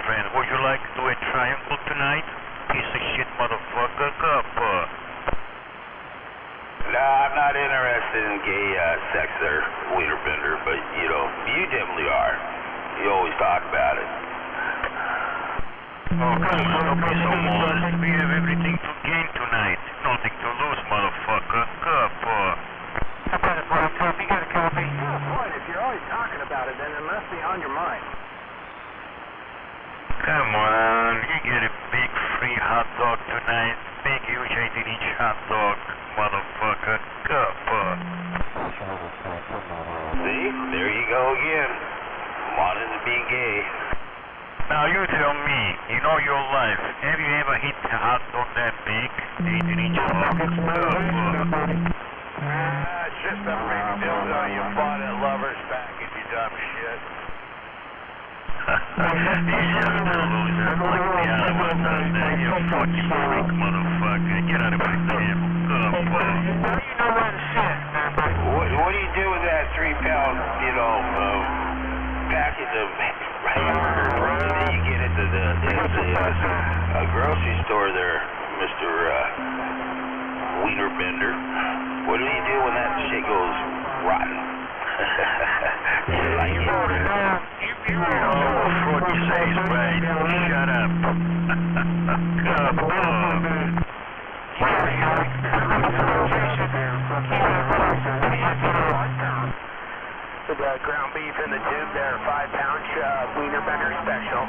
friend. Would you like to do a triangle tonight? Piece of shit motherfucker. Up. Nah, I'm not interested in gay sex there, wiener bender, but, you know, you definitely are. You always talk about it. Oh, come on, don't be so modest. We have everything to gain tonight. Nothing to lose, motherfucker. Up. How about it, Brian? Copy? Got a copy? Yeah, boy, if you're always talking about it, then it must be on your mind. Come on, you get a big free hot dog tonight. Big, huge 18-inch hot dog, motherfucker. Up. See? There you go again. Wanting to be gay. Now you tell me, in all your life, have you ever hit a hot dog that big? 18-inch hog? It's just a big dildo you bought at Lover's Package, you dumb shit. He's just a loser, like the other ones out there. You fucking freak, motherfucker. Get out of my table. Now you know where to sit, man. What do you do with that 3-pound, you know, package of hamburgers that you get at the grocery store there, Mr. Wiener Bender? What do you do when that shit goes rotten? You like it? Oh, what you say is right. Shut up. We got ground beef in the tube there, 5-pound wiener bender special.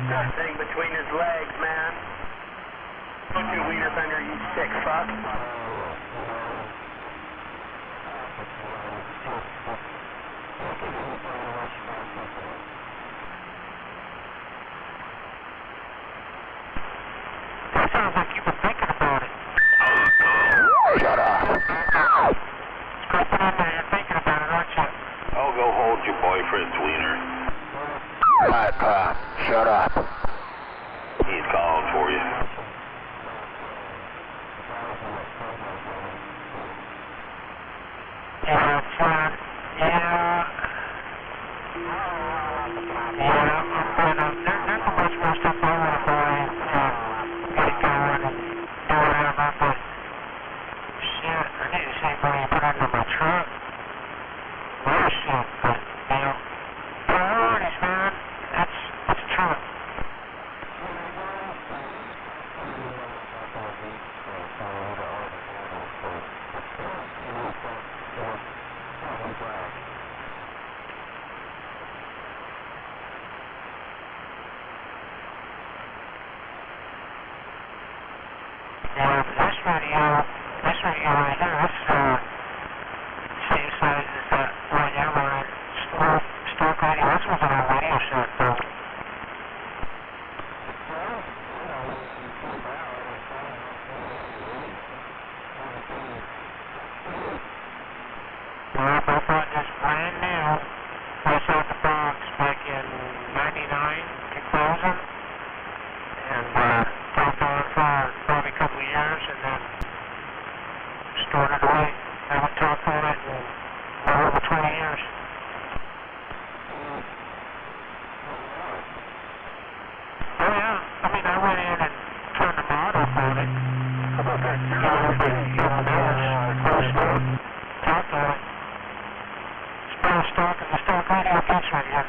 That thing between his legs, man. Look at wiener bender, you sick fuck. That sounds like you've been thinking about it. Shut up. Dropping in there, you're thinking about it, aren't you? Oh, go hold your boyfriend's wiener. Quiet, Pop. Shut up. He's calling for you. Yeah, John. Yeah. There's a bunch more stuff I want to buy and get it going and do whatever, but shit, I need to save money to put under my truck. More shit, but, you know, priorities, man. That's a truck. Yeah, but this radio right here, that's, same size as that right now we're in stock radio. This was on our Radio Shack, though. Well, I bought this brand new, fresh out the box back in 99, 2000, and talked on it for probably a couple of years, and then stored it away. Haven't talked on it in well over 20 years. Oh yeah, I mean I went in and turned the mod off on it. Talked on it. It's better stock as a stock radio piece right here.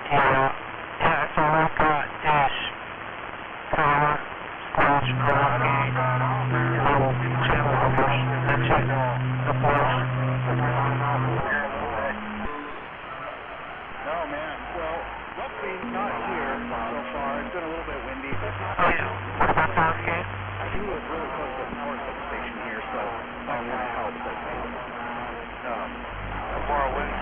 Yeah, that's all I've got is power, squash, coffee, little channel numbers. That's it. Up north. No, man. Well, luckily not here so far. It's been a little bit windy. Oh, yeah. What about down here? I do live really close to the power substation here, so that would help. But More wind.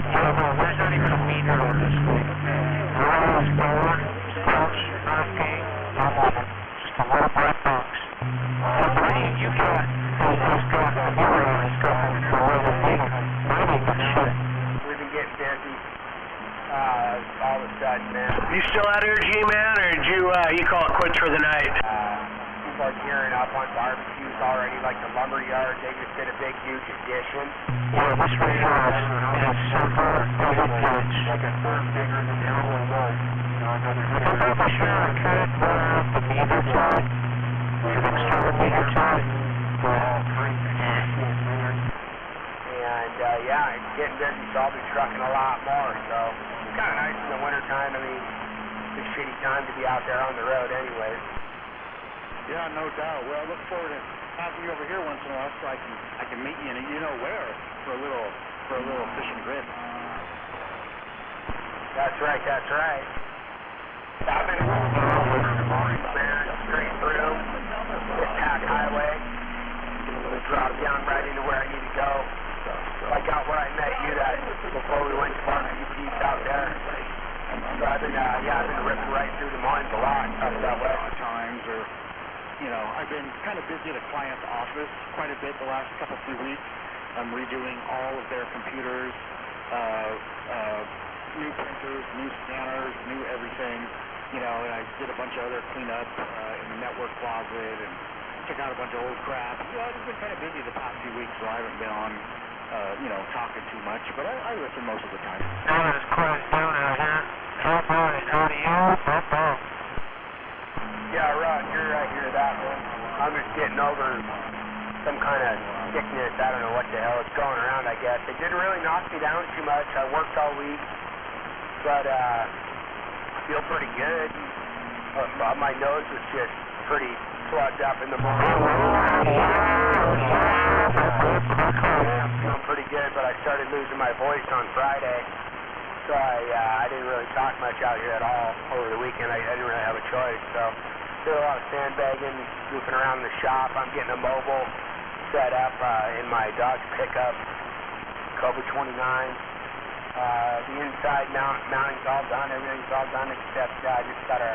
Yeah, no, there's not even a meter on this thing. Around power, squash, coffee, I'm on it. Just a little black box. You got, has got, has got for a little meter. Mine ain't got shit. We've been getting busy. All of a sudden, man. You still out here, G-Man, or did you call it quits for the night? People are gearing up on barbecues already, like the lumber yard. They just did a big, huge addition. Yeah, this one has silver double pitch. Like a third bigger than the other one was. I'm pretty sure I could run out the meter side. The external meter side. And, yeah, it's getting busy, so I'll be trucking a lot more. So it's kind of nice in the wintertime. I mean, it's a shitty time to be out there on the road anyways. yeah, no doubt. Well, I look forward to having you over here once in a while, so I can meet you, and you know where, for a little fishing grid. That's right, that's right. I've been man, straight through this pack highway. Drop down right into where I need to go. Like out where I met you that before we went to barbecue Pete's out there. So I've been ripping right through the mines a lot up that way. Times, or I've been kind of busy at a client's office quite a bit the last few weeks. I'm redoing all of their computers, new printers, new scanners, new everything. And I did a bunch of other cleanup in the network closet and took out a bunch of old crap. I've just been kind of busy the past few weeks, so I haven't been on, talking too much, but I listen most of the time. Now that it's quieted down out here, how about it? How do you? Yeah, Roger, I hear that, man. I'm just getting over some kind of sickness. I don't know what the hell is going around, I guess. It didn't really knock me down too much. I worked all week, but I feel pretty good. My nose was just pretty plugged up in the morning. I'm feeling pretty good, but I started losing my voice on Friday. So I didn't really talk much out here at all over the weekend. I didn't really have a choice. So did a lot of sandbagging, goofing around in the shop. I'm getting a mobile set up in my Dodge pickup, Cobra 29. The inside mounting's all done. Everything's all done except I just got to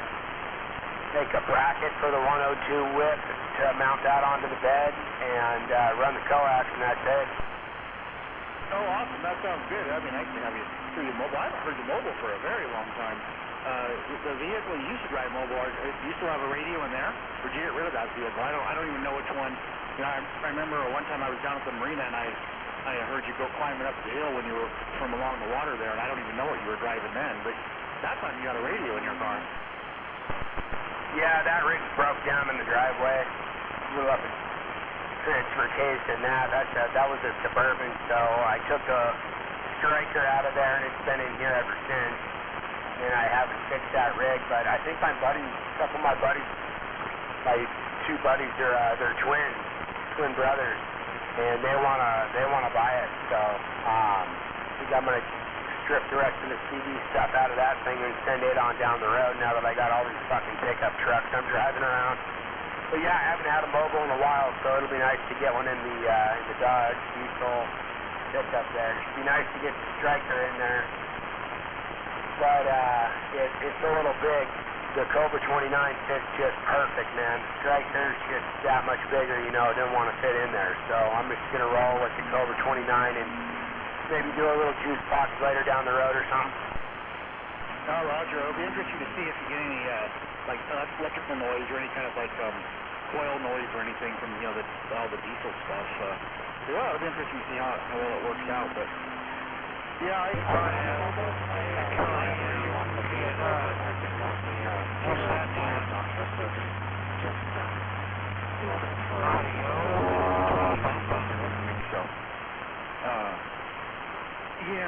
make a bracket for the 102 whip to mount that onto the bed and run the coax, and that's it. Oh, awesome. That sounds good. That'd be nice to have you through your mobile. I haven't heard your mobile for a very long time. The vehicle you used to drive mobile, do you still have a radio in there? Or did you get rid of that vehicle? I don't even know which one. I remember one time I was down at the marina and I heard you go climbing up the hill when you were from along the water there, and I don't even know what you were driving then. But that time you got a radio in your car. Yeah, that rig broke down in the driveway. Blew up a transfer case and that was a Suburban, so I took a striker out of there and it's been in here ever since. And I haven't fixed that rig, but I think a couple of my buddies, my two buddies, they're twin brothers, and they wanna buy it. So I think I'm gonna strip the rest of the CD stuff out of that thing and send it on down the road now that I got all these fucking pickup trucks I'm driving around. But yeah, I haven't had a mobile in a while, so it'll be nice to get one in the Dodge diesel pickup there. It'd be nice to get the striker in there, but it's a little big. The Cobra 29 fits just perfect, man. The striker's just that much bigger, it didn't want to fit in there. So I'm just gonna roll with the Cobra 29 and maybe do a little juice box later down the road or something. Oh, Roger, it'll be interesting to see if you get any electrical noise or any kind of coil noise or anything from all the diesel stuff. It'll be interesting to see how well it works out. But yeah,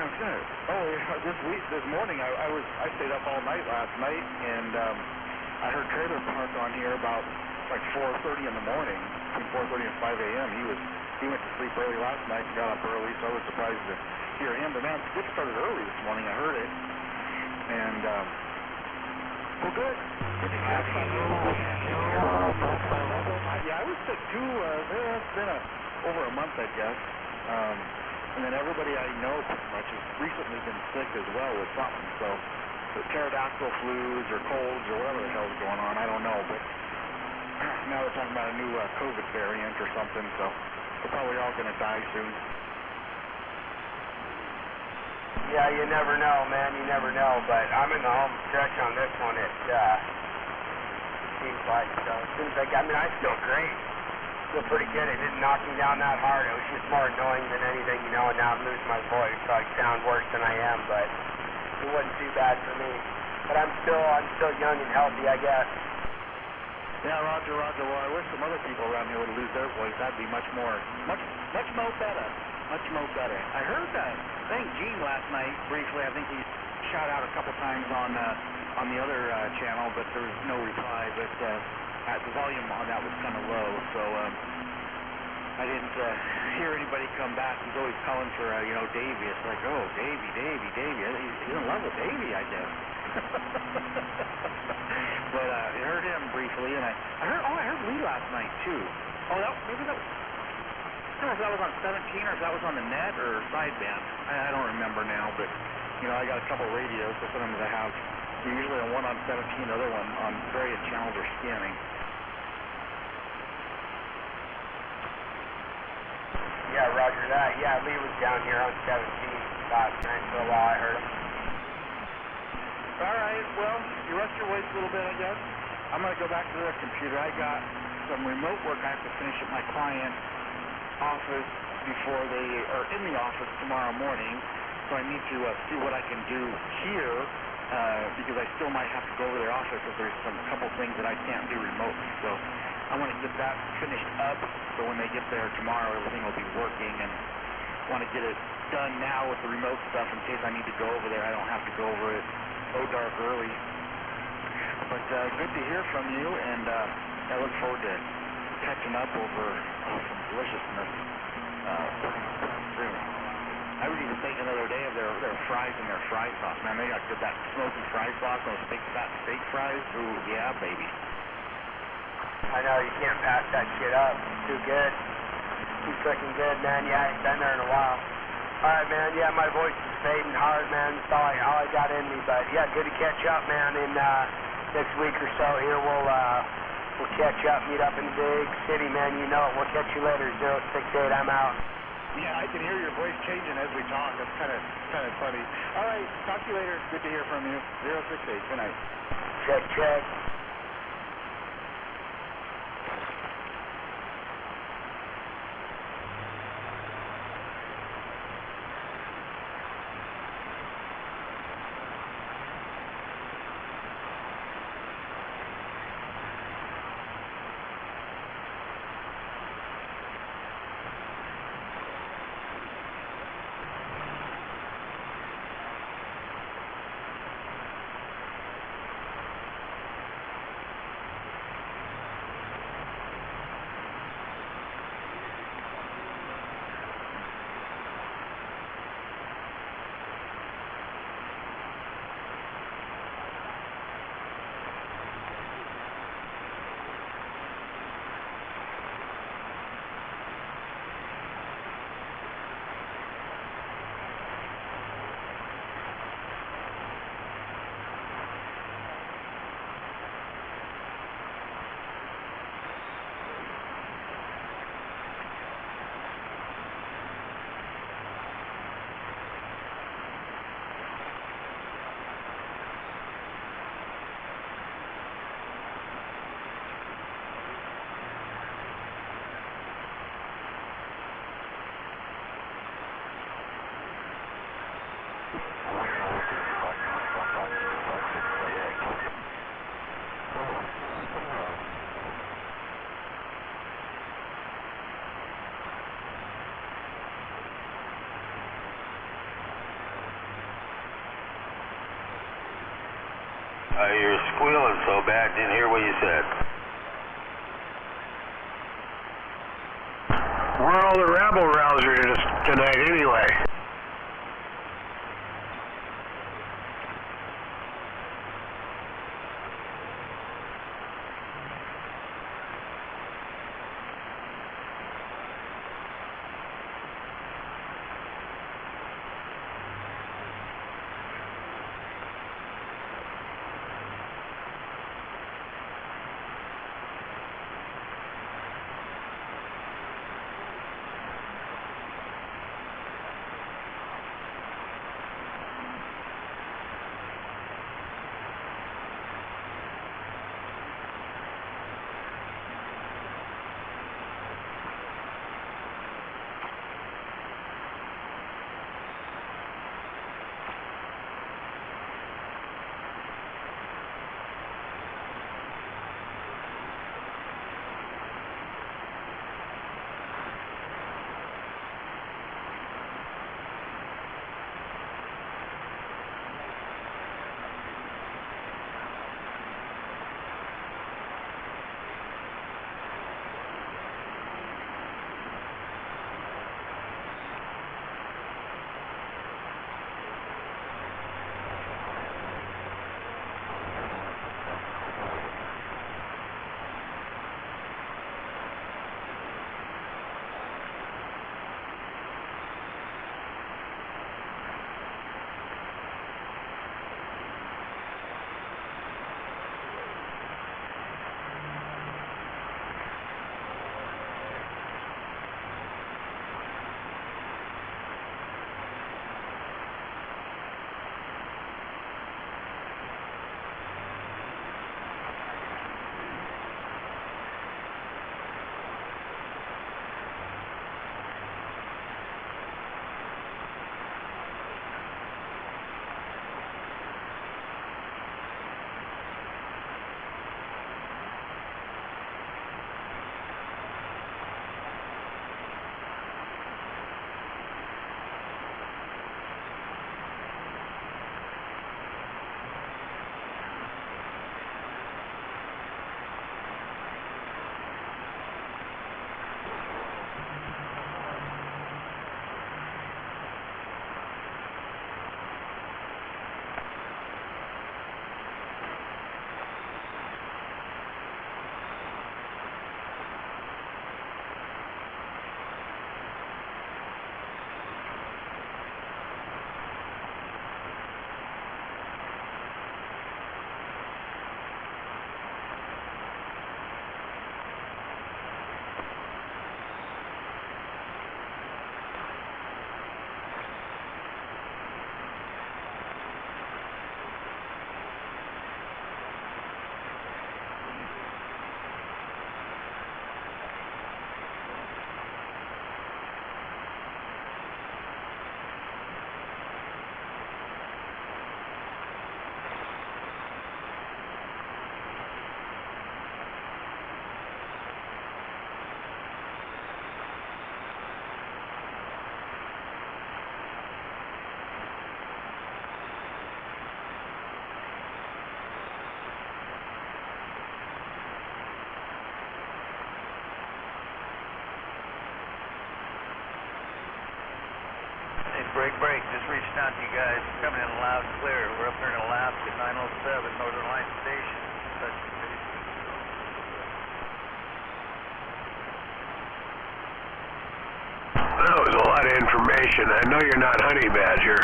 was gonna. Oh, yeah, this morning I stayed up all night last night, and I heard trailer park on here about like 4:30 in the morning, between 4:30 and 5 a.m. He went to sleep early last night and got up early, so I was surprised to hear him. But man, it started early this morning. I heard it, and well, good. Good to hear from you. Yeah, I was sick too. It's been over a month, I guess. And then everybody I know pretty much has recently been sick as well with something. So the pterodactyl flus or colds or whatever the hell's going on, I don't know. But now they're talking about a new COVID variant or something, so they're probably all going to die soon. Yeah, you never know, man. You never know. But I'm in the home stretch on this one. It seems like so. It seems like I feel great. Feel pretty good. It didn't knock me down that hard. It was just more annoying than anything, you know. And now I'm losing my voice, so I sound worse than I am. But it wasn't too bad for me. But I'm still young and healthy, I guess. Yeah, Roger. Well, I wish some other people around here would lose their voice. That'd be much more better. Much more better. I heard that. I think Gene last night briefly. I think he shot out a couple times on the other channel, but there was no reply. But the volume on that was kind of low, so I didn't hear anybody come back. He's always calling for Davey. It's like, oh, Davey. He's in love with Davey, I guess. But I heard him briefly, and I heard Lee last night too. Oh, maybe that was. I don't know if that was on 17 or if that was on the net or sideband. I don't remember now, but I got a couple radios, so sometimes I have usually one on 17, the other one on various channels or scanning. Yeah, roger that. Yeah, Lee was down here on 17 last night for a while. I heard him. All right, well, you rest your voice a little bit, I guess. I'm going to go back to the computer. I got some remote work I have to finish at my client's office before they are in the office tomorrow morning. So I need to see what I can do here because I still might have to go over their office if there's a couple things that I can't do remotely. So I want to get that finished up so when they get there tomorrow, everything will be working, and want to get it done now with the remote stuff in case I need to go over there. I don't have to go over it so dark early. But good to hear from you, and I look forward to catching up over some deliciousness soon. I was even thinking the other day of their fries and their fry sauce. Man, they got good, that smoky fry sauce, those big fat steak fries. Ooh, yeah, baby. I know, you can't pass that shit up. It's too good. Too freaking good, man. Yeah, I ain't been there in a while. Alright, man. Yeah, my voice is fading hard, man. That's all I got in me. But yeah, good to catch up, man. In next week or so here, we'll catch up, meet up in the big city, man. You know it. We'll catch you later. 068, I'm out. Yeah, I can hear your voice changing as we talk. That's kind of funny. All right, talk to you later. Good to hear from you. 068. Good night. Check. You're squealing so bad, didn't hear what you said. Where are all the rabble-rousers tonight anyway? Break, just reached out to you guys, coming in loud and clear. We're up here in Alaska, 907, Northern Line Station. That was a lot of information. I know you're not Honey Badger.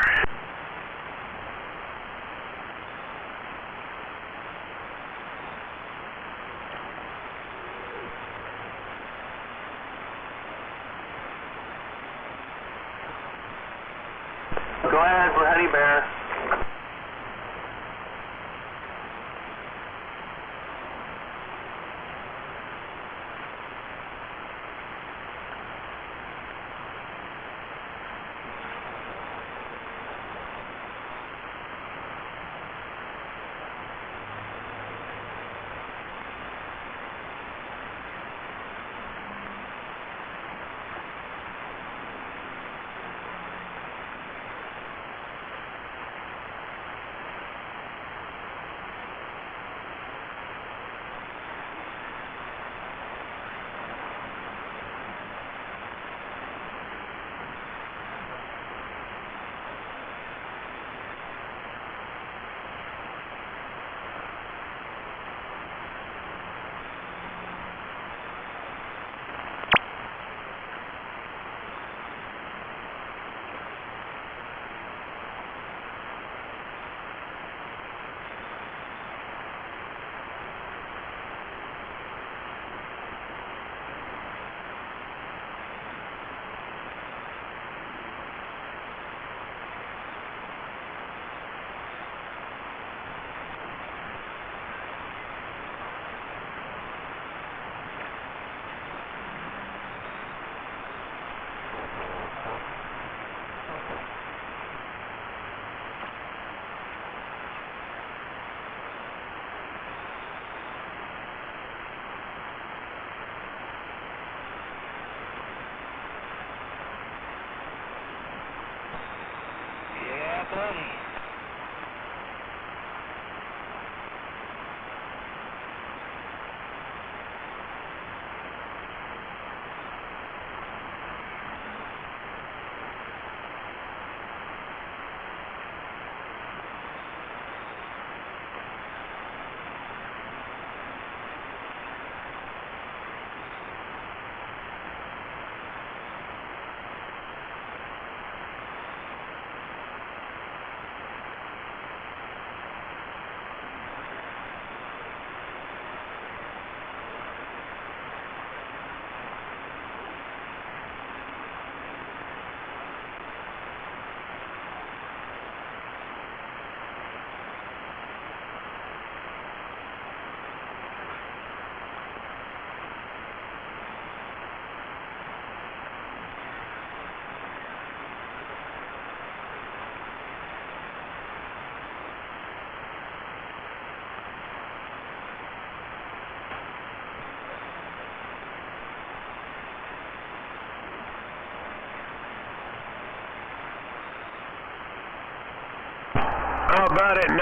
Go ahead for Honey Bear.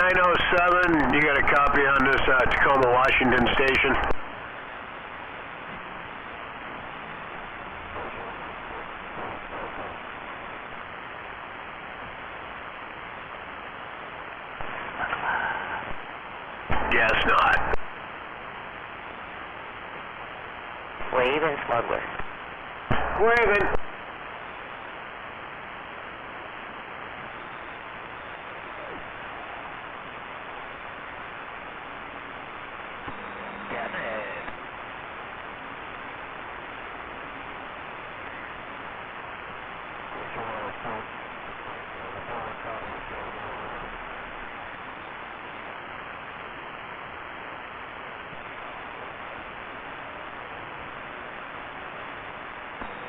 907, you got a copy on this Tacoma, Washington station? Guess not. Waving, smuggler. Waving.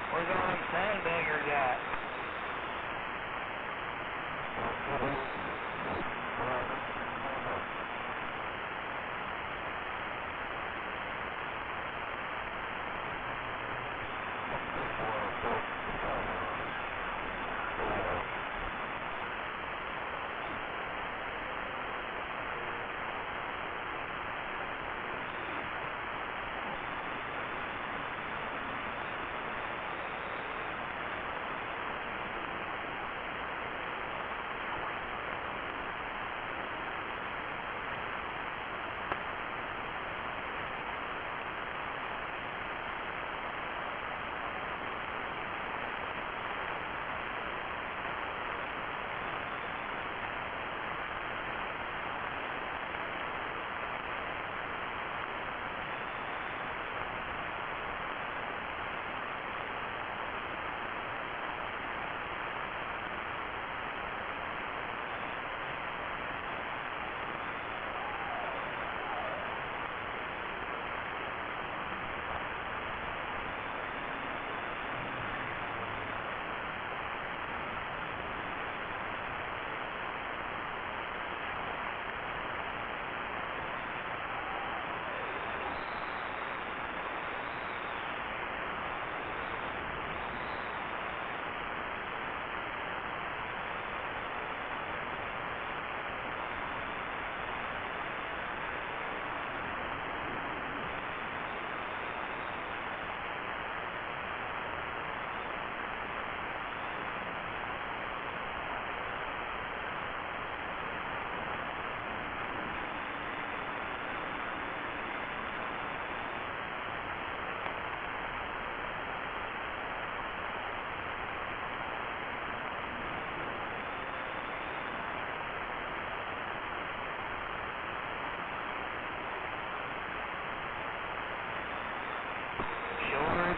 Where's all them sandbaggers at?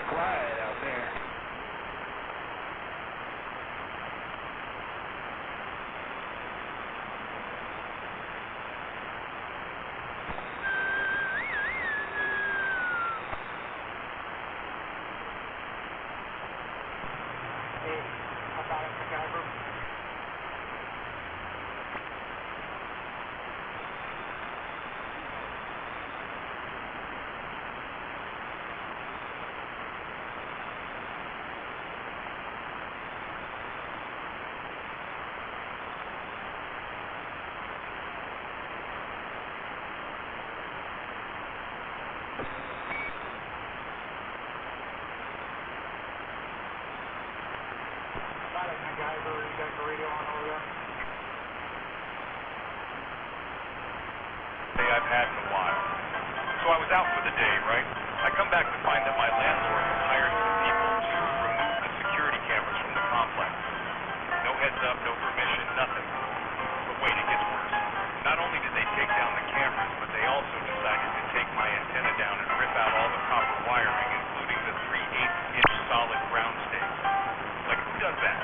Quiet out there. Hey, how about it, MacGyver? MacGyver, you got your radio on over there? I've had in a while. So I was out for the day, right? I come back to find that my landlord has hired some people to remove the security cameras from the complex. No heads up, no permission, nothing. But wait, it gets worse. Not only did they take down the cameras, but they also decided to take my antenna down and rip out all the copper wiring, including the 3/8-inch solid ground stakes. Like, who does that?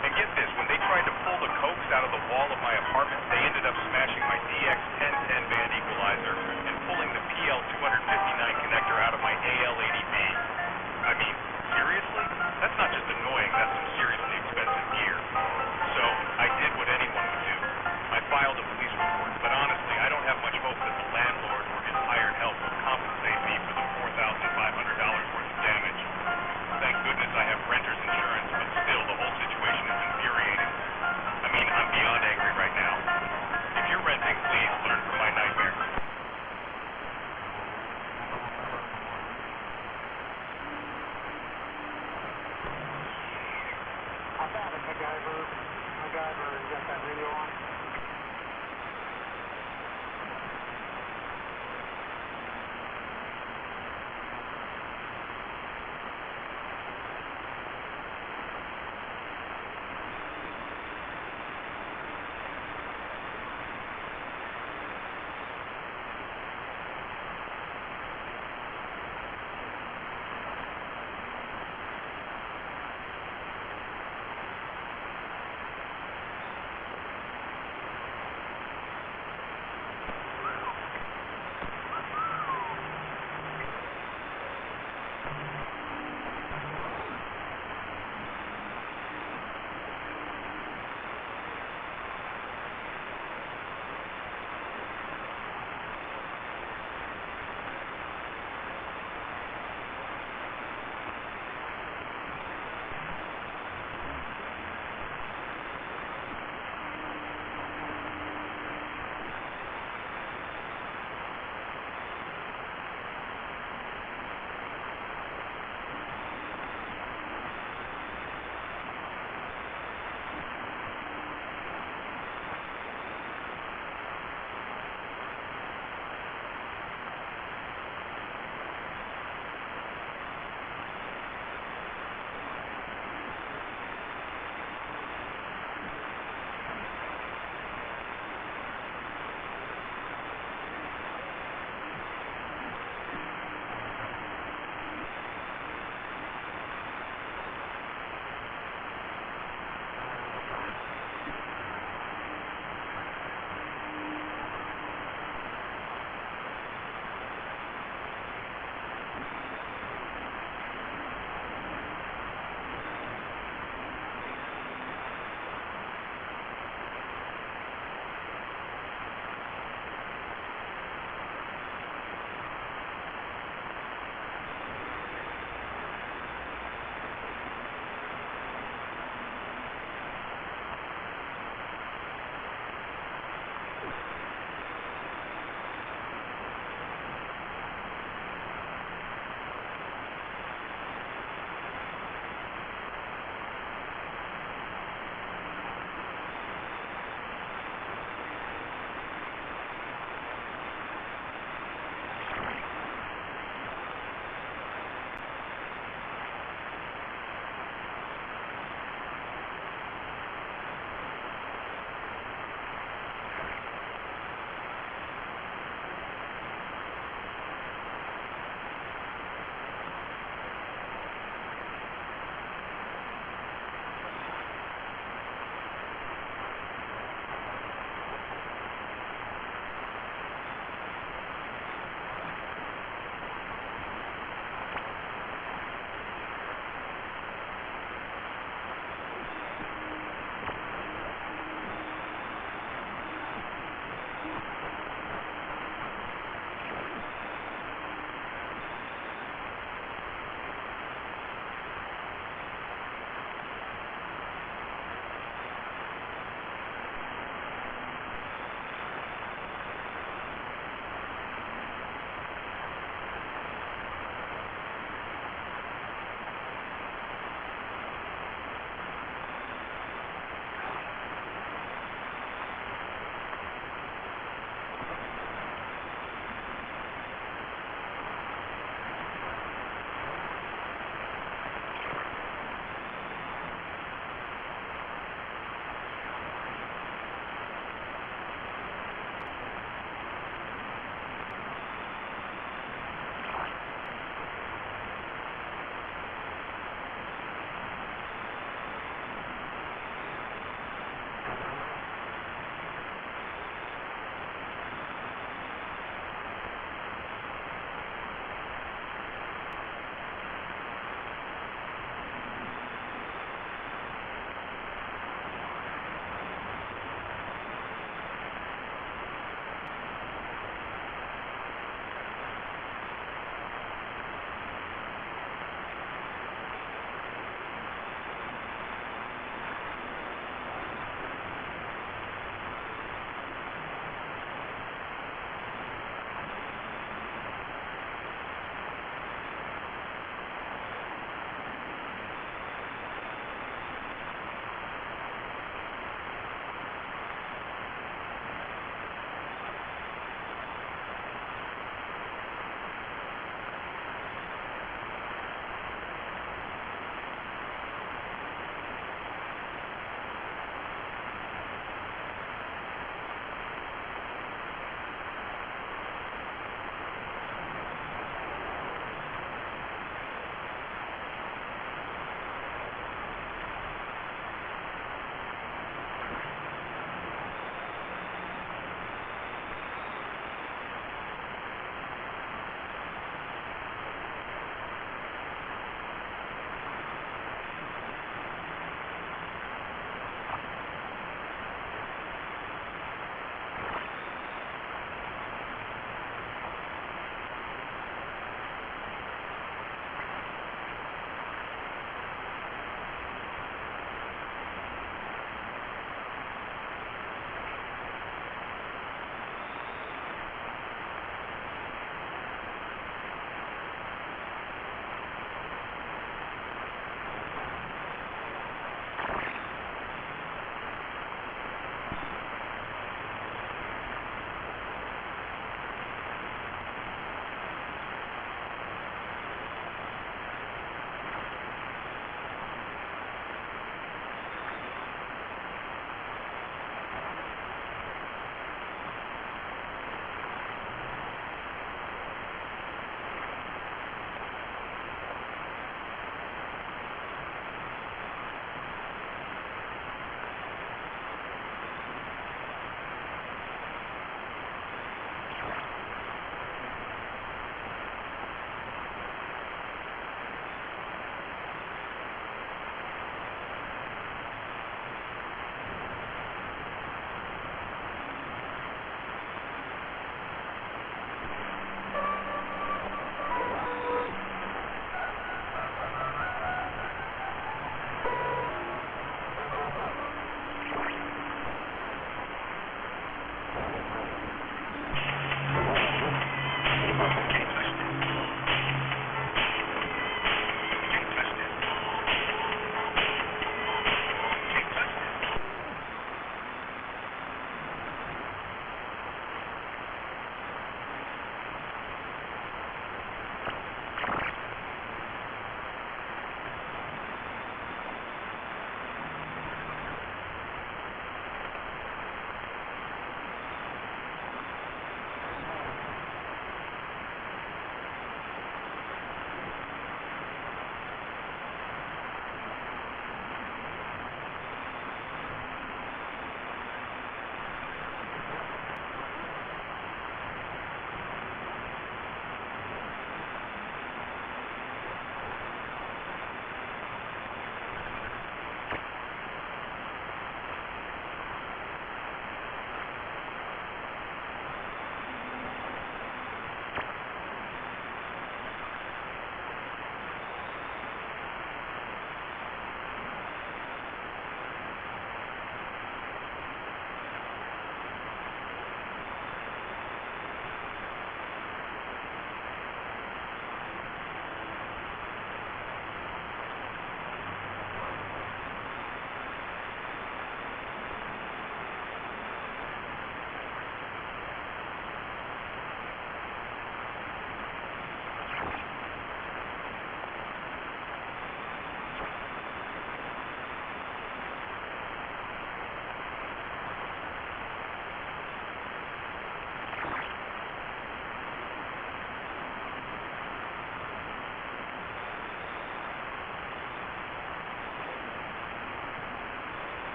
And get this, when they tried to pull the coax out of the wall of my apartment, they ended up smashing my DX1010 band equalizer and pulling the PL259 connector out of my AL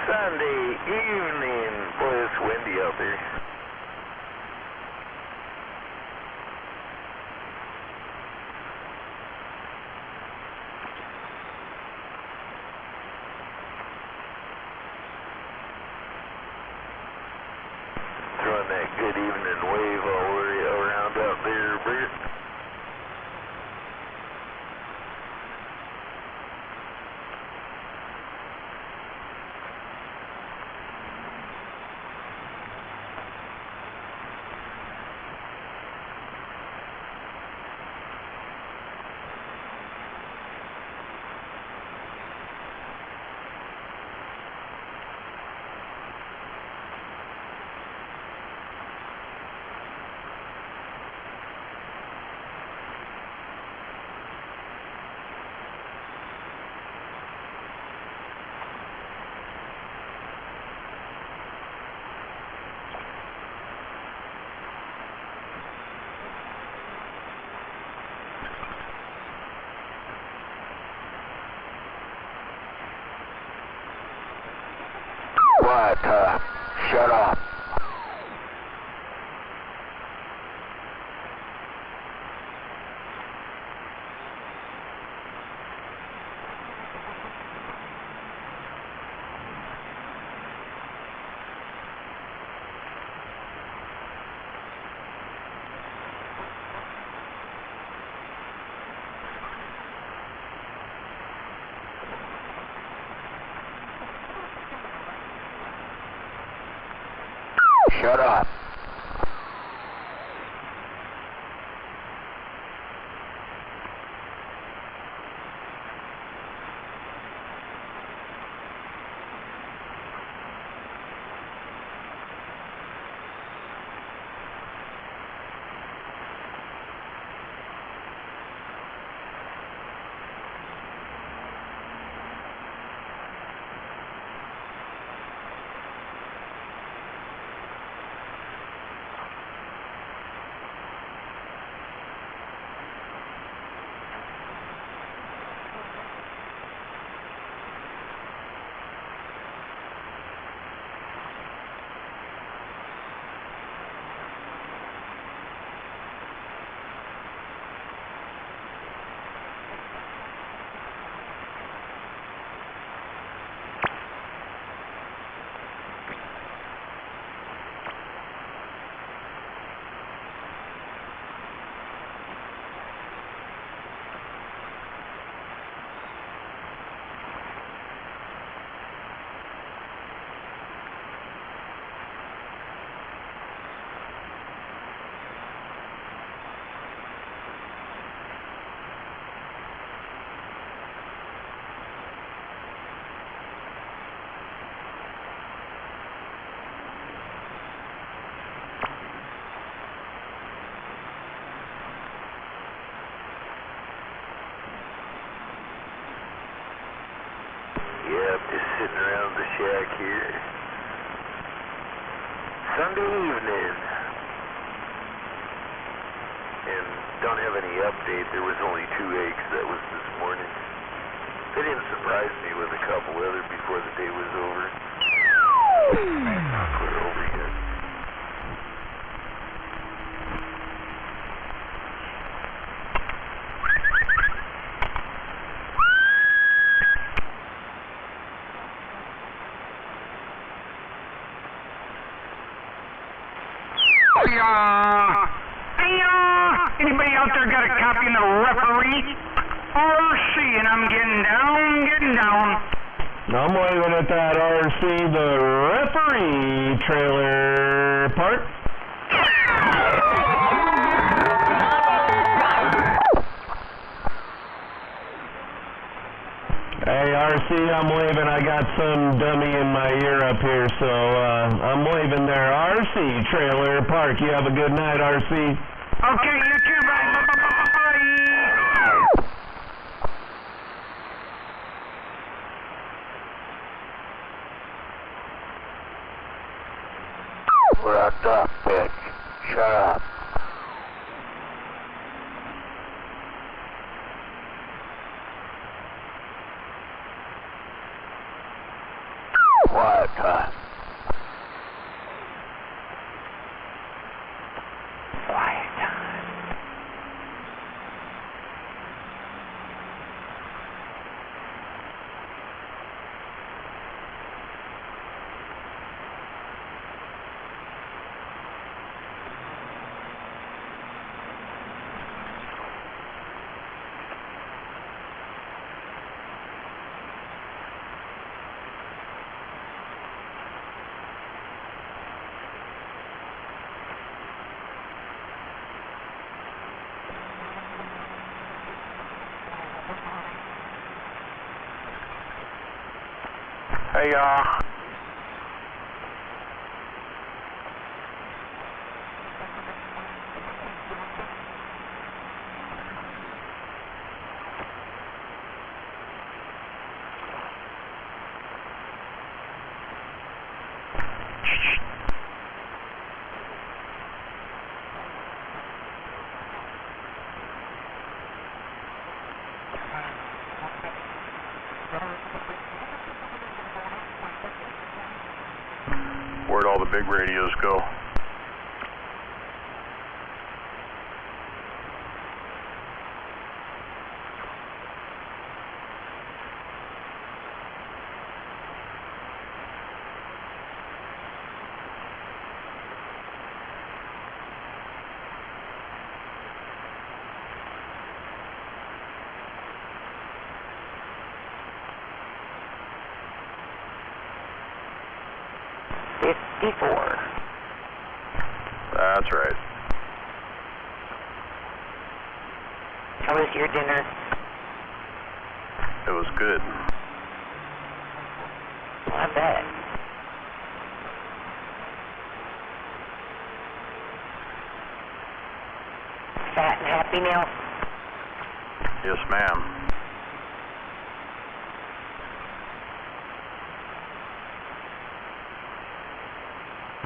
Sunday evening. Boy, it's windy out there. Throwing that good evening wave all the way around out there, Bert. What? Shut up. Shut up. Yep, just sitting around the shack here. Sunday evening. And don't have any update. There was only 2 eggs. That was this morning. They didn't surprise me with a couple other before the day was over. Not put it over yet. Anybody out there got a copy of the referee? RC, and I'm getting down. I'm waving at that RC, the referee trailer park. Hey RC, I'm waving. I got some dummy in my ear up here, so I'm waving there. RC trailer park. You have a good night, RC. Okay, you too, bye. What up, bitch? Shut up. quiet time. Quiet time. Hey, where'd all the big radios go? That's right. How was your dinner? It was good. I bet. Fat and happy now? Yes, ma'am.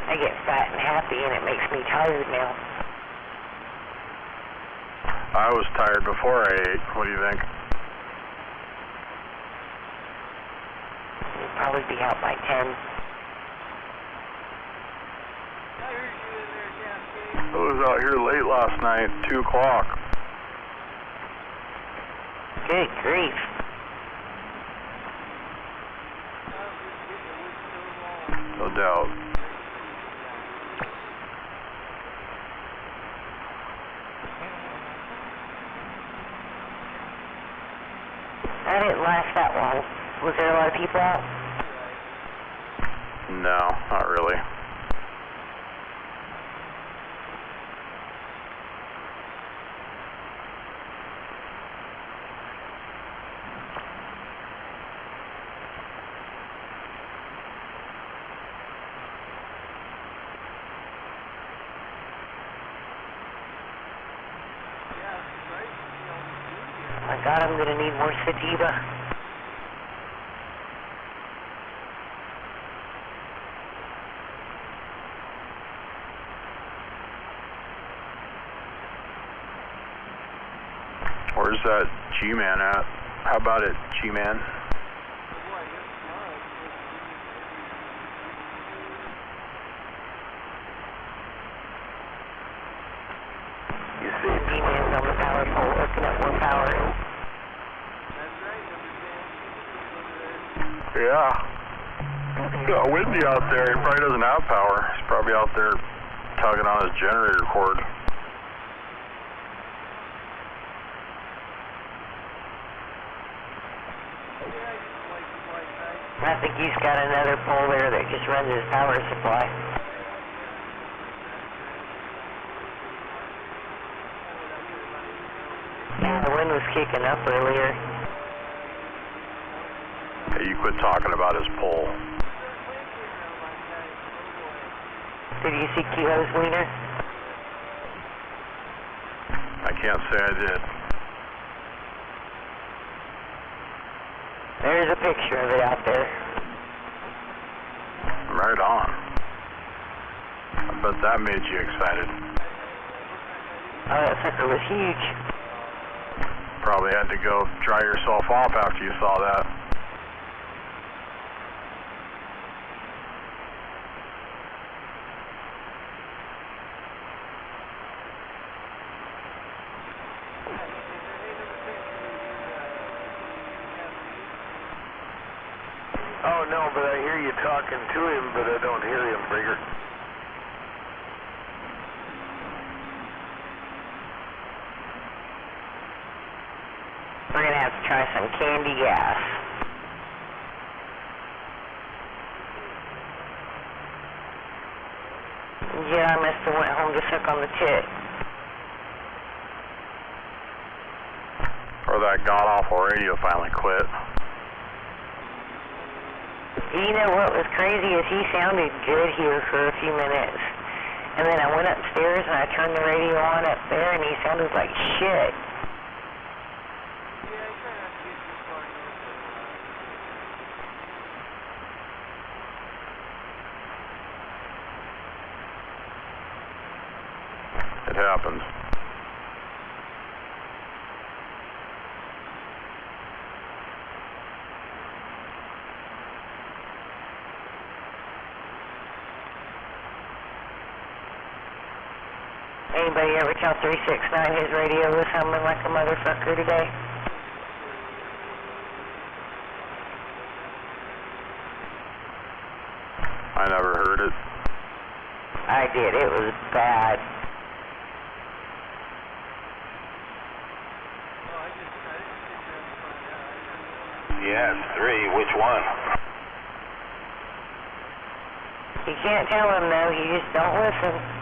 I get fat and happy and it makes me tired now. I was tired before I ate. What do you think? You'll probably be out by 10. I was out here late last night, 2 o'clock. Good grief. No doubt. I didn't last that long. Was there a lot of people out? No, not really. My God, I'm gonna need more sativa. Where's that G-Man at? How about it, G-Man? You see, G-Man's on the power pole looking at more power. Yeah. Got windy out there. He probably doesn't have power. He's probably out there tugging on his generator cord. I think he's got another pole there that just runs his power supply. Yeah, the wind was kicking up earlier. Hey, you quit talking about his pole. Did you see Kilo's wiener? I can't say I did. There's a picture of it out there. Right on. I bet that made you excited. Oh, that sucker was huge. Probably had to go dry yourself off after you saw that. Oh, no, but I hear you talking to him, but I don't hear him, Brigger. We're going to have to try some candy gas. Yeah, I must have went home to suck on the tit. Or that god-awful radio finally quit. You know what was crazy is he sounded good here for a few minutes. And then I went upstairs and I turned the radio on up there and he sounded like shit. It happens. Anybody ever tell 369 his radio was humming like a motherfucker today? I never heard it. I did. It was bad. Yes, 3. Which one? You can't tell him though. You just don't listen.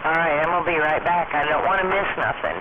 Alright, I'm going to be right back. I don't want to miss nothing.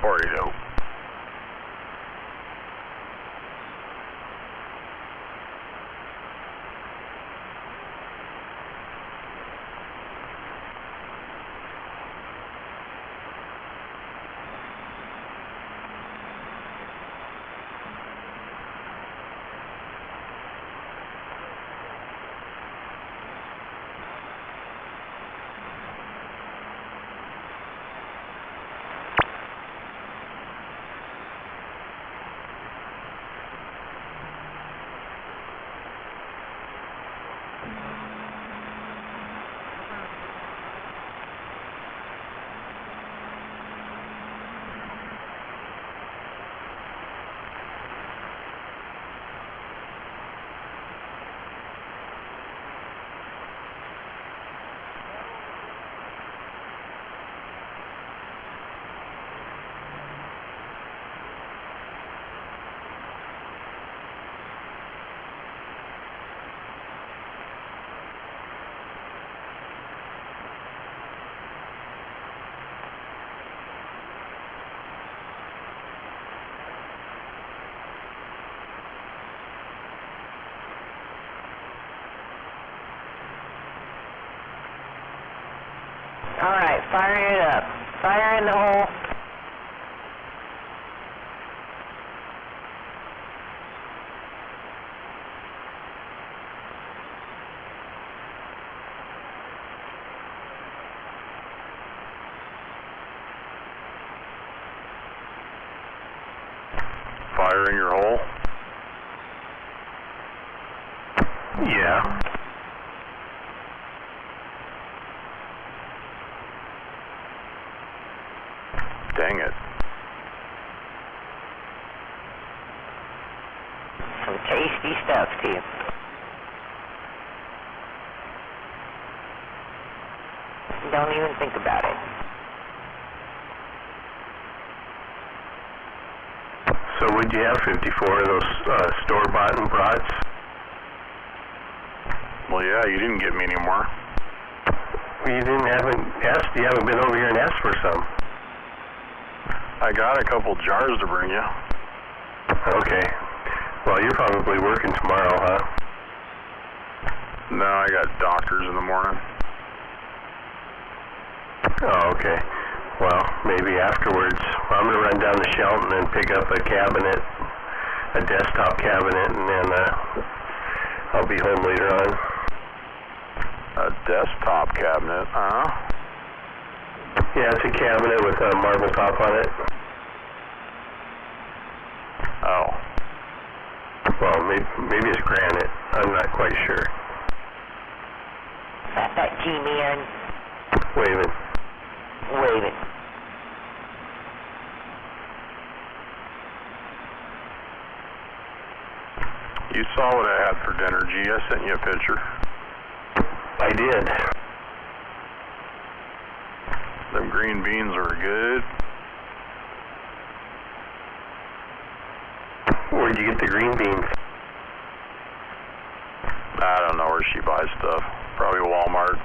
Righty-do. All right, fire it up. Fire in the hole. Fire in your hole? Yeah. Dang it. Some tasty stuff, too. Don't even think about it. So would you have 54 of those store-bought and brats? Well, yeah, you didn't get me any more. You haven't been over here and asked for some. I got a couple jars to bring you. Okay. Well, you're probably working tomorrow, huh? No, I got doctors in the morning. Oh, okay. Well, maybe afterwards. I'm going to run down to Shelton and pick up a cabinet, a desktop cabinet, and then I'll be home later on. A desktop cabinet, huh? Yeah, it's a cabinet with a marble top on it. Oh. Well, maybe it's granite. I'm not quite sure. That G-man. Waving. Waving. You saw what I had for dinner, G. I sent you a picture. I did. Them green beans were good. Where'd you get the green beans? I don't know where she buys stuff. Probably Walmart.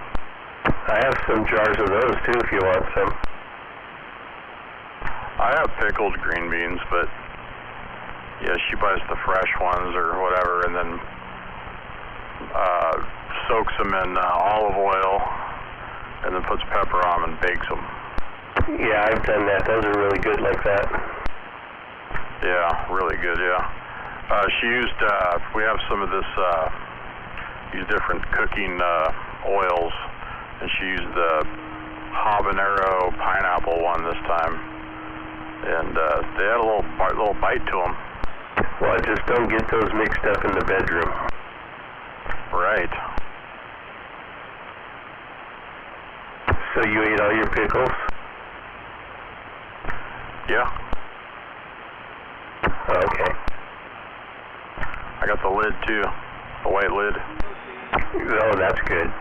I have some jars of those too if you want some. I have pickled green beans, but yeah, she buys the fresh ones or whatever, and then soaks them in olive oil, and then puts pepper on them and bakes them. Yeah, I've done that. Those are really good like that. Yeah, really good, yeah. She used, we have some of this, these different cooking oils, and she used the habanero pineapple one this time, and they had a little bite to them. Well, just don't get those mixed up in the bedroom. Right. So you ate all your pickles? Yeah. Okay. I got the lid too, the white lid. Oh, that's good.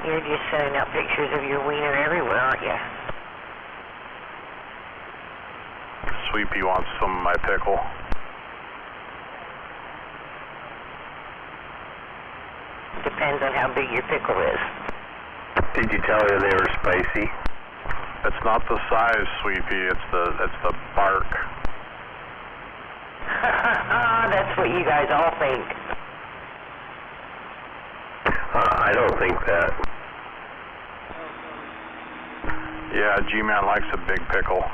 You're just sending out pictures of your wiener everywhere, aren't you? Sweet Pea wants some of my pickle. Depends on how big your pickle is. Did you tell her they were spicy? It's not the size, Sweepy, it's the bark. That's what you guys all think. I don't think that. Yeah, G-Man likes a big pickle.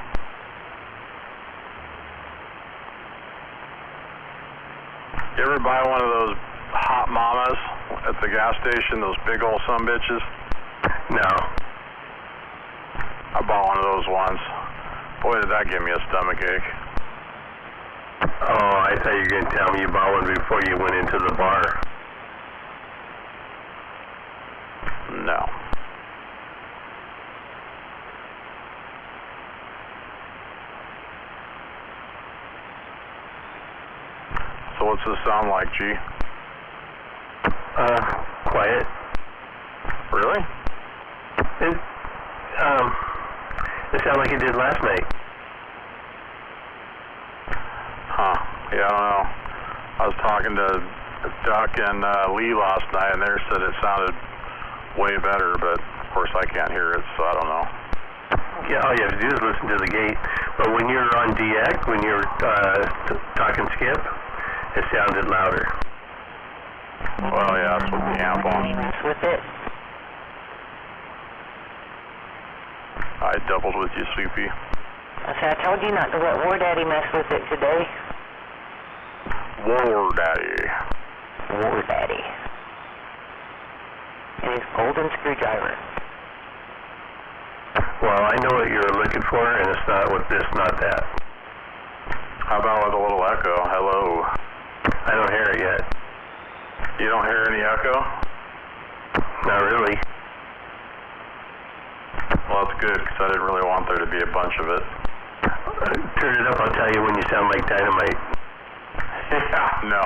You ever buy one of those hot mamas at the gas station, those big old sumbitches? No. I bought one of those once. Boy, did that give me a stomach ache. Oh, I thought you were going to tell me you bought one before you went into the bar. No. So what's this sound like, G? Quiet. Really? It sounded like it did last night. Huh. Yeah, I don't know. I was talking to Duck and Lee last night, and they said it sounded way better, but of course I can't hear it, so I don't know. Yeah, all you have to do is listen to the gate. But when you're on DX, when you're talking skip, it sounded louder. Well, yeah, that's what the amp wants. Mess with it. I doubled with you, Sweepy. I told you not to let War Daddy mess with it today. War Daddy. War Daddy. And his golden screwdriver. Well, I know what you're looking for, and it's not with this, not that. How about with a little echo? Hello. I don't hear it yet. You don't hear any echo? Not really. Well, that's good, because I didn't really want there to be a bunch of it. Turn it up, I'll tell you when you sound like dynamite. Yeah, no.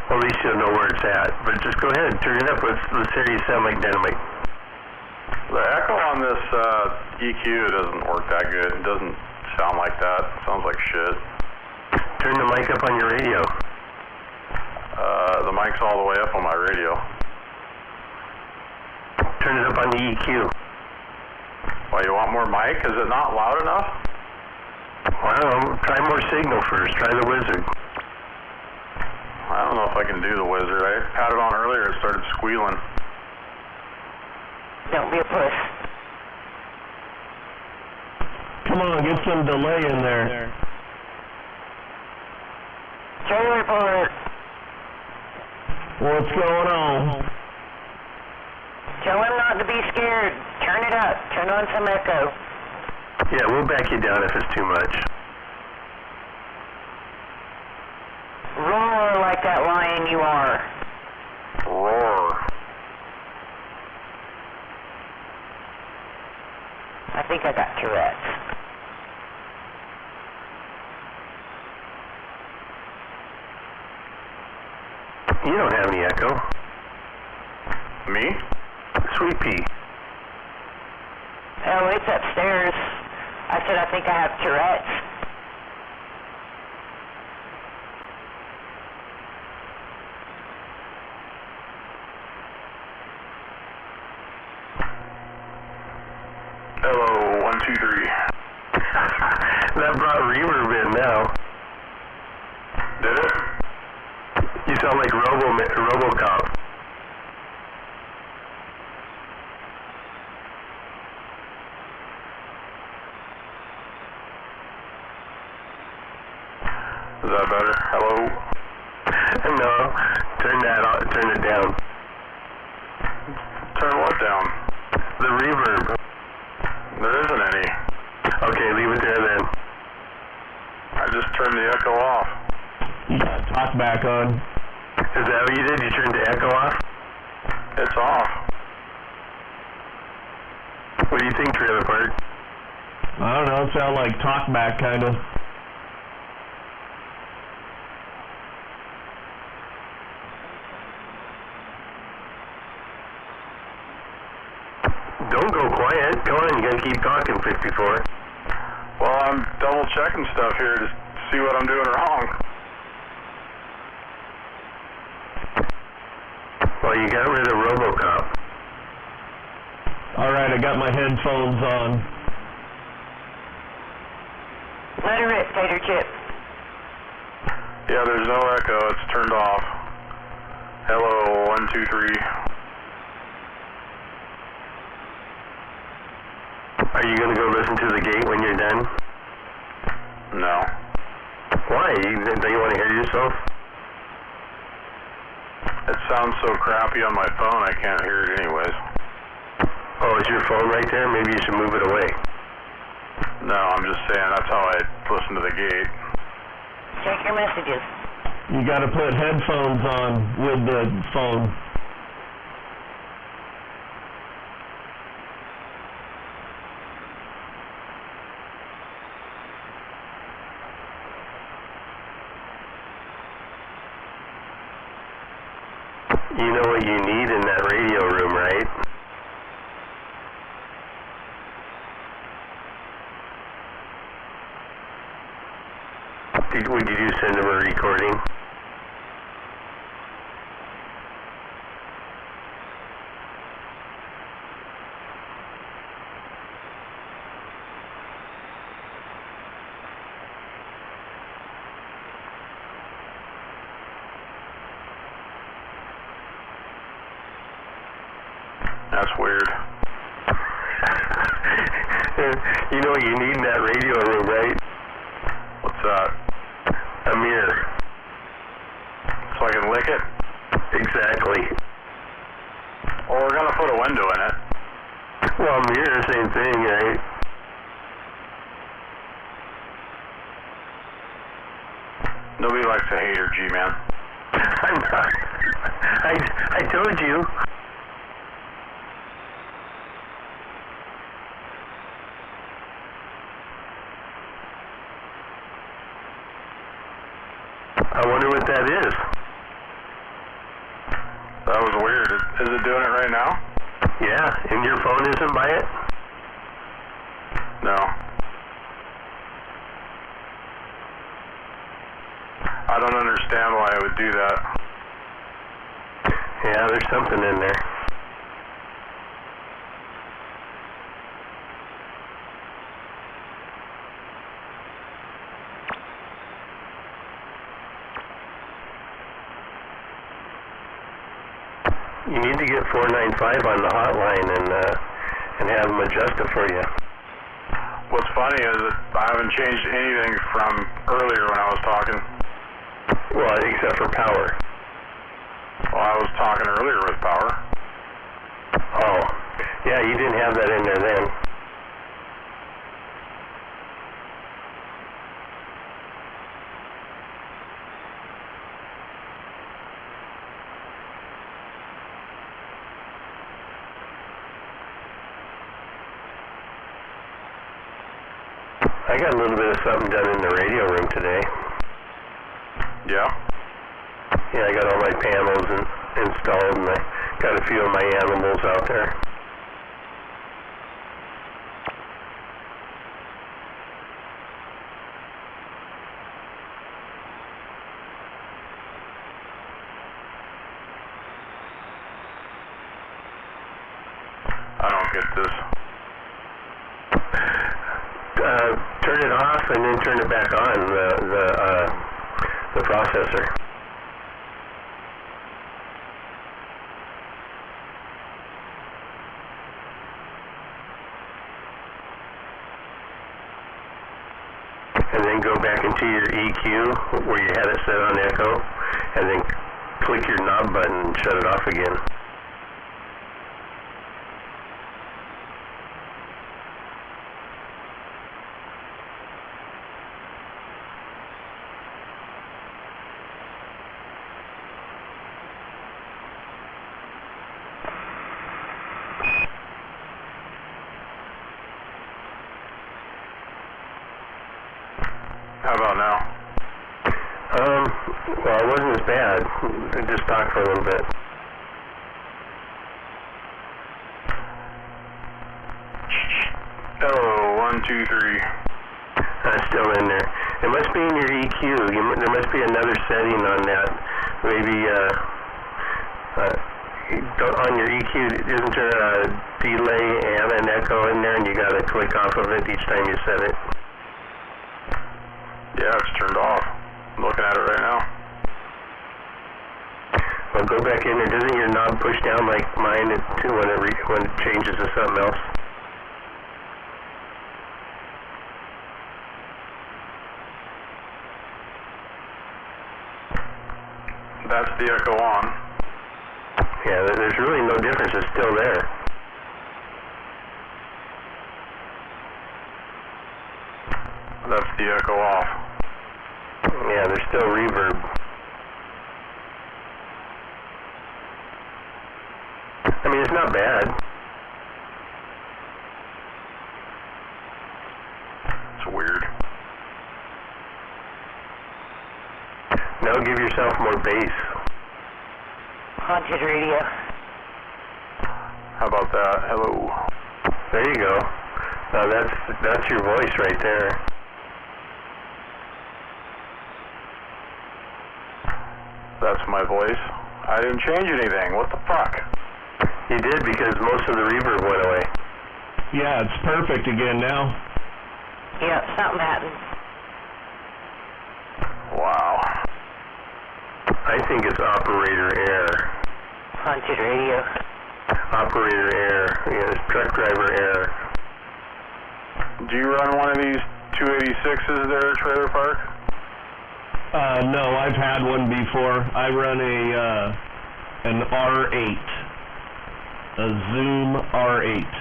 Well, at least you'll know where it's at. But just go ahead, turn it up. Let's hear you sound like dynamite. The echo on this EQ doesn't work that good. It doesn't sound like that. It sounds like shit. Turn the mic up on your radio. The mic's all the way up on my radio. Turn it up on the EQ. Why, you want more mic? Is it not loud enough? Well, try more signal first. Try the Wizard. I don't know if I can do the Wizard. I had it on earlier, it started squealing. Don't be a puss. Come on, get some delay in there. Trailer report. What's going on? Tell him not to be scared. Turn it up. Turn on some echo. Yeah, we'll back you down if it's too much. Roar like that lion you are. Roar. I think I got Tourette's. You don't have any echo. Me? Sweet Pea. Oh, it's upstairs. I said I think I have Tourette's. Hello, 1, 2, 3. That brought reverb in now. Did it? You sound like RoboCop. Is that better? Hello? No, turn it down. Turn what down? The reverb. There isn't any. Okay, leave it there then. I just turned the echo off. You got talk back on. Is that what you did? You turned the echo off? It's off. What do you think, Trailer Park? I don't know, it sounded like talk back kind of. Don't go quiet. Go on, you gotta keep talking, 54. Well, I'm double checking stuff here to see what I'm doing wrong. Well, you got rid of RoboCop. All right, I got my headphones on. Let her rip, Tater Chip. Yeah, there's no echo. It's turned off. Hello, 1, 2, 3. Are you going to go listen to the gate when you're done? No. Why? Don't you want to hear yourself? It sounds so crappy on my phone, I can't hear it anyways. Oh, is your phone right there? Maybe you should move it away. No, I'm just saying that's how I listen to the gate. Check your messages. You got to put headphones on with the phone. You know what you need in that radio room, right? Would you send them a recording? That's weird. You know what you need in that radio room, right? What's that? A mirror. So I can lick it? Exactly. Well, we're gonna put a window in it. Well, mirror, same thing, right? Nobody likes a hater, G-Man. I'm not. I told you. I wonder what that is. That was weird. Is it doing it right now? Yeah, and your phone isn't by it? No. I don't understand why I would do that. Yeah, there's something in there. You need to get 495 on the hotline and have them adjust it for you. What's funny is that I haven't changed anything from earlier when I was talking. Well, except for power. Well, I was talking earlier with power. Oh, yeah, you didn't have that in there then. I got a little bit of something done in the radio room today. Yeah? Yeah, I got all my panels installed, and I got a few of my animals out there. I don't get this. Turn it off and then turn it back on, the processor. And then go back into your EQ where you had it set on echo, and then click your knob button and shut it off again. How about now? Well, it wasn't as bad. Just talk for a little bit. Hello, 1, 2, 3. Still in there. It must be in your EQ. There must be another setting on that. Maybe on your EQ, isn't there a delay echo in there and you gotta click off of it each time you set it? Yeah, it's turned off. I'm looking at it right now. Well, go back in there. Doesn't your knob push down like mine when it changes to something else? That's the echo on. Yeah, there's really no difference. It's still there. That's the echo off. Yeah, there's still reverb. I mean, it's not bad. It's weird. Now give yourself more bass. Haunted radio. How about that? Hello. There you go. Now that's your voice right there. That's my voice. I didn't change anything. What the fuck? You did, because most of the reverb went away. Yeah, it's perfect again now. Yeah, something happened. Wow. I think it's operator error. Haunted radio. Operator error. Yeah, it's truck driver error. Do you run one of these 286s there at Trailer Park? No, I've had one before. I run an R8. A Zoom R8.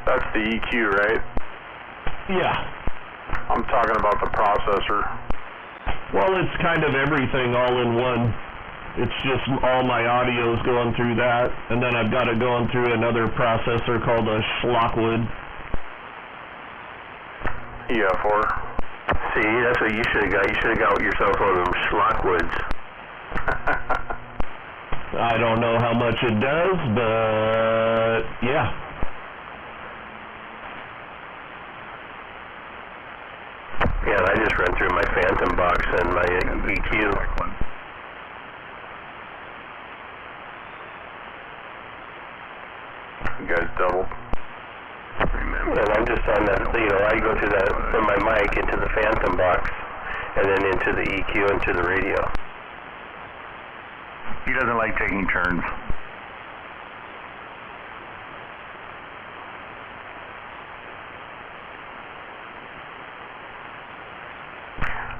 That's the EQ, right? Yeah. I'm talking about the processor. Well, it's kind of everything all in one. It's just all my audio's going through that, and then I've got it going through another processor called a Schlockwood. EF4. See, that's what you should have got. You should have got yourself one of them Schlockwoods. I don't know how much it does, but yeah. Yeah, I just run through my Phantom box and my EQ. You guys doubled. And I'm just on that, I go to that, from my mic into the Phantom box, and then into the EQ, into the radio. He doesn't like taking turns.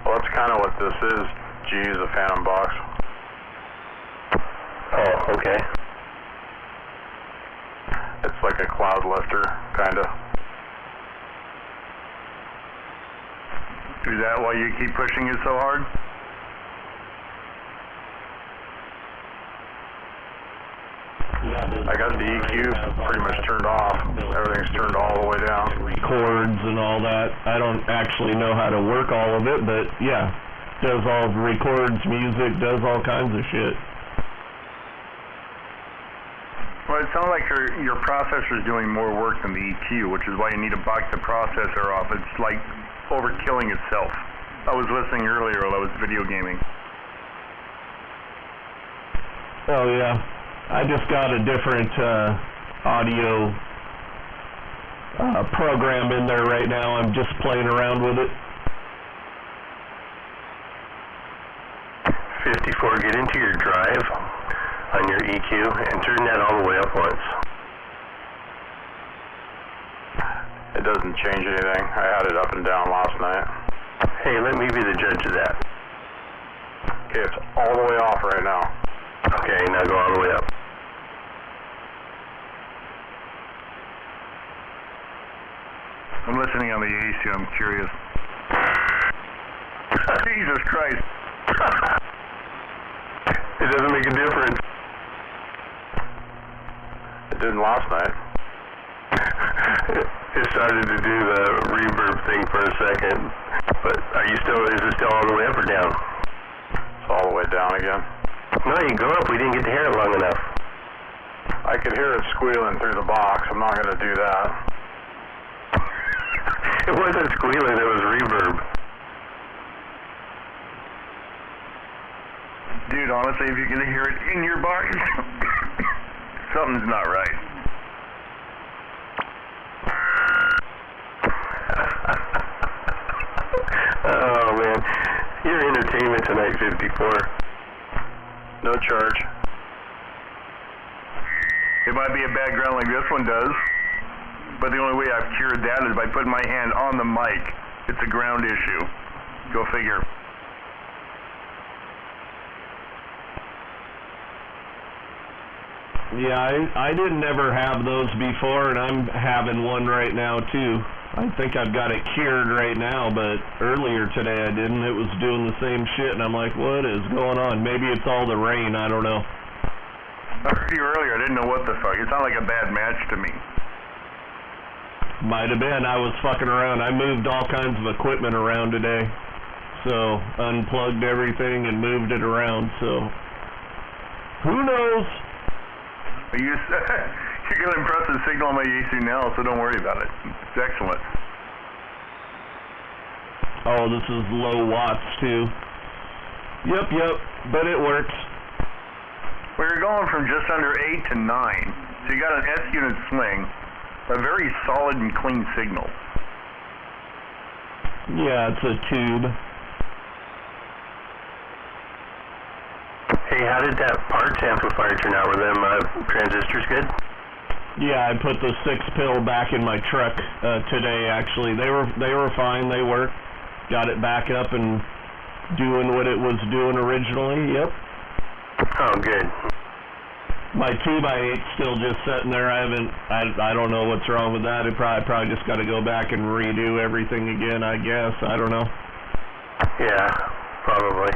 Well, that's kind of what this is. G is a Phantom box. Oh, okay. It's like a cloud lifter, kind of. Is that why you keep pushing it so hard? I got the EQ pretty much turned off. Everything's turned all the way down. Chords and all that. I don't actually know how to work all of it, but yeah. Does all records music, does all kinds of shit. Well, it sounds like your processor's doing more work than the EQ, which is why you need to box the processor off. It's like overkilling itself. I was listening earlier while I was video gaming. Oh yeah. I just got a different audio program in there right now. I'm just playing around with it. 54, get into your drive on your EQ and turn that all the way up once. It doesn't change anything. I had it up and down last night. Hey, let me be the judge of that. Okay, it's all the way off right now. Okay, now go all the way up. I'm listening on the AC, I'm curious. Jesus Christ. It doesn't make a difference. It didn't last night. It started to do the reverb thing for a second. But is it still all the way up or down? It's all the way down again. No, you go up. We didn't get to hear it long enough. I could hear it squealing through the box. I'm not going to do that. It wasn't squealing, it was reverb. Dude, honestly, if you can hear it in your box, something's not right. entertainment tonight, 54. No charge. It might be a bad ground like this one does, but the only way I've cured that is by putting my hand on the mic. It's a ground issue. Go figure. Yeah, I didn't ever have those before, and I'm having one right now too. I think I've got it cured right now, but earlier today I didn't. It was doing the same shit, and I'm like, what is going on? Maybe it's all the rain, I don't know. I heard you earlier, I didn't know what the fuck. It sounded like a bad match to me. Might have been. I was fucking around. I moved all kinds of equipment around today, so unplugged everything and moved it around, so who knows? You're going to impress the signal on my AC now, so don't worry about it. It's excellent. Oh, this is low watts too. Yep, but it works. Well, you're going from just under 8 to 9, so you got an S-unit swing, a very solid and clean signal. Yeah, it's a tube. Hey, how did that parts amplifier turn out? Were them transistors good? Yeah, I put the 6-pill back in my truck today. Actually, they were fine. They worked. Got it back up and doing what it was doing originally. Yep. Oh, good. My 2x8's still just sitting there. I don't know what's wrong with that. I probably just got to go back and redo everything again, I guess. I don't know. Yeah, probably.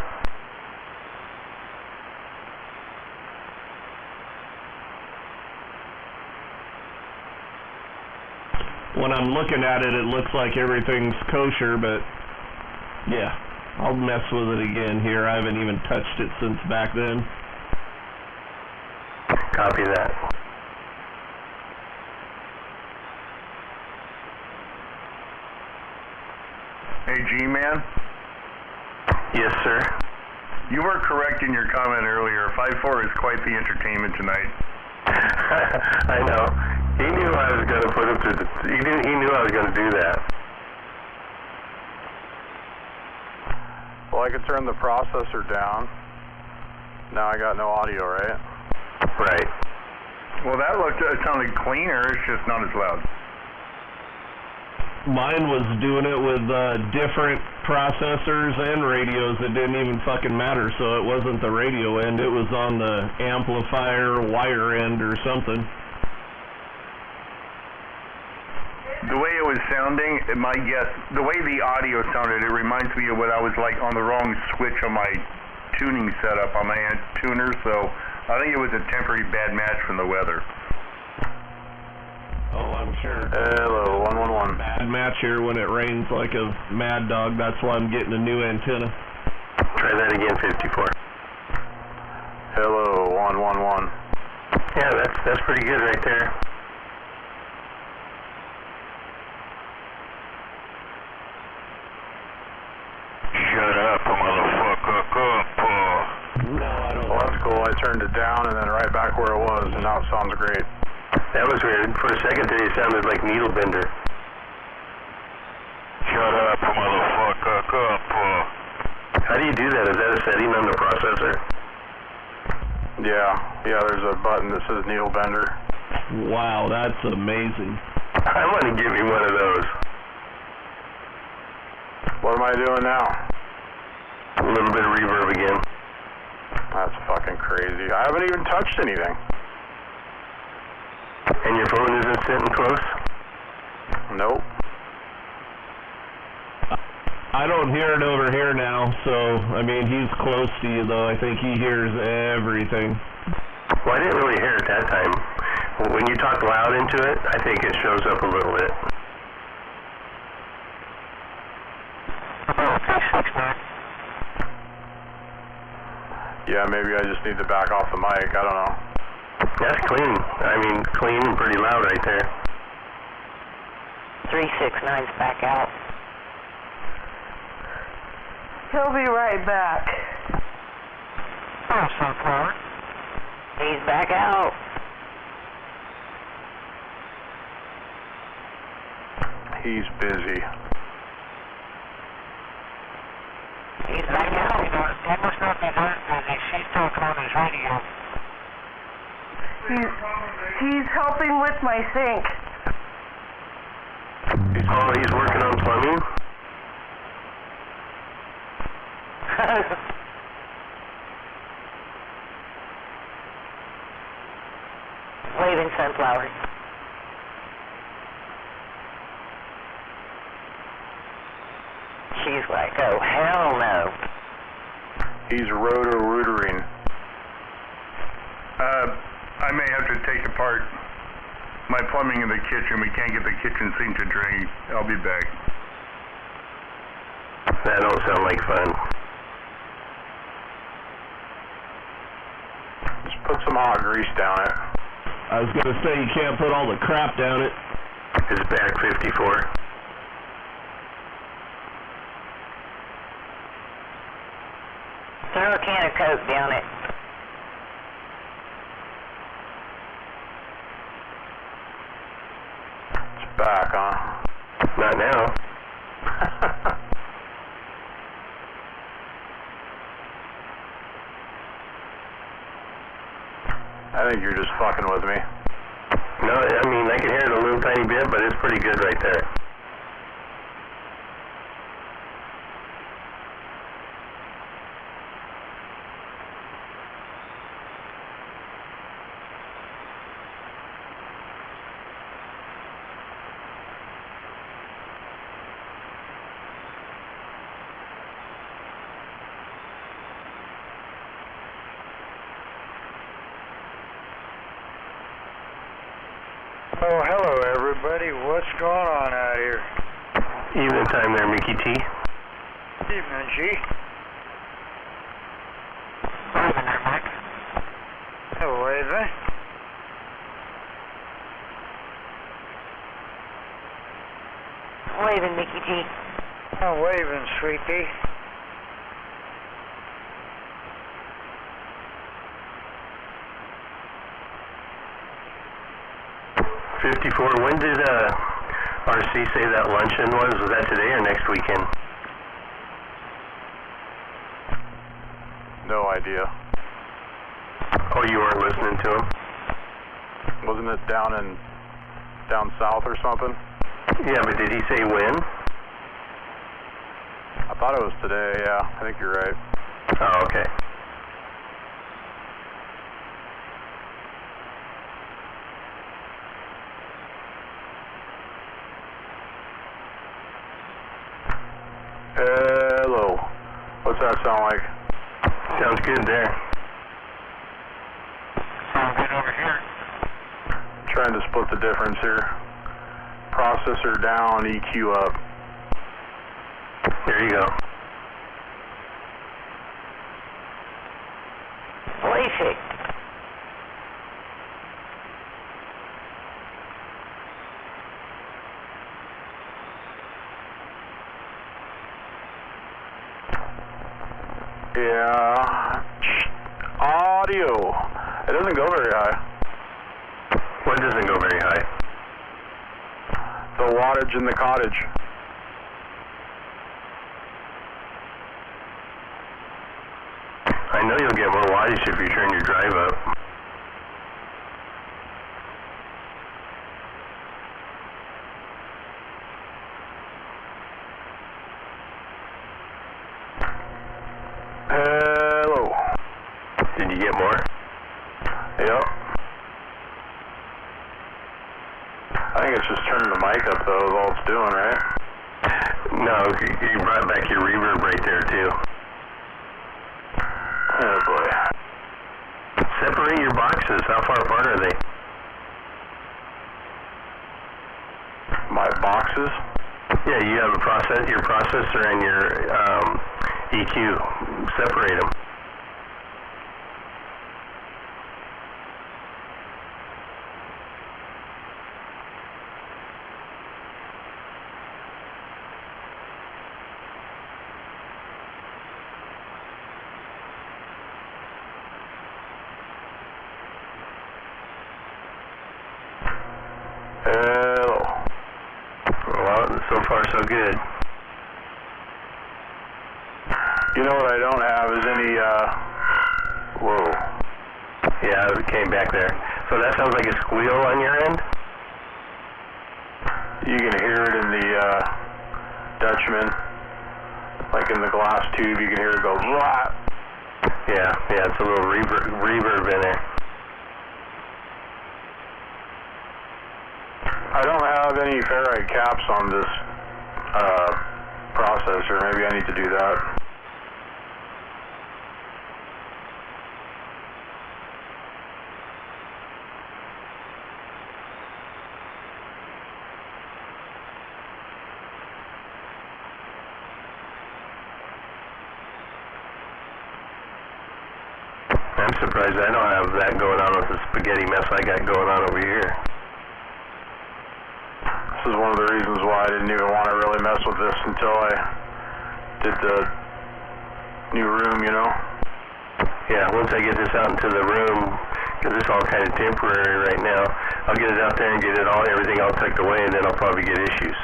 When I'm looking at it, it looks like everything's kosher, but yeah, I'll mess with it again here. I haven't even touched it since back then. Copy that. Hey, G-Man? Yes, sir. You were correct in your comment earlier. 5-4 is quite the entertainment tonight. I know. He knew I was going to put him through the... He knew I was going to do that. Well, I could turn the processor down. Now I got no audio, right? Right. Well, that sounded cleaner. It's just not as loud. Mine was doing it with different processors and radios. It didn't even fucking matter, so it wasn't the radio end. It was on the amplifier wire end or something. The way it was sounding, my guess, the way the audio sounded, it reminds me of what I was like on the wrong switch on my tuning setup on my tuner, so I think it was a temporary bad match from the weather. Oh, I'm sure. Hello, 111. Bad match here when it rains like a mad dog. That's why I'm getting a new antenna. Try that again, 54. Hello, 111. Yeah, that's pretty good right there. Shut up, motherfucker. No, I don't. Well, that's cool. I turned it down and then right back where it was, and now it sounds great. That was weird. For a second there, it sounded like needle bender. Shut up, motherfucker. How do you do that? Is that a setting on the processor? Yeah, there's a button that says needle bender. Wow, that's amazing. I want to give you one of those. What am I doing now? A little bit of reverb again. That's fucking crazy. I haven't even touched anything. And your phone isn't sitting close? Nope. I don't hear it over here now, so, I mean, he's close to you, though. I think he hears everything. Well, I didn't really hear it that time. When you talk loud into it, I think it shows up a little bit. Yeah, maybe I just need to back off the mic. I don't know. That's clean. I mean, clean and pretty loud right there. 369's back out. He'll be right back. Oh, support. He's back out. He's busy. He's back out. He's not busy. She's talking on his radio. He's helping with my sink. Oh, he's working on plumbing? Waving sunflowers. She's like, oh, hell no. He's roto-rootering. I may have to take apart my plumbing in the kitchen. We can't get the kitchen sink to drain. I'll be back. That don't sound like fun. Just put some hot grease down it. I was going to say, you can't put all the crap down it. It's back 54. Throw a can of Coke down it. It's back, huh? Not now. I think you're just fucking with me. No, I mean, I can hear it a little tiny bit, but it's pretty good right there. Oh, hello everybody. What's going on out here? Evening time there, Mickey T. Evening, G. Waving there, Mike. Hello, Ava. Waving, Mickey G. I'm waving, sweetie. When did RC say that luncheon was? Was that today or next weekend? No idea. Oh, you weren't listening to him? Wasn't it down south or something? Yeah, but did he say when? I thought it was today, yeah. I think you're right. Oh, okay. Hello. What's that sound like? Sounds good there. Sounds good over here. Trying to split the difference here. Processor down, EQ up. There you go. Basic. Yeah. Audio. It doesn't go very high. What doesn't go very high? The wattage in the cottage. I know you'll get more wattage if you turn your drive up. Hello. Did you get more? Yep. I think it's just turning the mic up though, is all it's doing, right? No, you brought back your reverb right there too. Oh boy. Separate your boxes. How far apart are they? My boxes? Yeah, you have your processor and your EQ. Separate them. So far, so good. You You know what I don't have is any, whoa. Yeah, it came back there. So that sounds like a squeal on your end? You can hear it in the, Dutchman. Like in the glass tube, you can hear it go, blah. Yeah, it's a little reverb in there. I don't have any ferrite caps on this, processor. Maybe I need to do that. I'm surprised I don't have that going on with the spaghetti mess I got going on over here. This is one of the reasons why I didn't even want to really mess with this until I did the new room, you know? Yeah, once I get this out into the room, because it's all kind of temporary right now, I'll get it out there and get it all, everything all tucked away, and then I'll probably get issues.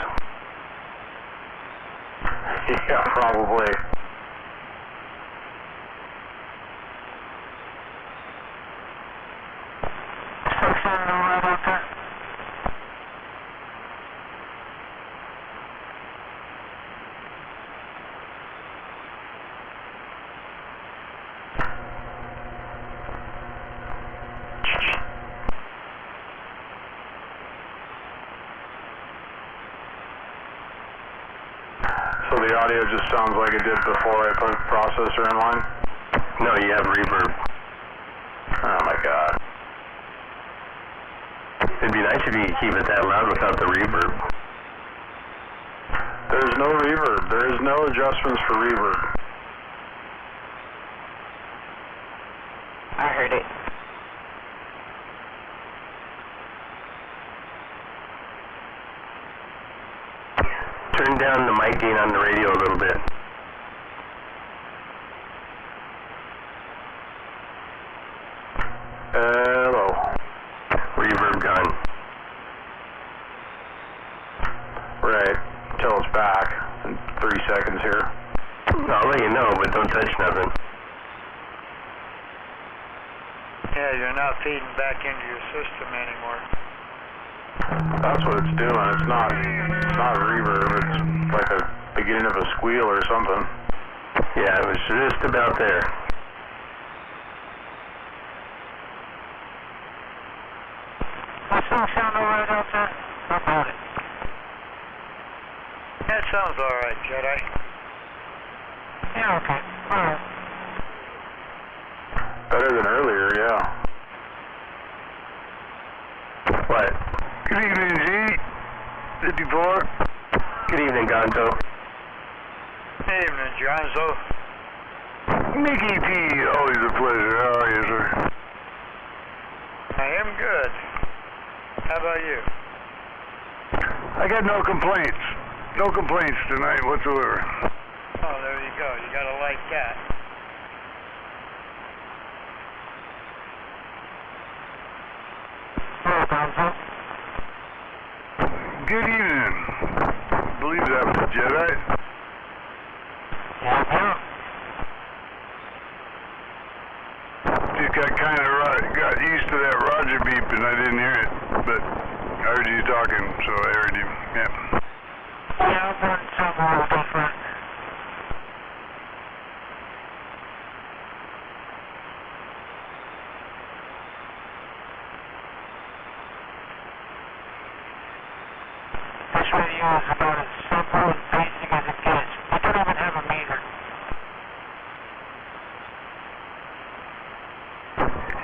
Yeah, probably. So the audio just sounds like it did before I put the processor in line? No, you have reverb. Oh my god. It'd be nice if you could keep it that loud without the reverb. There's no reverb. There is no adjustments for reverb. I heard it. Turn down the mic gain on the radio a little bit. Hello. Reverb gone. Right. Until it's back in 3 seconds here. I'll let you know, but don't touch nothing. Yeah, you're not feeding back into your system anymore. That's what it's doing. It's not reverb. It's like a beginning of a squeal or something. Yeah, it was just about there. That still sound alright out there? How about it? That sounds alright, Jedi. Yeah, okay. Alright. Better than earlier, yeah. What? Good evening, G. 54. Good evening, Gonzo. Good evening, Johnzo. Mickey P. Always a pleasure. How are you, sir? I am good. How about you? I got no complaints. No complaints tonight whatsoever. Oh, there you go. You gotta like that. Hello, Gonzo. Good evening. I believe that was a Jedi. Yeah. Just got used to that Roger beep and I didn't hear it, but I heard you talking, so I heard you. Yeah. Yeah, I've done something a little different. This radio is about as simple and basic as it gets. It doesn't even have a meter.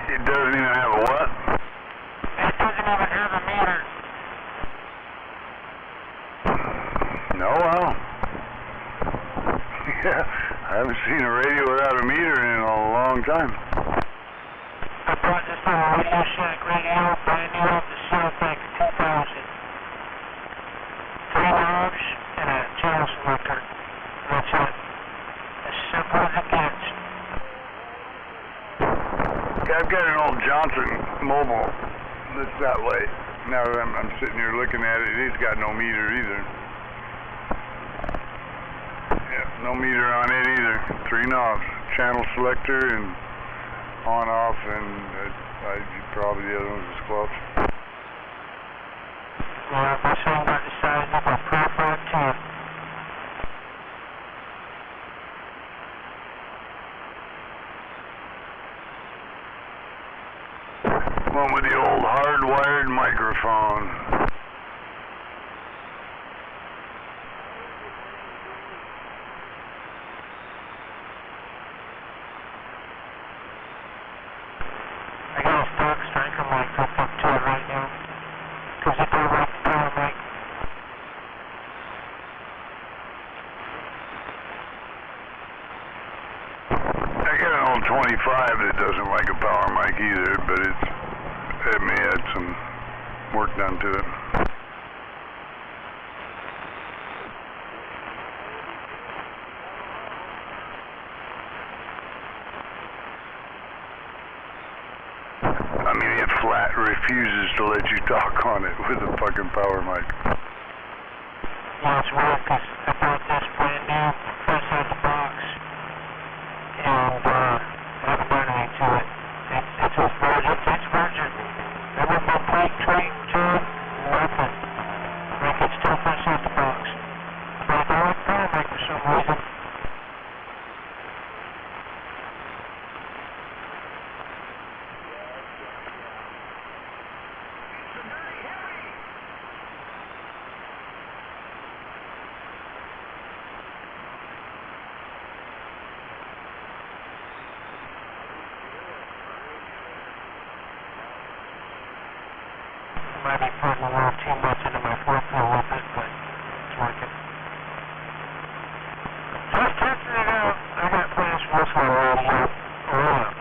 It doesn't even have a what? It doesn't even have a meter. No, well. Yeah, I haven't seen a radio without a meter in a long time. I brought this little Radio Shack radio brand new off the shelf back in 2000. 3 knobs and a channel selector. That's it. As simple as it gets. Yeah, I've got an old Johnson mobile that's that way. Now that I'm sitting here looking at it, it's got no meter either. Yeah. No meter on it either. 3 knobs. Channel selector and on off, and probably the other one's a squelch. Yeah, my son got the size of a profile too. One with the old hardwired microphone. I got a stock striker mic hooked up to it right now. Cause it don't like the power mic. I got an old 25 that doesn't like a power mic either, but it may add some work done to it. I mean, it flat refuses to let you talk on it with a fucking power mic. Yeah, it's weird cause I bought this brand new, fresh out the box. And, I haven't done anything to it. It's a virgin. It's virgin. I haven't been plate tweaked to it. Nothing. Like it's still fresh out the box. But I don't like power mic for some reason. Might be putting a little too much into my four-wheel with it, but it's working. Just testing it out. I got plans for this one radio. Aurora.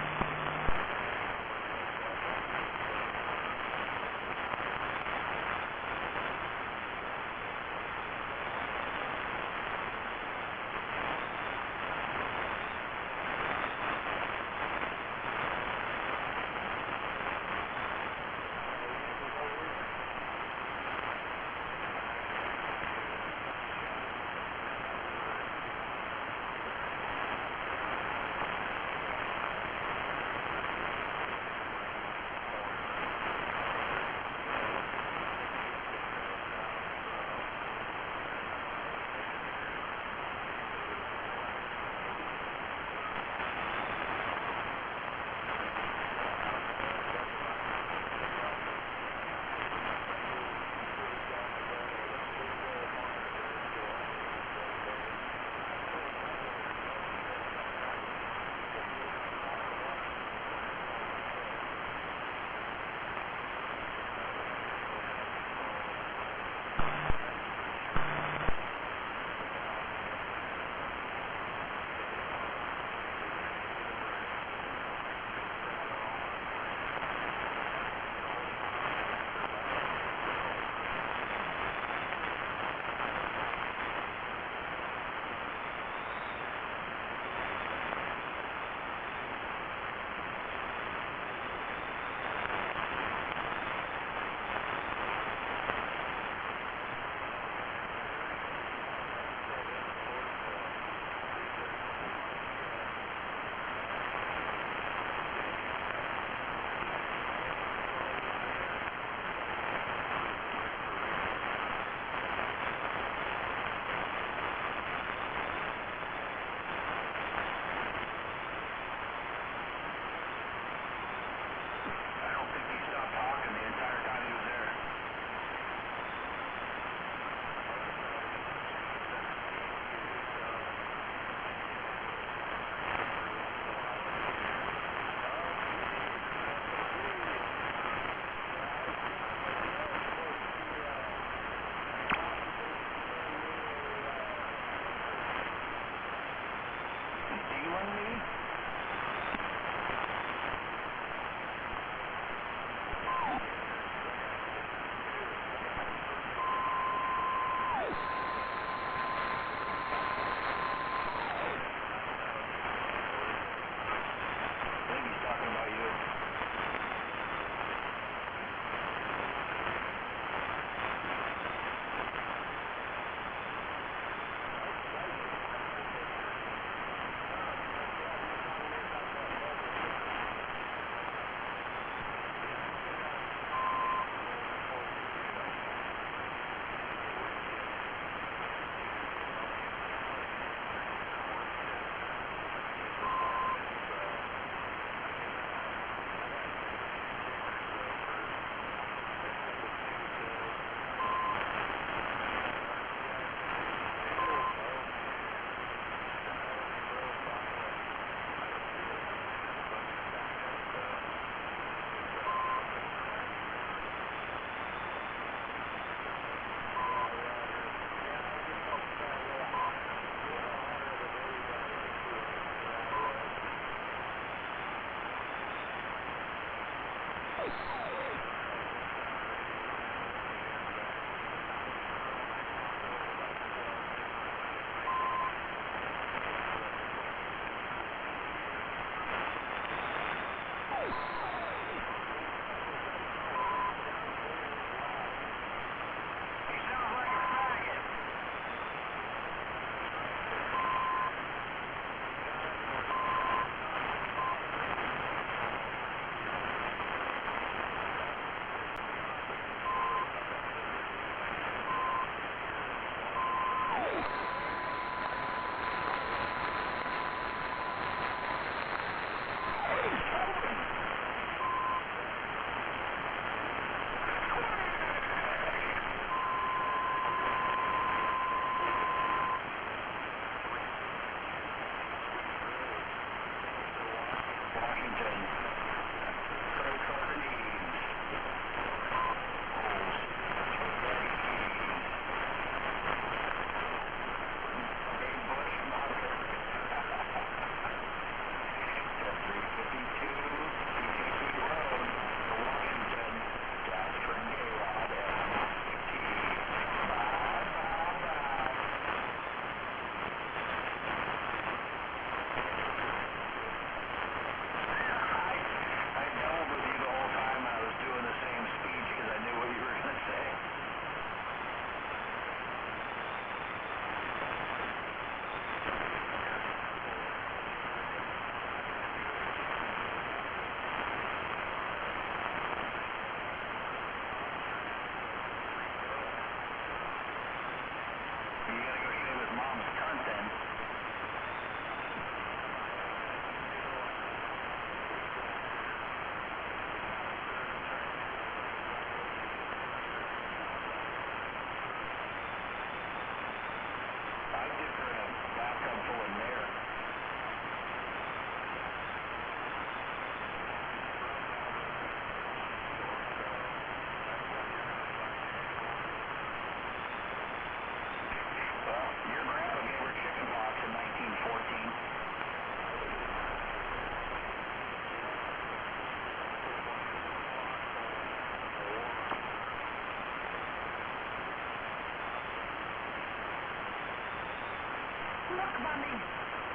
Mommy,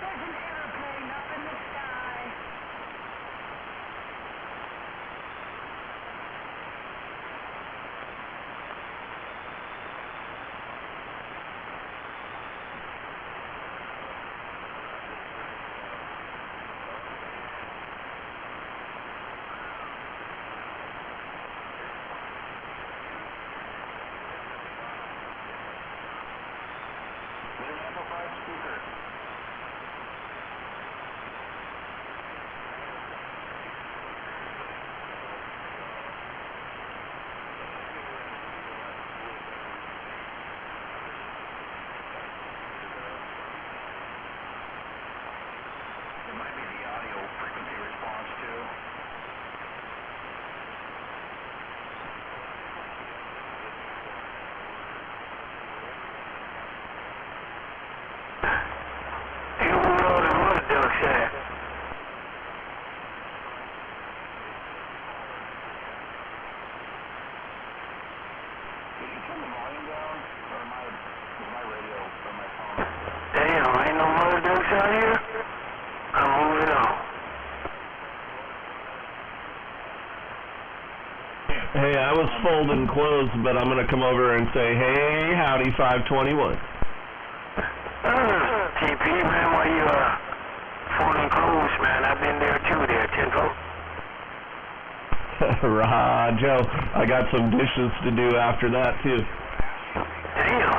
there's an airplane up in the sky. It might be the audio frequency response too. Hey, where all the mud ducks at? Did you turn the volume down? Or my radio or my phone? Damn, ain't no mud ducks out here? I'm moving on. Hey, I was folding clothes, but I'm gonna come over and say, hey, howdy, 521. TP, man, while you folding clothes, man, I've been there too there, Tinko. Rah, Joe, I got some dishes to do after that, too. Damn.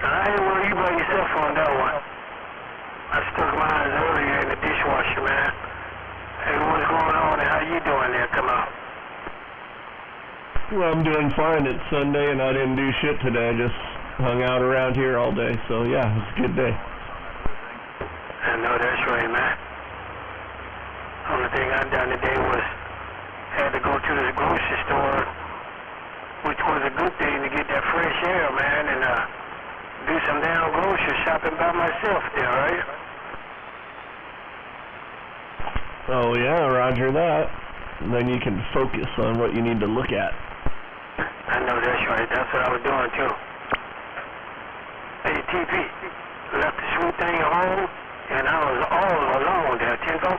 I ain't worry about yourself on that one. I stuck mine earlier in the dishwasher, man. Hey, what's going on and how you doing there? Come on. Well, I'm doing fine. It's Sunday, and I didn't do shit today. I just hung out around here all day. So, yeah, it was a good day. I know that's right, man. Only thing I done today was had to go to the grocery store, which was a good thing to get that fresh air, man, and do some damn grocery shopping by myself there, right? Oh, yeah, roger that. And then you can focus on what you need to look at. I know that's right. That's what I was doing, too. Hey, TP, left the sweet thing at home, and I was all alone there, Tinko.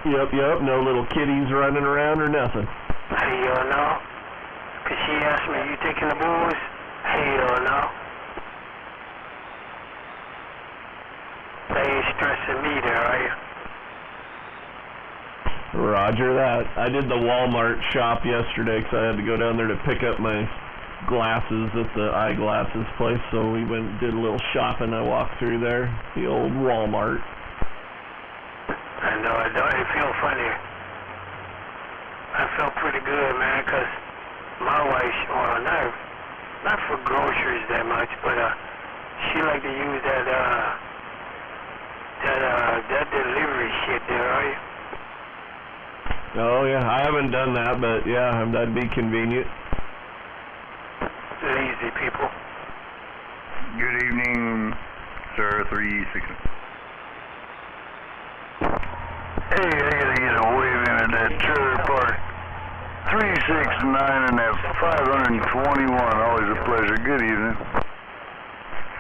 Yep, no little kitties running around or nothing. Hell no. Cause she asked me, you taking the boys? Hell no. They ain't stressing me there, are you? Roger that. I did the Walmart shop yesterday because I had to go down there to pick up my glasses at the eyeglasses place, so we went and did a little shopping. I walked through there, the old Walmart. I know, it felt funny. I felt pretty good, man, because my wife, well, not for groceries that much, but she like to use that delivery shit there, are you? Oh, yeah, I haven't done that, but yeah, that'd be convenient. Lazy people. Good evening, sir, 360. Hey, I gotta get a wave in at that trailer park. 369 and that 521. Always a pleasure. Good evening.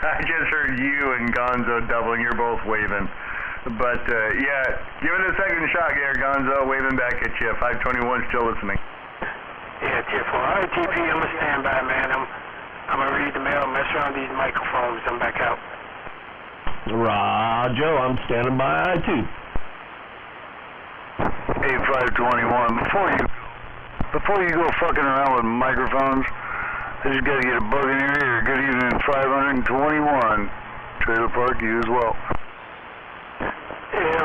I just heard you and Gonzo doubling. You're both waving. But, yeah, give it a second shot here, Gonzo. Waving back at you. 521 still listening. Yeah, Tiff. All right, TP, I'm going to stand by, man. I'm going to read the mail, mess around these microphones. I'm back out. Joe, I'm standing by, too. Hey, 521. Before you go fucking around with microphones, I just gotta get a bug in your ear. Good evening, 521. Trailer park, you as well. Yeah.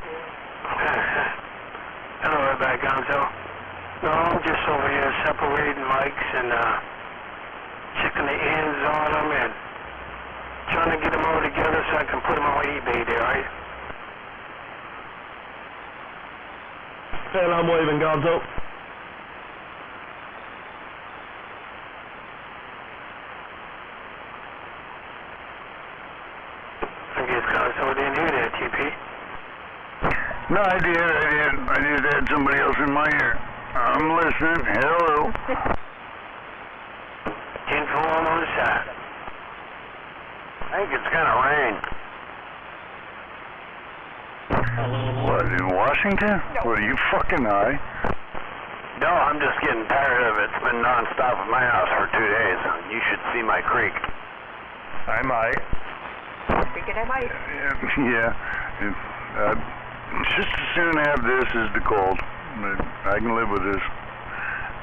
Hello, everybody, Gonzo. No, I'm just over here separating mics and checking the ends on them and trying to get them all together so I can put them on eBay there, right? And I'm waving, Gonzo. I guess Gonzo didn't hear that, TP. No, I did. I just had somebody else in my ear. I'm listening. Hello. 10-4 on the side. I think it's Washington? What, are you fucking high? No, I'm just getting tired of it. It's been nonstop at my house for 2 days. You should see my creek. I might. Thinking I might. Yeah. Just as soon have this as the cold. I can live with this.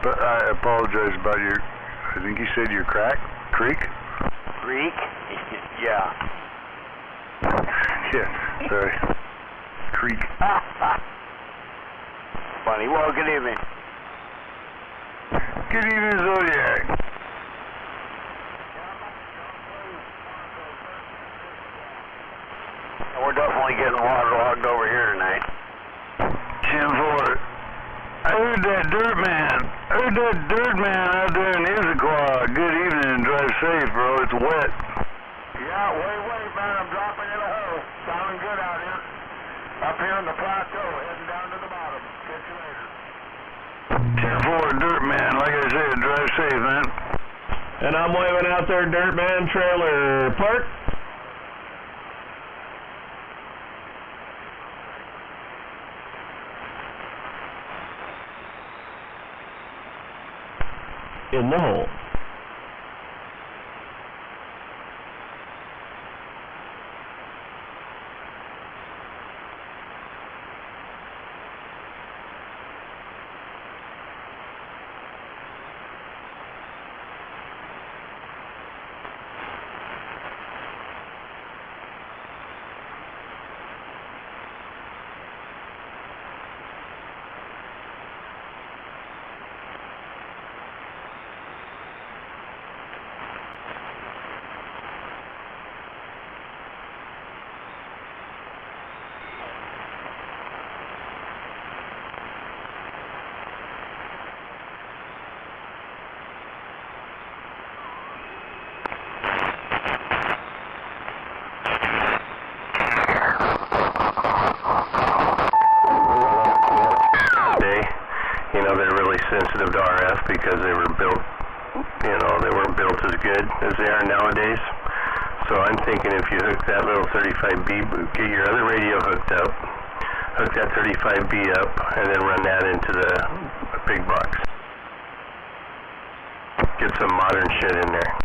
But I apologize about your, I think you said your creek? Creek? Yeah. Yeah, sorry. Creek. Funny. Well, good evening. Good evening, Zodiac. We're definitely getting waterlogged over here tonight. 10-4. I heard that dirt man out there in Issaquah. Good evening and drive safe, bro. It's wet. Yeah, wait, man. I'm dropping in a hole. Sounding good out here. Up here on the plateau, heading down to the bottom. Catch you later. 10-4, dirt man. Like I said, drive safe, man. And I'm waving out there, Dirt Man Trailer Park. In the hole. Sensitive to RF because they were built, they weren't built as good as they are nowadays. So I'm thinking if you hook that little 35B, get your other radio hooked up, hook that 35B up, and then run that into the big box. Get some modern shit in there.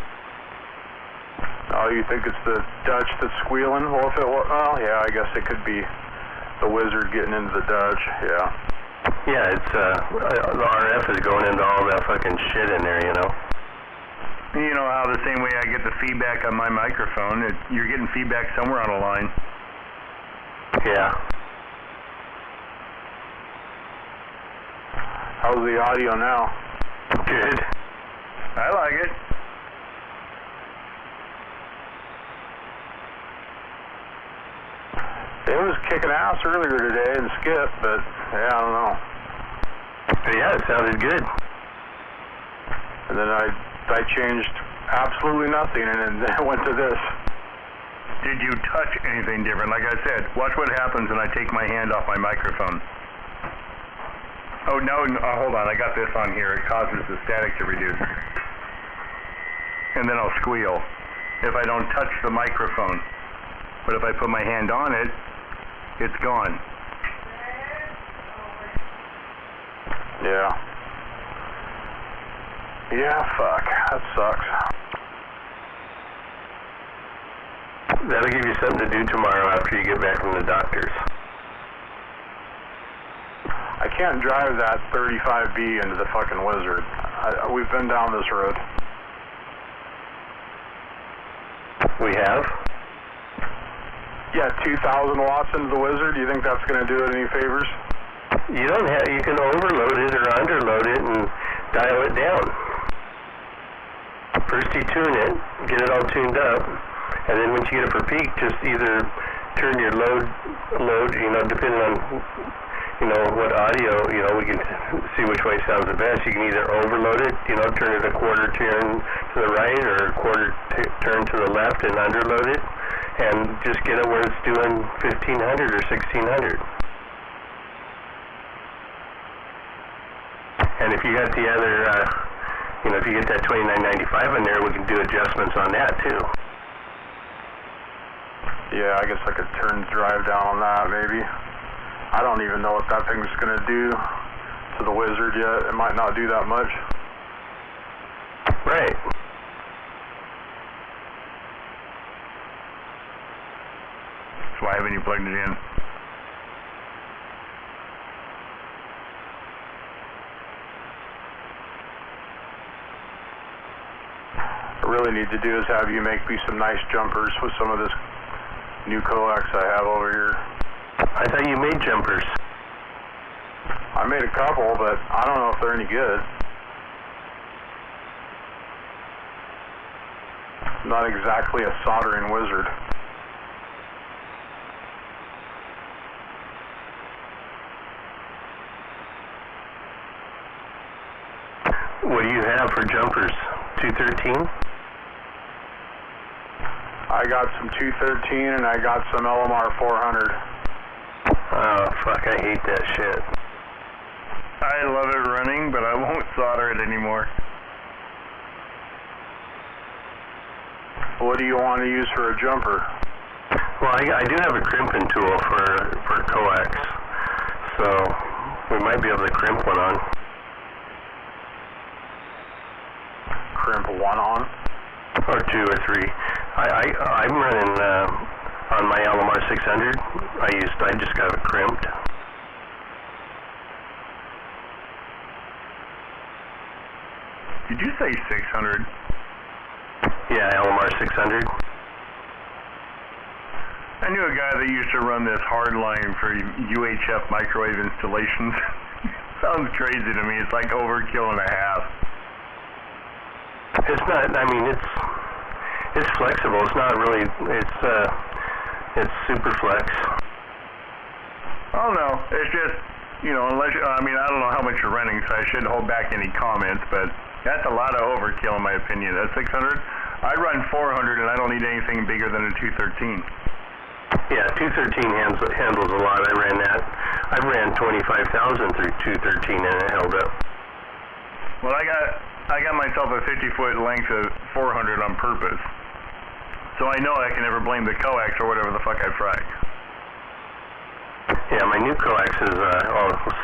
Oh, you think it's the Dutch that's squealing? Well, if it was, yeah, I guess it could be the Wizard getting into the Dutch, yeah. Yeah, it's, the RF is going into all that fucking shit in there, You know how the same way I get the feedback on my microphone, you're getting feedback somewhere on the line. Yeah. How's the audio now? Good. I like it. It was kicking ass earlier today and Skip, but yeah, I don't know. Yeah, it sounded good. And then I changed absolutely nothing and then went to this. Did you touch anything different? Like I said, watch what happens when I take my hand off my microphone. Oh, no, hold on, I got this on here. It causes the static to reduce. And then I'll squeal if I don't touch the microphone. But if I put my hand on it, it's gone. Yeah. Yeah, fuck. That sucks. That'll give you something to do tomorrow after you get back from the doctor's. I can't drive that 35B into the fucking Wizard. We've been down this road. We have? Yeah, 2,000 watts into the Wizard. Do you think that's going to do it any favors? You don't have, you can overload it or underload it and dial it down. First you tune it, get it all tuned up, and then once you get it for peak, just either turn your load, depending on, what audio, we can see which way sounds the best. You can either overload it, turn it a quarter turn to the right or a quarter turn to the left and underload it, and just get it where it's doing 1,500 or 1,600. And if you got the other, if you get that 2995 in there, we can do adjustments on that too. Yeah, I guess I could turn the drive down on that maybe. I don't even know what that thing's going to do to the Wizard yet. It might not do that much. Right. So why haven't you plugged it in? What I really need to do is have you make me some nice jumpers with some of this new coax I have over here. I thought you made jumpers. I made a couple, but I don't know if they're any good. I'm not exactly a soldering wizard. What do you have for jumpers? 213? I got some 213 and I got some LMR 400. Oh, fuck, I hate that shit. I love it running, but I won't solder it anymore. What do you want to use for a jumper? Well, I do have a crimping tool for coax, so we might be able to crimp one on. Crimp one on? Or two or three. I'm running on my LMR 600. I just got it crimped. Did you say 600? Yeah, LMR 600. I knew a guy that used to run this hard line for UHF microwave installations. Sounds crazy to me. It's like overkill and a half. It's not, I mean, it's flexible. It's not really, it's super flex. Oh no, it's just, you know, unless, I mean, I don't know how much you're running, so I shouldn't hold back any comments, but that's a lot of overkill in my opinion. At 600, I run 400 and I don't need anything bigger than a 213. Yeah, 213 handles a lot. I ran 25,000 through 213 and it held up. Well, I got myself a 50-foot length of 400 on purpose. So I know I can never blame the coax or whatever the fuck I fragged. Yeah, my new coax is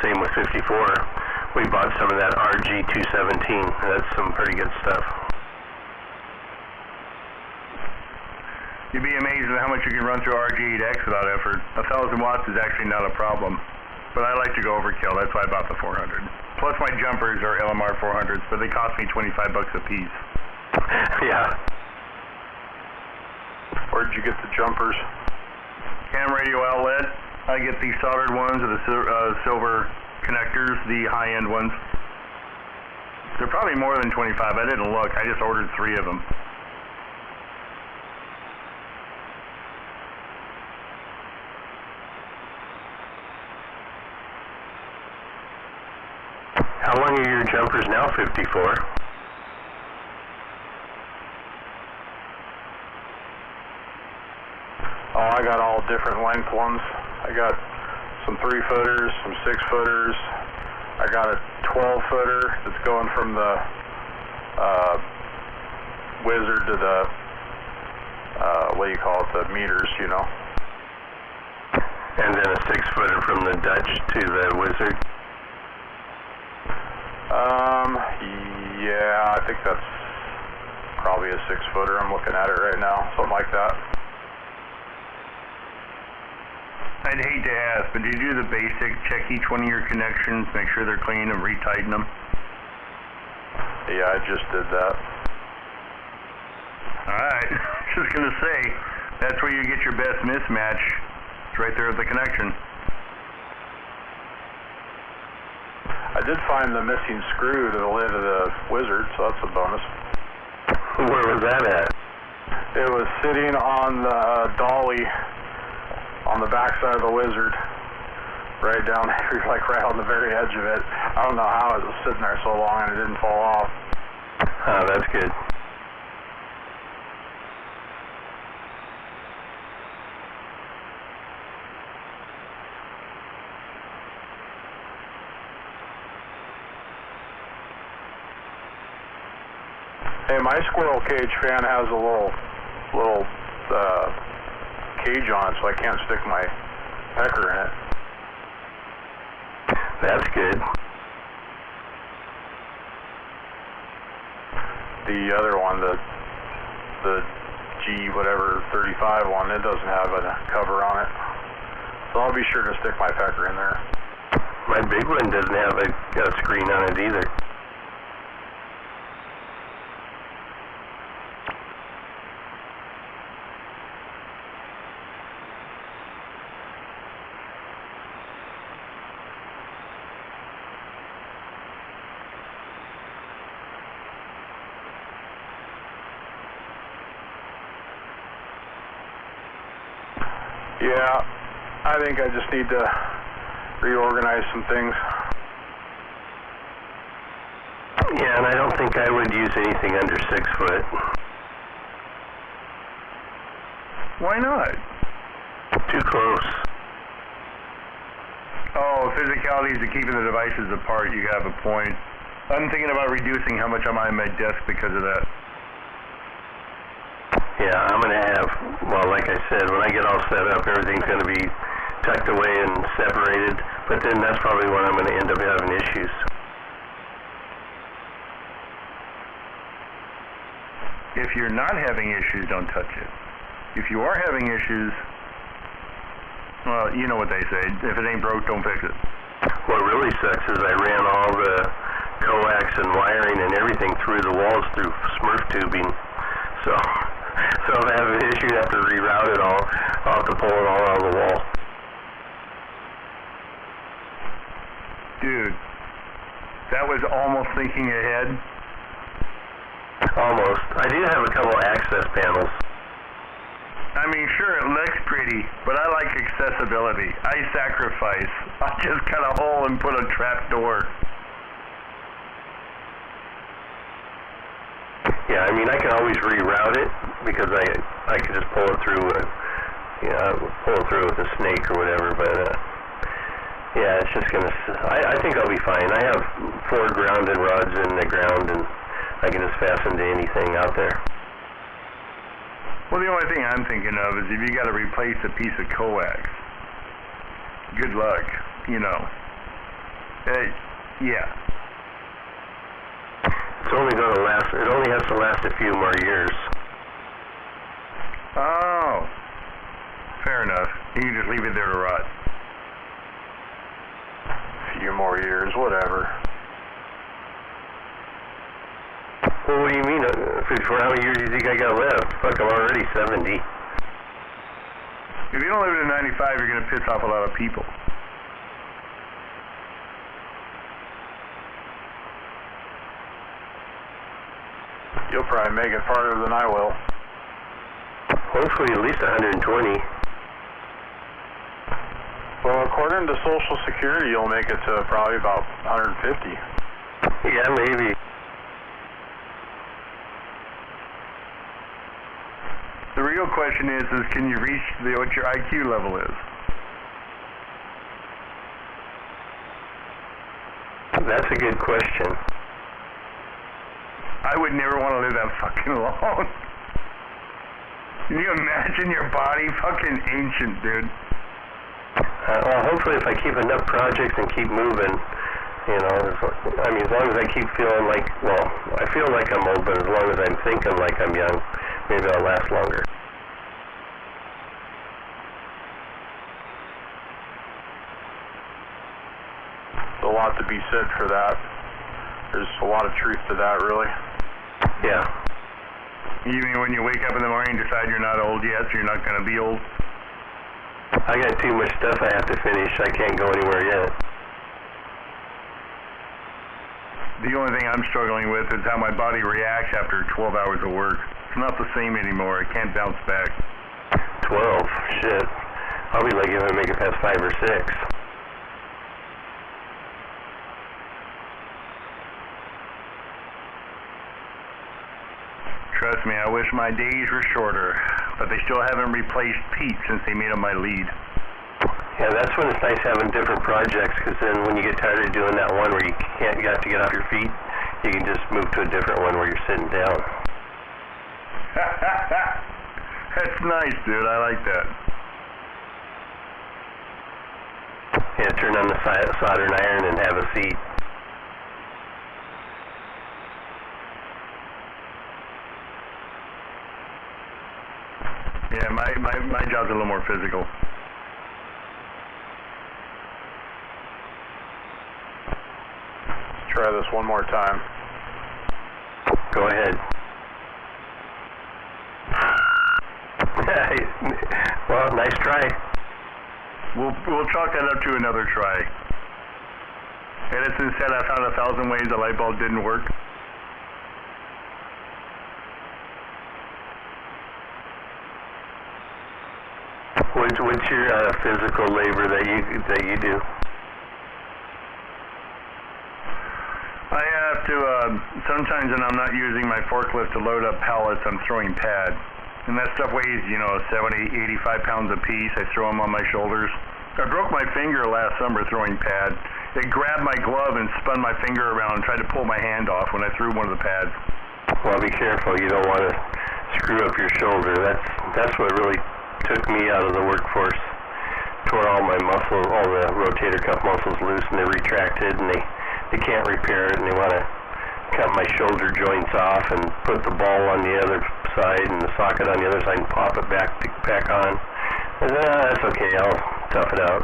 same with 54. We bought some of that RG217. That's some pretty good stuff. You'd be amazed at how much you can run through RG8X without effort. 1,000 watts is actually not a problem. But I like to go overkill, that's why I bought the 400. Plus my jumpers are LMR 400s, but they cost me 25 bucks a piece. Yeah. Where'd you get the jumpers? Cam radio outlet. I get the soldered ones or the silver connectors, the high-end ones. They're probably more than 25. I didn't look. I just ordered 3 of them. How long are your jumpers now, 54? Oh, I got all different length ones. I got some 3-footers, some 6-footers. I got a 12-footer that's going from the Wizard to the, what do you call it, the meters, you know. And then a 6-footer from the Dutch to the Wizard? Yeah, I think that's probably a 6-footer. I'm looking at it right now, something like that. I'd hate to ask, but did you do the basic, check each one of your connections, make sure they're clean and retighten them? Yeah, I just did that. Alright, just gonna say, that's where you get your best mismatch. It's right there at the connection. I did find the missing screw to the lid of the Wizard, so that's a bonus. Where was that at? It was sitting on the dolly on the backside of the Wizard, right down, like right on the very edge of it. I don't know how it was sitting there so long and it didn't fall off. Oh, that's good. Hey, my squirrel cage fan has a little cage on it, so I can't stick my pecker in it. That's good. The other one, the G whatever 35 one, it doesn't have a cover on it. So I'll be sure to stick my pecker in there. My big one doesn't have a screen on it either. Yeah, I think I just need to reorganize some things. Yeah, and I don't think I would use anything under 6 foot. Why not? Too close. Oh, physicalities of keeping the devices apart, you have a point. I'm thinking about reducing how much I'm on my desk because of that. Yeah, I'm going to have, well, like I said, when I get all set up, everything's going to be tucked away and separated, but then that's probably when I'm going to end up having issues. If you're not having issues, don't touch it. If you are having issues, well, you know what they say, if it ain't broke, don't fix it. What really sucks is I ran all the coax and wiring and everything through the walls through Smurf tubing, so if I have an issue, I have to reroute it all. I'll have to pull it all out of the wall. Dude, that was almost thinking ahead. Almost. I do have a couple access panels. I mean, sure, it looks pretty, but I like accessibility. I sacrifice. I just cut a hole and put a trap door. Yeah, I mean, I can always reroute it because I can just pull it through with a snake or whatever. But yeah, it's just gonna. I think I'll be fine. I have 4 grounded rods in the ground, and I can just fasten to anything out there. Well, the only thing I'm thinking of is if you got to replace a piece of coax. Good luck, you know. Yeah. It's only going to last, it only has to last a few more years. Oh. Fair enough. You can just leave it there to rot. A few more years, whatever. Well, what do you mean? For how many years do you think I got left? Fuck, I'm already 70. If you don't live to 95, you're going to piss off a lot of people. You'll probably make it farther than I will. Hopefully at least 120. Well, according to Social Security, you'll make it to probably about 150. Yeah, maybe. The real question is can you reach what your IQ level is? That's a good question. I would never want to live that fucking long. Can you imagine your body? Fucking ancient, dude. Well, hopefully if I keep enough projects and keep moving, you know, I mean, as long as I keep feeling like, well, I feel like I'm old, but as long as I'm thinking like I'm young, maybe I'll last longer. There's a lot to be said for that. There's a lot of truth to that, really. Yeah. You mean when you wake up in the morning and decide you're not old yet, so you're not going to be old? I got too much stuff I have to finish. I can't go anywhere yet. The only thing I'm struggling with is how my body reacts after 12 hours of work. It's not the same anymore. It can't bounce back. 12? Shit. I'll be lucky if I make it past 5 or 6. Trust me, I wish my days were shorter, but they still haven't replaced Pete since they made him my lead. Yeah, that's when it's nice having different projects, because then when you get tired of doing that one where you have to get off your feet, you can just move to a different one where you're sitting down. That's nice, dude. I like that. Yeah, turn on the soldering iron and have a seat. Yeah, my job's a little more physical. Try this one more time. Go ahead. Well, nice try. We'll chalk that up to another try. Edison said I found 1,000 ways the light bulb didn't work. What's your physical labor that you do? I have to sometimes when I'm not using my forklift to load up pallets, I'm throwing pad. And that stuff weighs, 70, 85 pounds a piece. I throw them on my shoulders. I broke my finger last summer throwing pad. It grabbed my glove and spun my finger around and tried to pull my hand off when I threw one of the pads. Well, be careful. You don't want to screw up your shoulder. That's what really took me out of the workforce. Tore all my muscle, all the rotator cuff muscles loose, and they retracted, and they can't repair it, and they want to cut my shoulder joints off and put the ball on the other side and the socket on the other side and pop it back on. And that's okay, I'll tough it out.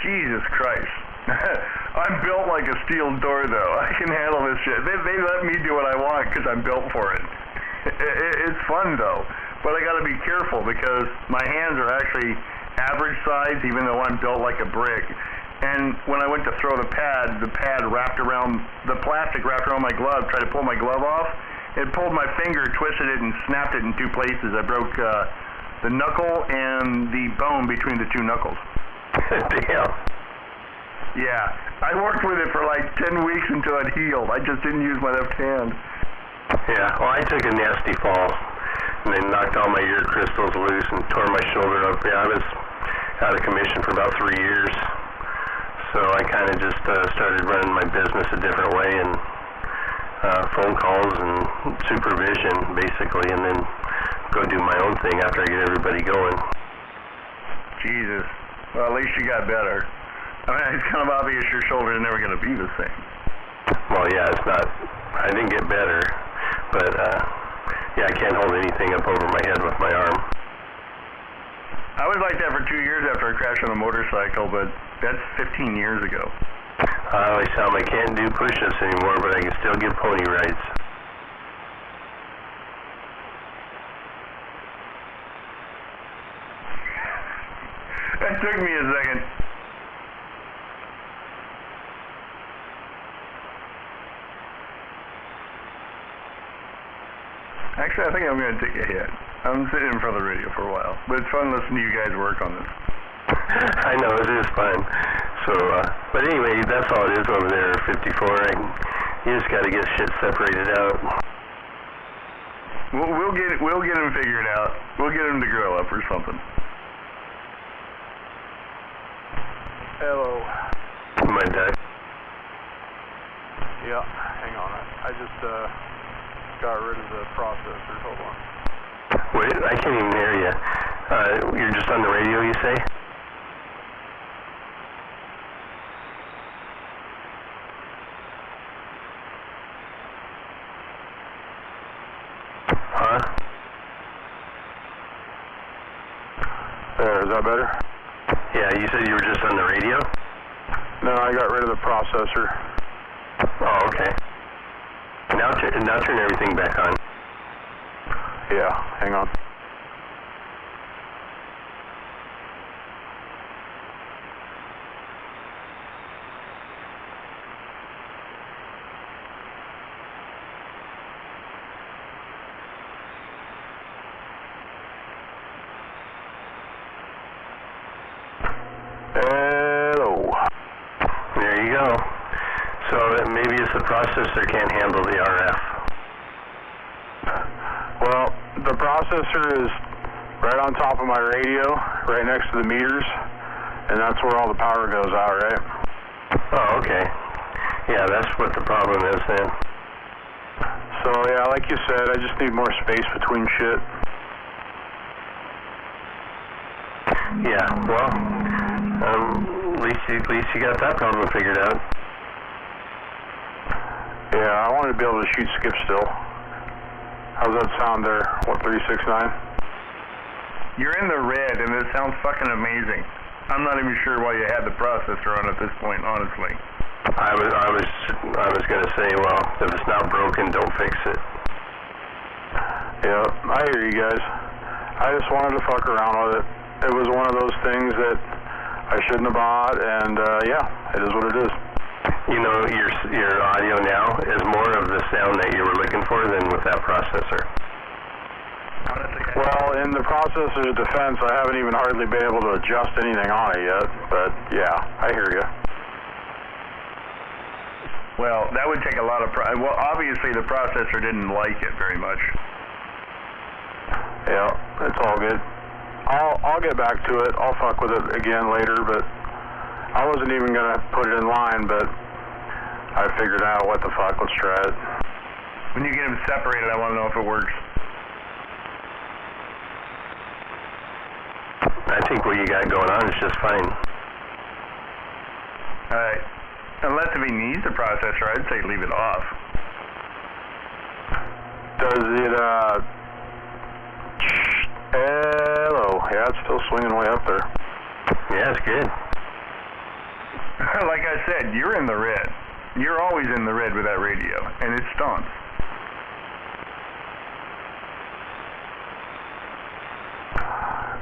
Jesus Christ. I'm built like a steel door, though. I can handle this shit. They let me do what I want because I'm built for it. It's fun, though. But I got to be careful because my hands are actually average size, even though I'm built like a brick. And when I went to throw the pad wrapped around, the plastic wrapped around my glove, tried to pull my glove off. It pulled my finger, twisted it, and snapped it in two places. I broke the knuckle and the bone between the two knuckles. Damn. Yeah, I worked with it for like 10 weeks until it healed. I just didn't use my left hand. Yeah, well, I took a nasty fall, and then knocked all my ear crystals loose and tore my shoulder up. Yeah, I was out of commission for about 3 years. So I kind of just started running my business a different way, and phone calls and supervision, basically, and then go do my own thing after I get everybody going. Jesus. Well, at least you got better. I mean, it's kind of obvious your shoulder's never going to be the same. Well, yeah, it's not. I didn't get better, but yeah, I can't hold anything up over my head with my arm. I was like that for 2 years after I crashed on a motorcycle, but that's 15 years ago. I always tell them I can't do push-ups anymore, but I can still give pony rides. That took me a second. Actually, I think I'm going to take a hit. I'm sitting in front of the radio for a while, but it's fun listening to you guys work on this. I know, it is fun. So, but anyway, that's all it is over there, 54. You just got to get shit separated out. We'll get them figured out. We'll get them to grow up or something. Hello. My dad. Yeah, hang on. I just got rid of the processor. Hold on. Wait, I can't even hear you. You're just on the radio, you say? Huh? There, is that better? Yeah, you said you were just on the radio? No, I got rid of the processor. Oh, okay. Now turn everything back on. Yeah, hang on. Hello. There you go. So maybe it's the processor can't handle the RF. Well, the processor is right on top of my radio, right next to the meters, and that's where all the power goes out, right? Oh, okay. Yeah, that's what the problem is then. So, yeah, like you said, I just need more space between shit. Yeah, well, At least you got that problem figured out. Yeah, I wanted to be able to shoot skip still. How's that sound there? What, 369? You're in the red, and it sounds fucking amazing. I'm not even sure why you had the processor on at this point, honestly. I was gonna say, well, if it's not broken, don't fix it. Yeah, I hear you guys. I just wanted to fuck around with it. It was one of those things that I shouldn't have bought, and yeah, it is what it is. You know, your audio now is more of the sound that you were looking for than with that processor. Well, in the processor's defense, I haven't even hardly been able to adjust anything on it yet, but yeah, I hear you. Well, that would take a lot of well, obviously the processor didn't like it very much. Yeah, it's all good. I'll get back to it. I'll fuck with it again later, but I wasn't even gonna put it in line, but I figured out what the fuck, let's try it. When you get them separated, I want to know if it works. I think what you got going on is just fine. Alright. Unless if he needs the processor, I'd say leave it off. Does it, hello. Yeah, it's still swinging way up there. Yeah, it's good. Like I said, you're in the red. You're always in the red with that radio, and it stomps.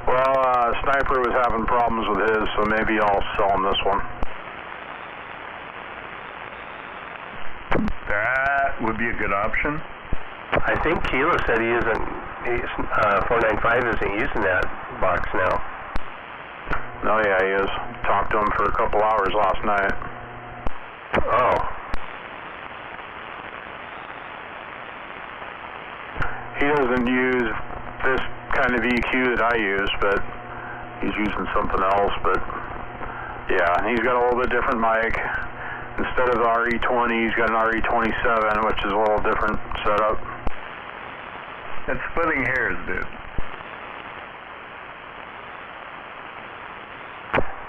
Well, Sniper was having problems with his, so maybe I'll sell him this one. That would be a good option. I think Kilo said he isn't, 495 isn't using that box now. Oh yeah, he is. Talked to him for a couple hours last night. Oh. He doesn't use this kind of EQ that I use, but he's using something else, but yeah, he's got a little bit different mic. Instead of the RE20, he's got an RE27, which is a little different setup. It's splitting hairs, dude.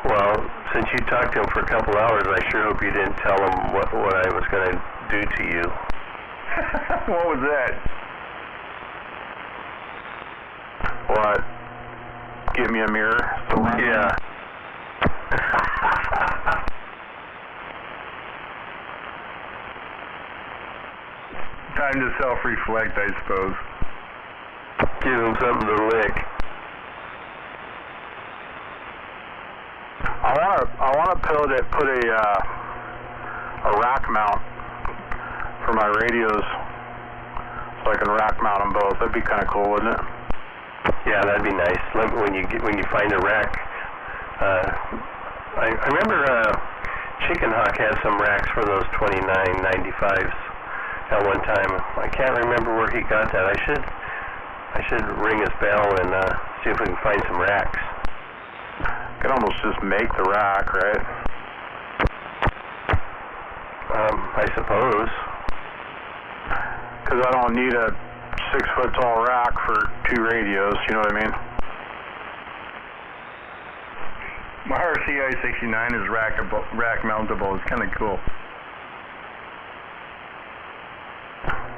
Well, since you talked to him for a couple hours, I sure hope you didn't tell him what I was going to do to you. What was that? What? Give me a mirror? Yeah. Time to self-reflect, I suppose. Give him something to lick. I want a pill that put a rack mount for my radios, so I can rack mount them both. That'd be kind of cool, wouldn't it? Yeah, that'd be nice. When you find a rack, I remember Chicken Hawk had some racks for those 2995s at one time. I can't remember where he got that. I should ring his bell and see if we can find some racks. Could almost just make the rack, right? I suppose. Because I don't need a 6-foot tall rack for 2 radios, you know what I mean? My CH17 is rack mountable. It's kind of cool.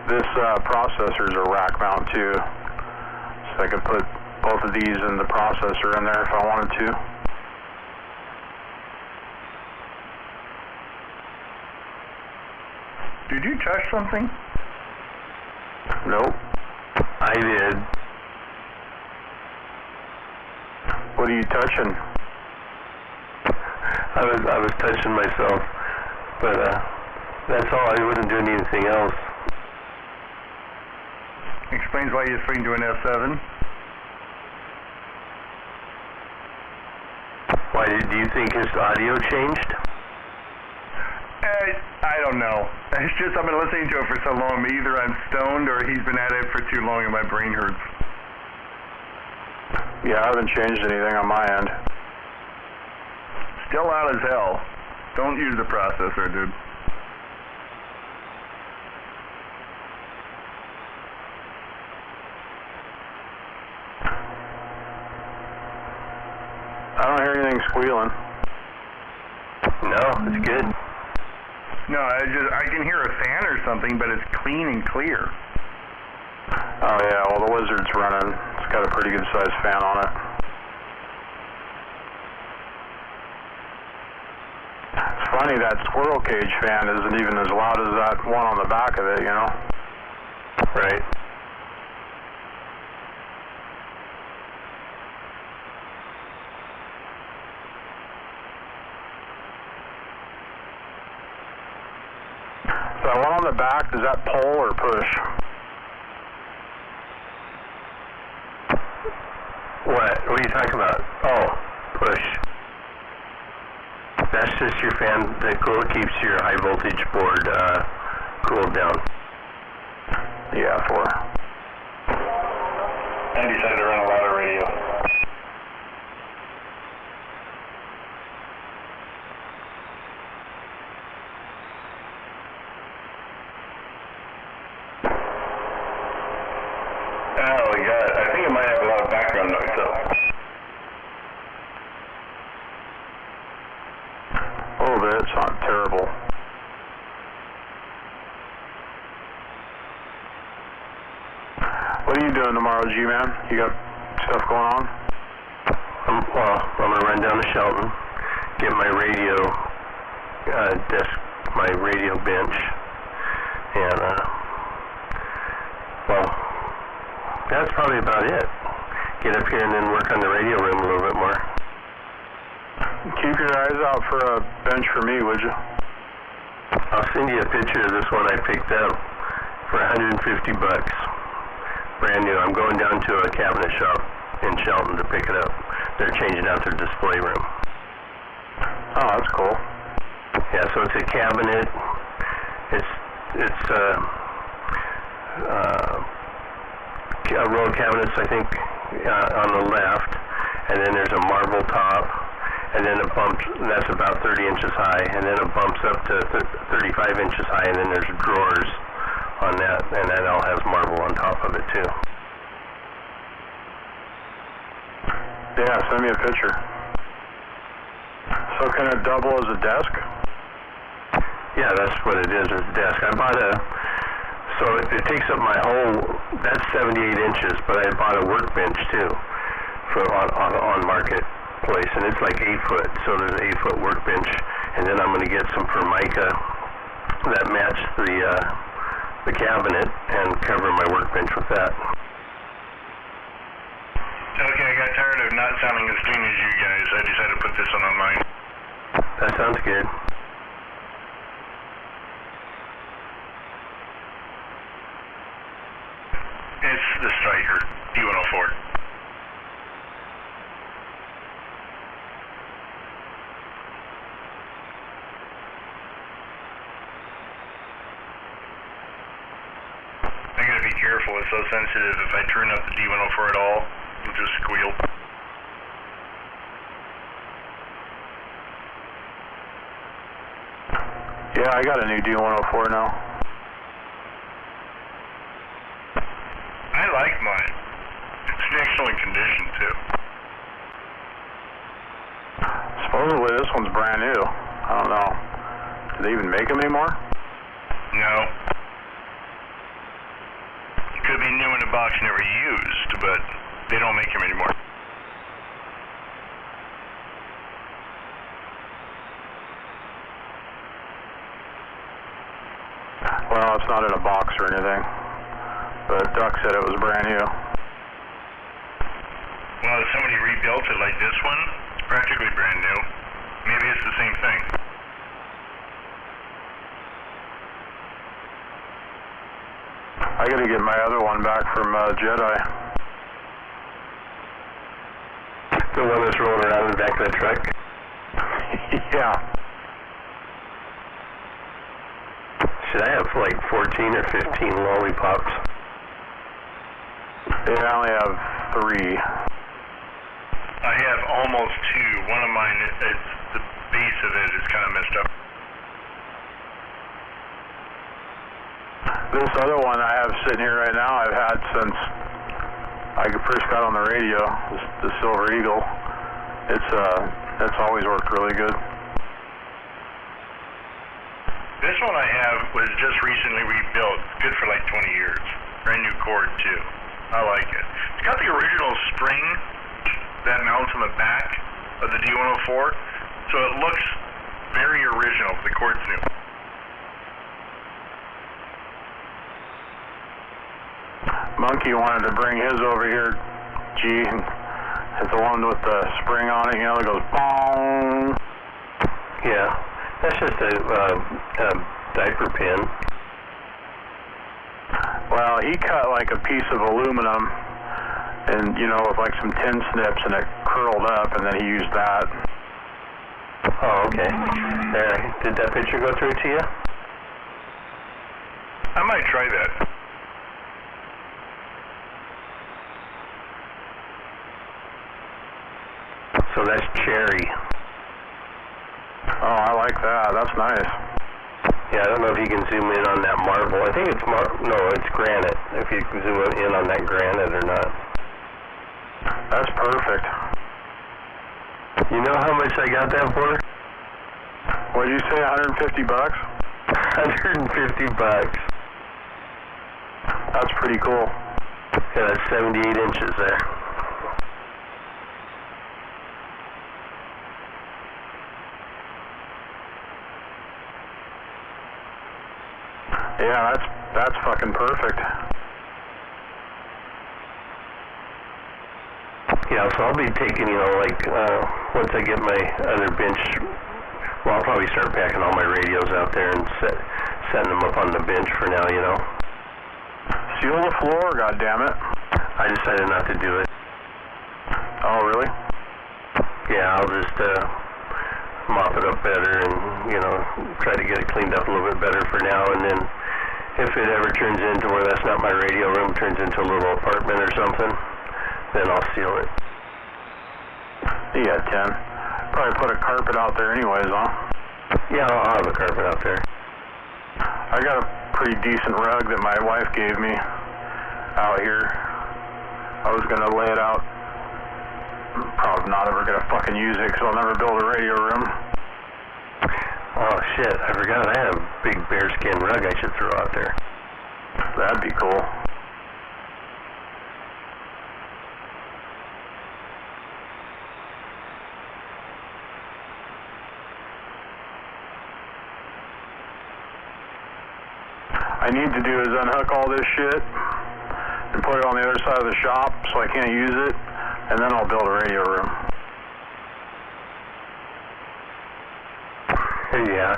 This processor's a rack mount too, so I could put both of these in the processor in there if I wanted to. Did you touch something? Nope. I did. What are you touching? I was touching myself, but that's all. I wasn't doing anything else. Explains why you're swinging to an F7. Why, do you think his audio changed? I don't know. It's just I've been listening to it for so long. Either I'm stoned or he's been at it for too long and my brain hurts. Yeah, I haven't changed anything on my end. Still out as hell. Don't use the processor, dude. I don't hear anything squealing. No, it's good. No, I can hear a fan or something, but it's clean and clear. Oh yeah, well the Wizard's running. It's got a pretty good sized fan on it. It's funny that squirrel cage fan isn't even as loud as that one on the back of it, you know? Right. That one on the back, does that pull or push? What are you talking about? Oh, push. That's just your fan that keeps your high voltage board cooled down. Yeah, for. I decided to run a lot of radio. Oh, yeah, I think it might have a lot of background noise, though. A little bit, it's not terrible. What are you doing tomorrow, G-Man? You got stuff going on? I'm going to run down to Shelton, get my radio desk, my radio bench, and, that's probably about it. Get up here and then work on the radio room a little bit more. Keep your eyes out for a bench for me, would you? I'll send you a picture of this one I picked up for $150. Brand new. I'm going down to a cabinet shop in Shelton to pick it up. They're changing out their display room. Oh, that's cool. Yeah, so it's a cabinet. It's a row of cabinets, I think, on the left, and then there's a marble top, and then it bumps, and that's about 30 inches high, and then it bumps up to 35 inches high, and then there's drawers on that, and that all has marble on top of it too. Yeah, send me a picture. So can it double as a desk? Yeah, that's what it is, a desk. I bought so it takes up my whole, that's 78 inches, but I bought a workbench too, on Marketplace, and it's like 8 foot, so there's an 8 foot workbench, and then I'm going to get some Formica that match the cabinet and cover my workbench with that. Okay, I got tired of not sounding as clean as you guys. I decided to put this one on mine. That sounds good. It's the Striker, D104. I gotta be careful, it's so sensitive. If I turn up the D104 at all, it'll just squeal. Yeah, I got a new D104 now. I like mine. It's in excellent condition, too. Supposedly this one's brand new. I don't know. Do they even make them anymore? No. It could be new in a box never used, but they don't make them anymore. Well, it's not in a box or anything. But Duck said it was brand new. Well, if somebody rebuilt it like this one, it's practically brand new. Maybe it's the same thing. I gotta get my other one back from Jedi. The one that's rolling around in the back of the truck? Yeah. Should I have like 14 or 15 lollipops? Yeah, I only have 3. I have almost 2. One of mine, the base of it is kind of messed up. This other one I have sitting here right now, I've had since I first got on the radio, the Silver Eagle. It's always worked really good. This one I have was just recently rebuilt. Good for like 20 years. Brand new cord too. I like it. It's got the original spring that mounts on the back of the D104, so it looks very original. The cord's new. Monkey wanted to bring his over here, G, and it's the one with the spring on it, you know, that goes boom. Yeah, that's just a diaper pin. Well, he cut like a piece of aluminum and, you know, with like some tin snips, and it curled up, and then he used that. Oh, okay. There, did that picture go through to you? I might try that. So that's cherry. Oh, I like that. That's nice. Yeah, I don't know if you can zoom in on that marble. I think it's no, it's granite. If you can zoom in on that granite or not. That's perfect. You know how much I got that for? What did you say, 150 bucks? 150 bucks. That's pretty cool. Yeah, that's 78 inches there. Yeah, that's fucking perfect. Yeah, so I'll be taking, you know, like, once I get my other bench, well, I'll probably start packing all my radios out there and setting them up on the bench for now, you know. Seal the floor, goddammit. I decided not to do it. Oh, really? Yeah, I'll just, mop it up better and, you know, try to get it cleaned up a little bit better for now, and then if it ever turns into where that's not my radio room, turns into a little apartment or something, then I'll seal it. Yeah, 10. Probably put a carpet out there anyways, huh? Yeah, I'll have a carpet out there. I got a pretty decent rug that my wife gave me out here. I was gonna lay it out. Probably not ever gonna fucking use it, because I'll never build a radio room. Oh shit, I forgot I had a big bearskin rug I should throw out there. That'd be cool. I need to do is unhook all this shit and put it on the other side of the shop so I can't use it, and then I'll build a radio room. Yeah,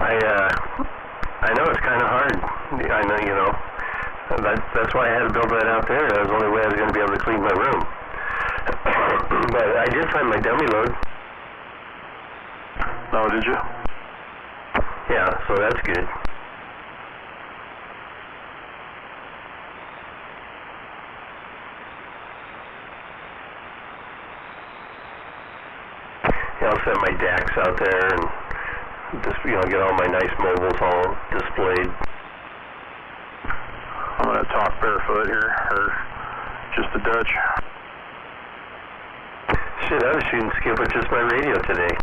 I know it's kind of hard. I know, you know, that's why I had to build that out there. That was the only way I was going to be able to clean my room. But I did find my dummy load. Oh, did you? Yeah, so that's good. Yeah, I'll set my DACs out there and just, you know, get all my nice mobiles all displayed. I'm gonna talk barefoot here, or just a Dutch. Shit, I was shooting skip with just my radio today.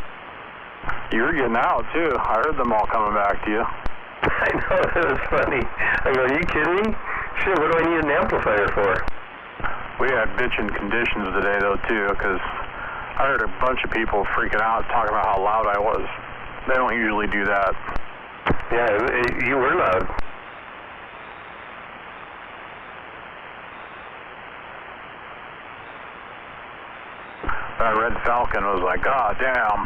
You were getting out too. I heard them all coming back to you. I know, that was funny. I go, are you kidding me? Shit, what do I need an amplifier for? We had bitchin' conditions today though too, because I heard a bunch of people freaking out talking about how loud I was. They don't usually do that. Yeah, you were loud. That Red Falcon was like, God damn.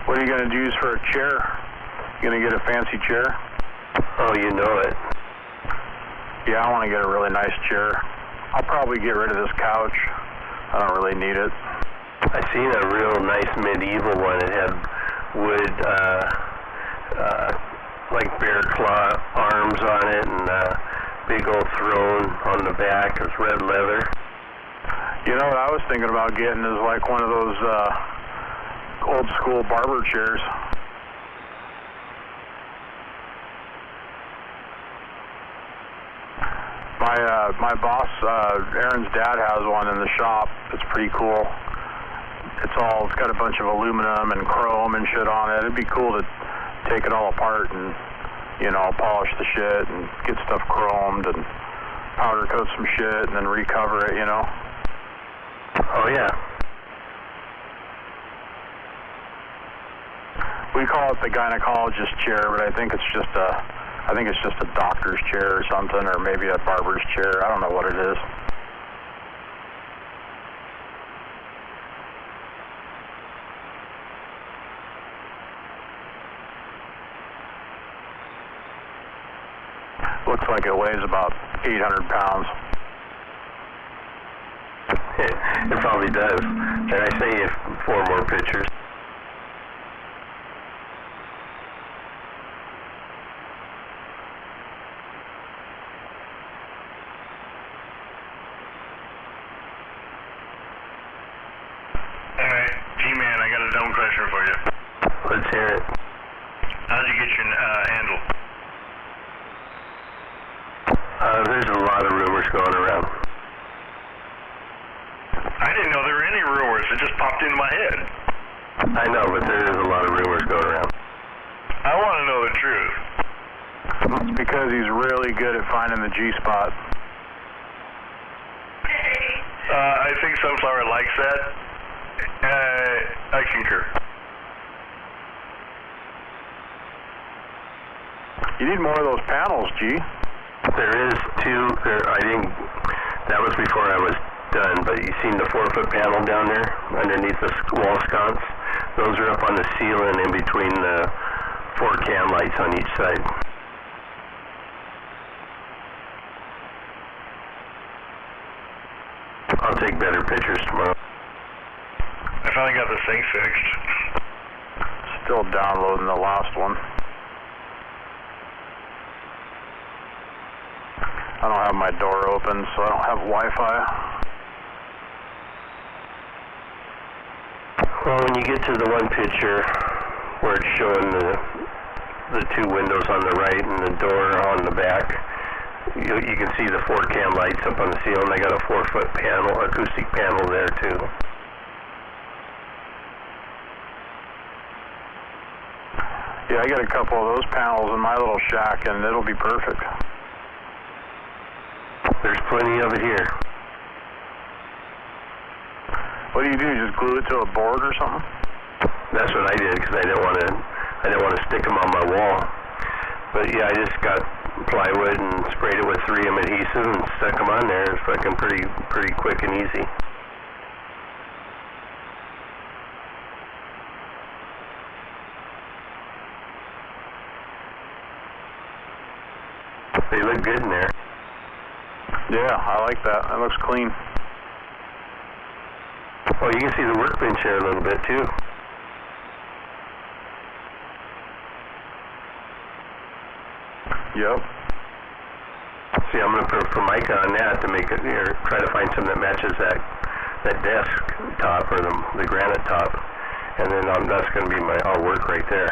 What are you going to use for a chair? You going to get a fancy chair? Oh, you know it. Yeah, I want to get a really nice chair. I'll probably get rid of this couch. I don't really need it. I seen a real nice medieval one. It had wood, like bear claw arms on it, and big old throne on the back. It was red leather. You know what I was thinking about getting is like one of those old school barber chairs. my boss, Aaron's dad has one in the shop. It's pretty cool. It's got a bunch of aluminum and chrome and shit on it. It'd be cool to take it all apart and, you know, polish the shit and get stuff chromed and powder coat some shit and then recover it, you know. Oh yeah. We call it the gynecologist chair, but I think it's just a doctor's chair or something, or maybe a barber's chair. I don't know what it is. Looks like it weighs about 800 pounds. It probably does. And I say if 4 more pictures. Alright, G-Man, I got a dumb question for you. Let's hear it. How'd you get your handle? There's a lot of rumors going around. I didn't know there were any rumors. It just popped into my head. I know, but there is a lot of rumors going around. I want to know the truth. It's because he's really good at finding the G-spot. I think Sunflower likes that. I concur. You need more of those panels, G. There is 2. That was before I was done, but you seen the 4-foot panel down there underneath the wall sconce? Those are up on the ceiling in between the 4 cam lights on each side. I'll take better pictures tomorrow. I finally got this thing fixed. Still downloading the last one. I don't have my door open, so I don't have Wi-Fi. Well, when you get to the one picture where it's showing the 2 windows on the right and the door on the back, you can see the 4 cam lights up on the ceiling. They got a 4-foot panel, acoustic panel there too. Yeah, I got a couple of those panels in my little shack, and it'll be perfect. There's plenty of it here. What do? Just glue it to a board or something? That's what I did because I didn't want to stick them on my wall. But yeah, I just got plywood and sprayed it with 3M adhesive and stuck them on there. It's fucking pretty quick and easy. They look good in there. Yeah, I like that. That looks clean. Oh, you can see the workbench there a little bit too. Yep. See, I'm going to put Formica on that to make it, try to find something that matches that desk top or the granite top, and then that's going to be our work right there.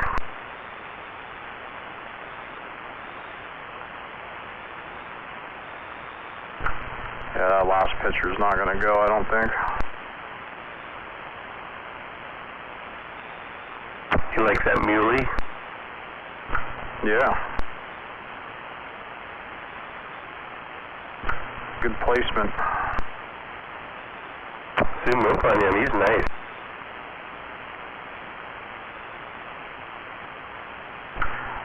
Yeah, that last picture's not going to go, I don't think. You like that muley? Yeah. Good placement. Zoom up on him, he's nice.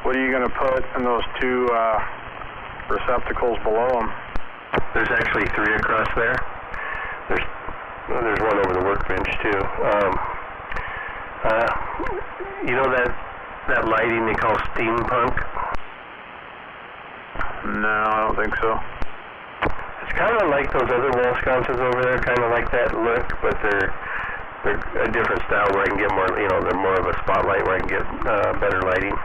What are you going to put in those 2 receptacles below them? There's actually 3 across there. There's one over the workbench too. You know that lighting they call steampunk? No, I don't think so. It's kind of like those other wall sconces over there, kind of like that look, but they're a different style where I can get more, they're more of a spotlight where I can get better lighting.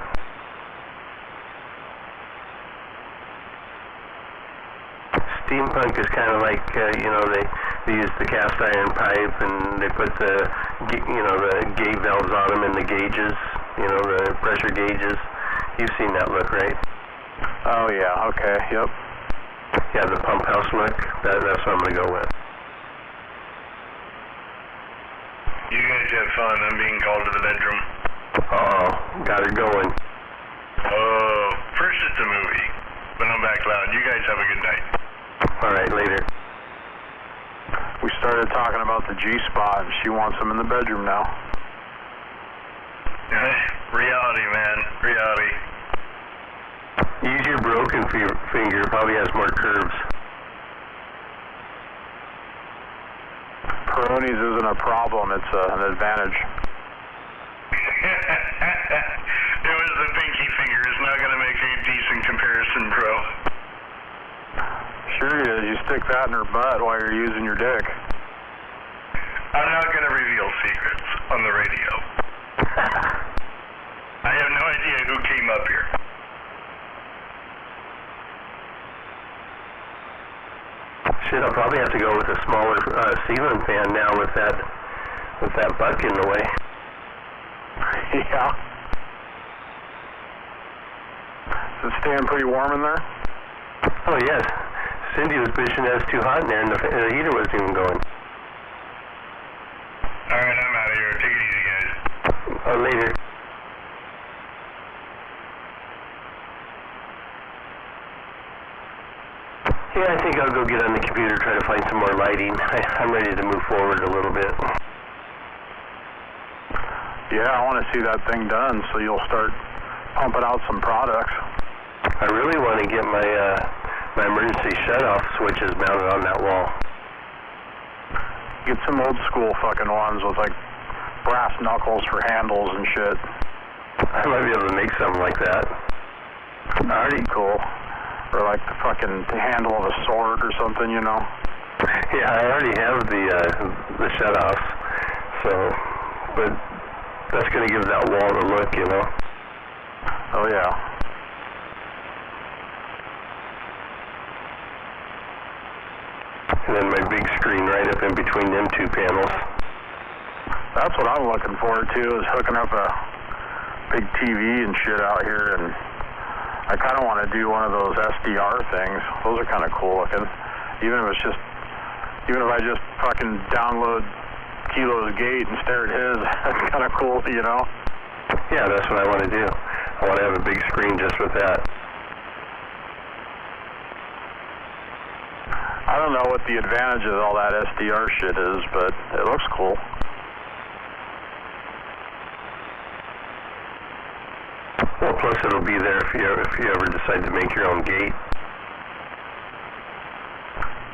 Steampunk is kind of like, they use the cast iron pipe and they put the gate valves on them and the gauges, the pressure gauges. You've seen that look, right? Oh yeah, okay, yep. Yeah, the pump house look. That's what I'm gonna go with. You guys have fun. I'm being called to the bedroom. Uh-oh, got it going. Oh, first it's a movie, but I'm back loud. You guys have a good night. All right, later. We started talking about the G-spot, and she wants him in the bedroom now. Reality, man. Reality. Use your broken finger. Probably has more curves. Peroni's isn't a problem. It's an advantage. It was the pinky finger. It's not going to make a decent comparison, bro. Sure it is. You stick that in her butt while you're using your dick. I'm not going to reveal secrets on the radio. I have no idea who came up here. Shit, I'll probably have to go with a smaller ceiling fan now with that buck in the way. Yeah. Is it staying pretty warm in there? Oh, yes. Cindy was bitching that it's too hot in there and the heater wasn't even going. Alright, I'm out of here. Take it easy, guys. Oh, later. Yeah, I think I'll go get on the computer, try to find some more lighting. I'm ready to move forward a little bit. Yeah, I want to see that thing done so you'll start pumping out some products. I really want to get my emergency shut-off switches mounted on that wall. Get some old school fucking ones with like brass knuckles for handles and shit. I might be able to make something like that. Pretty cool. Or like the fucking handle of a sword or something, you know? Yeah, I already have the shut-offs, so, but that's going to give that wall the look, you know? Oh, yeah. And then my big screen right up in between them two panels. That's what I'm looking forward to, is hooking up a big TV and shit out here, and I kind of want to do one of those SDR things. Those are kind of cool looking. Even if I just fucking download Kilo's gate and stare at his, that's kind of cool, you know? Yeah, that's what I want to do. I want to have a big screen just with that. I don't know what the advantage of all that SDR shit is, but it looks cool. Well, plus it'll be there if you ever decide to make your own gate.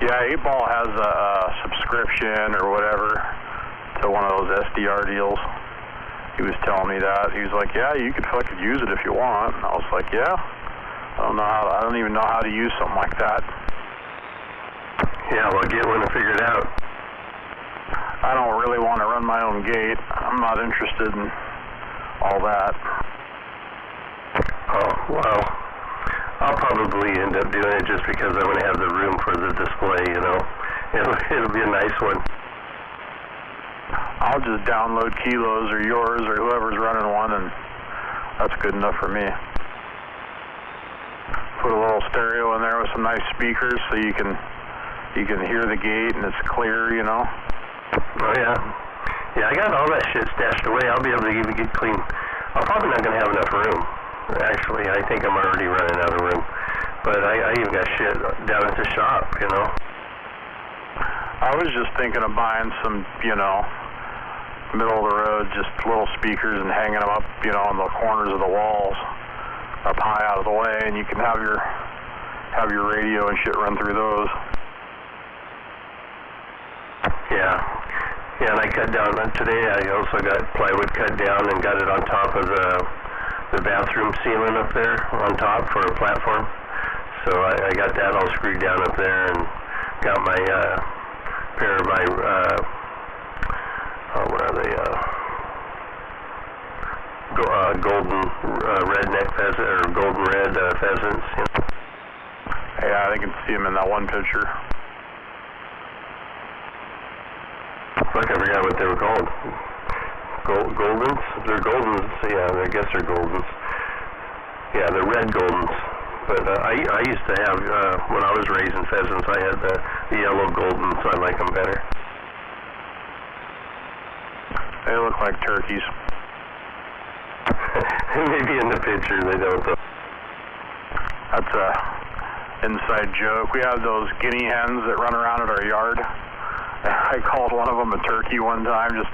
Yeah, 8-Ball has a subscription or whatever to one of those SDR deals. He was telling me that. He was like, yeah, you could fucking use it if you want. And I was like, yeah. I don't even know how to use something like that. Yeah, well, get one and figure it out. I don't really want to run my own gate. I'm not interested in all that. Oh, well, I'll probably end up doing it just because I want to have the room for the display, you know. It'll be a nice one. I'll just download Kilo's or yours or whoever's running one, and that's good enough for me. Put a little stereo in there with some nice speakers so you can hear the gate and it's clear, you know. Oh, yeah. Yeah, I got all that shit stashed away. I'll be able to even get clean. I'm probably not going to have enough room. Actually, I think I'm already running out of room. But I even got shit down at the shop, you know. I was just thinking of buying some, you know, middle of the road, just little speakers and hanging them up, you know, on the corners of the walls, up high out of the way, and you can have your radio and shit run through those. Yeah. Yeah, and I cut down today. I also got plywood cut down and got it on top of the bathroom ceiling up there on top for a platform. So I got that all screwed down up there and got my pair of my what are they? Golden redneck pheasant or golden red pheasants. You know? Yeah, I can see them in that one picture. Fuck, I forgot what they were called. Goldens? They're Goldens. Yeah, I guess they're Goldens. Yeah, they're red Goldens. But I used to have, when I was raising pheasants, I had the yellow golden, so I like them better. They look like turkeys. Maybe in the picture they don't, though. That's a inside joke. We have those guinea hens that run around at our yard. I called one of them a turkey one time, just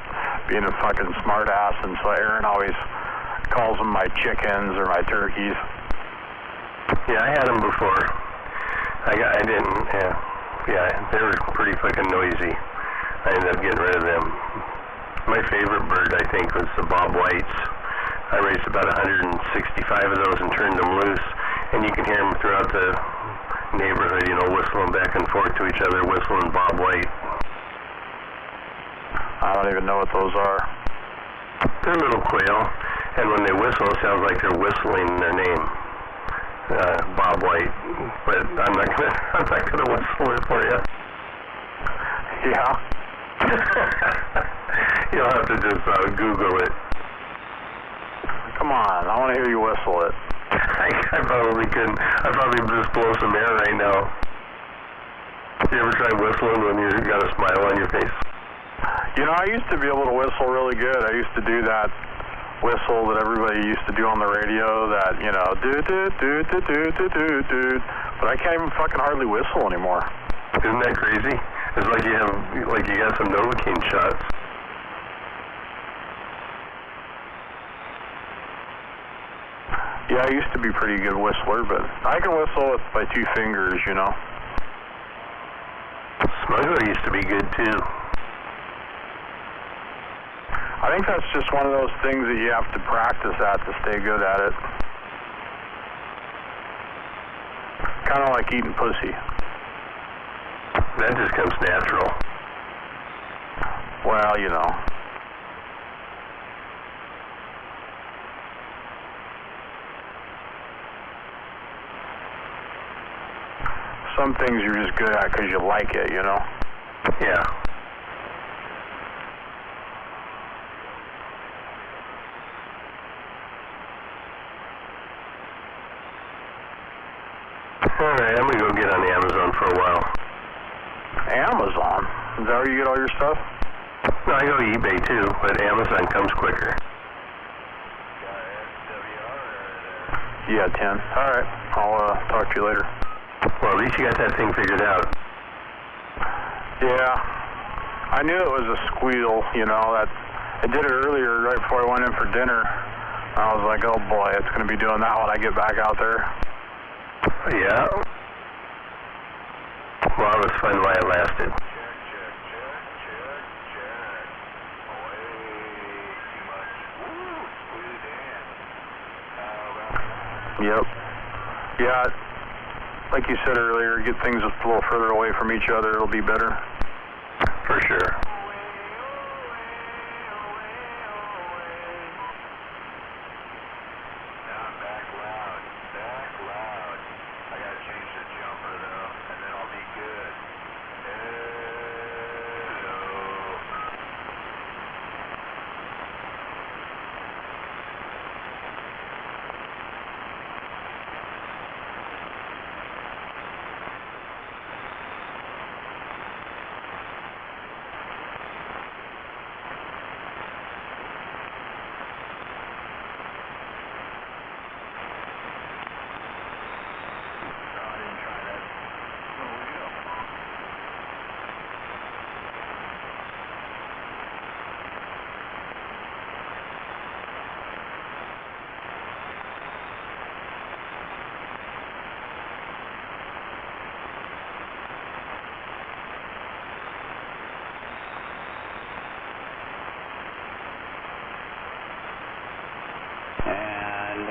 being a fucking smart ass, and so Aaron always calls them my chickens or my turkeys. Yeah, I had them before. They were pretty fucking noisy. I ended up getting rid of them. My favorite bird, I think, was the bob whites. I raised about 165 of those and turned them loose, and you can hear them throughout the neighborhood, you know, whistling back and forth to each other, whistling bob white. I don't even know what those are. They're little quail, and when they whistle, it sounds like they're whistling their name, Bob White. But I'm not gonna whistle it for you. Yeah. You'll have to just Google it. Come on, I want to hear you whistle it. I probably couldn't. I'd probably just blow some air right now. You ever try whistling when you got a smile on your face? You know, I used to be able to whistle really good. I used to do that whistle that everybody used to do on the radio, that, you know, do-do-do-do-do-do-do-do. But I can't even fucking hardly whistle anymore. Isn't that crazy? It's like you got some Novocaine shots. Yeah, I used to be a pretty good whistler, but I can whistle with my 2 fingers, you know. Smuggler used to be good, too. I think that's just one of those things that you have to practice at to stay good at it. Kind of like eating pussy. That just comes natural. Well, you know. Some things you're just good at because you like it, you know? Yeah. Alright, I'm gonna go get on Amazon for a while. Amazon? Is that where you get all your stuff? No, I go to eBay too, but Amazon comes quicker. Yeah, 10. Alright, I'll talk to you later. Well, at least you got that thing figured out. Yeah. I knew it was a squeal, you know. I did it earlier, right before I went in for dinner. I was like, oh boy, it's going to be doing that when I get back out there. Yeah. Well, it was fun while it lasted. Yep. Yeah, like you said earlier, get things a little further away from each other, it'll be better. For sure.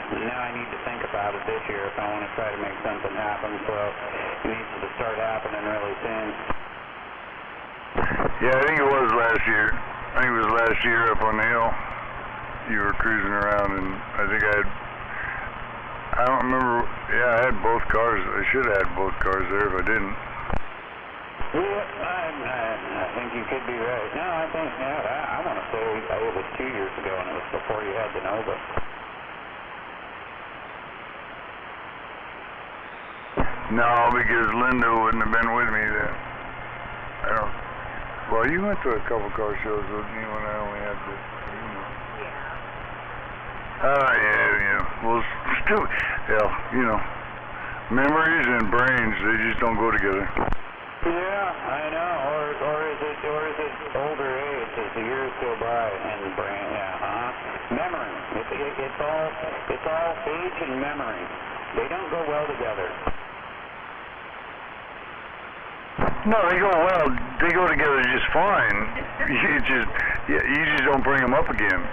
Now I need to think about it this year if I want to try to make something happen, so it needs to start happening really soon. Yeah, I think it was last year. I think it was last year up on the hill. You were cruising around, and I think I don't remember. Yeah, I had both cars. I should have had both cars there if I didn't. Yeah, I think you could be right. No, I think, yeah, I want to say it was 2 years ago, and it was before you had the Nova. No, because Linda wouldn't have been with me then. I don't. Well, you went to a couple car shows with me when I only had this. Yeah. Well, still, memories and brains, they just don't go together. Yeah, I know. Or is it older age as the years go by and brain? Memory. It's all age and memory. They don't go well together. No, they go well. They go together just fine. You just don't bring them up again.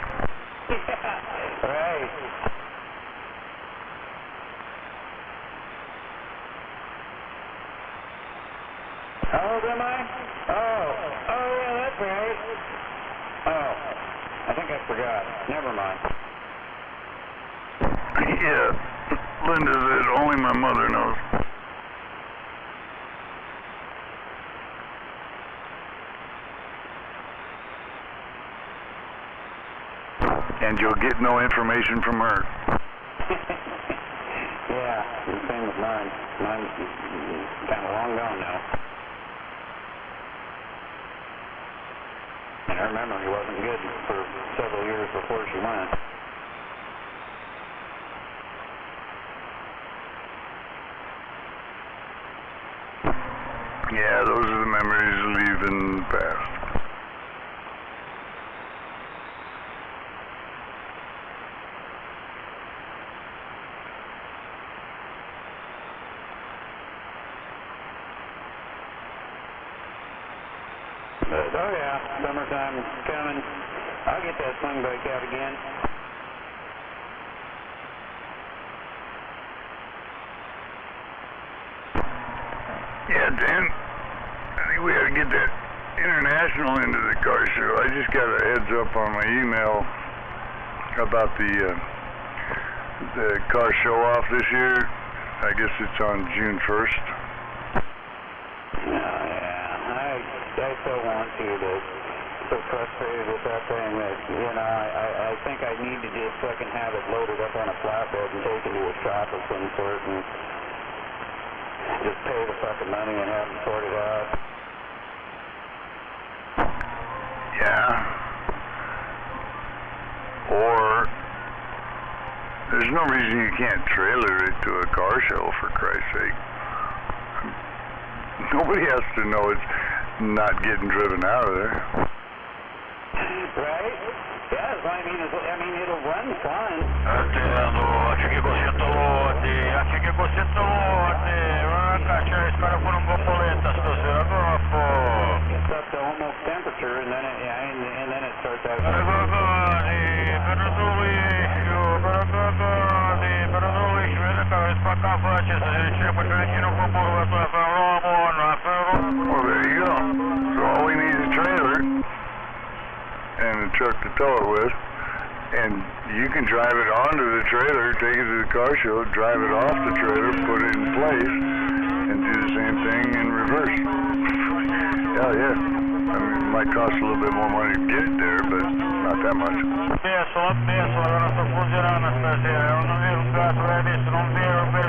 Right. How old am I? Oh, yeah, that's right. Oh, I think I forgot. Never mind. Yeah, Linda said only my mother knows. And you'll get no information from her. Yeah, the same with mine. Mine's kind of long gone now. And her memory wasn't good for several years before she went. Yeah, those are the memories leaving the past. But, oh yeah, summertime's coming. I'll get that swing bike out again. Yeah, Dan, I think we ought to get that international into the car show. I just got a heads up on my email about the car show off this year. I guess it's on June 1st. I so want to, but so frustrated with that thing that, I think I need to just fucking have it loaded up on a flatbed and take it to a shop of some sort and just pay the fucking money and have them sort it out. Yeah. Or there's no reason you can't trailer it to a car show, for Christ's sake. Nobody has to know it's not getting driven out of there. Right? Yeah, I mean, it'll run fine. Gets up to almost temperature, and then it starts out. Well, there you go. So all we need is a trailer and a truck to tow it with, and you can drive it onto the trailer, take it to the car show, drive it off the trailer, put it in place, and do the same thing in reverse. Yeah. I mean, it might cost a little bit more money to get it there, but not that much. Agora sta funzionando stasera, non vedo un cazzo adesso, non vedo per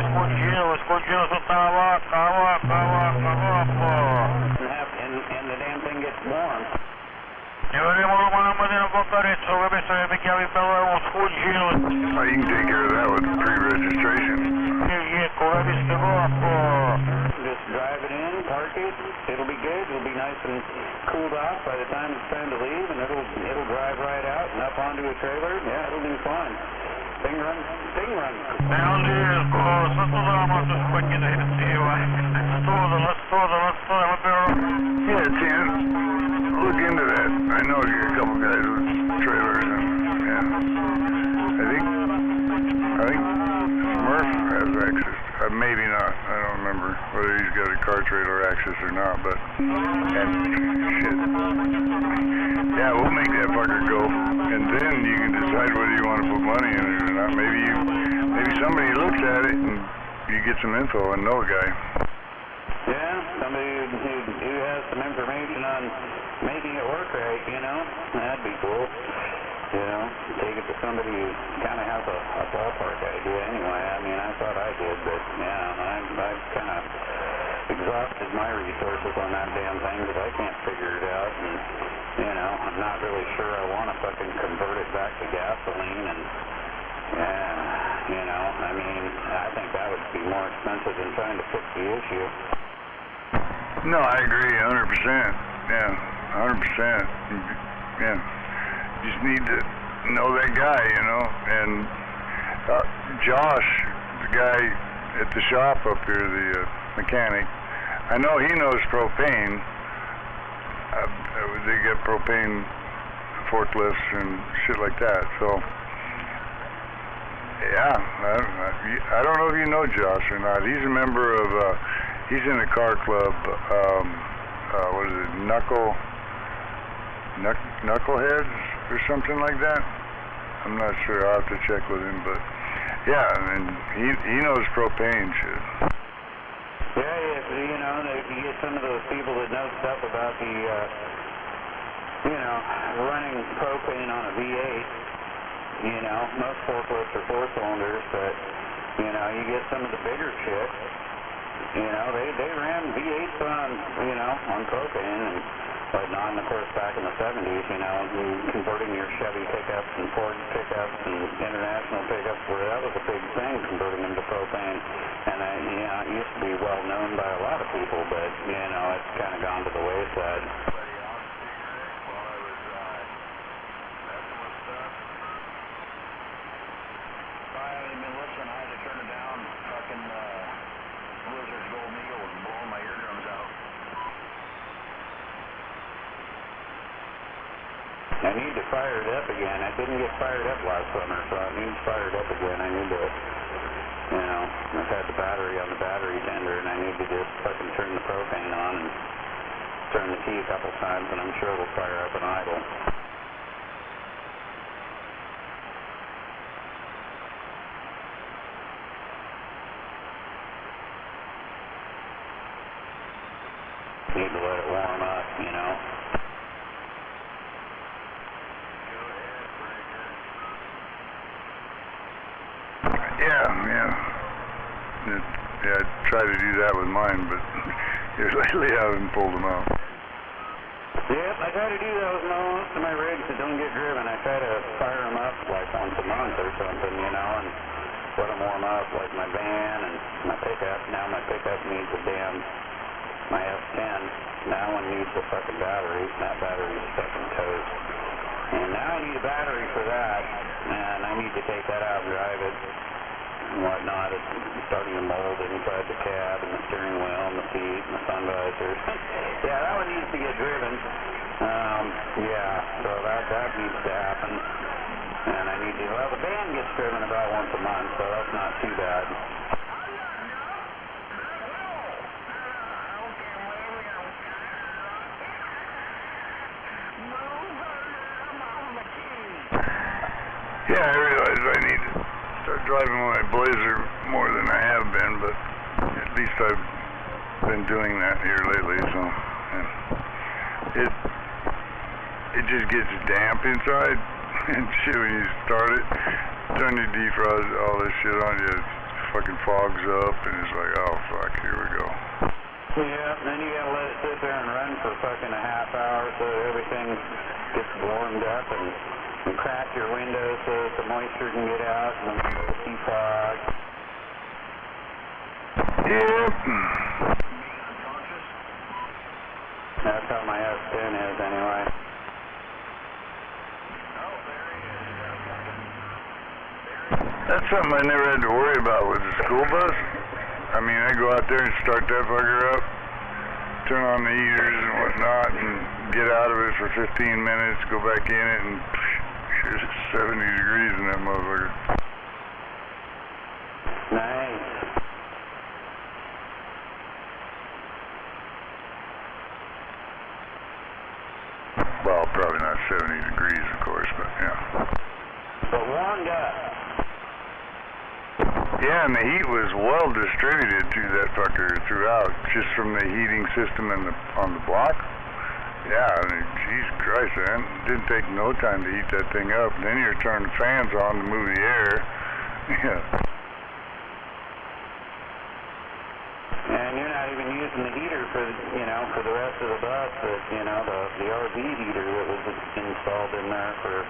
scongelo sotto la vacca. And the damn thing gets warm. Ci vedremo domani mattina con Carezzo, che penso che mi chiami per uno scongelo. Oh, you can take care of that with pre-registration. Just drive it in, park it, it'll be good, it'll be nice and cooled off by the time it's time to leave, and it'll drive right out and up onto a trailer. Yeah, it'll do fine. Thing runs. Non riesco, sotto la moto spaghetti insieme. Yeah, Tim, look into that. I know a couple guys with trailers, and I think Smurf has access. Maybe not. I don't remember whether he's got a car trailer access or not, but shit. Yeah, we'll make that fucker go, and then you can decide whether you want to put money in it or not. Maybe somebody looks at it and you get some info and know a guy. Yeah, somebody who has some information on making it work right, that'd be cool. You know, take it to somebody who kind of has a ballpark idea anyway. I mean, I thought I did, but yeah, I've kind of exhausted my resources on that damn thing because I can't figure it out, and you know, I'm not really sure I want to fucking convert it back to gasoline, and you know, I mean, I think that would be more expensive than trying to fix the issue. No, I agree 100%. Yeah, 100%. Yeah. You just need to know that guy, you know, and Josh, the guy at the shop up here, the mechanic, I know he knows propane. They get propane forklifts and shit like that, so yeah, I don't know if you know Josh or not. He's a member of, he's in the car club, what is it, Knuckleheads or something like that. I'm not sure, I'll have to check with him, but yeah, I mean, he knows propane shit. Yeah, you know, you get some of those people that know stuff about the, you know, running propane on a V8. You know, most forklifts are 4-cylinders, but, you know, you get some of the bigger chicks, you know, they ran V8s on, you know, on propane and whatnot. And of course, back in the 70s, you know, converting your Chevy pickups and Ford pickups and international pickups, where that was a big thing, converting them to propane. And, you know, it used to be well known by a lot of people, but, you know, it's kind of gone to the wayside. I need to fire it up again. I didn't get fired up last summer, so I need to fire it up again. I need to, you know, I've had the battery on the battery tender, and I need to just fucking turn the propane on and turn the key a couple times, and I'm sure it'll fire up and idle. Need to let it warm up, you know. Yeah, I try to do that with mine, but here lately I haven't pulled them out. Yep, I try to do that with most of my rigs that don't get driven. I try to fire them up like once a month or something, you know, and let them warm up, like my van and my pickup. Now my pickup needs my S10. That one needs a fucking battery. That battery's fucking toast. And now I need a battery for that, and I need to take that out and drive it and whatnot. It's starting to mold inside the cab and the steering wheel and the seat and the sun visors. Yeah, that one needs to get driven. Yeah, so that needs to happen. And I need to, well, the van gets driven about once a month, so that's not too bad. Yeah, I realize I need to start driving my Blazer more than I have been, but at least I've been doing that here lately, so yeah. It just gets damp inside and shit when you start it. Turn your defrost, all this shit on you, it fucking fogs up, and it's like, oh fuck, here we go. Yeah, then you gotta let it sit there and run for fucking a half hour so everything gets warmed up, and crack your windows so that the moisture can get out and the windows defog. Yep. That's how my S10 is anyway. That's something I never had to worry about with the school bus. I mean, I go out there and start that fucker up, turn on the heaters and whatnot, and get out of it for 15 minutes, go back in it, and shit, it's 70 degrees in that motherfucker. Nice. Well, probably not 70 degrees, of course, but yeah. But warmed up. Yeah, and the heat was well distributed through that fucker throughout, just from the heating system on the block. Yeah, I mean, Jesus Christ, man. It didn't take no time to heat that thing up. And then you turn the fans on to move the air. Yeah. And you're not even using the heater for, for the rest of the bus, but, the RV heater that was installed in there for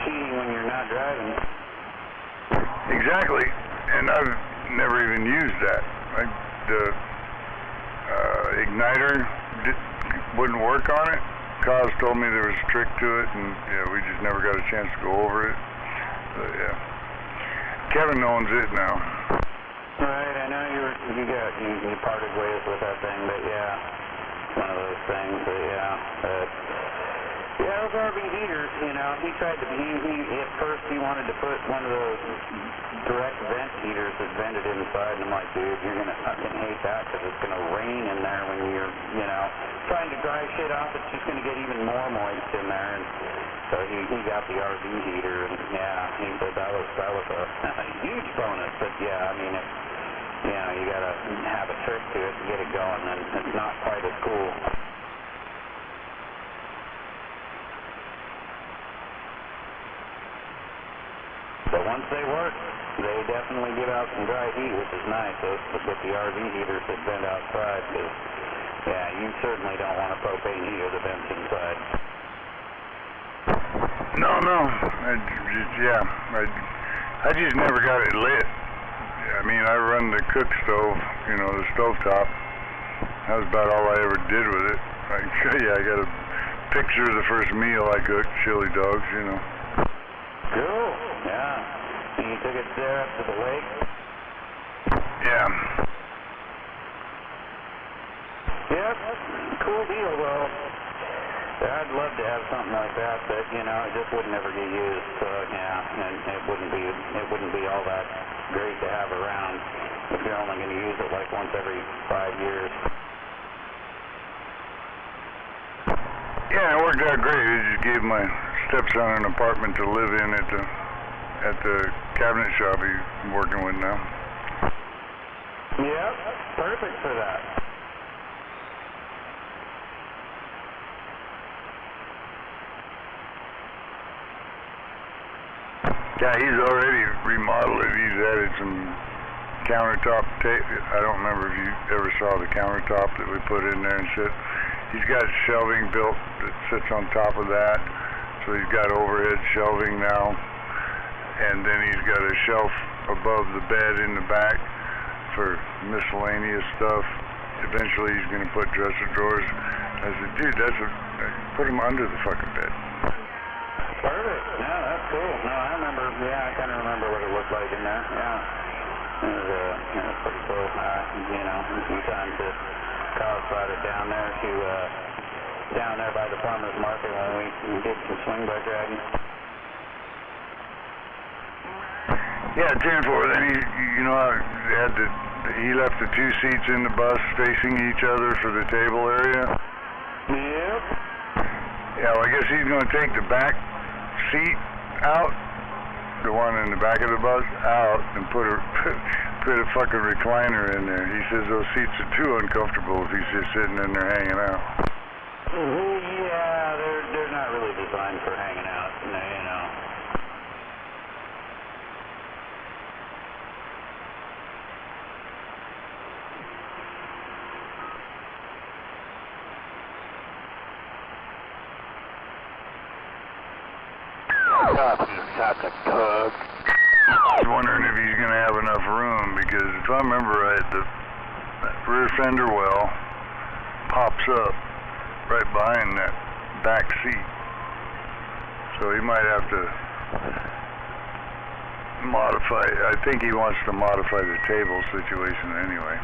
heating when you're not driving. Exactly. And I've never even used that. The igniter wouldn't work on it. Cos told me there was a trick to it, and we just never got a chance to go over it. So yeah, Kevin owns it now. Right, I know you parted ways with that thing, but yeah, it's one of those things. But yeah, those RV heaters, he tried to. At first he wanted to put one of those direct vent heaters that vented inside, and I'm like, dude, you're gonna fucking hate that because it's gonna rain in there when you're, trying to dry shit off. It's just gonna get even more moist in there, and so he got the RV heater, and he said that was a huge bonus. But yeah, I mean, you gotta have a trick to it to get it going, and it's not quite as cool. But once they work, they definitely give out some dry heat, which is nice with the RV heaters that vent outside, because, you certainly don't want a propane heater that vents inside. No. I just never got it lit. I mean, I run the cook stove, the stovetop. That was about all I ever did with it. I can show you, I got a picture of the first meal I cooked, chili dogs, Cool, yeah. And you took it there up to the lake? Yeah. Yep, cool deal, though. I'd love to have something like that, but, it just would never get used, so, and it wouldn't be all that great to have around if you're only going to use it like once every 5 years. Yeah, it worked out great. I just gave my stepson an apartment to live in at the cabinet shop he's working with now. Yep, perfect for that. Yeah, he's already remodeled it. He's added some countertop tape. I don't remember if you ever saw the countertop that we put in there and shit. He's got shelving built that sits on top of that. So he's got overhead shelving now. And then he's got a shelf above the bed in the back for miscellaneous stuff. Eventually he's going to put dresser drawers. I said, dude, put them under the fucking bed. Perfect. Yeah, that's cool. No, I remember. Yeah, I kind of remember what it looked like in there. Yeah, it was pretty cool. A few times that Kyle brought it down there by the farmer's market when we did some swing bike riding. Yeah, 10-4. Then he left the two seats in the bus facing each other for the table area. Yep. Yeah, well, I guess he's going to take the back seat out, the one in the back of the bus, out, and put a fucking recliner in there. He says those seats are too uncomfortable if he's just sitting in there hanging out. Yeah, they're not really designed for hanging out, That's a tug. I was wondering if he's going to have enough room, because if I remember right, the rear fender well pops up right behind that back seat. So he might have to modify. I think he wants to modify the table situation anyway.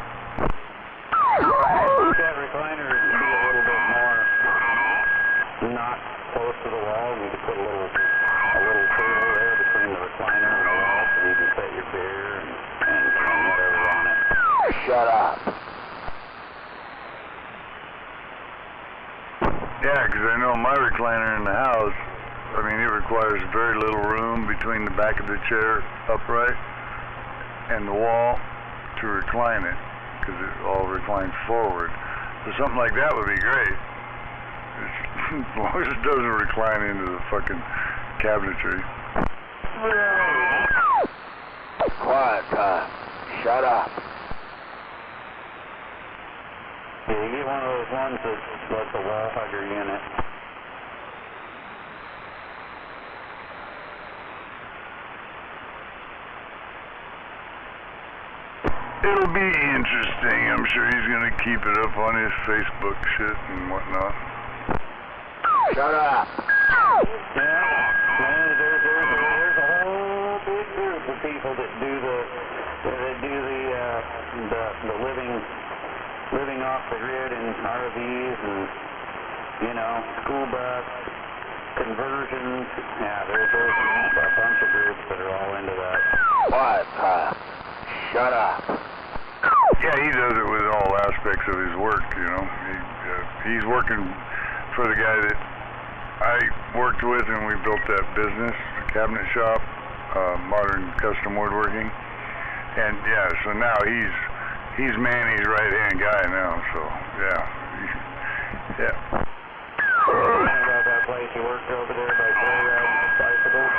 That recliner would be a little bit more not close to the wall. You could put a little table there between the recliner and the wall, so you can set your beer and whatever on it. Shut up. Yeah, because I know my recliner in the house, I mean, it requires very little room between the back of the chair upright and the wall to recline it, because it all reclines forward. So something like that would be great. As long as it doesn't recline into the fucking cabinetry. Quiet time. Shut up. Yeah, you get one of those ones that's like the wall hugger unit. It'll be interesting. I'm sure he's gonna keep it up on his Facebook shit and whatnot. Shut up. Yeah, there's a whole big group of people that do the living off the grid in RVs and, you know, school bus conversions. Yeah, there's a bunch of groups that are all into that. Quiet time. Shut up. Yeah, he does it with all aspects of his work, you know. He's working for the guy that I worked with, and we built that business, the cabinet shop, modern custom woodworking. And yeah, so now he's Manny's right-hand guy now, so yeah. Yeah. About that place you worked over there by bicycles?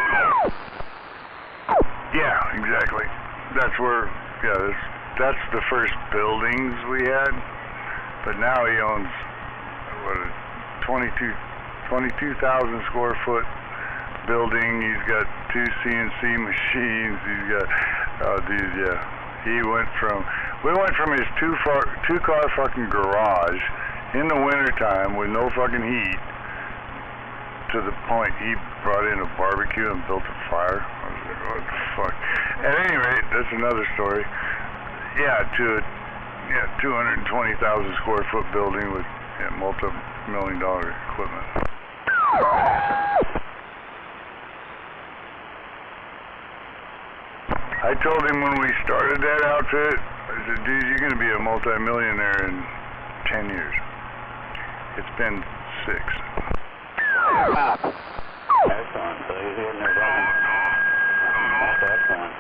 Yeah, exactly. That's where, yeah, that's the first buildings we had, but now he owns, what, a 22,000 square foot building. He's got 2 CNC machines. He's got these, yeah. We went from his two-car fucking garage in the wintertime with no fucking heat to the point he brought in a barbecue and built a fire. I was like, what the fuck? At any rate, that's another story. Yeah, to a 220,000 square foot building with multi-million-dollar equipment. I told him when we started that outfit, I said, dude, you're going to be a multi-millionaire in 10 years. It's been 6. Excellent. So he's hitting her down. That's excellent.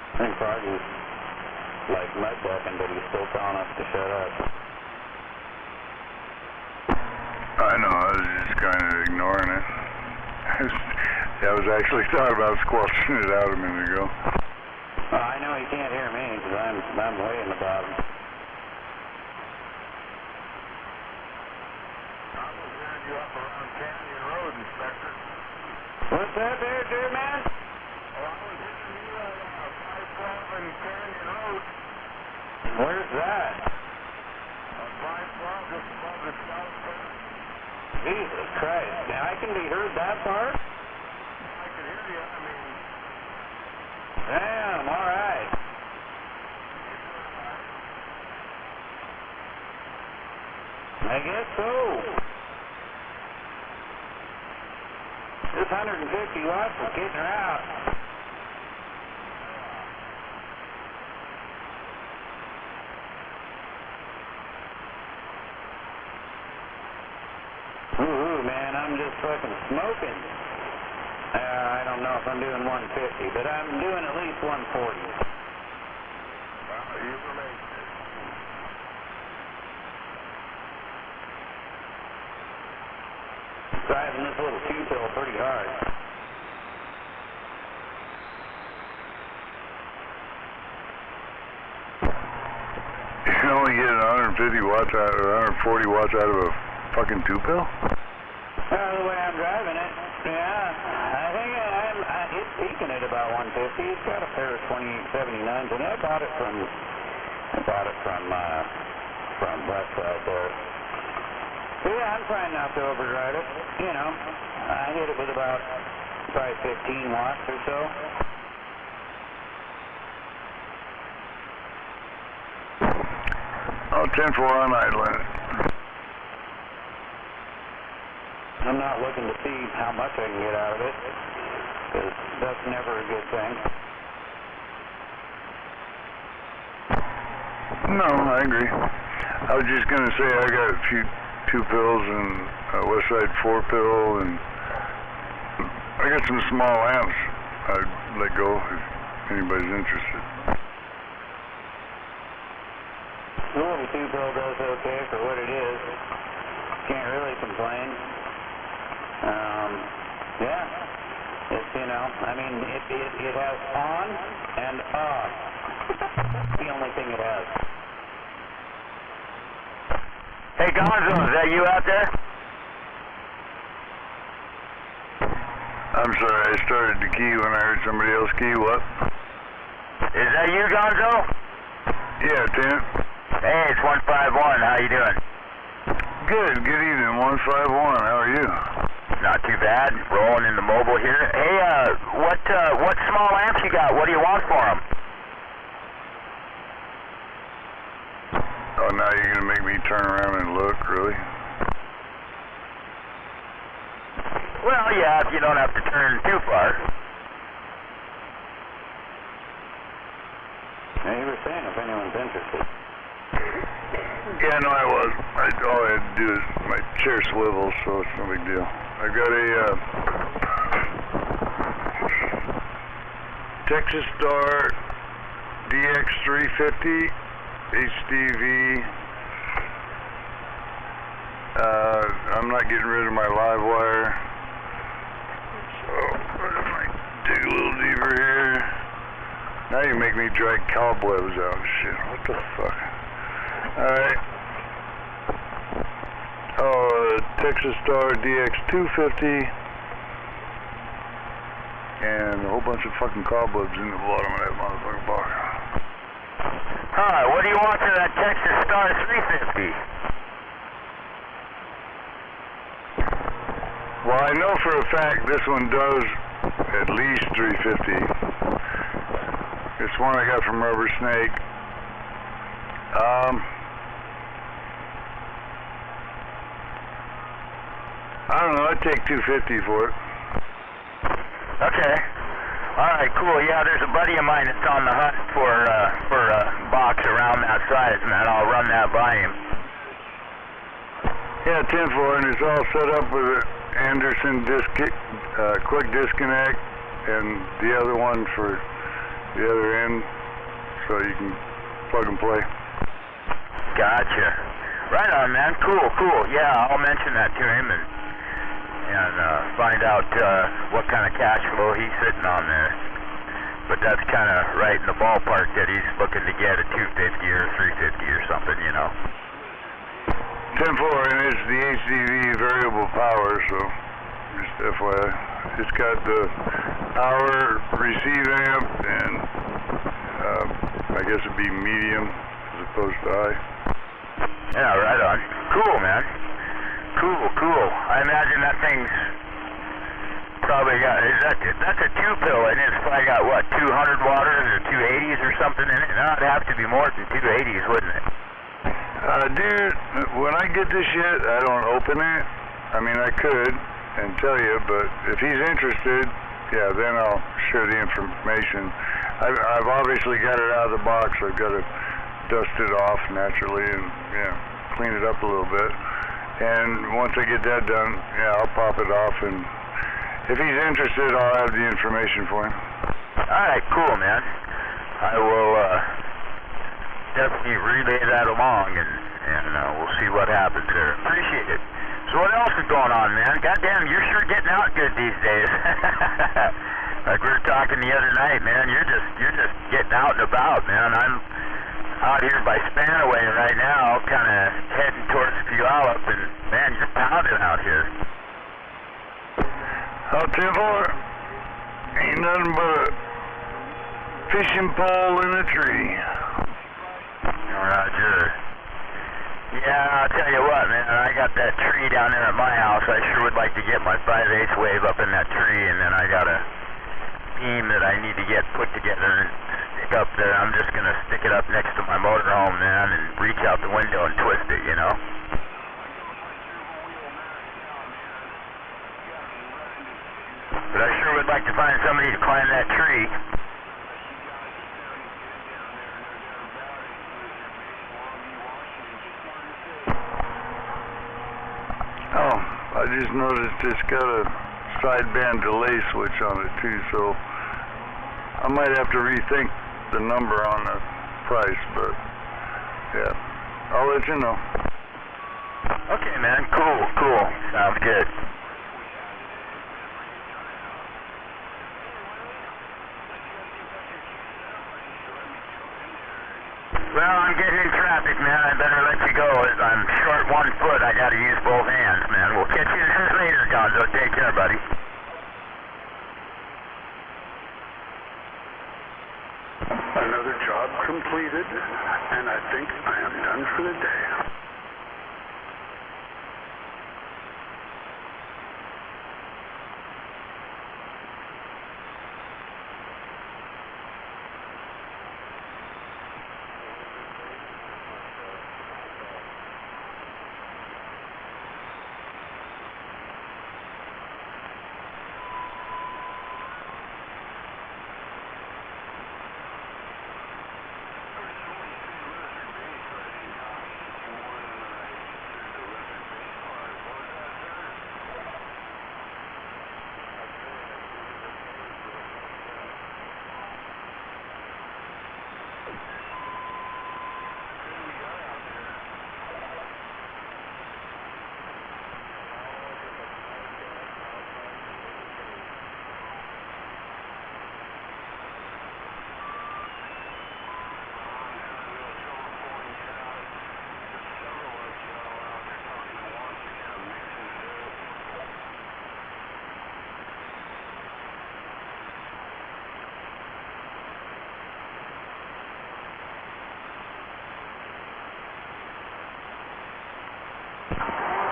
I think Froggy's like mud-ducking, but he's still telling us to shut up. I know, I was just kind of ignoring it. I was actually thought about squelching it out a minute ago. Well, I know he can't hear me because I'm way in the bottom. I was hearing you up around Canyon Road, Inspector. What's that there, dear man? Oh, I was hearing you at 512 and Canyon Road. Where's that? 512 just above the south center. Jesus Christ. Now I can be heard that far? I can hear you. I mean... Damn, alright. I guess so. This 150 watts is getting her out. Ooh, man, I'm just fucking smoking. I don't know if I'm doing 150, but I'm doing at least 140. Well, you were late. Driving this little two-pill pretty hard. You can only get 150 watts out, or 140 watts out of a fucking two-pill? Well, the way I'm driving it, yeah, I think it's peaking at about 150. It's got a pair of 2879s, and I bought it from Buck right there. So yeah, I'm trying not to overdrive it. You know, I hit it with about probably 15 watts or so. Oh, 10-4 on idling. I'm not looking to see how much I can get out of it, because that's never a good thing. No, I agree. I was just going to say I got a few two-pills and a Westside 4-pill, and I got some small amps I'd let go if anybody's interested. Cool, the 2-pill does okay for what it is. Can't really complain. Yeah, it's, you know, I mean, it has on and off. It's the only thing it has. Hey, Gonzo, is that you out there? I'm sorry, I started to key when I heard somebody else key. What? Is that you, Gonzo? Yeah, Tim. Hey, it's 151. How you doing? Good evening, 151. How are you? Not too bad. Rolling in the mobile here. Hey, what small amps you got? What do you want for them? Oh, now you're gonna make me turn around and look, really? Well, yeah, if you don't have to turn too far. Now, you were saying if anyone's interested. Yeah, no, I was. All I had to do is my chair swivels, so it's no big deal. I got a Texas Star DX350 HDV. I'm not getting rid of my live wire, so I might dig a little deeper here. Now you make me drag cobwebs out and shit. What the fuck? Alright. Oh, Texas Star DX250. And a whole bunch of fucking cobwebs in the bottom of that motherfucking box. Huh, what do you want for that Texas Star 350? Well, I know for a fact this one does at least 350. It's one I got from Rubber Snake. I don't know, I'd take 250 for it. Okay. Alright, cool. Yeah, there's a buddy of mine that's on the hunt for a box around that size, man. I'll run that by him. Yeah, 10-4, and it's all set up with an Anderson quick disconnect, and the other one for the other end, so you can plug and play. Gotcha. Right on, man. Cool, cool. Yeah, I'll mention that to him and find out what kind of cash flow he's sitting on there. But that's kind of right in the ballpark that he's looking to get a 250 or 350 or something, you know. 10-4, and it's the HDV variable power, so just FYI. It's got the power receive amp, and I guess it'd be medium as opposed to high. Yeah, right on. Cool, man. Cool. I imagine that thing's probably got, that's a 2-pill, and it's probably got, what, 200 waters or 280s or something in it? No, it'd have to be more than 280s, wouldn't it? Dude, when I get this shit, I don't open it. I mean, I could and tell you, but if he's interested, yeah, then I'll share the information. I've obviously got it out of the box. I've got to dust it off naturally and, yeah, clean it up a little bit. And once I get that done, yeah, I'll pop it off, and if he's interested, I'll have the information for him. Alright, cool, man. I will definitely relay that along, and we'll see what happens there. Appreciate it. So what else is going on, man? Goddamn, you're sure getting out good these days. Like we were talking the other night, man. You're just getting out and about, man. I'm out here by Spanaway right now, kind of heading towards Puyallup, and man, you're pounding out here. Oh, 10-4, ain't nothing but a fishing pole in a tree. Roger. Yeah, I'll tell you what, man, I got that tree down there at my house. I sure would like to get my 5/8 wave up in that tree, and then I got a beam that I need to get put together and stick up there. I'm just going to stick it up next to my motorhome, man, and reach out the window and twist it, you know? But I sure would like to find somebody to climb that tree. Oh, I just noticed it's got a sideband delay switch on it too, so I might have to rethink the number on the price, but yeah. I'll let you know. Okay, man. Cool. Sounds good. Well, I'm getting in traffic, man. I better let you go. I'm short 1 foot. I gotta use both hands, man. We'll catch you later, Gonzo. Take care, buddy. Another job completed, and I think I am done for the day.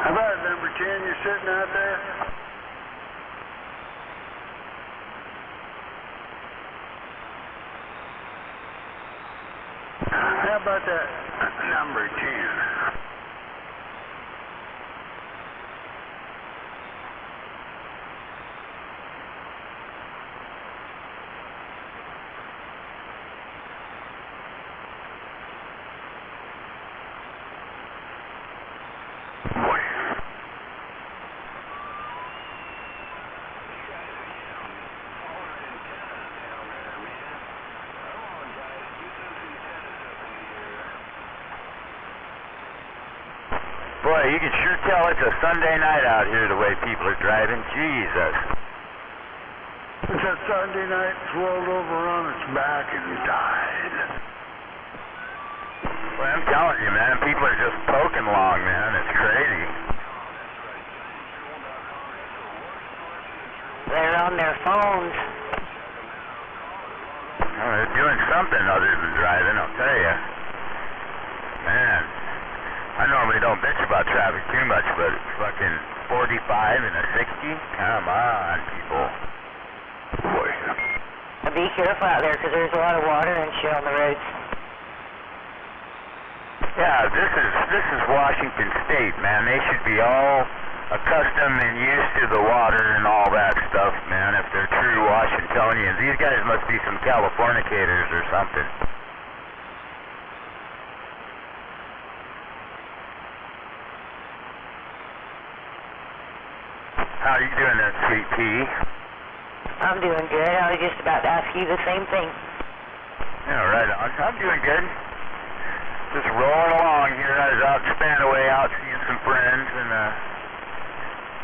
How about it, number 10? You're sitting out there? How about that number 10? Boy, you can sure tell it's a Sunday night out here the way people are driving. Jesus. It's a Sunday night, it's rolled over on its back and died. Well, I'm telling you, man, people are just poking along, man. It's crazy. They're on their phones. Well, they're doing something other than driving, I'll tell you. Man. I normally don't bitch about traffic too much, but fucking 45 and a 60? Come on, people. Boy. Be careful out there, because there's a lot of water and shit on the roads. Yeah, this is Washington State, man. They should be all accustomed and used to the water and all that stuff, man, if they're true Washingtonians. These guys must be some Californicators or something. How are you doing there, Sweet Pea? I'm doing good. I was just about to ask you the same thing. Yeah, right on. I'm doing good. Just rolling along here. I was out Spanaway, out seeing some friends, and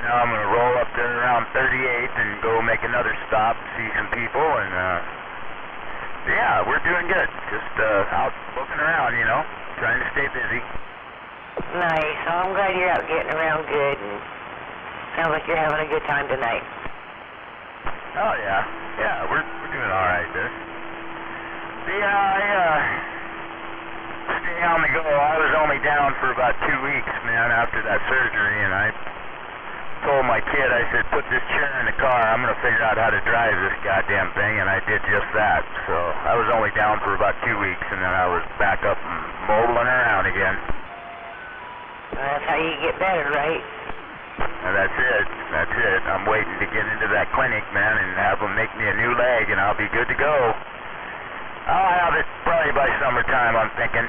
now I'm going to roll up there around 38th and go make another stop, see some people, and yeah, we're doing good. Just out looking around, you know, trying to stay busy. Nice. Well, I'm glad you're out getting around good, and sounds like you're having a good time tonight. Oh, yeah. Yeah, we're doing all right there. Yeah, stay on the go. I was only down for about 2 weeks, man, after that surgery, and I told my kid, I said, put this chair in the car. I'm going to figure out how to drive this goddamn thing, and I did just that. So I was only down for about 2 weeks, and then I was back up and mobiling around again. That's how you get better, right? And that's it. That's it. I'm waiting to get into that clinic, man, and have them make me a new leg, and I'll be good to go. I'll have it probably by summertime, I'm thinking.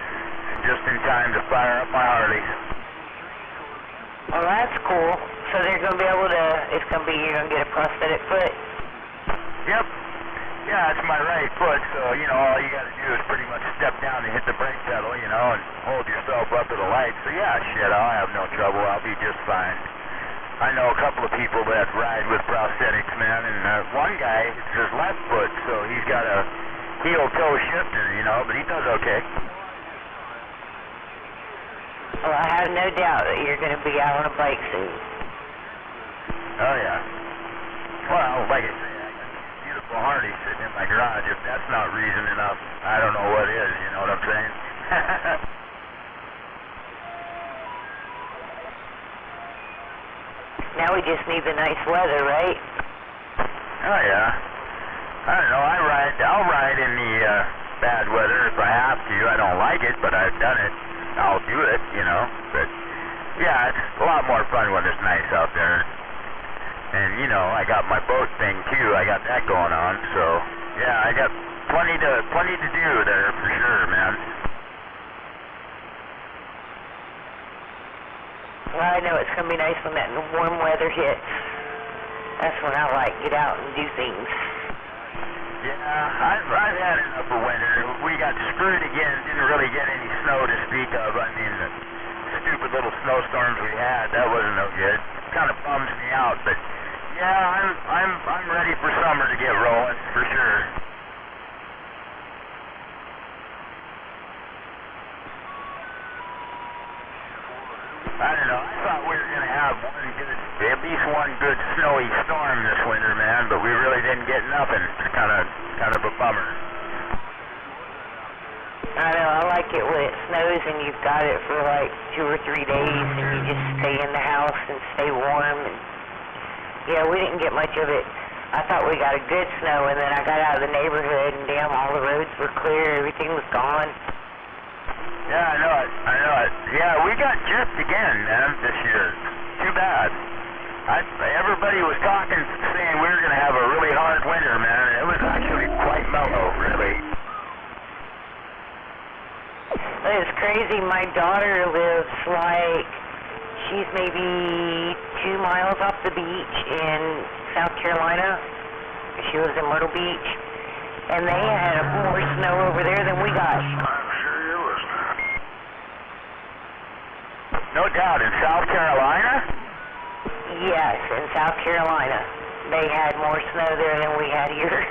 Just in time to fire up my Harley. Well, that's cool. So they're going to be able to, you're going to get a prosthetic foot? Yep. Yeah, it's my right foot, so, you know, all you got to do is pretty much step down and hit the brake pedal, you know, and hold yourself up to the light. So, yeah, shit, I'll have no trouble. I'll be just fine. I know a couple of people that ride with prosthetics, man, and one guy, it's his left foot, so he's got a heel-toe shifter, you know, but he does okay. Well, I have no doubt that you're going to be out on a bike soon. Oh, yeah. Well, like I say, I got a beautiful Harley sitting in my garage. If that's not reason enough, I don't know what is, you know what I'm saying? Now we just need the nice weather, right? Oh, yeah. I don't know, I'll ride in the bad weather if I have to. I don't like it, but I've done it. I'll do it, you know. But, yeah, it's a lot more fun when it's nice out there. And, you know, I got my boat thing, too. I got that going on, so, yeah, I got plenty to do there for sure, man. Well, I know it's going to be nice when that warm weather hits. That's when I like to get out and do things. Yeah, I've had enough of winter. We got screwed again. Didn't really get any snow to speak of. I mean, the stupid little snowstorms we had, that wasn't no good. Kind of bums me out, but yeah, I'm ready for summer to get rolling for sure. I don't know. I thought we were going to have at least one good snowy storm this winter, man, but we really didn't get nothing. It's kind of a bummer. I know. I like it when it snows and you've got it for like 2 or 3 days and you just stay in the house and stay warm. And yeah, we didn't get much of it. I thought we got a good snow, and then I got out of the neighborhood and damn, all the roads were clear. Everything was gone. Yeah, I know it. Yeah, we got gypped again, man, this year. Too bad. Everybody was talking, saying we were going to have a really hard winter, man. It was actually quite mellow, really. It's crazy. My daughter lives like, she's maybe 2 miles off the beach in South Carolina. She lives in Myrtle Beach. And they had more snow over there than we got. No doubt, in South Carolina? Yes, in South Carolina. They had more snow there than we had here.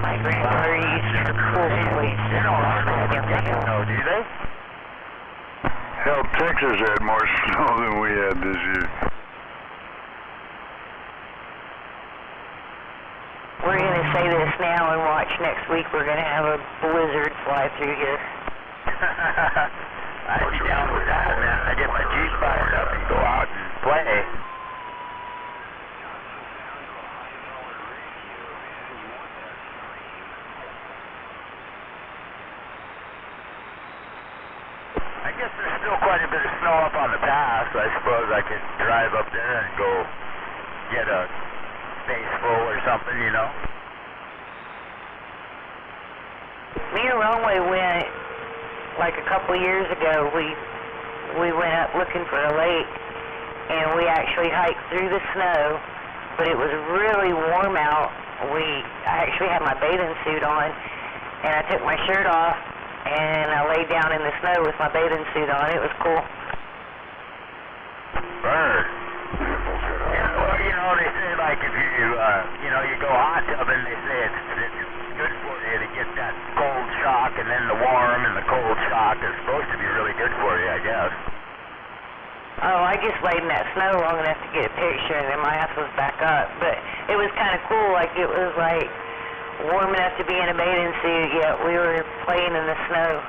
My grandmother used to pull boys. They don't hardly get snow, do they? Hell, Texas had more snow than we had this year. We're going to say this now and watch next week. We're going to have a blizzard fly through here. I'd be down with that, man. I get my Jeep fired up and go out and play. I guess there's still quite a bit of snow up on the pass. I suppose I could drive up there and go get a face full or something, you know. Me and Ronway went, like a couple years ago, we went up looking for a lake, and we actually hiked through the snow, but it was really warm out. I actually had my bathing suit on, and I took my shirt off, and I laid down in the snow with my bathing suit on. It was cool. Bird. Yeah, well, you know, they say, like, if you go hot tubbing, they say it's good for you to get that cold shock, and then the warm and the cold shock is supposed to be really good for you, I guess. Oh, I just laid in that snow long enough to get a picture, and then my ass was back up. But it was kind of cool, like it was like warm enough to be in a bathing suit, yet we were playing in the snow.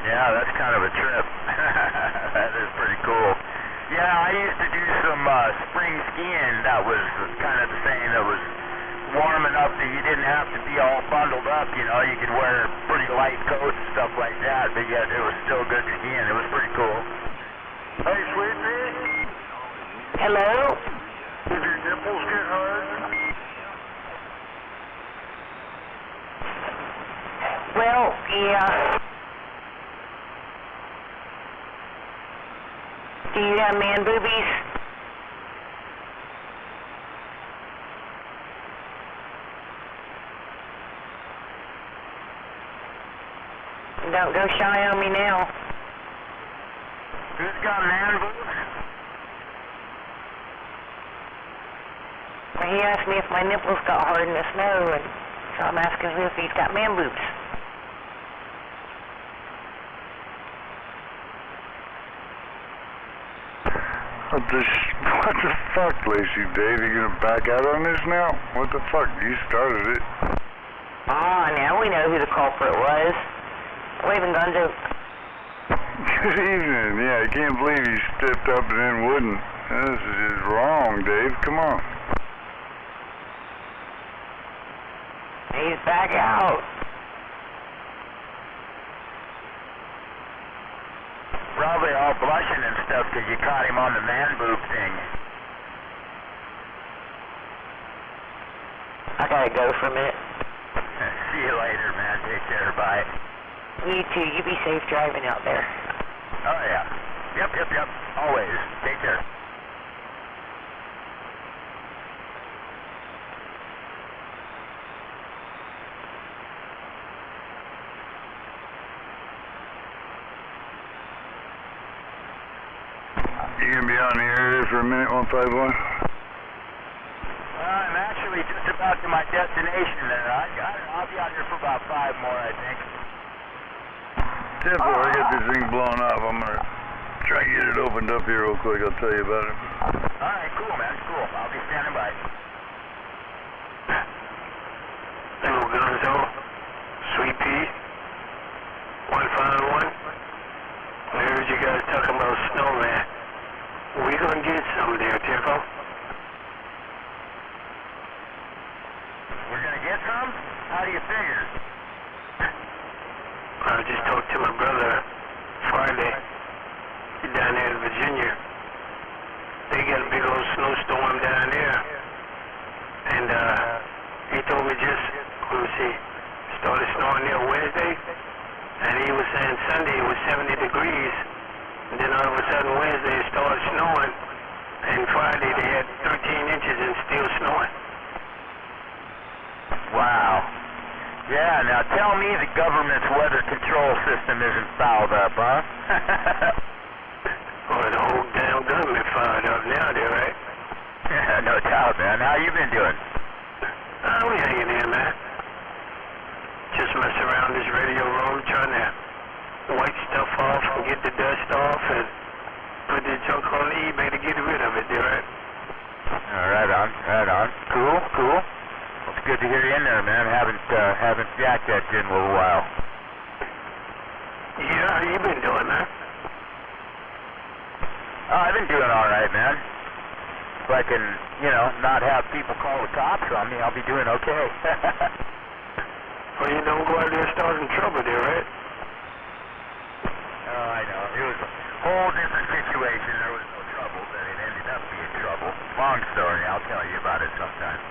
Yeah, that's kind of a trip. That is pretty cool. Yeah, I used to do some spring skiing. That was kind of the same. That was warm enough that you didn't have to be all bundled up, you know. You could wear pretty light coats and stuff like that, but yet it was still good skiing. It was pretty cool. Hey, sweet pea. Hello? Did your nipples get hard? Well, yeah. Do you have man boobies? Don't go shy on me now. Who's got man boobs? He asked me if my nipples got hard in the snow, and so I'm asking him if he's got man boobs. What the fuck, Lacey Dave? You gonna back out on this now? What the fuck? You started it. Ah, now we know who the culprit was. Waving Gonzo. Good evening. Yeah, I can't believe you stepped up and then wouldn't. This is just wrong, Dave. Come on. He's back out. Probably all blushing and stuff because you caught him on the man boob thing. I gotta go for a minute. See you later, man. Take care. Bye. You too. You be safe driving out there. Oh, yeah. Yep. Always. Take care. You gonna be on the air for a minute, 151? I'm actually just about to my destination there. I'll be out here for about 5 more, I think. Tempo, I got this thing blown up. I'm gonna try and get it opened up here real quick. I'll tell you about it. Alright, cool, man. Cool. I'll be standing by. Hello, Gonzo. Sweet Pea. 151. I heard you guys talking about snow, man. We gonna get some there, Tempo. We're gonna get some? How do you figure? I just talked to my brother Friday. He's down there in Virginia. They got a big old snowstorm down there. And he told me just, let me see, started snowing there Wednesday. And he was saying Sunday it was 70 degrees. And then all of a sudden Wednesday it started snowing. And Friday they had 13 inches and still snowing. Wow. Yeah, now tell me the government's weather control system isn't fouled up, huh? Well, the whole damn government fired up now, there, right? Yeah, no doubt, man. How you been doing? We hanging in, man. Just mess around this radio room, trying to wipe stuff off and get the dust off and put the junk on eBay to get rid of it, there, right? Right on. Cool. Well, it's good to hear you in there, man. Haven't jacked that in a little while. Yeah, how you been doing, man? Oh, I've been doing all right, man. If I can, not have people call the cops on me, I'll be doing okay. Well, you don't go out there starting trouble there, right? Oh, I know. It was a whole different situation. There was no trouble, but it ended up being trouble. Long story. I'll tell you about it sometime.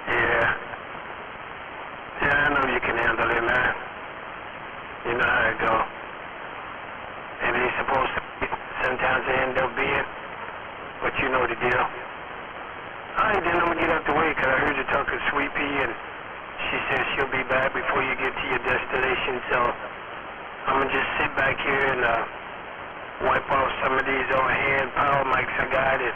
Yeah, I know you can handle it, man. You know how it go. It ain't supposed to be. Sometimes it end up being. But you know the deal. Alright, then I'm gonna get out the way, cause I heard you talking to Sweet Pea, and she says she'll be back before you get to your destination, so I'm gonna just sit back here and wipe off some of these old hand power mics I got and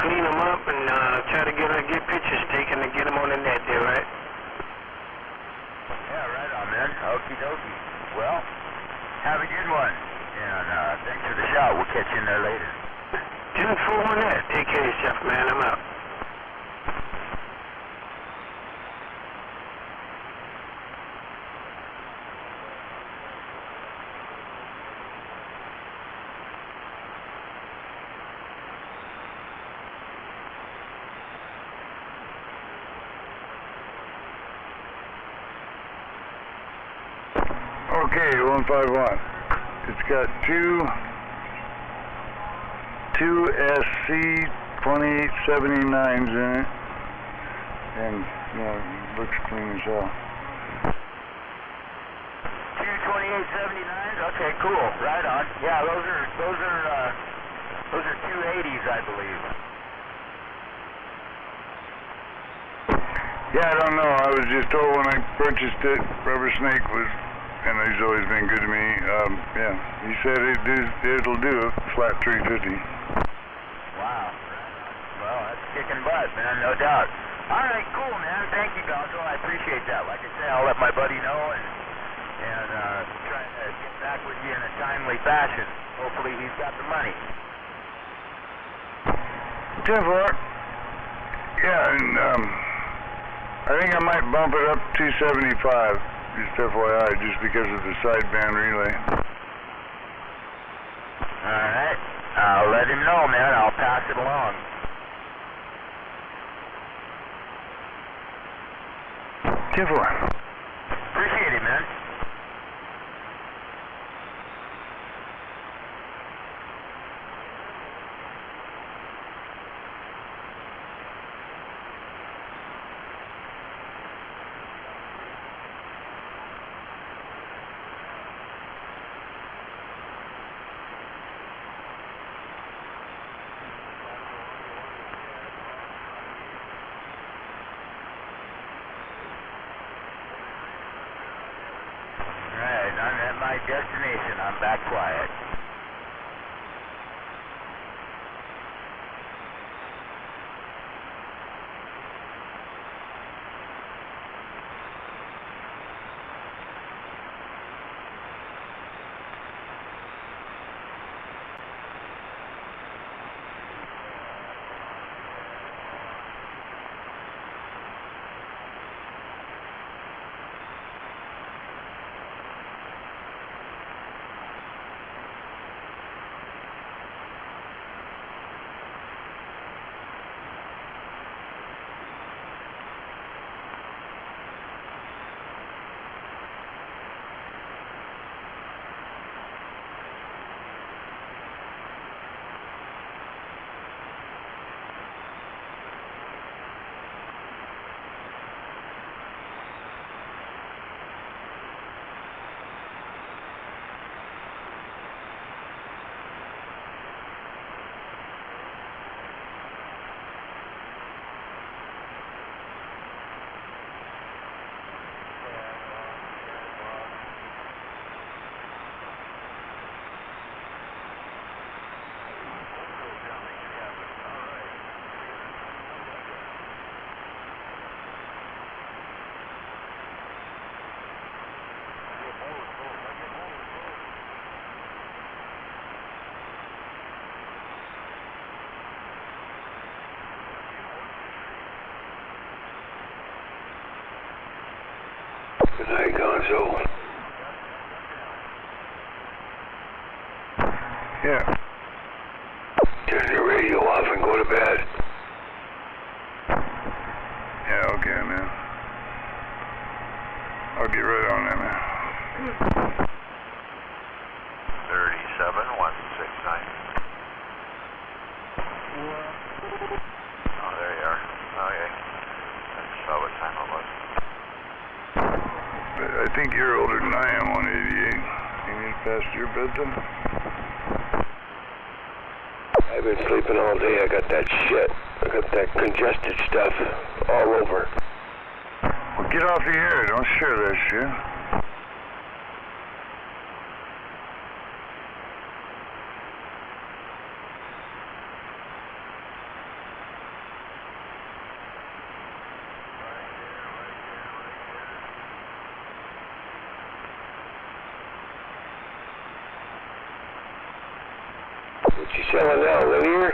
clean them up and try to get pictures taken and get them on the net there, right? Yeah, right on, man. Okie dokie. Well, have a good one. And thanks for the shot. We'll catch you in there later. 10-4 on that. Take care of yourself, man. I'm out. Okay, 151. It's got two SC2879s in it, and looks clean as hell. 22879s? Okay, cool. Right on. Yeah, those are 280s, I believe. Yeah, I don't know. I was just told when I purchased it, Rubber Snake was and he's always been good to me. Yeah, he said it'll do a flat 350. Wow. Well, that's kicking butt, man, no doubt. All right, cool, man. Thank you, Gonzo. I appreciate that. Like I say, I'll let my buddy know and try to get back with you in a timely fashion. Hopefully he's got the money. 10-4. Yeah, and I think I might bump it up 275, just FYI, just because of the sideband relay. All right. I'll let him know, man. I'll pass it along. 10-4. Appreciate it, man. I'm at my destination. I'm back quiet. Good night, Gonzo. Yeah. Turn your radio off and go to bed. Yeah, okay, man. I'll get right on that, man. 37169. Oh, there you are. Okay. I just saw what time it was. I think you're older than I am, 188. You need past your bedtime? I've been sleeping all day. I got that shit. I got that congested stuff all over. Well, get off the air. Don't share that shit. What you selling now, linear?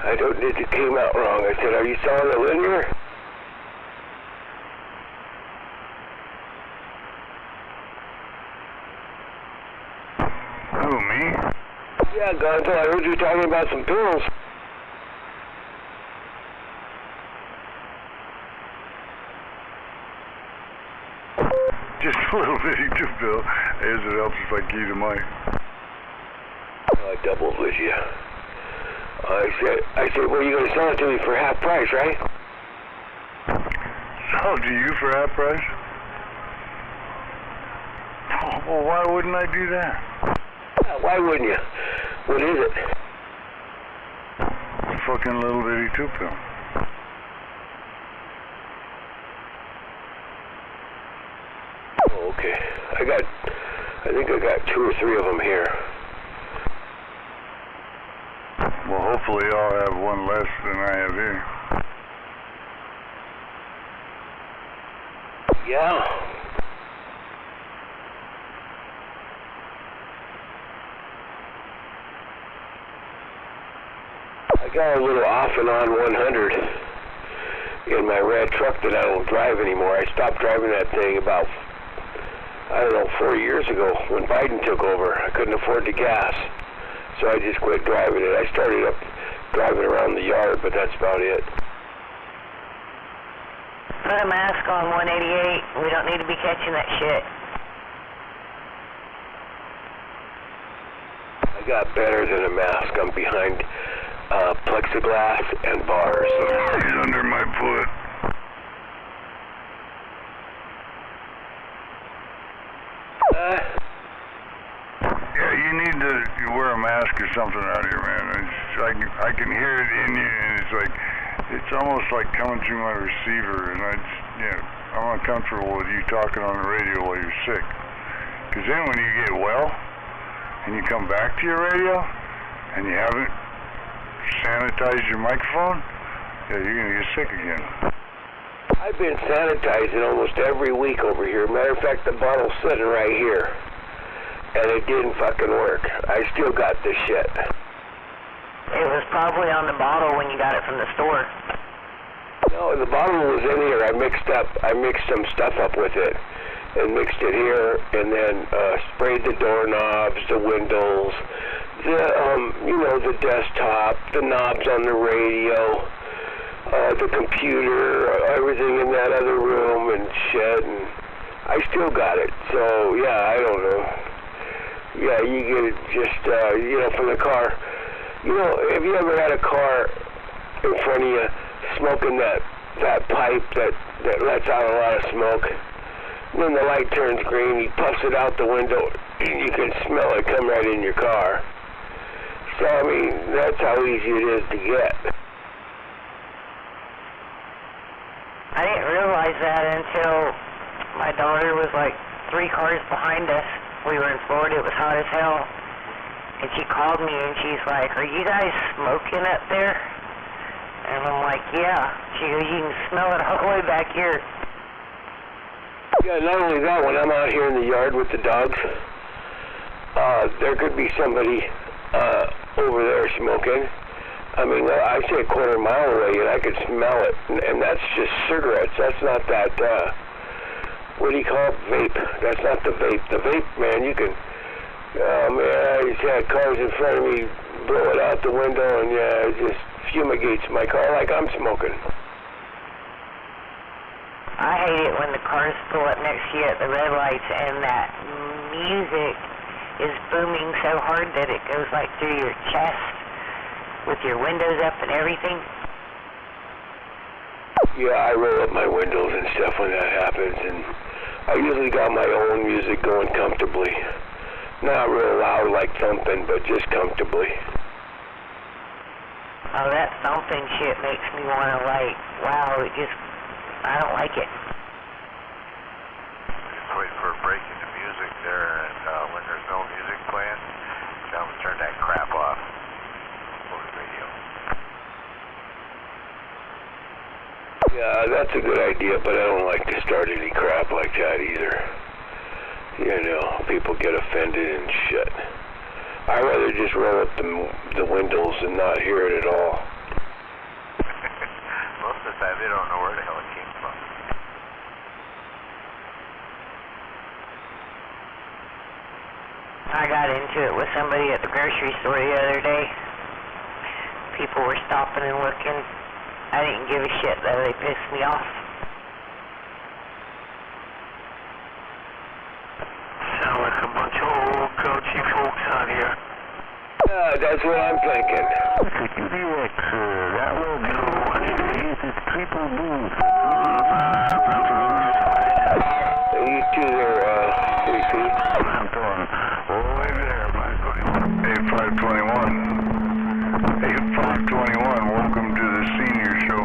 I don't think it came out wrong. I said, are you selling a linear? Who, me? Yeah, Gonzo, I heard you talking about some pills. Just a little bitty too, Bill. As it helps if I key the mic. I doubled with you. I said, well, you're going to sell it to me for half price, right? Sell it to you for half price? Oh, well, why wouldn't I do that? Why wouldn't you? What is it? A fucking little bitty 2-pill. Oh, okay. I think I got 2 or 3 of them here. Well, hopefully I'll have one less than I have here. Yeah. I got a little off and on 100 in my red truck that I don't drive anymore. I stopped driving that thing about, 4 years ago when Biden took over. I couldn't afford the gas, so I just quit driving it. I started up driving around the yard, but that's about it. Put a mask on 188. We don't need to be catching that shit. I got better than a mask. I'm behind plexiglass and bars. He's under my foot. Yeah, you need to wear a mask or something out here, man. I can hear it in you, and it's almost like coming through my receiver, and I'm uncomfortable with you talking on the radio while you're sick. Because then when you get well, and you come back to your radio, and you haven't sanitized your microphone, yeah, you're going to get sick again. I've been sanitizing almost every week over here. Matter of fact, the bottle's sitting right here. And it didn't fucking work. I still got this shit. It was probably on the bottle when you got it from the store. No, the bottle was in here. I mixed some stuff up with it. And mixed it here, and then sprayed the doorknobs, the windows, the desktop, the knobs on the radio, the computer, everything in that other room and shit, and I still got it. So, yeah, I don't know. Yeah, you get it just, from the car. Have you ever had a car in front of you smoking that pipe that lets out a lot of smoke? When the light turns green, he puffs it out the window, and you can smell it come right in your car. So, I mean, that's how easy it is to get. I didn't realize that until my daughter was like 3 cars behind us. We were in Florida, it was hot as hell. And she called me and she's like, "Are you guys smoking up there?" And I'm like, "Yeah." She goes, "You can smell it all the way back here." Yeah, not only that, when I'm out here in the yard with the dogs, there could be somebody over there smoking. I mean, I say a quarter mile away and I could smell it. And that's just cigarettes. That's not that, what do you call it? Vape. That's not the vape. The vape, man, you can, I just had cars in front of me blow it out the window and it just fumigates my car like I'm smoking. I hate it when the cars pull up next to you at the red lights and that music is booming so hard that it goes like through your chest with your windows up and everything. Yeah, I roll up my windows and stuff when that happens, and I usually got my own music going comfortably. Not real loud like thumping, but just comfortably. Oh, that thumping shit makes me want to I don't like it. Just waiting for a break in the music there, and when there's no music playing, I'm gonna turn that crap off over the radio. Yeah, that's a good idea, but I don't like to start any crap like that either. People get offended and shit. I'd rather just roll up the windows and not hear it at all. Most of the time, they don't know where the hell it came from. I got into it with somebody at the grocery store the other day. People were stopping and looking. I didn't give a shit though, they pissed me off. Sound like a bunch of old grouchy folks out here. Yeah, that's what I'm thinking. That will do. It's triple boost. You two there, 3 feet. I'm going all the way there, my buddy. Hey, 521. Hey, 521, welcome to the senior show.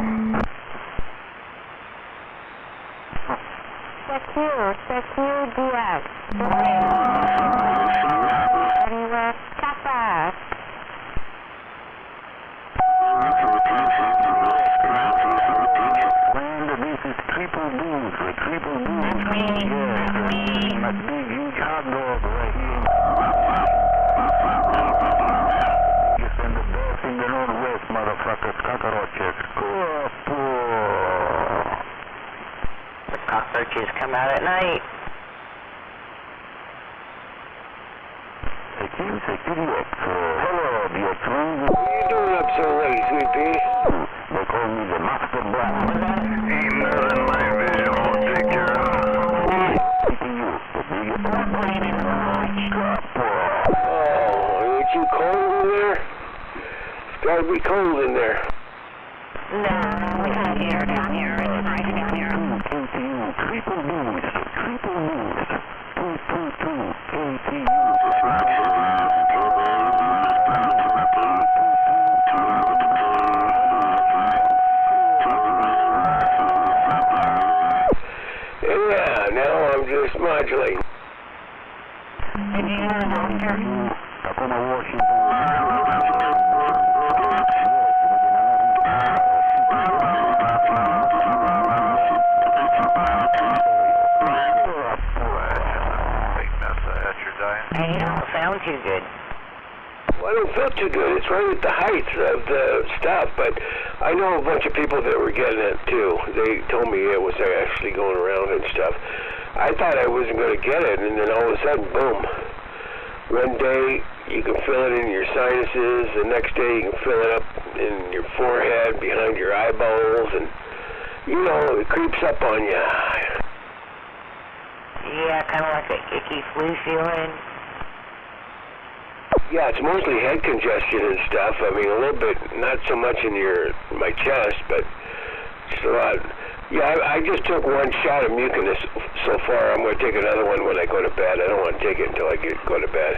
Secure DS. Kappa. Land, this is triple boost. Triple boost. Yeah, my big huge hot dog right here. You send the best in the Northwest, motherfuckers, cockroaches. The cockroaches come out at night. Hello, dear friend. What are you doing up so late, Sweet Pea? They call me the Master Black. Ain't nothing like that. I won't take care of it. You, the biggest brain in the world. Oh, ain't you cold in there? It's gotta be cold in there. No, we have air down here. It's nice down here. KTU, triple boost. Triple boost. 222, KTU. Yeah, now I'm just modulating. Did you hear the doctor? Up on the Washington. Hey, you don't sound too good. Well, I don't feel too good. It's right at the height of the stuff, but I know a bunch of people that were getting it too. They told me it was actually going around and stuff. I thought I wasn't going to get it, and then all of a sudden, boom. One day you can feel it in your sinuses, the next day you can feel it up in your forehead, behind your eyeballs, and you know, it creeps up on you. Yeah, kind of like an icky flu feeling. Yeah, it's mostly head congestion and stuff. I mean, a little bit, not so much in my chest, but it's a lot. Yeah, I just took one shot of mucinous so far. I'm going to take another one when I go to bed. I don't want to take it until I go to bed.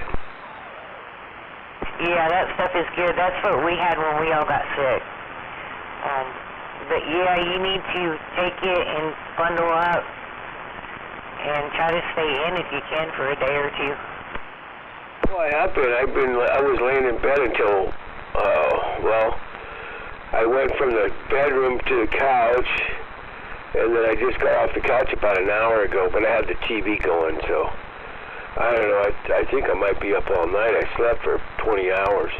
Yeah, that stuff is good. That's what we had when we all got sick. But yeah, you need to take it and bundle up and try to stay in if you can for a day or two. Well, I have been. I was laying in bed until, I went from the bedroom to the couch, and then I just got off the couch about an hour ago, but I had the TV going, so I don't know. I think I might be up all night. I slept for 20 hours.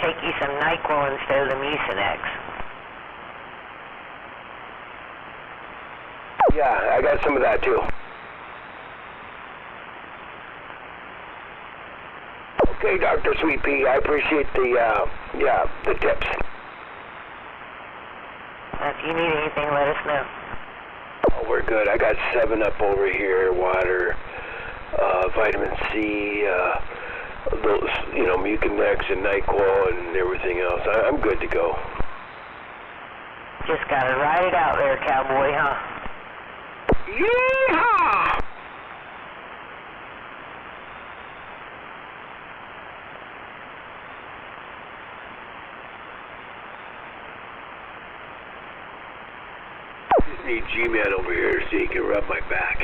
Take you some NyQuil instead of the Mucinex. Yeah, I got some of that too. Okay, Dr. Sweet Pea, I appreciate the tips. If you need anything, let us know. Oh, we're good. I got 7-Up over here, water, vitamin C, those, Mucinex and NyQuil and everything else. I'm good to go. Just gotta ride it out there, cowboy, huh? Yeehaw! Just need G-Man over here so he can rub my back.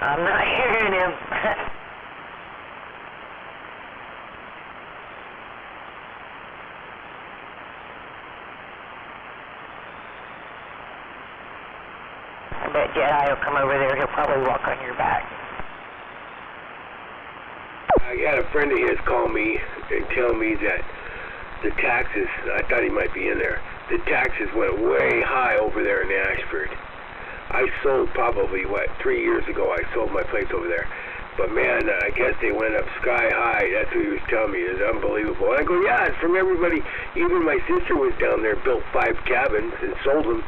I'm not hearing him. I bet Jedi will come over there. He'll probably walk on your back. I had a friend of his call me and tell me that the taxes, I thought he might be in there, the taxes went way high over there in Ashford. I sold probably, 3 years ago I sold my place over there. But man, I guess they went up sky high. That's what he was telling me. It's unbelievable. And I go, yeah, it's from everybody. Even my sister was down there, built 5 cabins and sold them.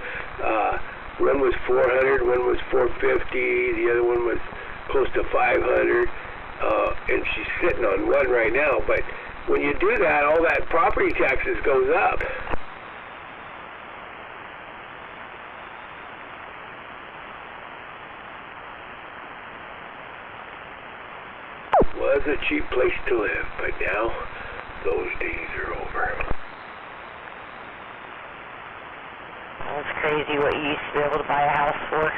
One was 400, one was 450, the other one was close to 500. And she's sitting on one right now. But when you do that, all that property taxes goes up. Was a cheap place to live, but now those days are over. It's crazy what you used to be able to buy a house for.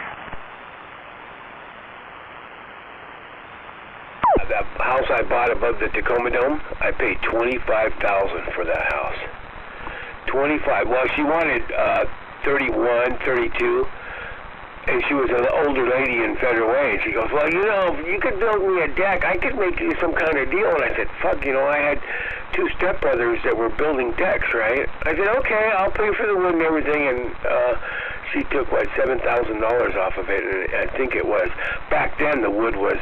That house I bought above the Tacoma Dome, I paid $25,000 for that house. 25. Well, she wanted 31, 32. And she was an older lady in Federal Way, and she goes, well, you know, if you could build me a deck, I could make you some kind of deal. And I said, fuck, you know, I had 2 stepbrothers that were building decks, right? I said, okay, I'll pay for the wood and everything. And she took, what, $7,000 off of it, and I think it was. Back then, the wood was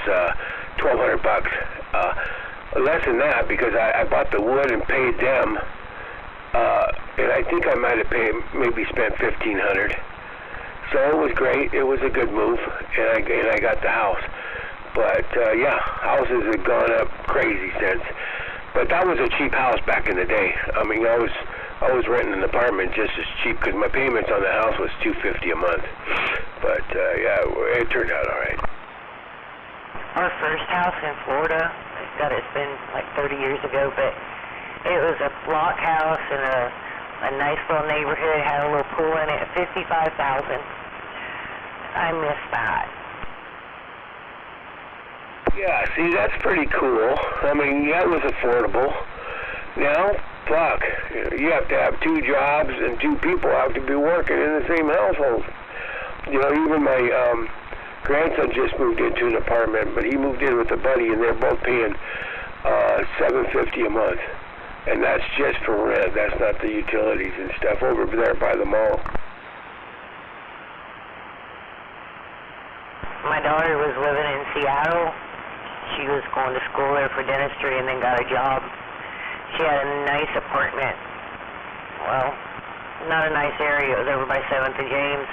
$1,200. Less than that, because I bought the wood and paid them, and I think I might have maybe spent $1,500. So it was great. It was a good move, and I got the house. But yeah, houses have gone up crazy since. But that was a cheap house back in the day. I mean, I was renting an apartment just as cheap because my payments on the house was $250 a month. But yeah, it turned out all right. Our first house in Florida, God, it's been like 30 years ago, but it was a block house in a nice little neighborhood, had a little pool in it, $55,000. I miss that. Yeah, see, that's pretty cool. I mean, yeah, it was affordable. Now, fuck, you have to have 2 jobs and 2 people have to be working in the same household. You know, even my grandson just moved into an apartment, but he moved in with a buddy, and they're both paying $750 a month. And that's just for rent. That's not the utilities and stuff over there by the mall. My daughter was living in Seattle. She was going to school there for dentistry and then got a job. She had a nice apartment. Well, not a nice area. It was over by 7th and James.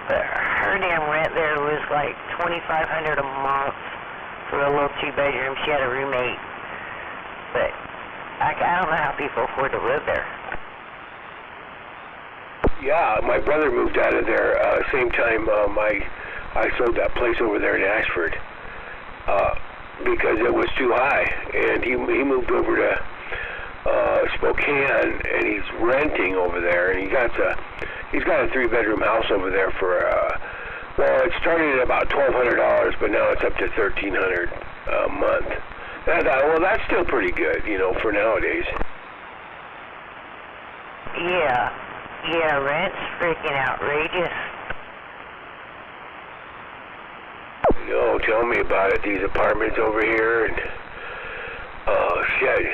But her damn rent there was like $2,500 a month for a little 2-bedroom. She had a roommate. But I don't know how people afford to live there. Yeah, my brother moved out of there same time I sold that place over there in Ashford because it was too high, and he moved over to Spokane, and he's renting over there, and he's got a 3-bedroom house over there for well, it started at about $1,200, but now it's up to $1,300 a month. And I thought, well, that's still pretty good, you know, for nowadays. Yeah, rent's freaking outrageous. No, tell me about it. These apartments over here, and shit,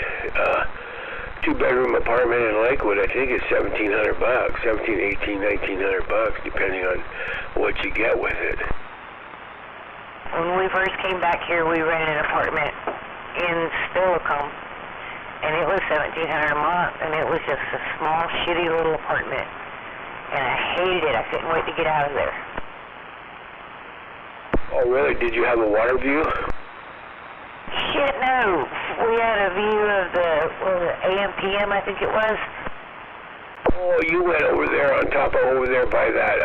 2-bedroom apartment in Lakewood, I think it's $1,700, $1,700, $1,800, $1,900, depending on what you get with it. When we first came back here, we rented an apartment in Steilacoom, and it was $1,700 a month, and it was just a small, shitty little apartment, and I hated it. I couldn't wait to get out of there. Oh, really? Did you have a water view? Shit, no. We had a view of the AM/PM, I think it was. Oh, you went over there on top of over there by that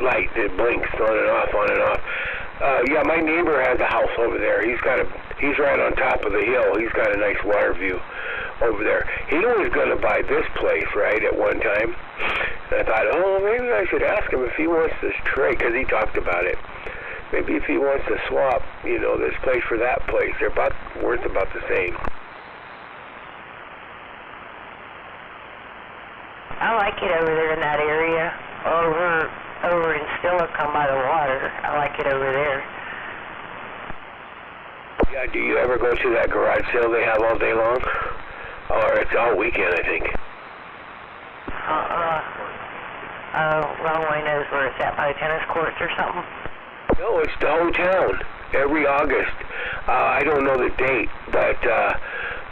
light that blinks on and off, on and off. Yeah, my neighbor has a house over there. He's right on top of the hill. He's got a nice water view over there. He was going to buy this place, right, at one time. And I thought, oh, maybe I should ask him if he wants this trade, because he talked about it. Maybe if he wants to swap, you know, this place for that place. They're worth about the same. I like it over there in that area. Over in Steilacoom by the water. I like it over there. Yeah, do you ever go to that garage sale they have all day long? Or it's all weekend, I think. Wrong way knows where it's at, by the tennis courts or something. No, it's the whole town. Every August. I don't know the date, but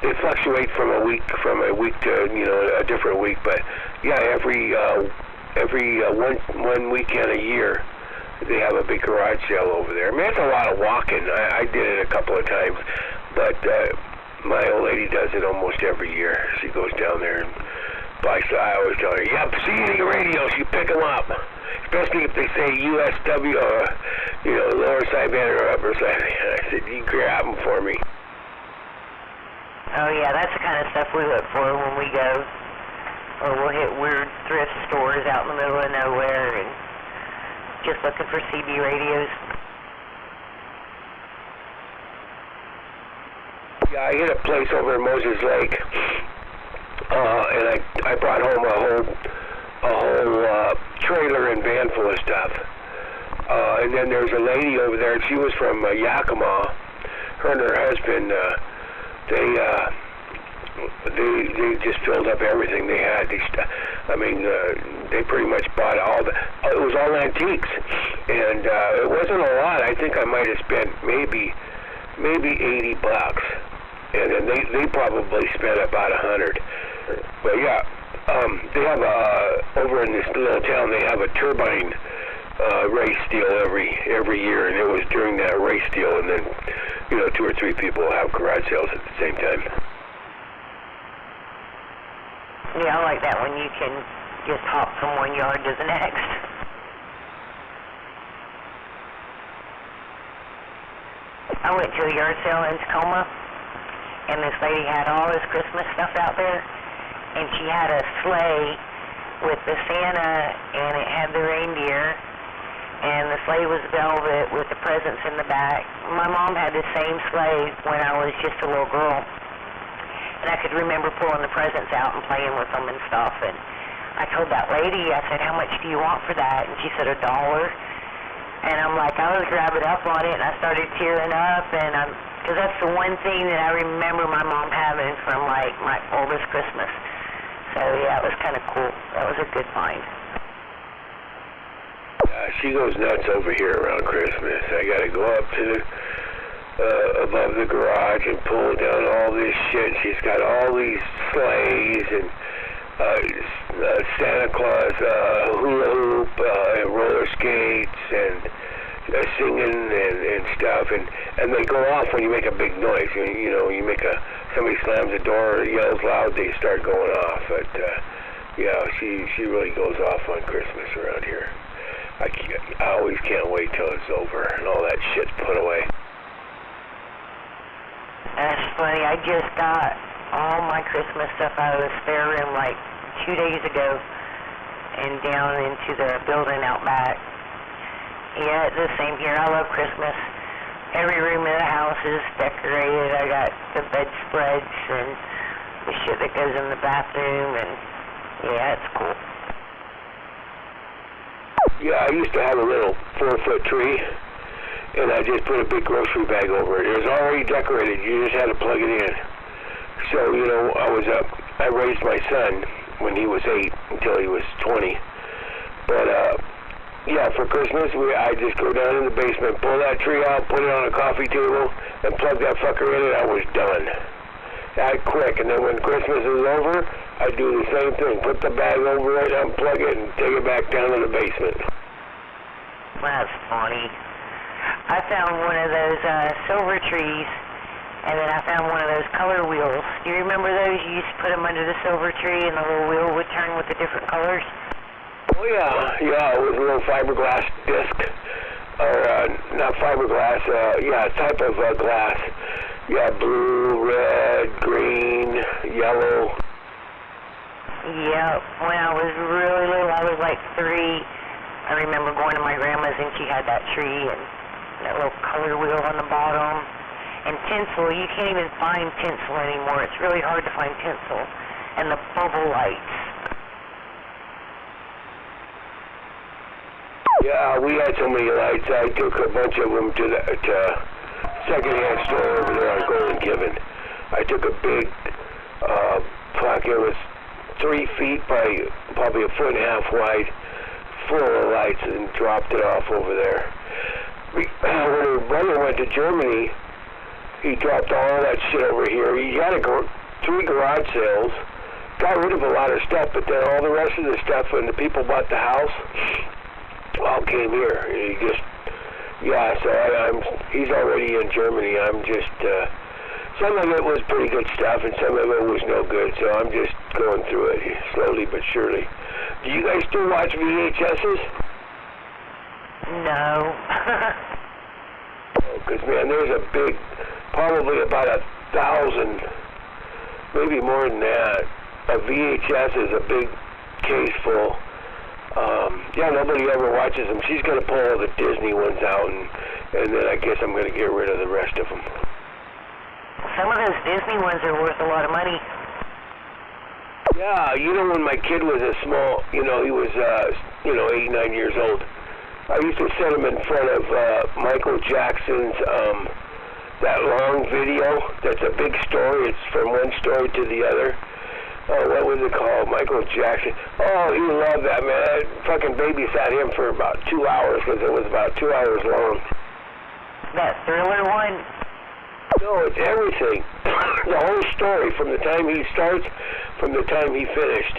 they fluctuate from a week to, you know, a different week. But yeah, every one weekend a year, they have a big garage sale over there. I mean, it's a lot of walking. I did it a couple of times, but My old lady does it almost every year. She goes down there and buys. I always tell her, yep, see any radios, you pick them up. Especially if they say USW or, lower sideband or upper sideband. I said, you grab them for me. Oh yeah, that's the kind of stuff we look for when we go. Or we'll hit weird thrift stores out in the middle of nowhere and just looking for CB radios. Yeah, I hit a place over in Moses Lake, and I brought home a whole trailer and van full of stuff. And then there's a lady over there. She was from Yakima. Her and her husband, they just filled up everything they had. They pretty much bought all the. It was all antiques, and it wasn't a lot. I think I might have spent maybe $80. And then they probably spent about 100. But yeah, they have over in this little town, they have a turbine race deal every year, and it was during that race deal, and then 2 or 3 people have garage sales at the same time. Yeah, I like that when you can just hop from one yard to the next. I went to a yard sale in Tacoma, and this lady had all this Christmas stuff out there, and she had a sleigh with the Santa, and it had the reindeer, and the sleigh was velvet with the presents in the back. My mom had the same sleigh when I was just a little girl, and I could remember pulling the presents out and playing with them and stuff, and I told that lady, I said, how much do you want for that? And she said, $1. And I'm like, I was grabbing up on it, and I started tearing up, and because that's the one thing that I remember my mom having from, like, my oldest Christmas. So, yeah, it was kind of cool. That was a good find. She goes nuts over here around Christmas. I got to go up to above the garage and pull down all this shit. She's got all these sleighs and Santa Claus hula hoop and roller skates and singing and stuff, and they go off when you make a big noise. You make somebody slams the door, yells loud, they start going off. But yeah, she really goes off on Christmas around here. I always can't wait till it's over and all that shit's put away. That's funny. I just got all my Christmas stuff out of the spare room like 2 days ago and down into the building out back. Yeah, it's the same here. I love Christmas. Every room in the house is decorated. I got the bedspreads and the shit that goes in the bathroom, and yeah, it's cool. Yeah, I used to have a little 4-foot tree, and I just put a big grocery bag over it. It was already decorated. You just had to plug it in. So, I raised my son when he was 8 until he was 20. But, yeah, for Christmas, I just go down in the basement, pull that tree out, put it on a coffee table, and plug that fucker in, and I was done. That quick. And then when Christmas is over, I do the same thing. Put the bag over it, unplug it, and take it back down to the basement. That's funny. I found one of those silver trees, and then I found one of those color wheels. Do you remember those? You used to put them under the silver tree, and the little wheel would turn with the different colors. Oh, yeah. Yeah, it was a little fiberglass disc. Or, not fiberglass, type of glass. Yeah, blue, red, green, yellow. Yeah, when I was really little, I was like 3. I remember going to my grandma's, and she had that tree, and that little color wheel on the bottom. And tinsel, you can't even find tinsel anymore. It's really hard to find tinsel. And the bubble lights. Yeah, we had so many lights. I took a bunch of them to the secondhand store over there on Golden Gibbon. I took a big it was 3 feet by probably 1.5 feet wide, full of lights, and dropped it off over there. When her brother went to Germany, he dropped all that shit over here. He had 3 garage sales, got rid of a lot of stuff, but then all the rest of the stuff, when the people bought the house, all came here. He just, yeah, so he's already in Germany. I'm just some of it was pretty good stuff, and some of it was no good. So I'm just going through it slowly but surely. Do you guys still watch VHSs? No. Because, man, there's a big, probably about 1,000, maybe more than that, of VHSs, a big case full. Yeah, nobody ever watches them. She's going to pull all the Disney ones out, and then I guess I'm going to get rid of the rest of them. Some of those Disney ones are worth a lot of money. Yeah, you know, when my kid was a small, you know, he was, 8, 9 years old, I used to set him in front of Michael Jackson's, that long video. That's a big story. It's from one story to the other. What was it called? Michael Jackson. Oh, he loved that, man. I fucking babysat him for about 2 hours because it was about 2 hours long. That Thriller one? No, it's everything. The whole story from the time he starts, from the time he finished.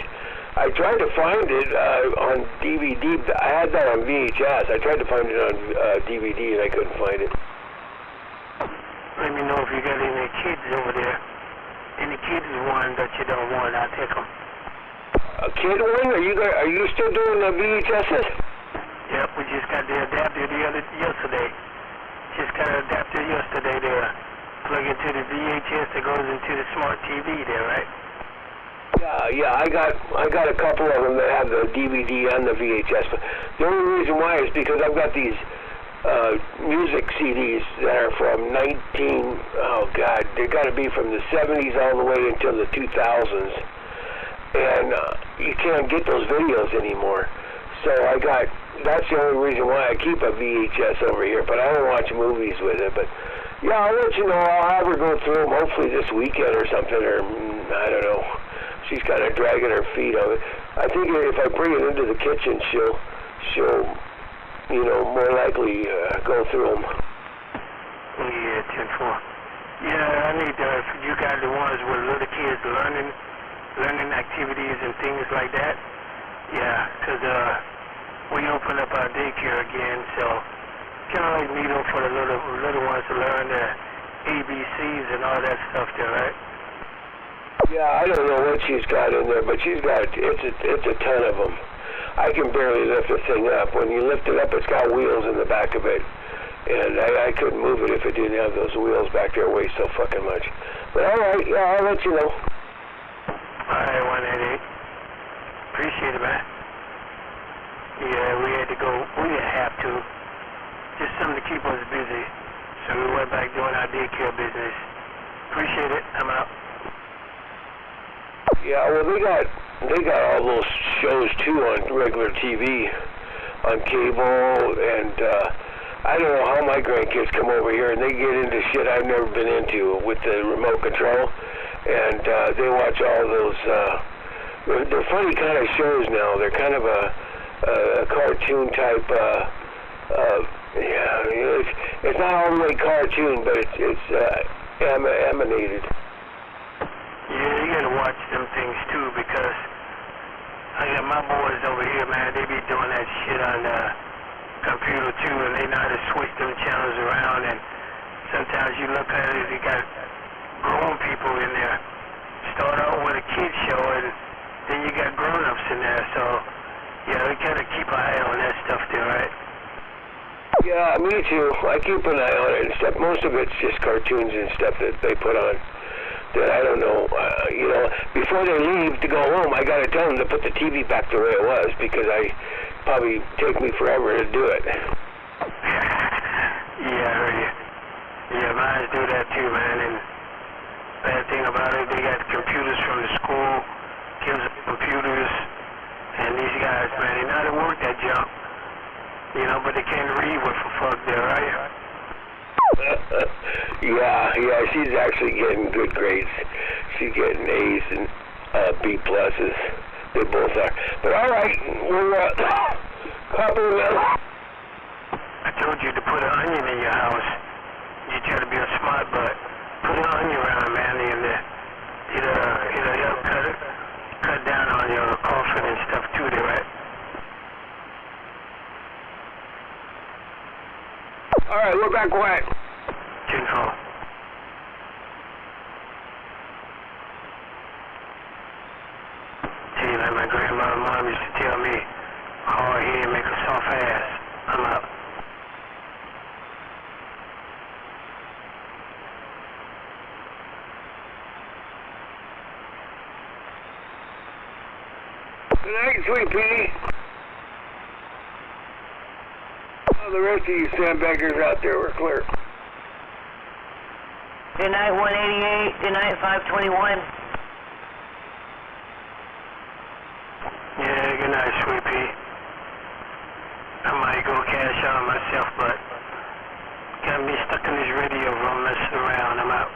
I tried to find it on DVD. I had that on VHS. I tried to find it on DVD and I couldn't find it. Let me know if you got any kids over there. Any kids one that you don't want, I'll take them. A kid one? Are you still doing the VHSs? Yep, we just got the adapter yesterday. Just got an adapter yesterday there. Plug into the VHS that goes into the smart TV there, right? Yeah, I got a couple of them that have the DVD and the VHS. But the only reason why is because I've got these music CDs that are from they got to be from the 70s all the way until the 2000s. And you can't get those videos anymore. So that's the only reason why I keep a VHS over here, but I don't watch movies with it. But yeah, I'll let you know. I'll have her go through them hopefully this weekend or something, or I don't know. She's kind of dragging her feet on it. I think if I bring it into the kitchen, she'll more likely go through them. Yeah, 10-4. Yeah, I need you guys the ones with little kids learning activities and things like that. Yeah, because we open up our daycare again, so kind of like need them for the little ones to learn the ABCs and all that stuff there, right? Yeah, I don't know what she's got in there, but she's got it's a ton of them. I can barely lift the thing up. When you lift it up, it's got wheels in the back of it, and I couldn't move it if it didn't have those wheels back there. It weighs so fucking much. But all right, yeah, I'll let you know. All right, 188. Appreciate it, man. Yeah, we had to go. We didn't have to. Just something to keep us busy. So we went back doing our daycare business. Appreciate it. I'm out. Yeah, well, they got all those shows too on regular TV, on cable, and I don't know how my grandkids come over here and they get into shit I've never been into with the remote control, and they watch all those. They're funny kind of shows now. They're kind of a cartoon type. It's not all the way cartoon, but it's animated. Yeah, you gotta watch them things too, because I got my boys over here, man. They be doing that shit on the computer too, and they know how to switch them channels around. And sometimes you look at it, you got grown people in there. Start out with a kid show, and then you got grown-ups in there. So yeah, we gotta keep an eye on that stuff there, right? Yeah, me too. I keep an eye on it and stuff. Most of it's just cartoons and stuff that they put on. That I don't know, before they leave to go home, I gotta tell them to put the TV back the way it was, because probably take me forever to do it. Yeah, I heard you. Yeah, mine do that too, man, and bad thing about it, they got computers from the school, gives them computers, and these guys, man, they know how to work that junk, but they can't read what the fuck they're, right? Yeah, she's actually getting good grades. She's getting A's and B pluses. They both are. But all right, we're copying that. I told you to put an onion in your house. You try to be a smart butt. Put an onion around, man, and it'll help cut down on your coughing and stuff too, there, right? All right, we're back quiet. 10-4. like my grandma and mom used to tell me, hard head make a soft ass. I'm out. Good night, Sweet Pea. Oh, the rest of you sandbaggers out there were clear. Good night, 188. Good night, 521. Yeah, good night, Sweet Pea. I might go cash out myself, but got me stuck in this radio room messing around. I'm out.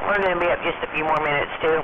We're going to be up just a few more minutes, too.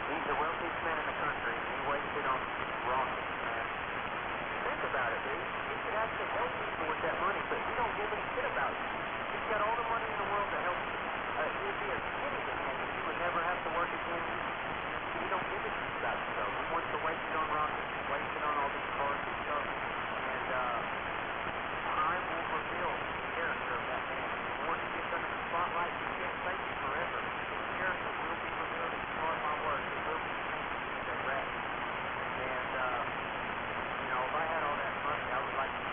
He's the wealthiest man in the country, and he wasted on rockets, man. Think about it, dude. He could actually help people with that money, but he don't give a shit about you. He's got all the money in the world to help you. He'd be a city mechanic. He would never have to work again. He don't give a shit about you, though. He wants to waste it on rockets, waste it on all these cars and stuff. And time will reveal the character of that man. Once he gets under the spotlight, he can't fake it forever. His character will be revealed, and mark my words, it will be changed as a rat. And, you know, if I had all that money, I would like to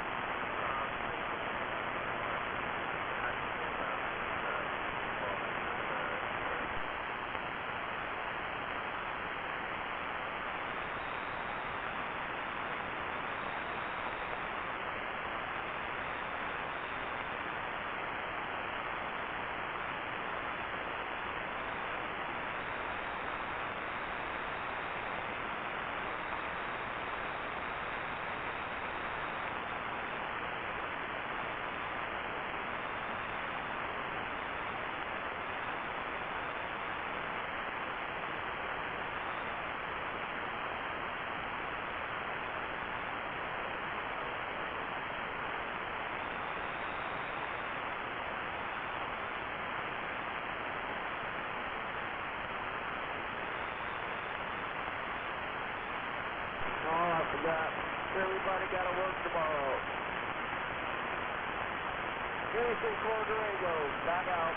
everybody got to work tomorrow. Houston, Cordero, back out.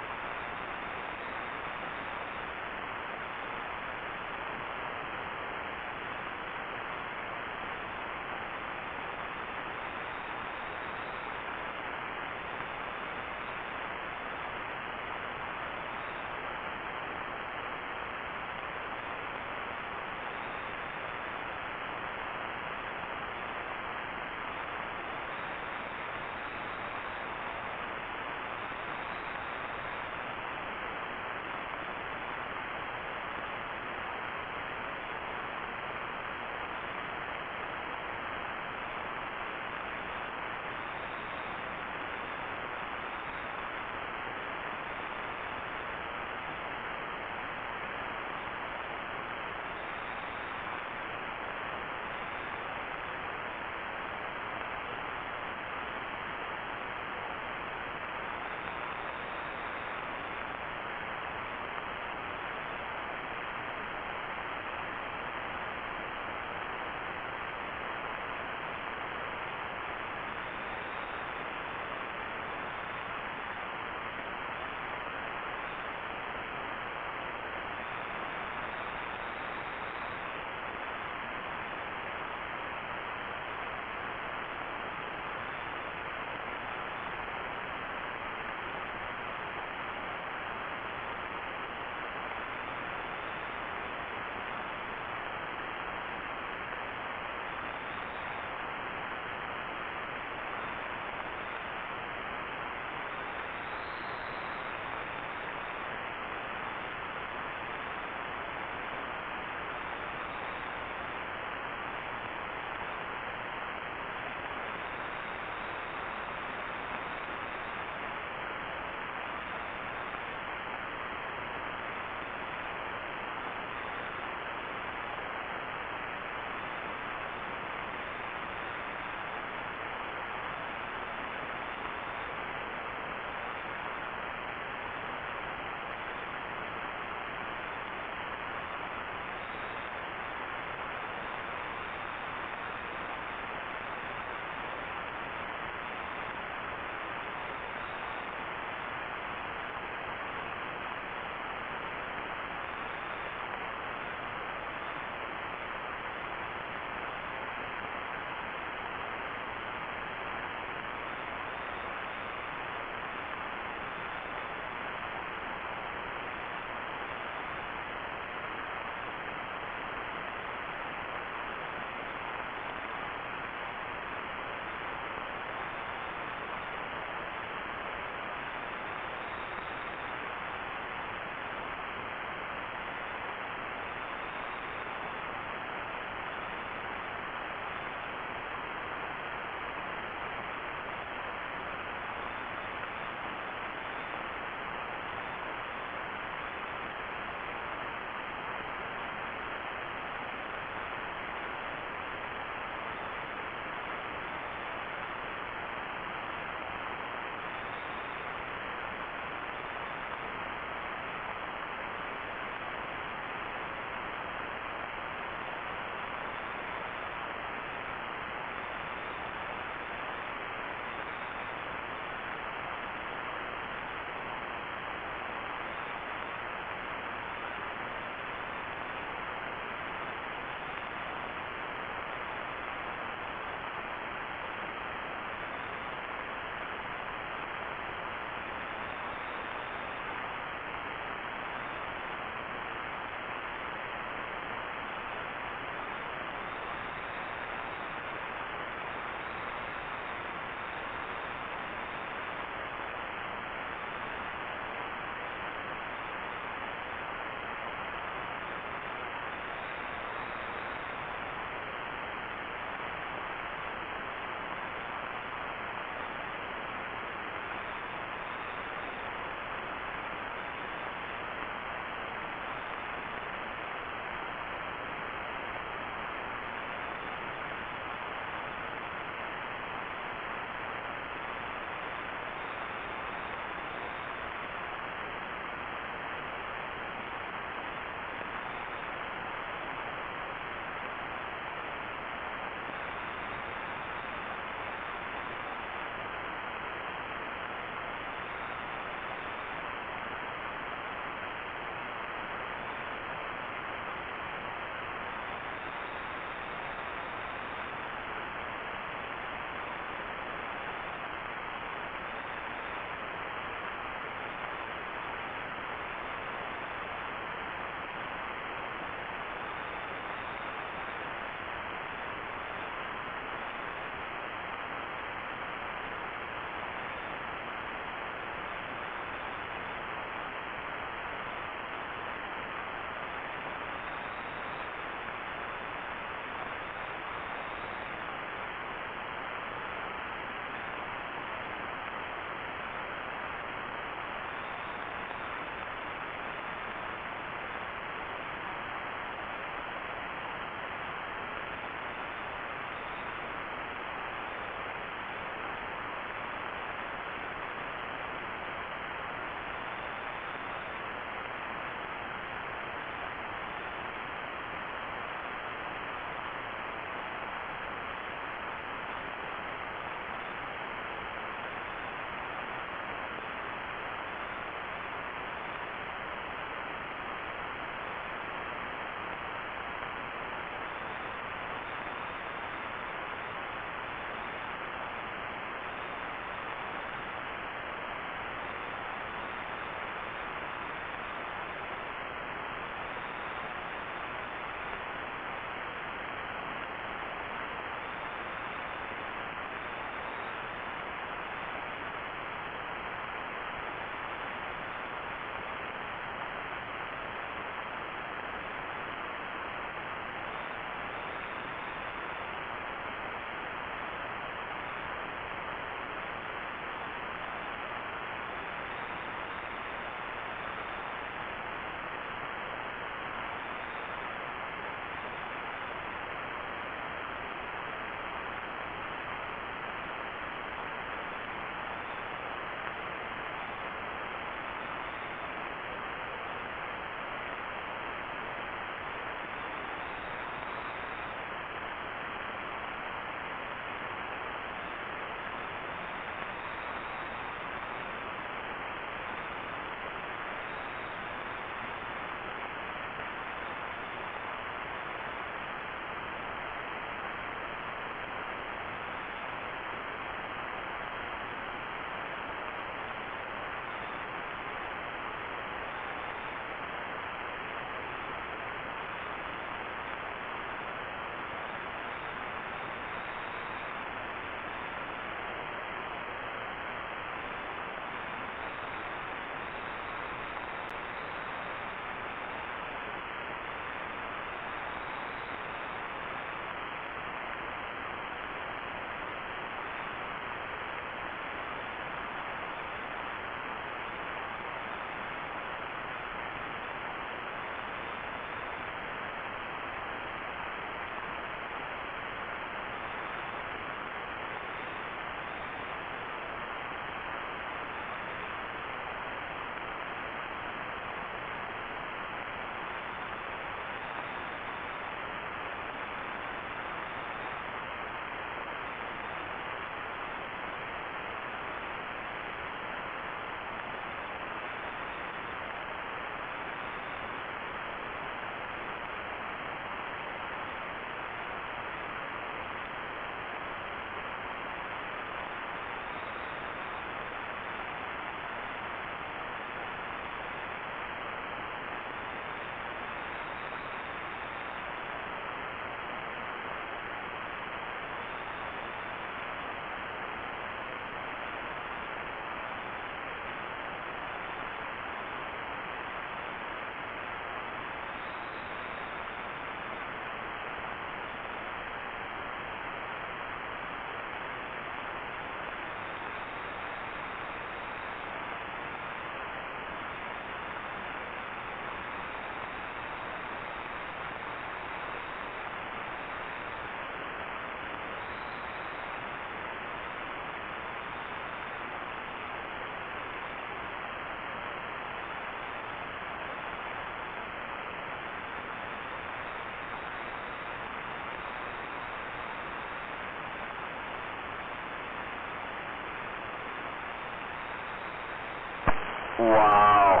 Wow,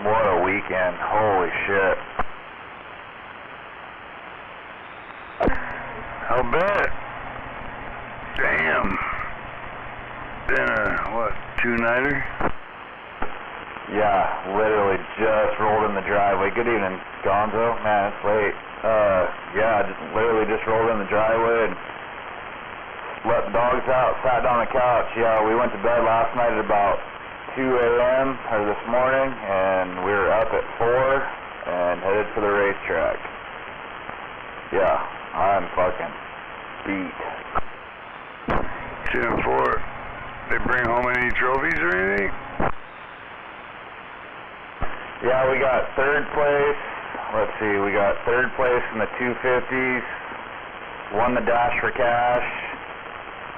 what a weekend. Holy shit. I'll bet. Damn. Been a, what, two-nighter? Yeah, literally just rolled in the driveway. Good evening, Gonzo. Man, it's late. Yeah, literally just rolled in the driveway and let the dogs out, sat down on the couch. Yeah, we went to bed last night at about 2 a.m. or this morning, and we were up at 4 and headed for the racetrack. Yeah, I'm fucking beat. 10-4. They bring home any trophies or anything? Yeah, we got third place. Let's see, we got third place in the 250s, won the dash for cash,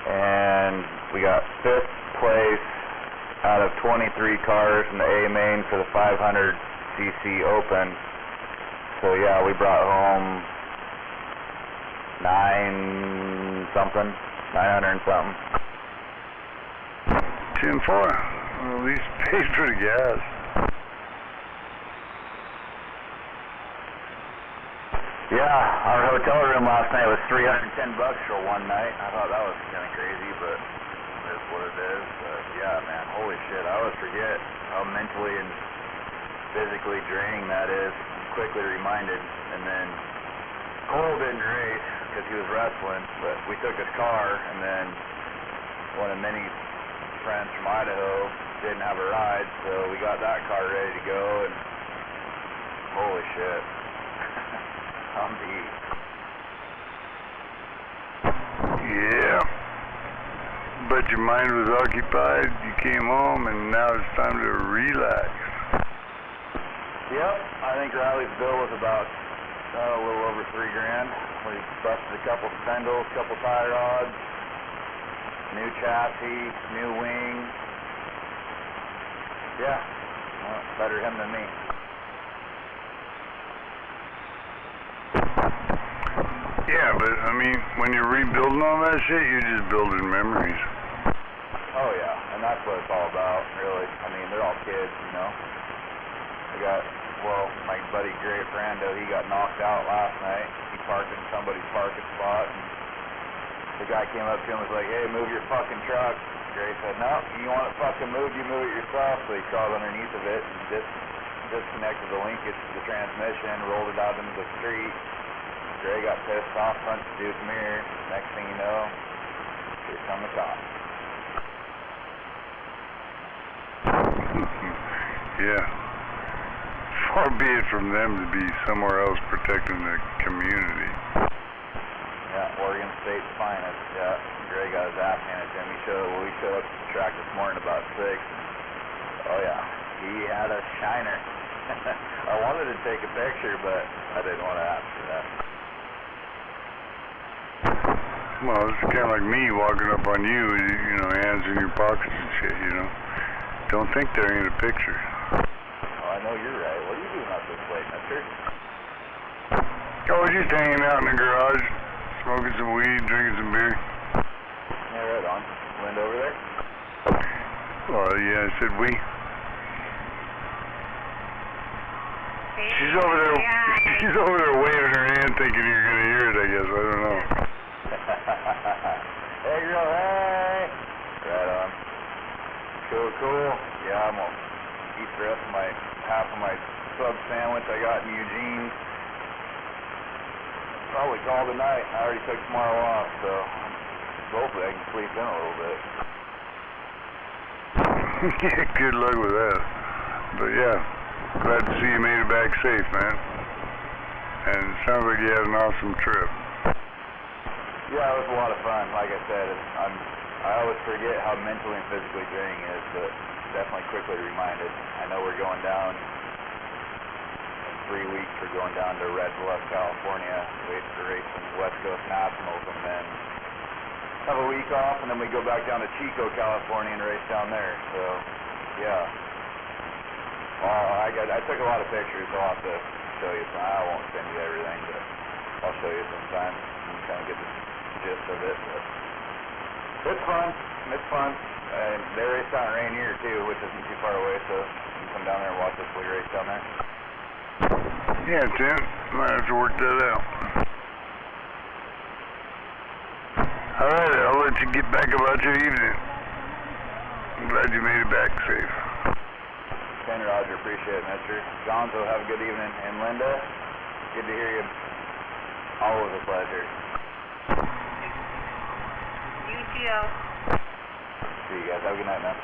and we got fifth place out of 23 cars in the A main for the 500cc Open. So yeah, we brought home 900 and something. 10-4. Well, at least paid for the gas. Yeah, our hotel room last night was $310 for one night. I thought that was kind of crazy, but it is what it is. But yeah, man, holy shit, I always forget how mentally and physically draining that is. I'm quickly reminded. And then Cole didn't race because he was wrestling, but we took his car, and then one of Minnie's friends from Idaho didn't have a ride, so we got that car ready to go, and holy shit. I'm beat. Yeah. But your mind was occupied, you came home, and now it's time to relax. Yep, I think Riley's bill was about a little over $3 grand. We busted a couple spindles, couple tie rods, new chassis, new wing. Yeah, well, better him than me. Yeah, but I mean, when you're rebuilding all that shit, you're just building memories. Oh yeah, and that's what it's all about, really. I mean, they're all kids, you know. I got, well, my buddy Gray Brando, he got knocked out last night. He parked in somebody's parking spot, and the guy came up to him and was like, hey, move your fucking truck. Gray said, no, you want it fucking moved, you move it yourself. So he crawled underneath of it and disconnected the linkage to the transmission, rolled it out into the street. Gray got pissed off, punched the dude's mirror. Next thing you know, here come the cops. Yeah. Far be it from them to be somewhere else protecting the community. Yeah, Oregon State's finest. Yeah, Gray got his ass handed to him. We showed up to the track this morning about 6. Oh yeah, he had a shiner. I wanted to take a picture, but I didn't want to ask for that. Well, it's kind of like me walking up on you, you know, hands in your pockets and shit, you know. Don't think there ain't a picture. Oh, I know you're right. What are you doing out this late, mister? Oh, just hanging out in the garage, smoking some weed, drinking some beer. Yeah, right on. Linda over there? Oh, yeah, I said we. She's over there. She's over there waving her hand, thinking you're gonna hear it. I guess I don't know. Hey, girl, hey! Right on. Cool. Yeah, I'm gonna eat the rest of half of my sub sandwich I got in Eugene. Probably call tonight. I already took tomorrow off, so hopefully I can sleep in a little bit. Yeah, good luck with that. But yeah, glad to see you made it back safe, man. And it sounds like you had an awesome trip. Yeah, it was a lot of fun. Like I said, I always forget how mentally and physically draining it is, but definitely quickly reminded. I know we're going down in 3 weeks. We're going down to Red Bluff, California, to race some West Coast Nationals, and then have a week off, and then we go back down to Chico, California, and race down there. So, yeah. I took a lot of pictures. I'll have to show you some. I won't send you everything, but I'll show you sometime. You can kind of get the gist of it. But it's fun. They race down at Rainier too, which isn't too far away, so you can come down there and watch this fully race down there. Yeah, Tim. Might have to work that out. Alright, I'll let you get back about your evening. I'm glad you made it back safe. Ken Roger, appreciate it, mister. Gonzo, have a good evening. And Linda, good to hear you. Always a pleasure. UTO. See you guys. Have a good night, man.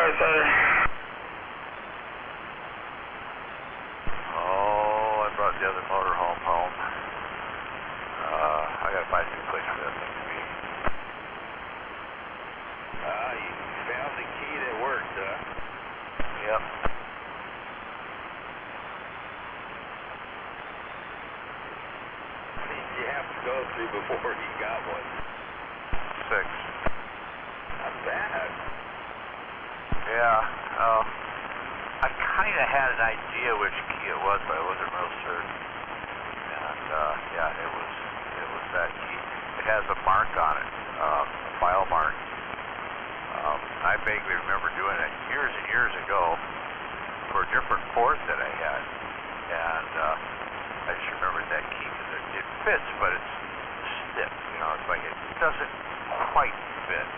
Center. Oh, I brought the other motorhome home. I gotta find a new place for that thing to be. You found the key that worked, huh? Yep. What did you have to go through before you got one? 6. Not bad. Yeah. I kind of had an idea which key it was, but I wasn't real certain. And yeah, it was that key. It has a mark on it, a file mark. I vaguely remember doing it years and years ago for a different Ford that I had, and I just remembered that key because it fits, but it's stiff. You know, it's like it doesn't quite fit.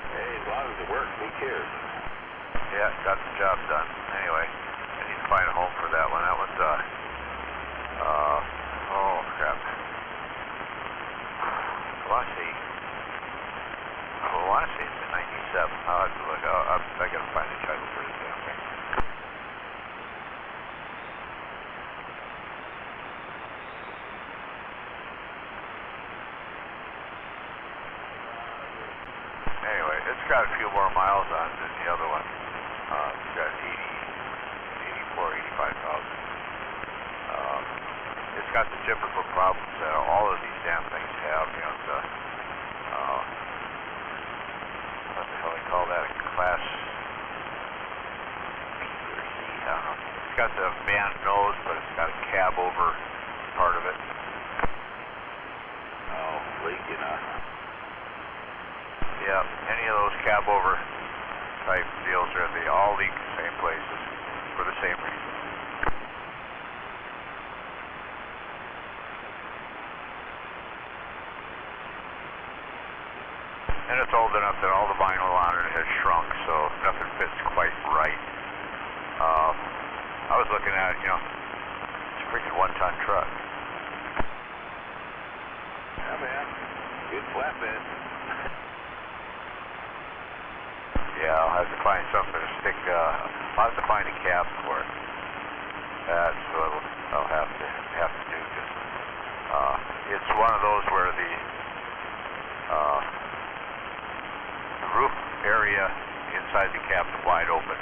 Hey, as long as it works, who cares? Yeah, got the job done. Anyway, I need to find a home for that one. That one's, oh crap. I want to say it's in 97. I'll have to look. I gotta find a title for this damn thing. Anyway, it's got a few more miles on it than the other one. It's got 84, 85,000. It's got the typical problems that all of these damn things have. You know, the what the hell they call that? A class B or C? I don't know. It's got the band nose, but it's got a cab over part of it. Oh, leaking, Yeah, any of those cab over type deals are they all leak the same places for the same reason. And it's old enough that all the vinyl on it has shrunk, so nothing fits quite right. I was looking at it, you know, it's a freaking 1-ton truck. Yeah, man. Good flatbed. Yeah, I'll have to find something to stick, I'll have to find a cab for it. That's what I'll have to do, because, it's one of those where the roof area inside the cab's wide open.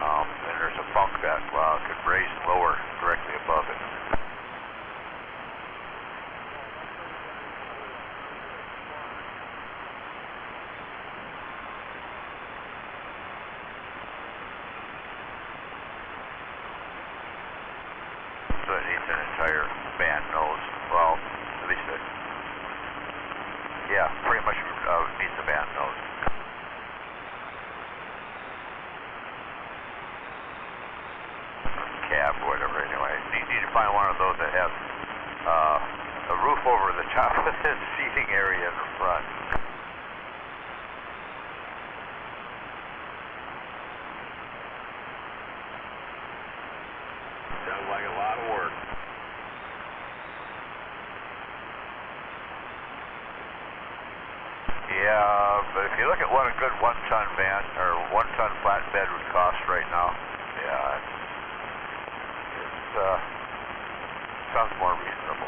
And there's a bunk that could raise and lower directly above it. So it needs an entire band nose. Well, at least yeah, pretty much needs a band nose. Cab or whatever, anyway. You need to find one of those that has a roof over the top of the seating area in the front. Sounds like a lot of work. Yeah, but if you look at what a good 1-ton van or 1-ton flatbed would cost right now, yeah, it sounds more reasonable.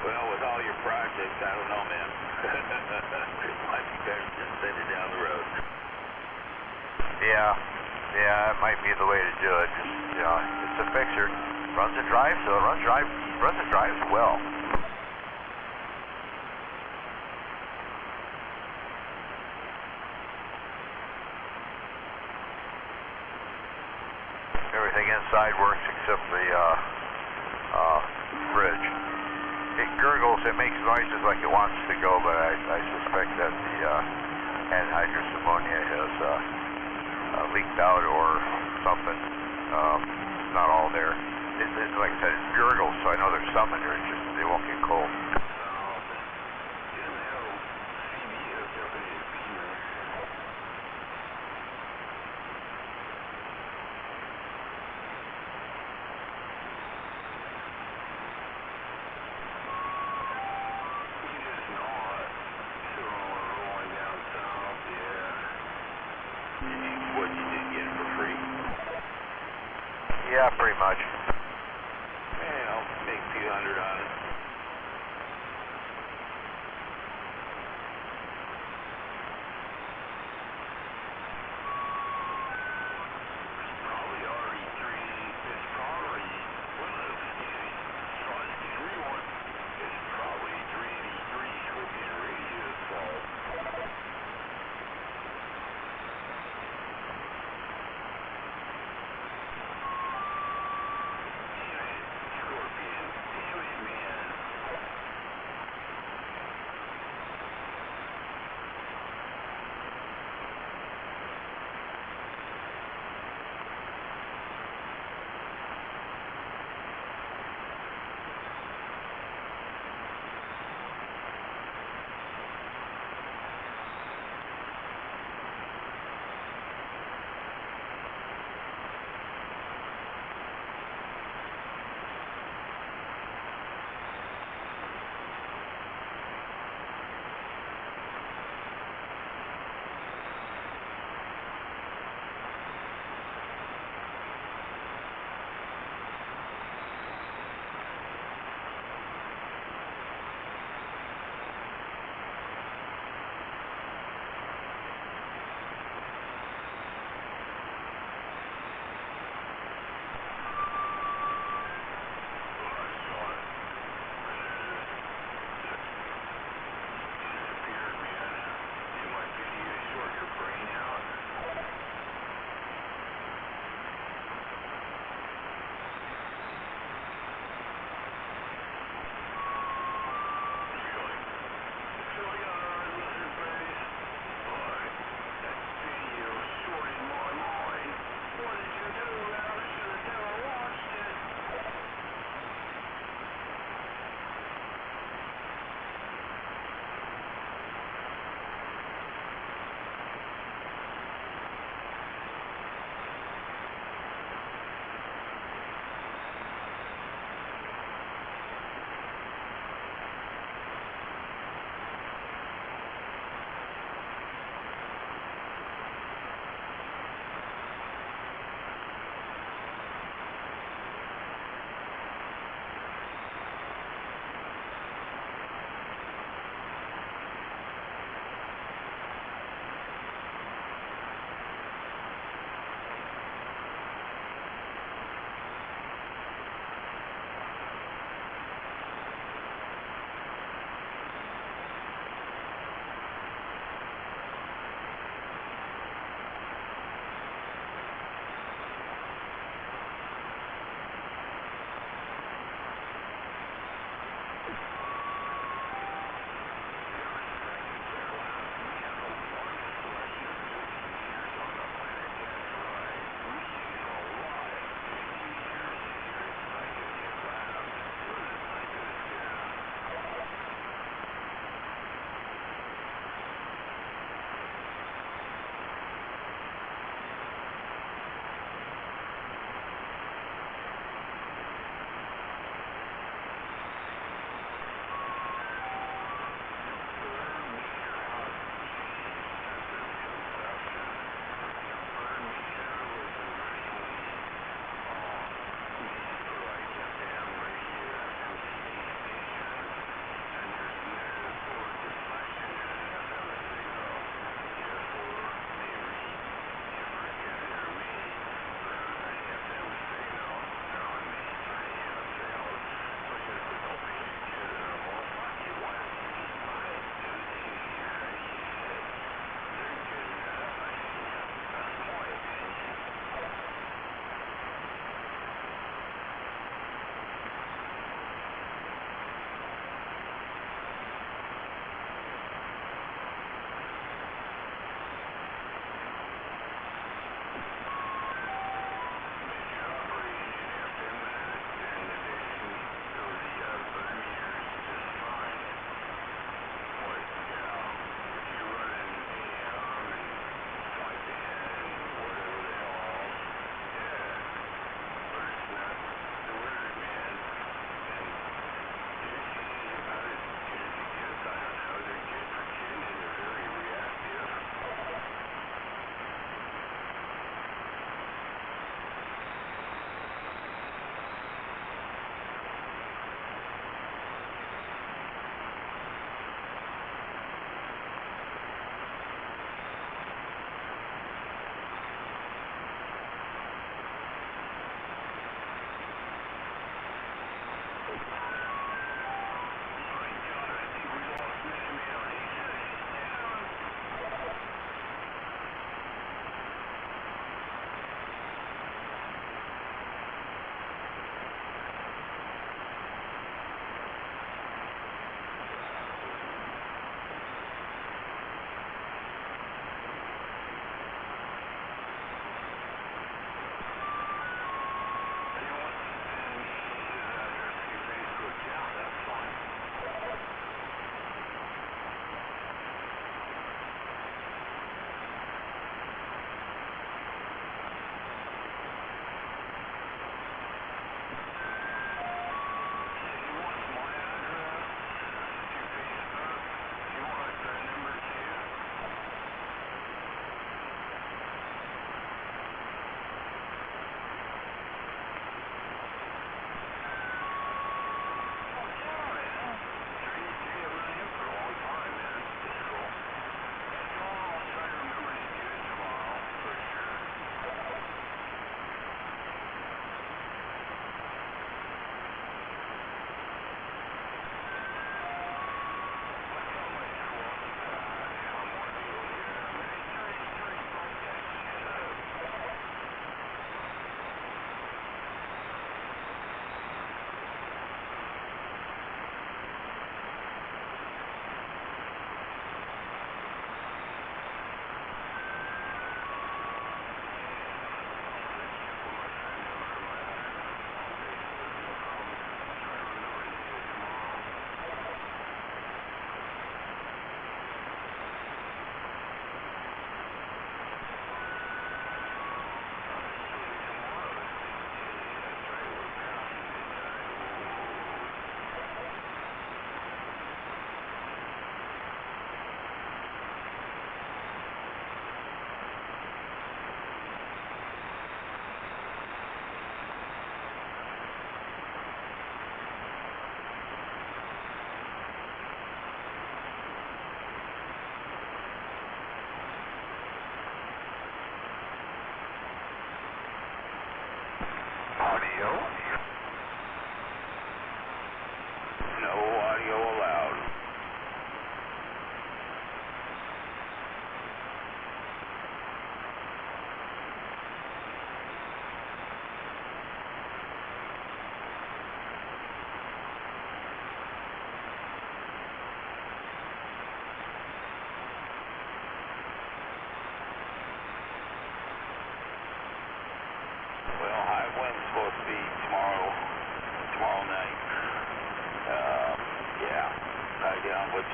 Well, with all your projects, I don't know, man. Might be better to just send it down the road. Yeah, it might be the way to do it. Just, you know, it's a fixer. Runs and drives, so it runs and drives well. Everything inside works except the bridge. It gurgles, it makes noises like it wants to go, but I suspect that the anhydrous ammonia has leaked out or something. It's not all there. Like I said, it gurgles, so I know there's some in there. It's just they won't get cold. What you did get for free? Yeah, pretty much. Man, I'll make a few hundred on it.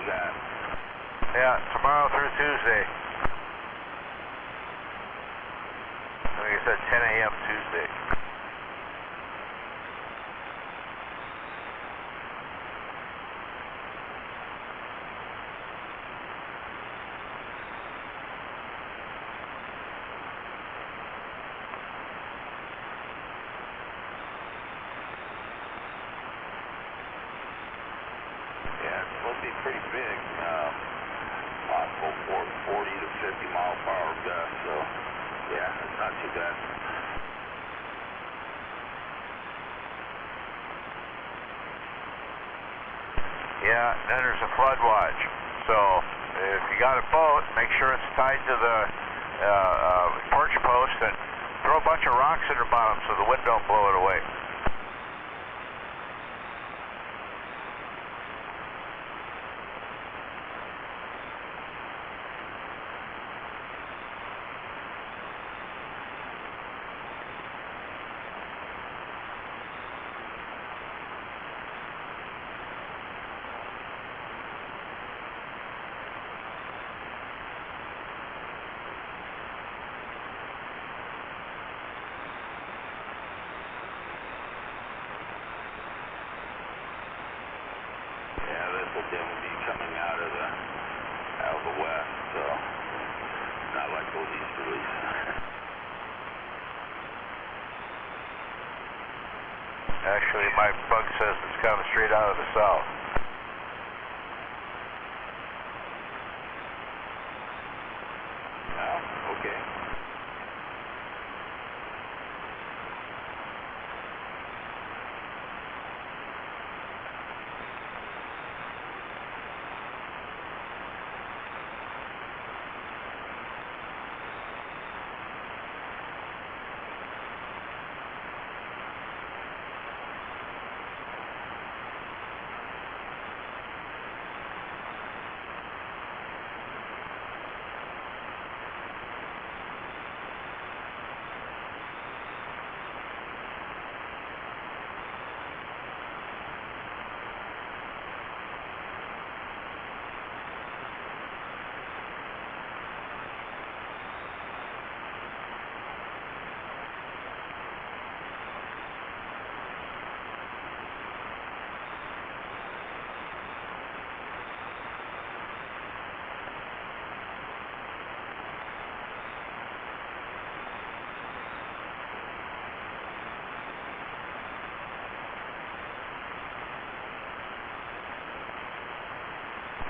you got? Yeah, tomorrow through Tuesday. I think it said 10 a.m. Tuesday. Yeah, it's supposed to be pretty big. Possible 40 to 50 mile per hour gust, so yeah, it's not too bad. Yeah, then there's a flood watch. So if you got a boat, make sure it's tied to the porch post and throw a bunch of rocks in the bottom so the wind don't blow it away. Yeah, this will definitely be coming out of the west, so not like those easterlies. Actually, my bug says it's coming straight out of the south. Oh, okay.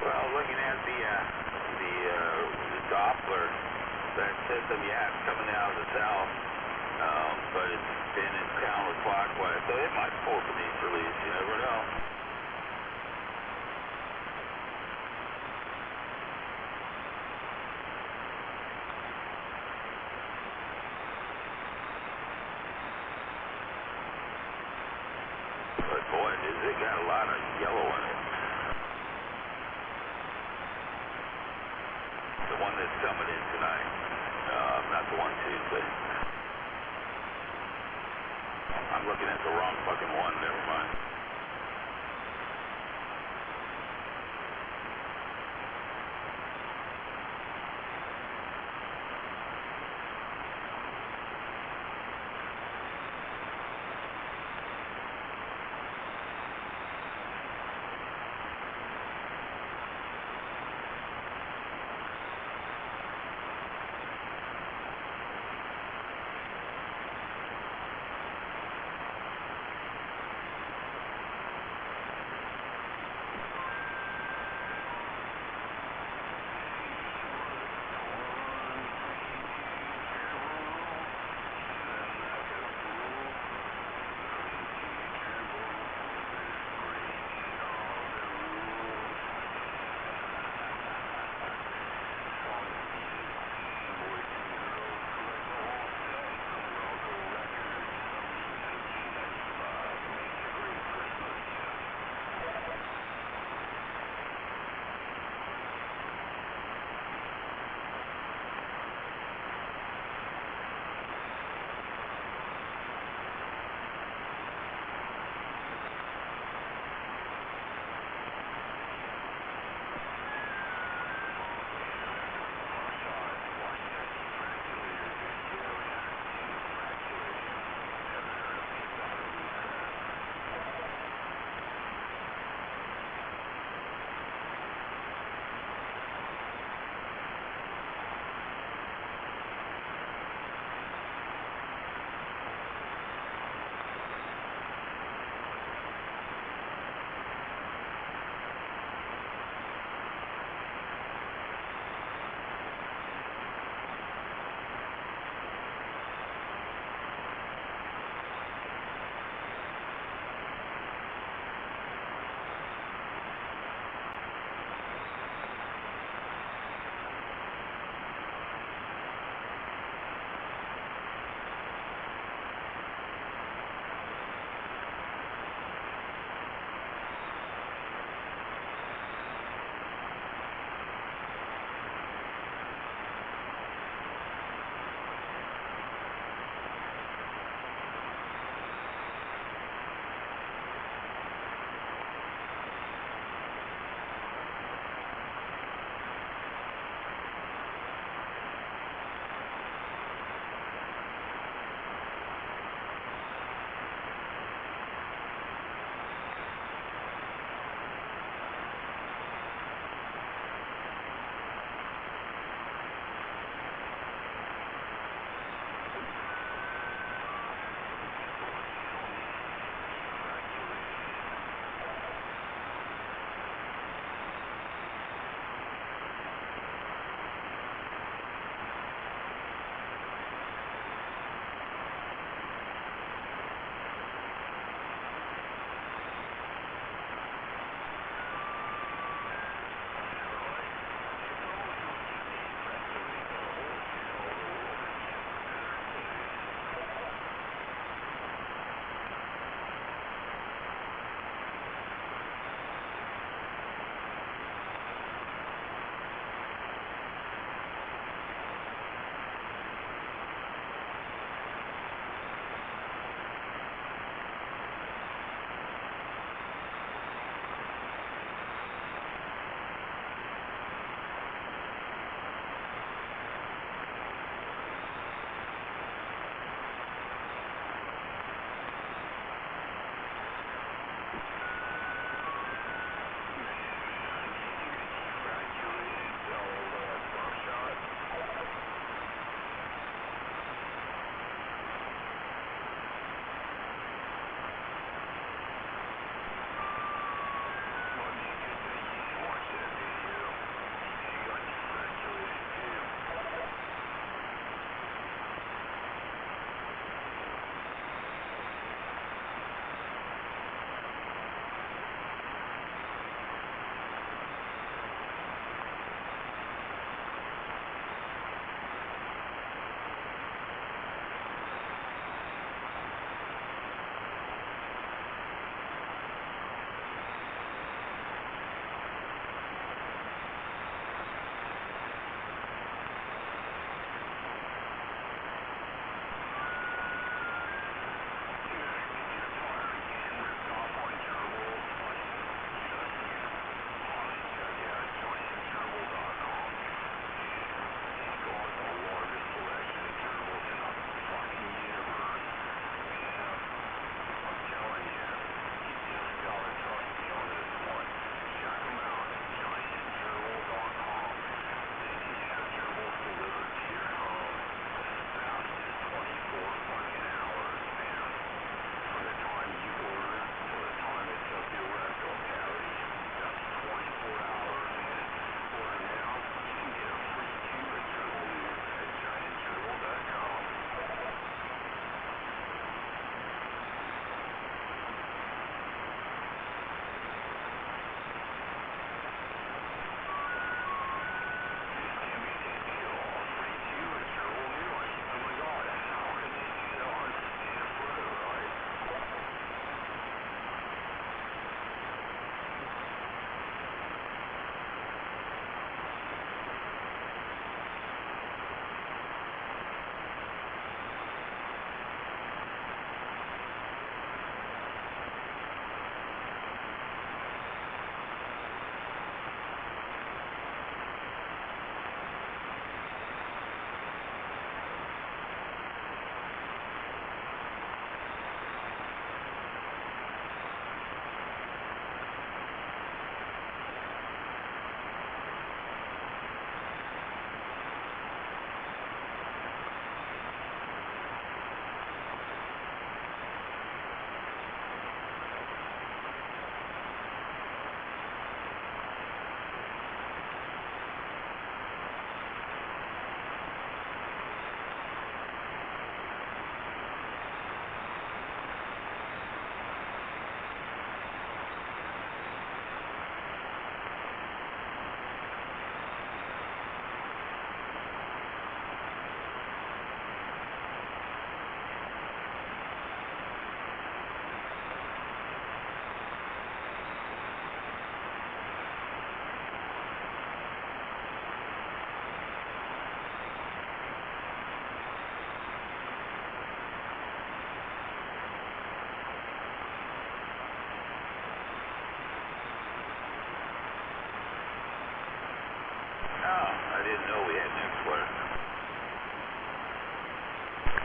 Well, looking at the Doppler, that system, yeah, it's coming out of the south, but it's spinning counterclockwise, so it might pull some easterlies, you never know. But boy, it got a lot of yellow in it. The one that's coming in tonight, not the one Tuesday. I'm looking at the wrong fucking one, never mind.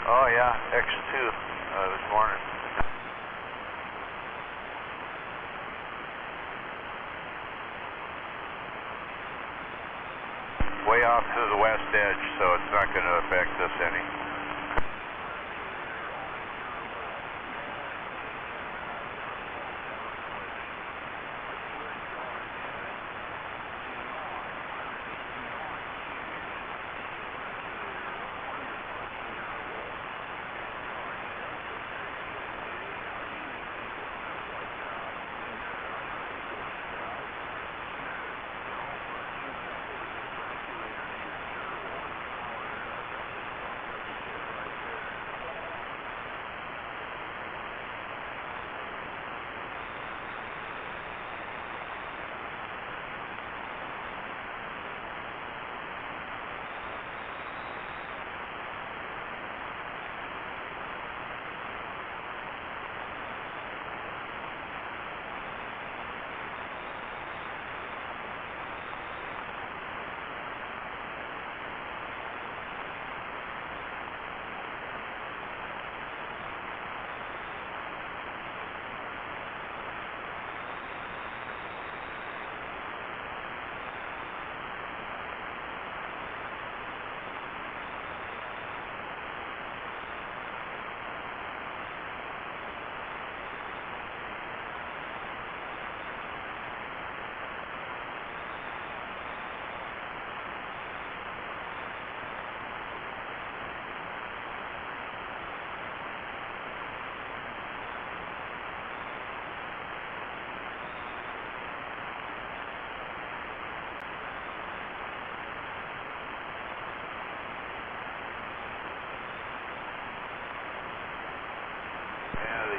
Oh yeah, X2 this morning. Way off to the west edge, so it's not going to affect us any.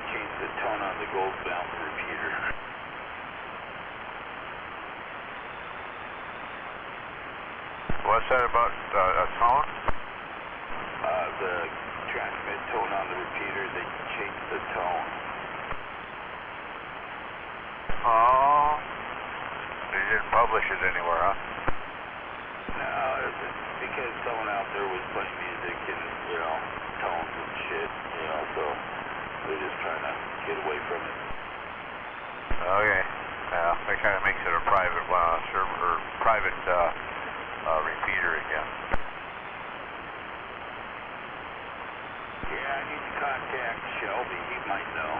Change the tone on the gold bound repeater. What's that about a tone? The transmit tone on the repeater, they changed the tone. Oh, they didn't publish it anywhere, huh? No, it's because someone out there was playing music and, you know, tones and shit, you know, so they're just trying to get away from it. Okay. Yeah, that kind of makes it a private server or private repeater again. Yeah, I need to contact Shelby. He might know.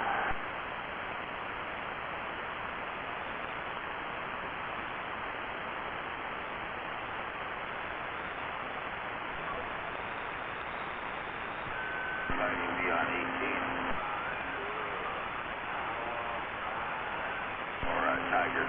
I need to be on 18. Tiger.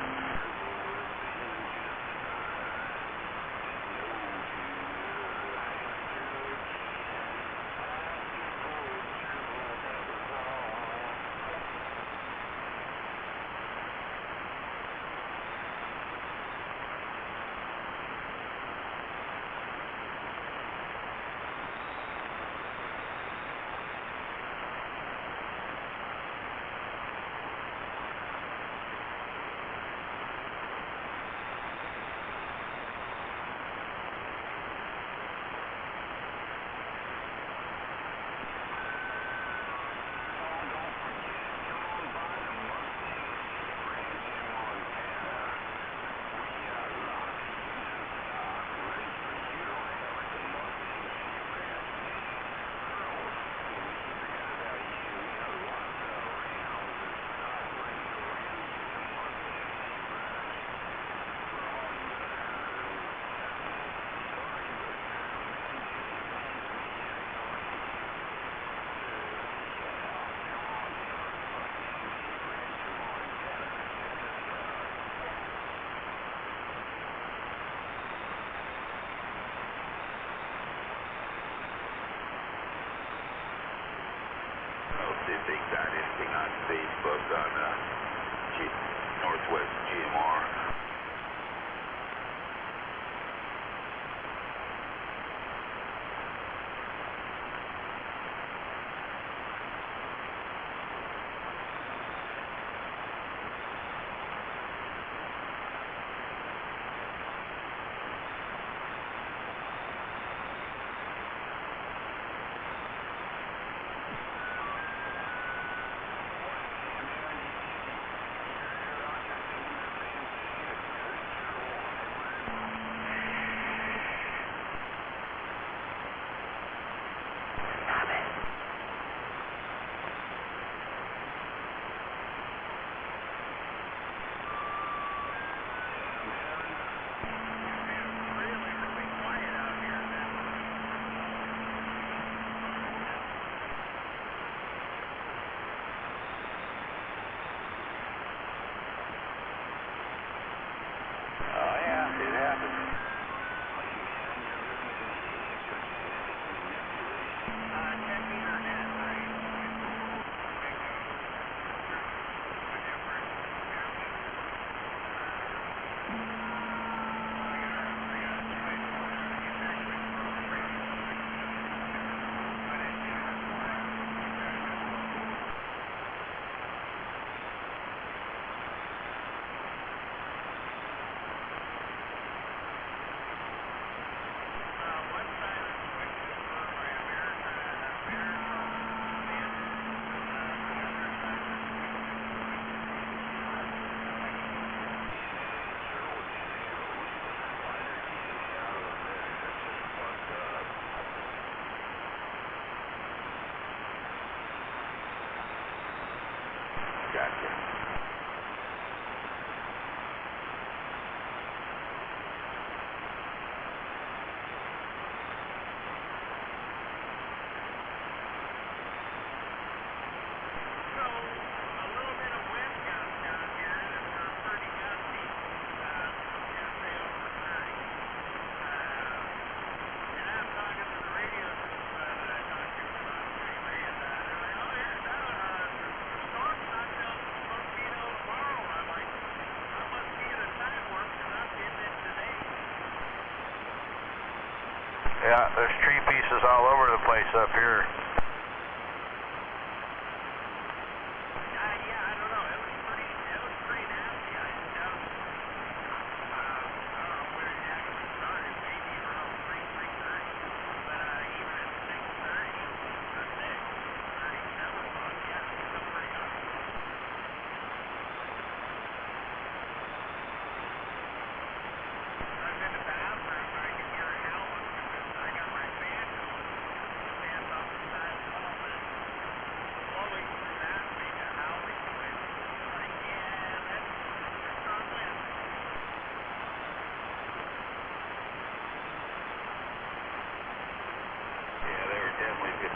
Yeah, there's tree pieces all over the place up here.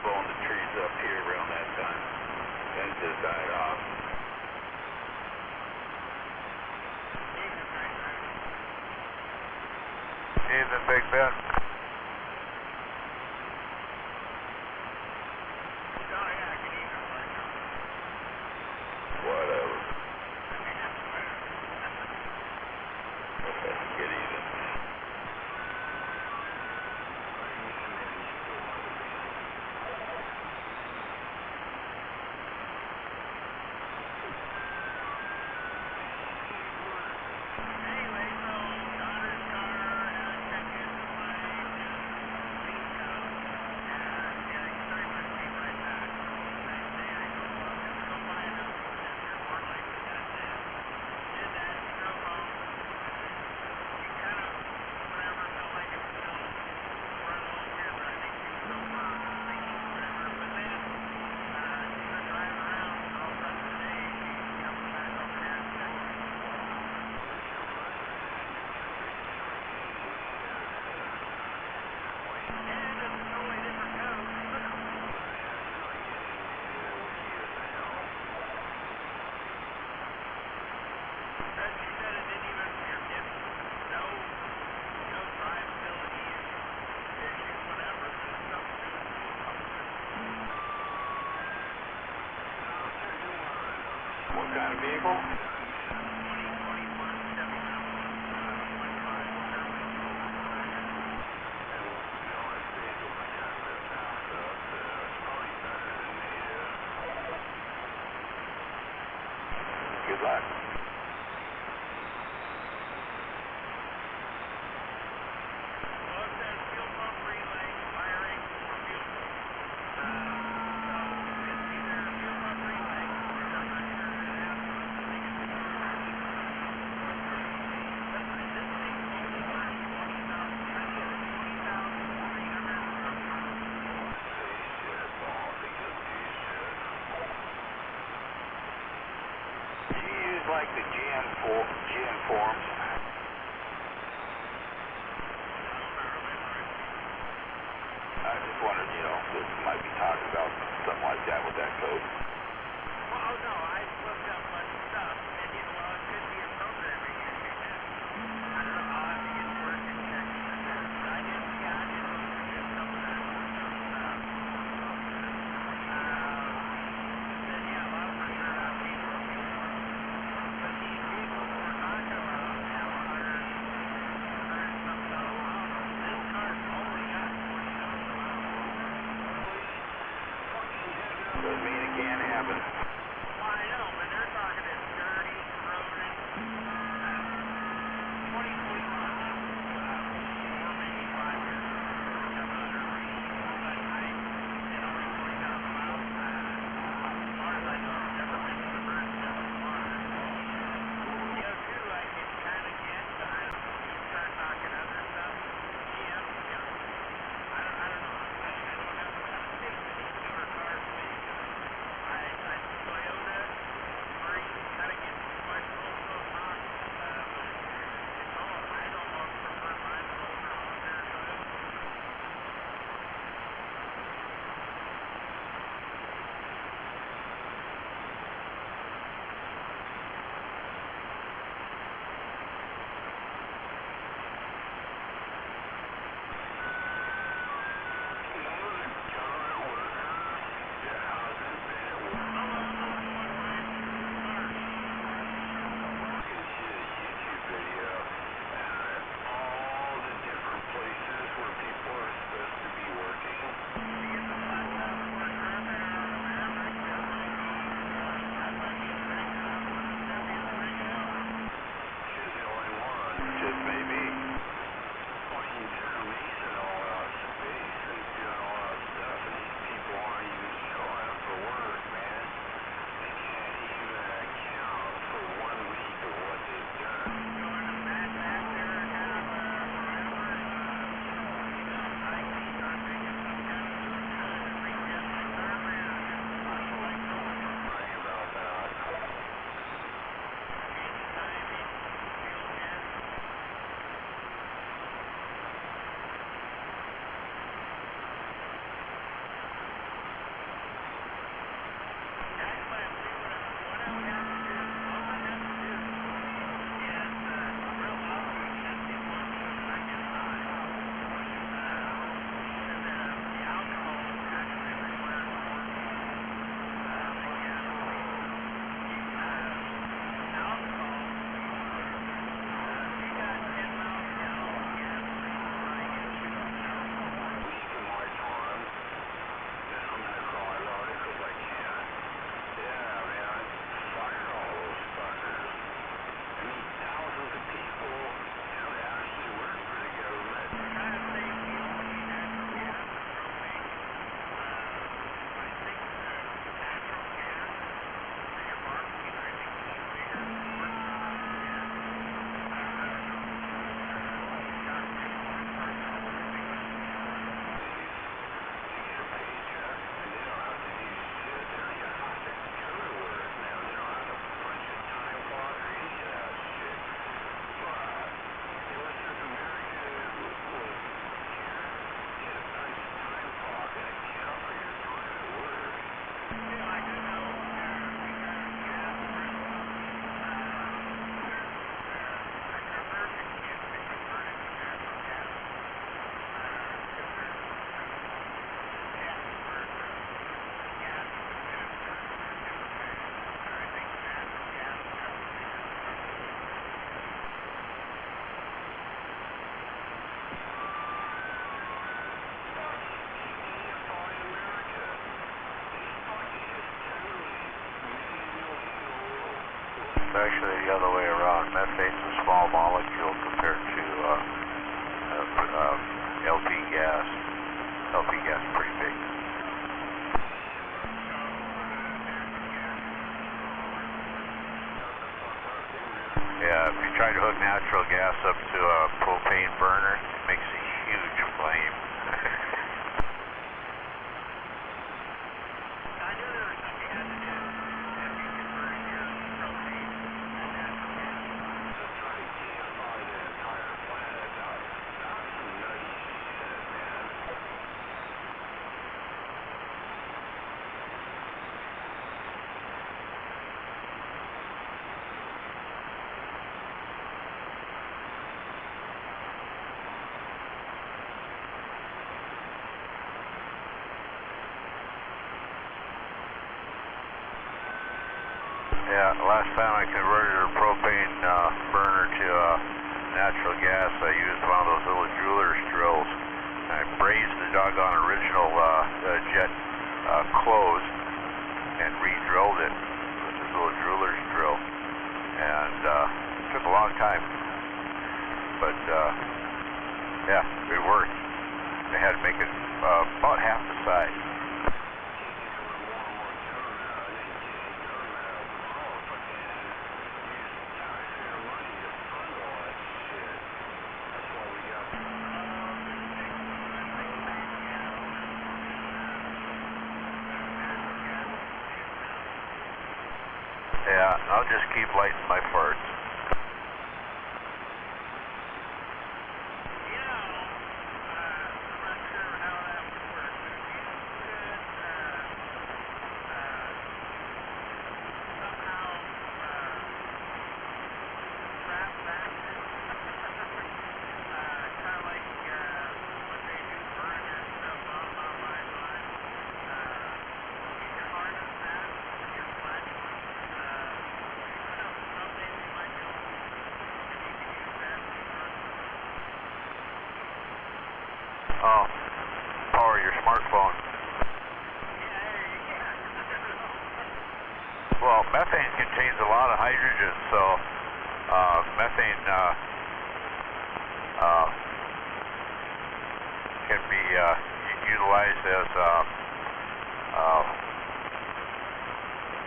Blowing the trees up here around that time. Then it just died off. Ethan, Big Ben. Whatever. Okay, get even. What kind of vehicle? Good luck. Like the GN forms. I just wondered, you know, this might be talking about something like that with that code. Well, no, I looked up a bunch of stuff, and it could be a programming issue. I don't know, I'll have to get to work and check it. I didn't know if it's something I looked up. Then, yeah, a lot of them turned out to be broken. But these vehicles we're talking about have 100 something thousand miles. This car's only got 40,000 miles. Doesn't mean it can't happen. Well, I know, but they're talking it's dirty, corroded. 2021, or maybe 5 years ago, come out early. But I did only 40,000 miles. As far as I know, I've never been to the burn stuff in water. The other two I can kind of get, but I don't know. You start talking other stuff. GM, I don't know. I don't know how to take the newer cars made. I It's actually the other way around. Methane's a small molecule compared to LP gas. LP gas is pretty big. Yeah, if you try to hook natural gas up to a propane burner, it makes a huge flame. Yeah, last time I converted a propane burner to natural gas, I used one of those little jeweler's drills. I brazed the doggone original jet closed and re-drilled it with this little jeweler's drill. And it took a long time, but yeah, it worked. They had to make it about half the size. Yeah, I'll just keep lighting my farts. Oh, power your smartphone. Well, methane contains a lot of hydrogen, so methane can be utilized as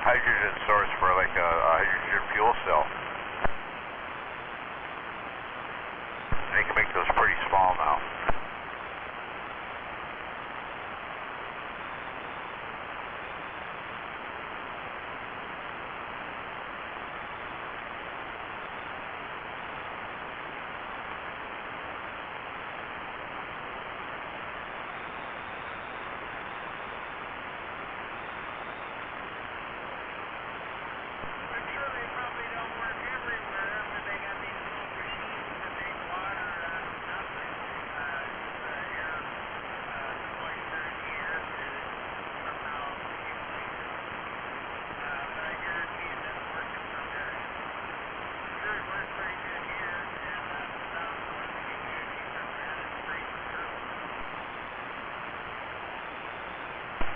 hydrogen source for like a hydrogen fuel cell. They can make those pretty small now.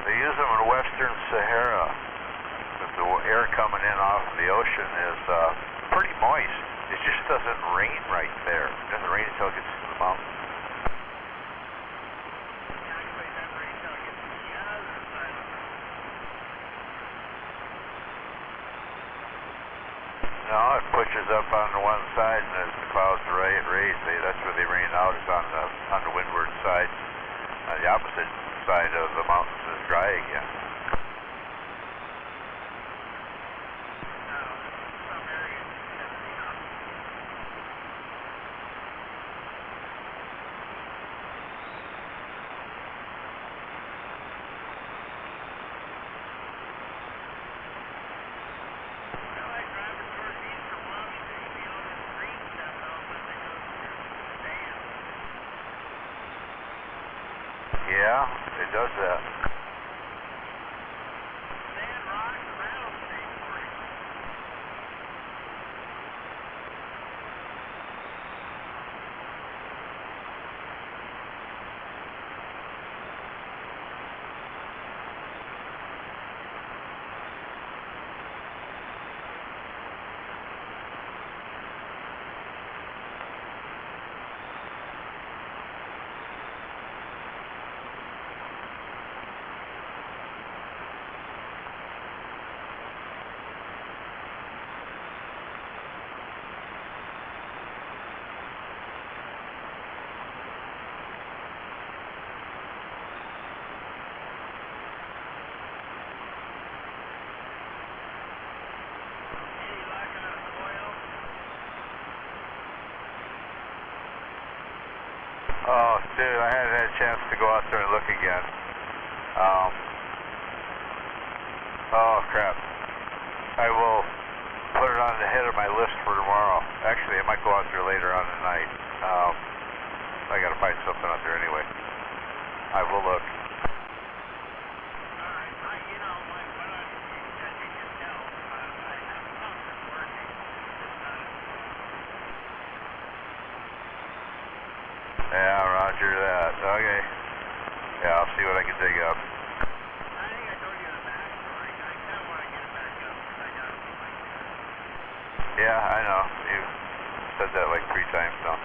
They use them in Western Sahara, but the air coming in off of the ocean is pretty moist. It just doesn't rain right there. It doesn't rain until it gets to the mountains. No, it pushes up on the one side, and as the clouds raise, that's where they rain out, is on the windward side. The opposite side of the mountains is dry again. Yeah, it does that. Dude, I hadn't had a chance to go out there and look again. Oh, crap. I will put it on the head of my list for tomorrow. Actually, I might go out there later on tonight. I got to find something out there anyway. I will look. Yeah, roger that. Okay. Yeah, I'll see what I can dig up. Yeah, I know. You said that like 3 times now.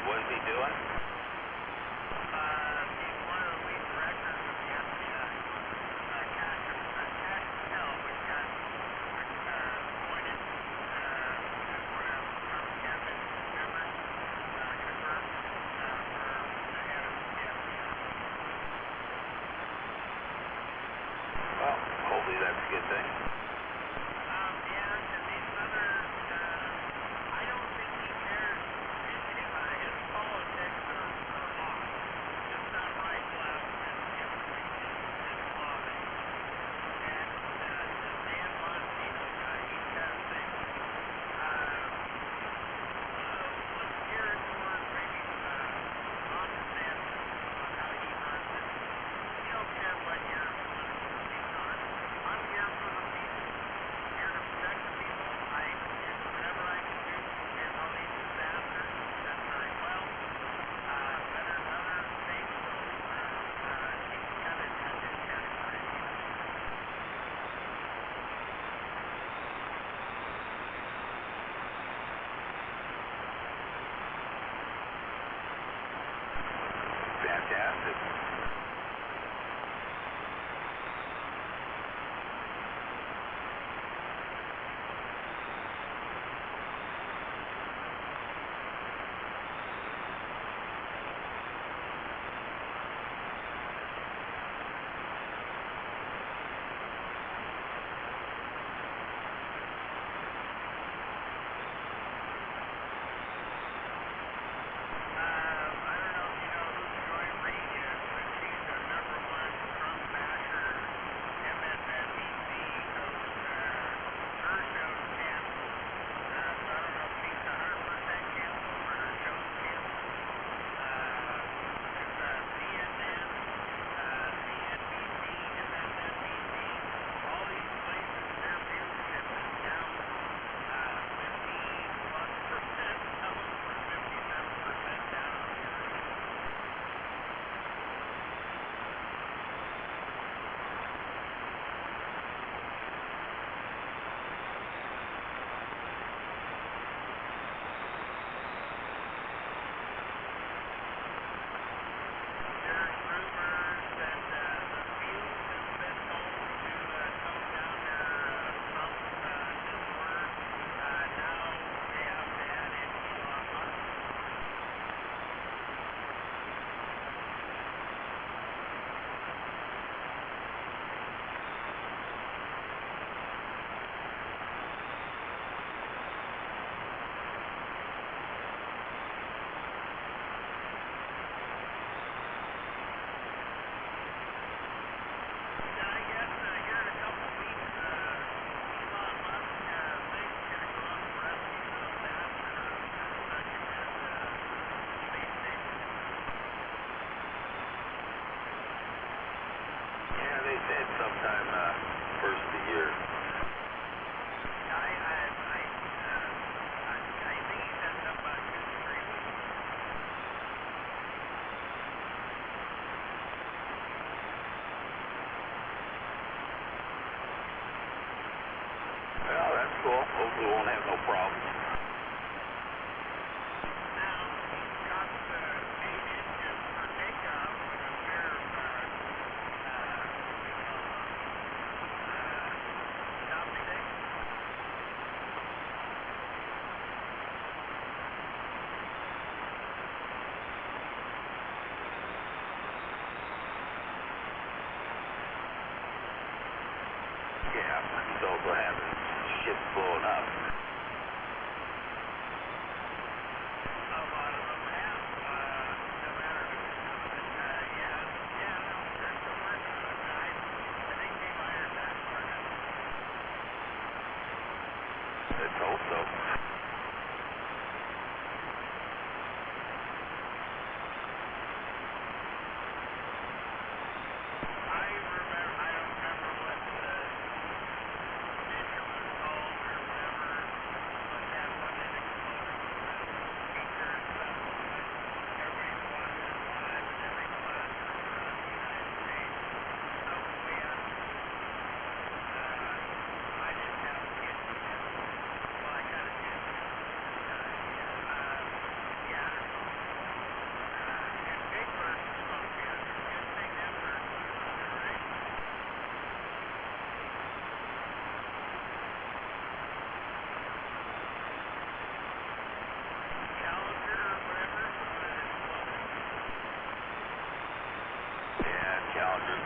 What is he doing? He's one of the lead directors of the FBI. Cash Patel, which got appointed as one of Trump's cabinet members, confirmed for the head of the FBI. Well, hopefully that's a good thing. Yeah, and these others, I don't think he cares anything about his politics or law. It's not right, left, and everything is law. And this Dan Bongino guy, he's got a thing. Let's hear it toward maybe Ron DeSantis on how he runs it. You don't care what your political views are. I'm here for the people. I'm here to protect the people. I do whatever I can do to get all these disasters. That's very well. Better than other things. So he's kind of in this category. Fantastic. I don't know if you know who Joy Reid is, but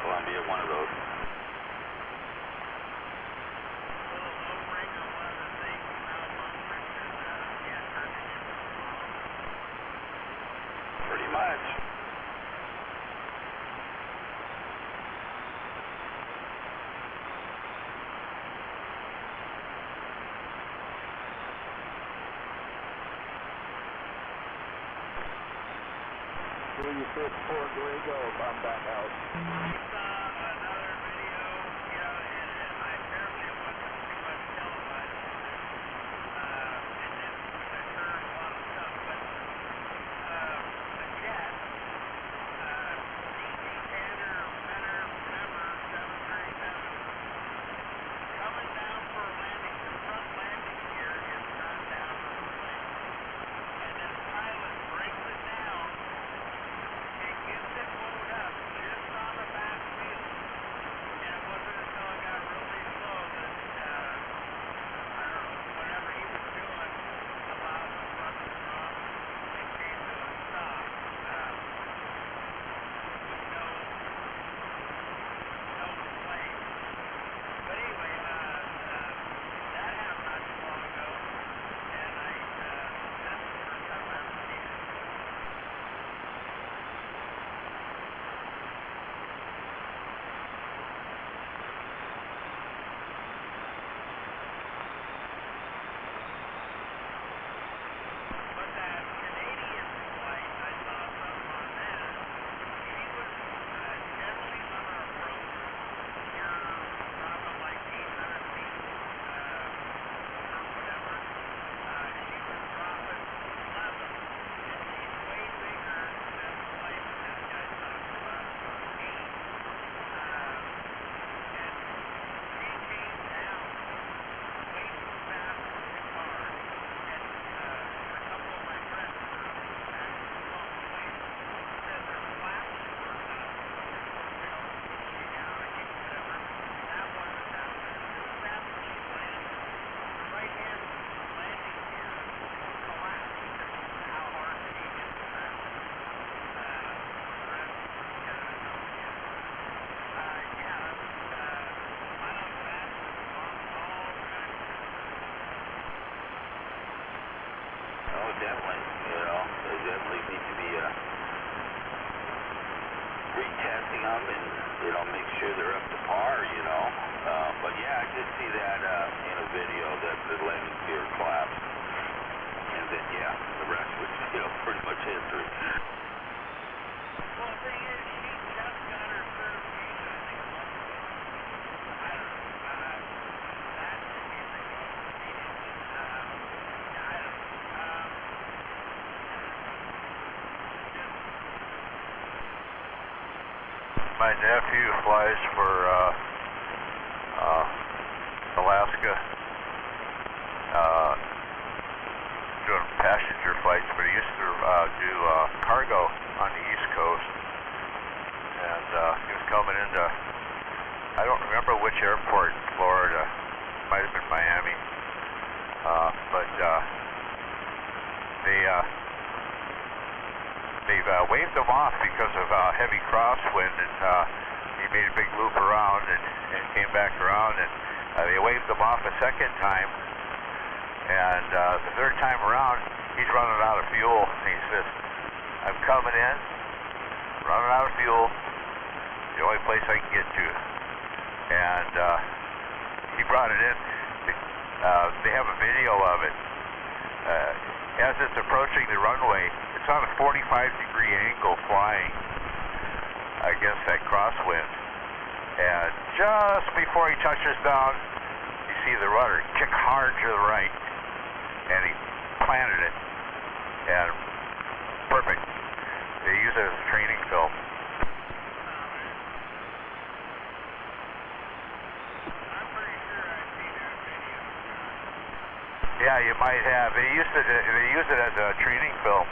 Columbia, one of those. Pretty much. Will you fit Fort Grego if I'm back out? Definitely, you know, they definitely need to be retesting them and, you know, make sure they're up to par, you know. But yeah, I did see that in a video that the landing gear collapsed. And then, yeah, the rest was, you know, pretty much history. Well, the thing is, she just got her certification, I think, a month ago. I don't know. That should be the goal. My nephew flies for Alaska, doing passenger flights, but he used to do cargo on the East Coast, and he was coming into, I don't remember which airport in Florida, might have been Miami, but they've waved him off because of heavy crosswind, and he made a big loop around and came back around, and they waved him off a second time, and the third time around, he's running out of fuel, and he says, I'm coming in, running out of fuel, the only place I can get to, and he brought it in. They have a video of it. As it's approaching the runway, it's on a 45-degree angle flying against that crosswind. And just before he touches down, you see the rudder kick hard to the right, and he planted it. And perfect. They use it as a training film. Yeah, you might have. They use it as a training film.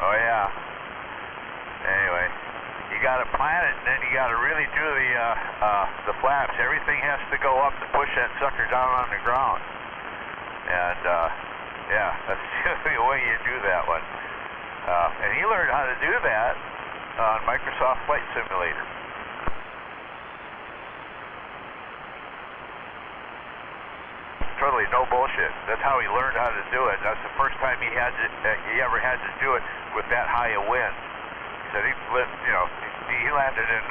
Oh yeah. Anyway, you got to plant it, and then you got to really do the flaps. Everything has to go up to push that sucker down on the ground. And yeah, that's the way you do that one. And he learned how to do that on Microsoft Flight Simulator. Totally no bullshit. That's how he learned how to do it. That's the first time he ever had to do it with that high a wind. He said he landed in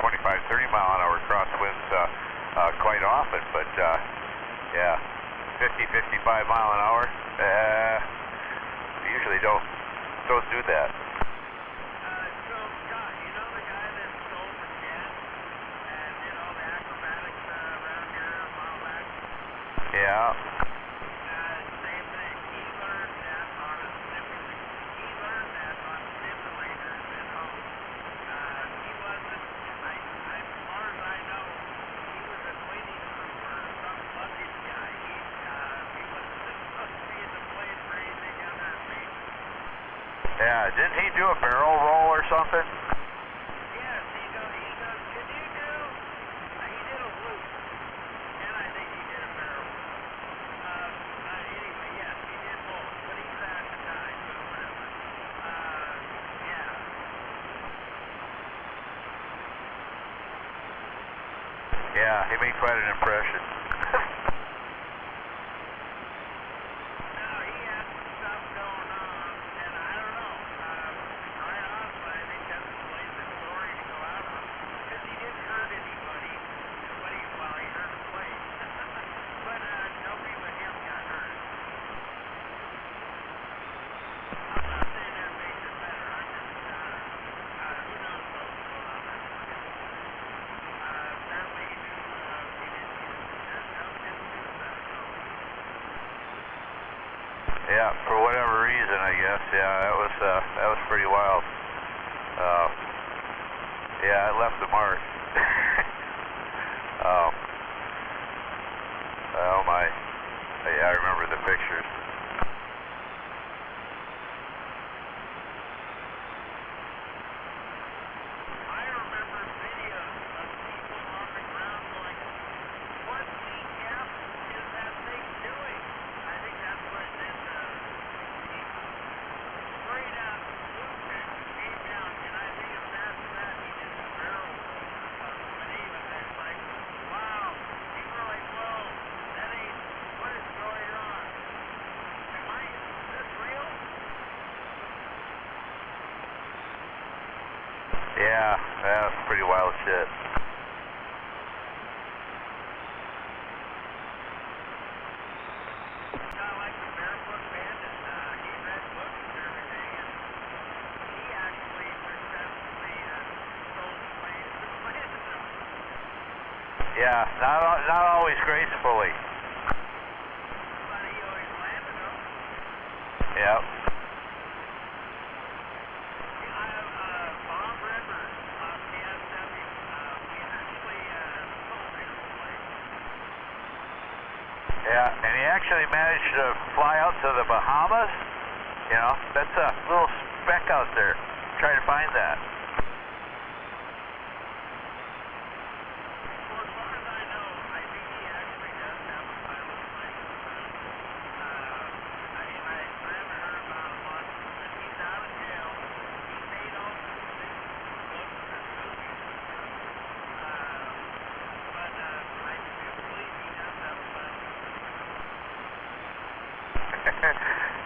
25, 30 mile an hour crosswinds quite often, but yeah, 50, 55 mile an hour. We usually don't do that. So, Scott, you know the guy that stole the jet and did all the acrobatics around here a while back? Yeah. Same thing. He learned that on a simulator. He learned that on simulators at home. He wasn't, as far as I know, he was a cleaning crew for some luggage guy. He wasn't supposed to be in the plane for anything other than maintenance. Yeah, didn't he do a barrel roll or something? Yes, he did a loop, and I think he did a barrel. Anyway, yes, he did both, but he crashed and died, so whatever. Yeah. Yeah, he made quite an impression. No, he had some stuff going on, and I don't know. Right off, I think that's a blazing story to go out on, because he didn't hurt anybody. Well, he hurt a plane. But nobody but him got hurt. I'm not saying that makes it better. I'm just, who knows what's going on there. Apparently he didn't Yeah, for whatever reason, I guess. Yeah, that was pretty wild. Yeah, it left a mark. Oh my. Yeah, I remember the pictures. I remember videos of people on the ground going, what the F is that thing doing? I think that's what it did. He straight out looped it, came down, and I think it was after that he did the barrel roll or something. But even then, it's like, wow, people are like, whoa, that ain't, what is going on? Is this real? Yeah, that was pretty wild shit. Not like the Barefoot Bandit. He read books and everything, and he actually successfully stole the planes and landed them. Yeah, not always gracefully. But he always landed them. Yep. Bob Rivers on CH17, we actually stole his plane. Yeah, and he actually managed to fly out to the Bahamas. You know, that's a little speck out there. Try to find that. Well, as far as I know, I think he actually does have a pilot's license now. I haven't heard about him much, but he's out of jail. He made all the decisions for books and movies and stuff. But I do believe he does have a pilot's license.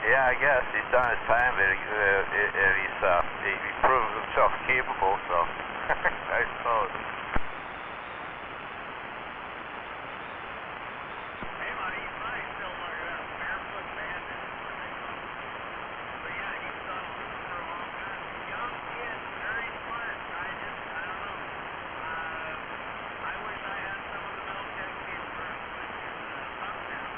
Yeah, I guess he's done his time, and he proved himself capable. So I suppose. He might still look at a Barefoot Bandit. But yeah, he was on a loop for a long time. Young kid, very smart. I don't know. I wish I had some of the Militech kids for switching thumbs down.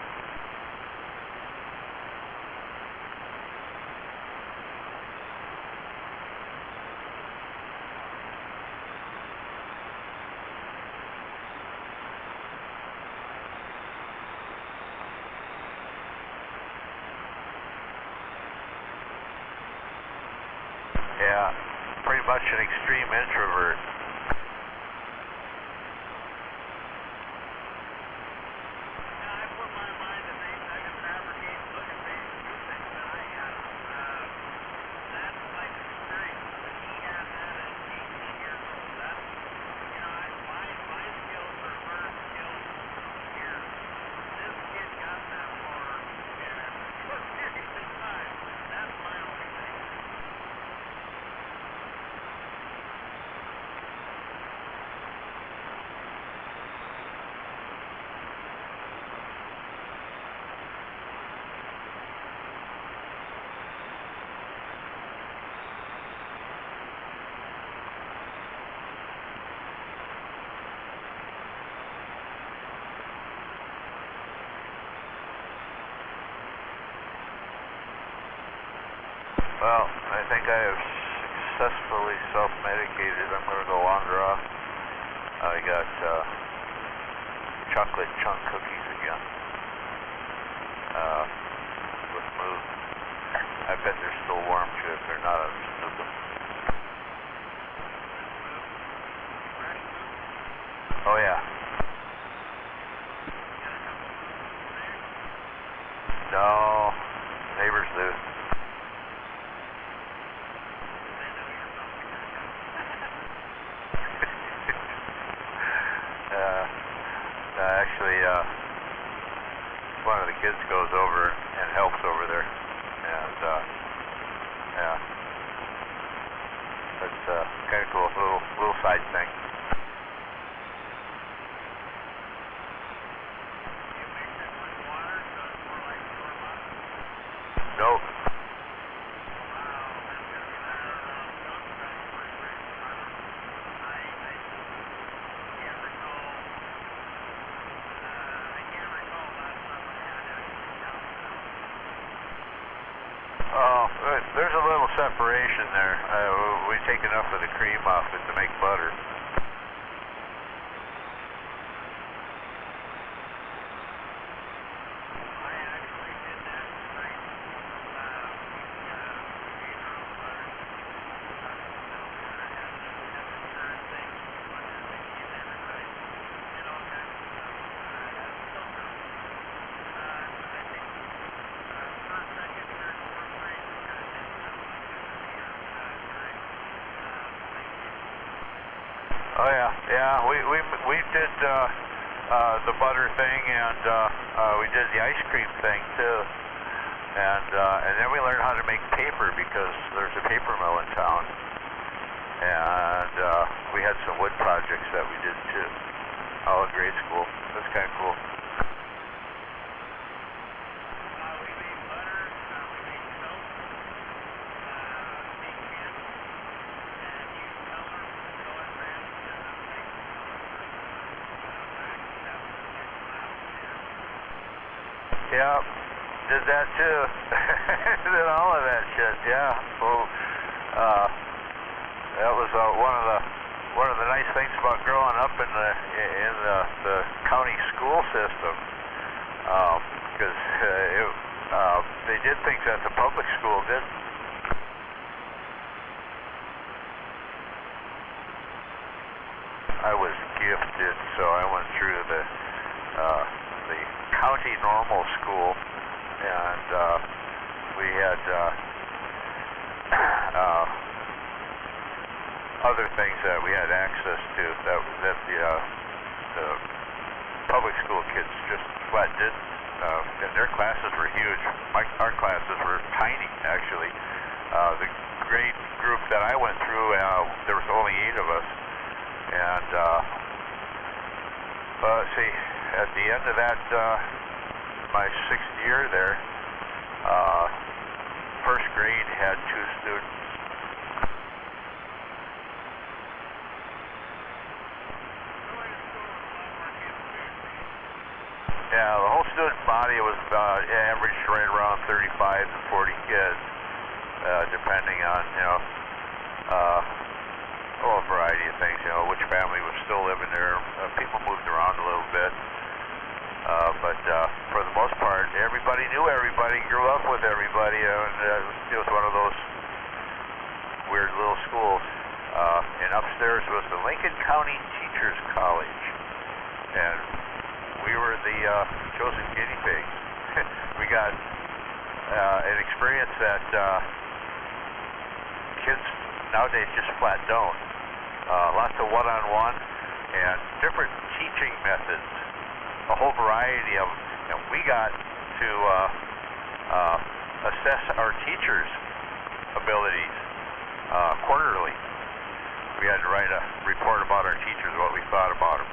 much an extreme introvert. Well, I think I have successfully self-medicated. I'm going to go wander off. I got chocolate chunk cookies again. With mousse. I bet they're still warm too. If they're not, I'll just move them. Oh yeah. No, neighbors do. Actually, one of the kids goes over and helps over there, and yeah, that's kind of cool, little side thing. Nope. There's a little separation there. We take enough of the cream off it to make butter. Oh yeah, yeah. We did the butter thing, and we did the ice cream thing too, and then we learned how to make paper because there's a paper mill in town, and we had some wood projects that we did too. All in grade school. That's kind of cool. Yeah, did that too. Did all of that shit. Yeah. Well, that was one of the nice things about growing up in the county school system, because they did things that the public school didn't. I was gifted, so I went through the county normal school, and we had other things that we had access to that the public school kids just flat didn't. And their classes were huge. Our classes were tiny, actually. The grade group that I went through, there was only 8 of us, and let's see. At the end of that, my 6th year there, first grade had 2 students. Yeah, the whole student body was averaged right around 35 to 40 kids, depending on, a variety of things, which family was still living there. People moved around a little bit. But for the most part, everybody knew everybody, grew up with everybody, and it was one of those weird little schools. and upstairs was the Lincoln County Teachers College, and we were the chosen guinea pigs. We got an experience that kids nowadays just flat don't. Lots of one-on-one and different teaching methods, a whole variety of them. And we got to assess our teachers' abilities quarterly. We had to write a report about our teachers, what we thought about them.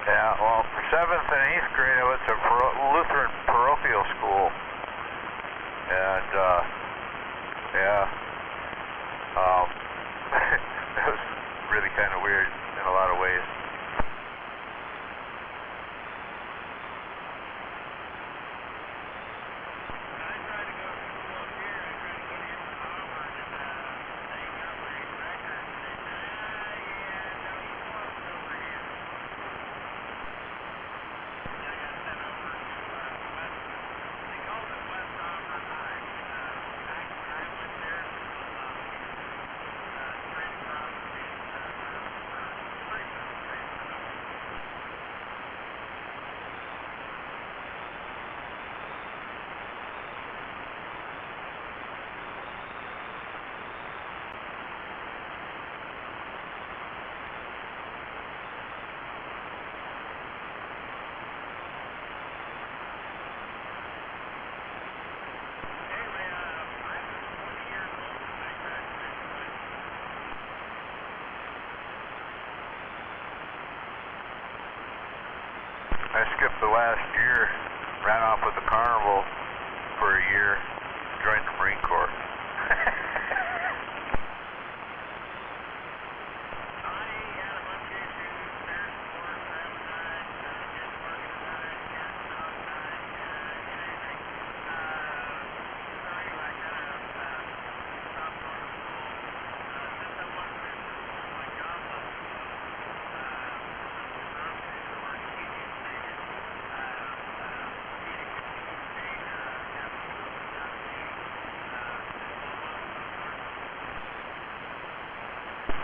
Yeah, well, for 7th and 8th grade, I went to Lutheran parochial school, and it was really kind of weird in a lot of ways. I skipped the last year, ran off with the carnival for a year, joined the Marine Corps.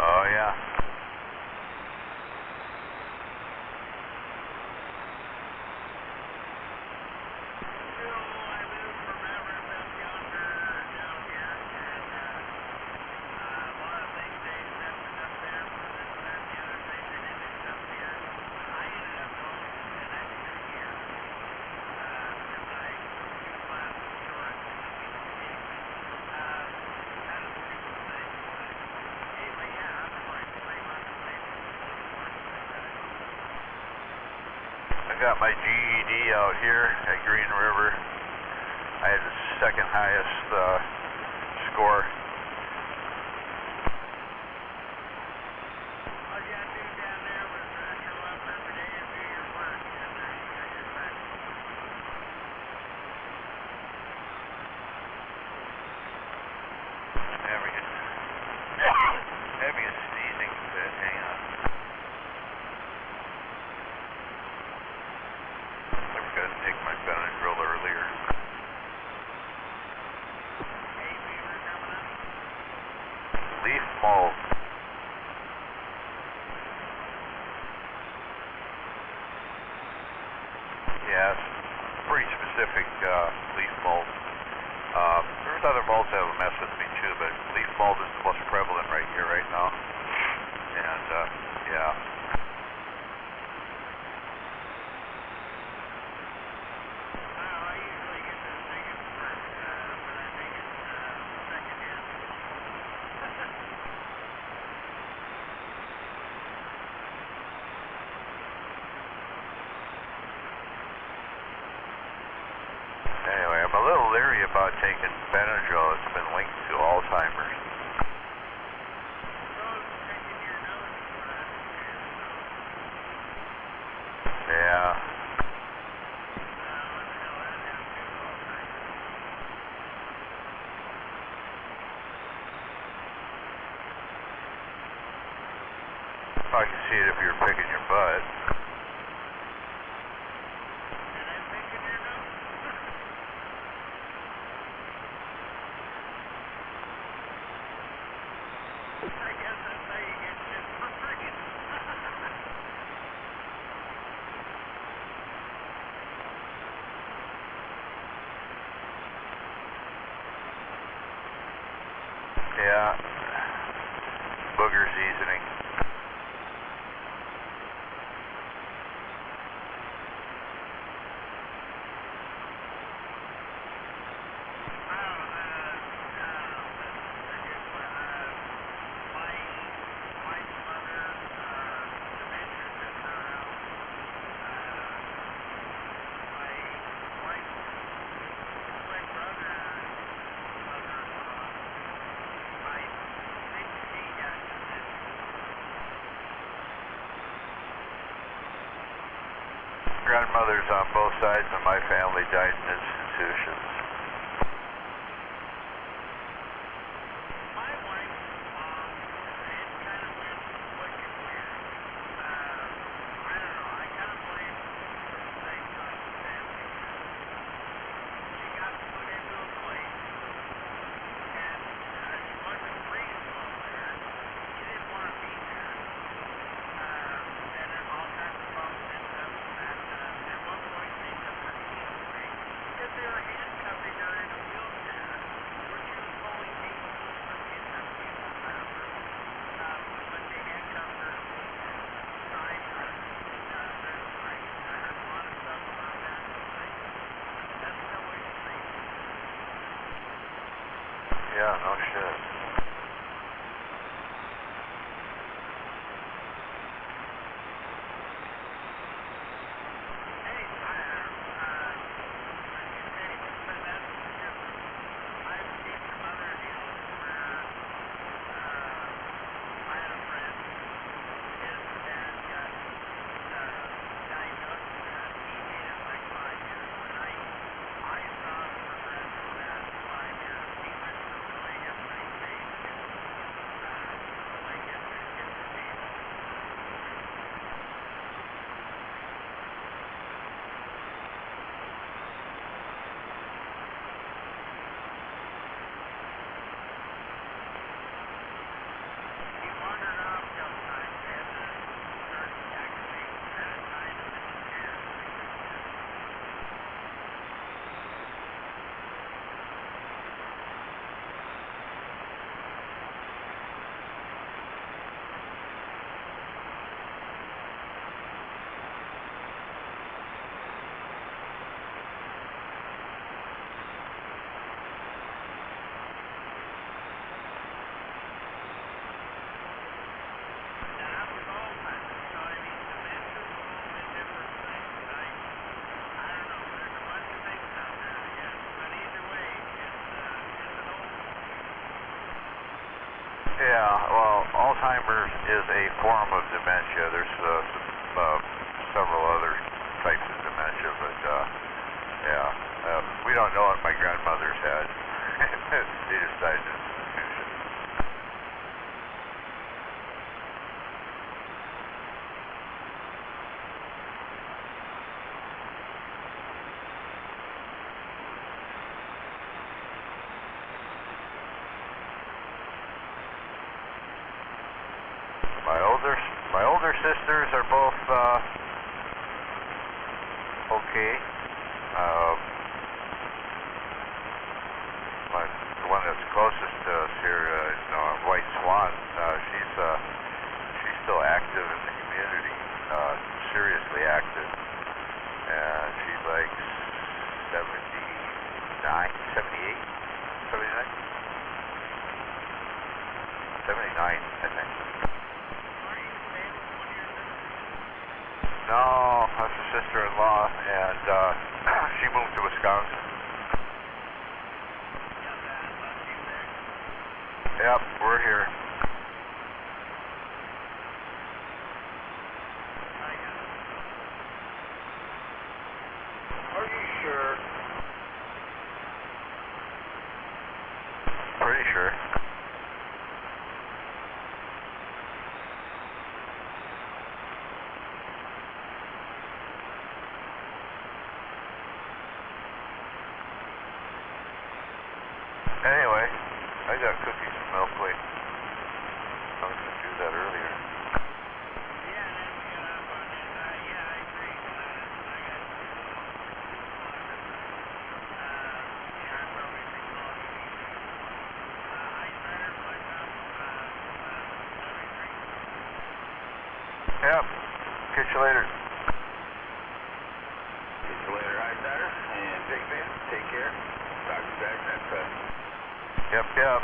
Oh, yeah. I got my GED out here at Green River. I had the second highest score. All you got to do down there was show up every day and do your work, and you got your practice. Having a sneezing fit. Hang on. I forgot to take my Benadryl earlier. Hay fever coming up? Leaf mold. Yeah, it's pretty specific leaf mold. There's other molds that will mess with me too, but leaf mold is the most prevalent right here, right now. And yeah. I usually get this thing at work, but I think it's secondhand. little leery about taking Benadryl. It's been linked to Alzheimer's. Yeah. I can see it if you're picking your butt. I guess that's how you get shit for free. Yeah. Booger seasoning. Grandmothers on both sides of my family died in institutions. My wife's mom, it kind of went wicked weird. I don't know, I kind of blame the same circumstances. She got put into a place, and she wasn't breathing well there. She didn't want to be there. And then all kinds of problems ended up with that. At one point, they took her away because they were handcuffing her in a wheelchair, which she was fully capable of getting up to use the bathroom. But they handcuffed her in a wheelchair, tied her. I heard a lot of stuff about that. That's still extreme. Yeah, no shit. Yeah, well, Alzheimer's is a form of dementia. There's several other types of dementia, but yeah, we don't know what my grandmother's had. She just died in institution. My older sisters are both okay. The one that's closest to us here, White Swan, she's still active in the community, seriously active, and she's like 79, 79, I think. No, that's a sister-in-law, and she moved to Wisconsin. Yep, we're here. Are you sure? Pretty sure. Anyway, I got cookies and milk. Wait, I was going to do that earlier. Yep. Catch you later. Catch you later, Highsider. And Big Man, take care. Talk to you back next time. Yep, yep.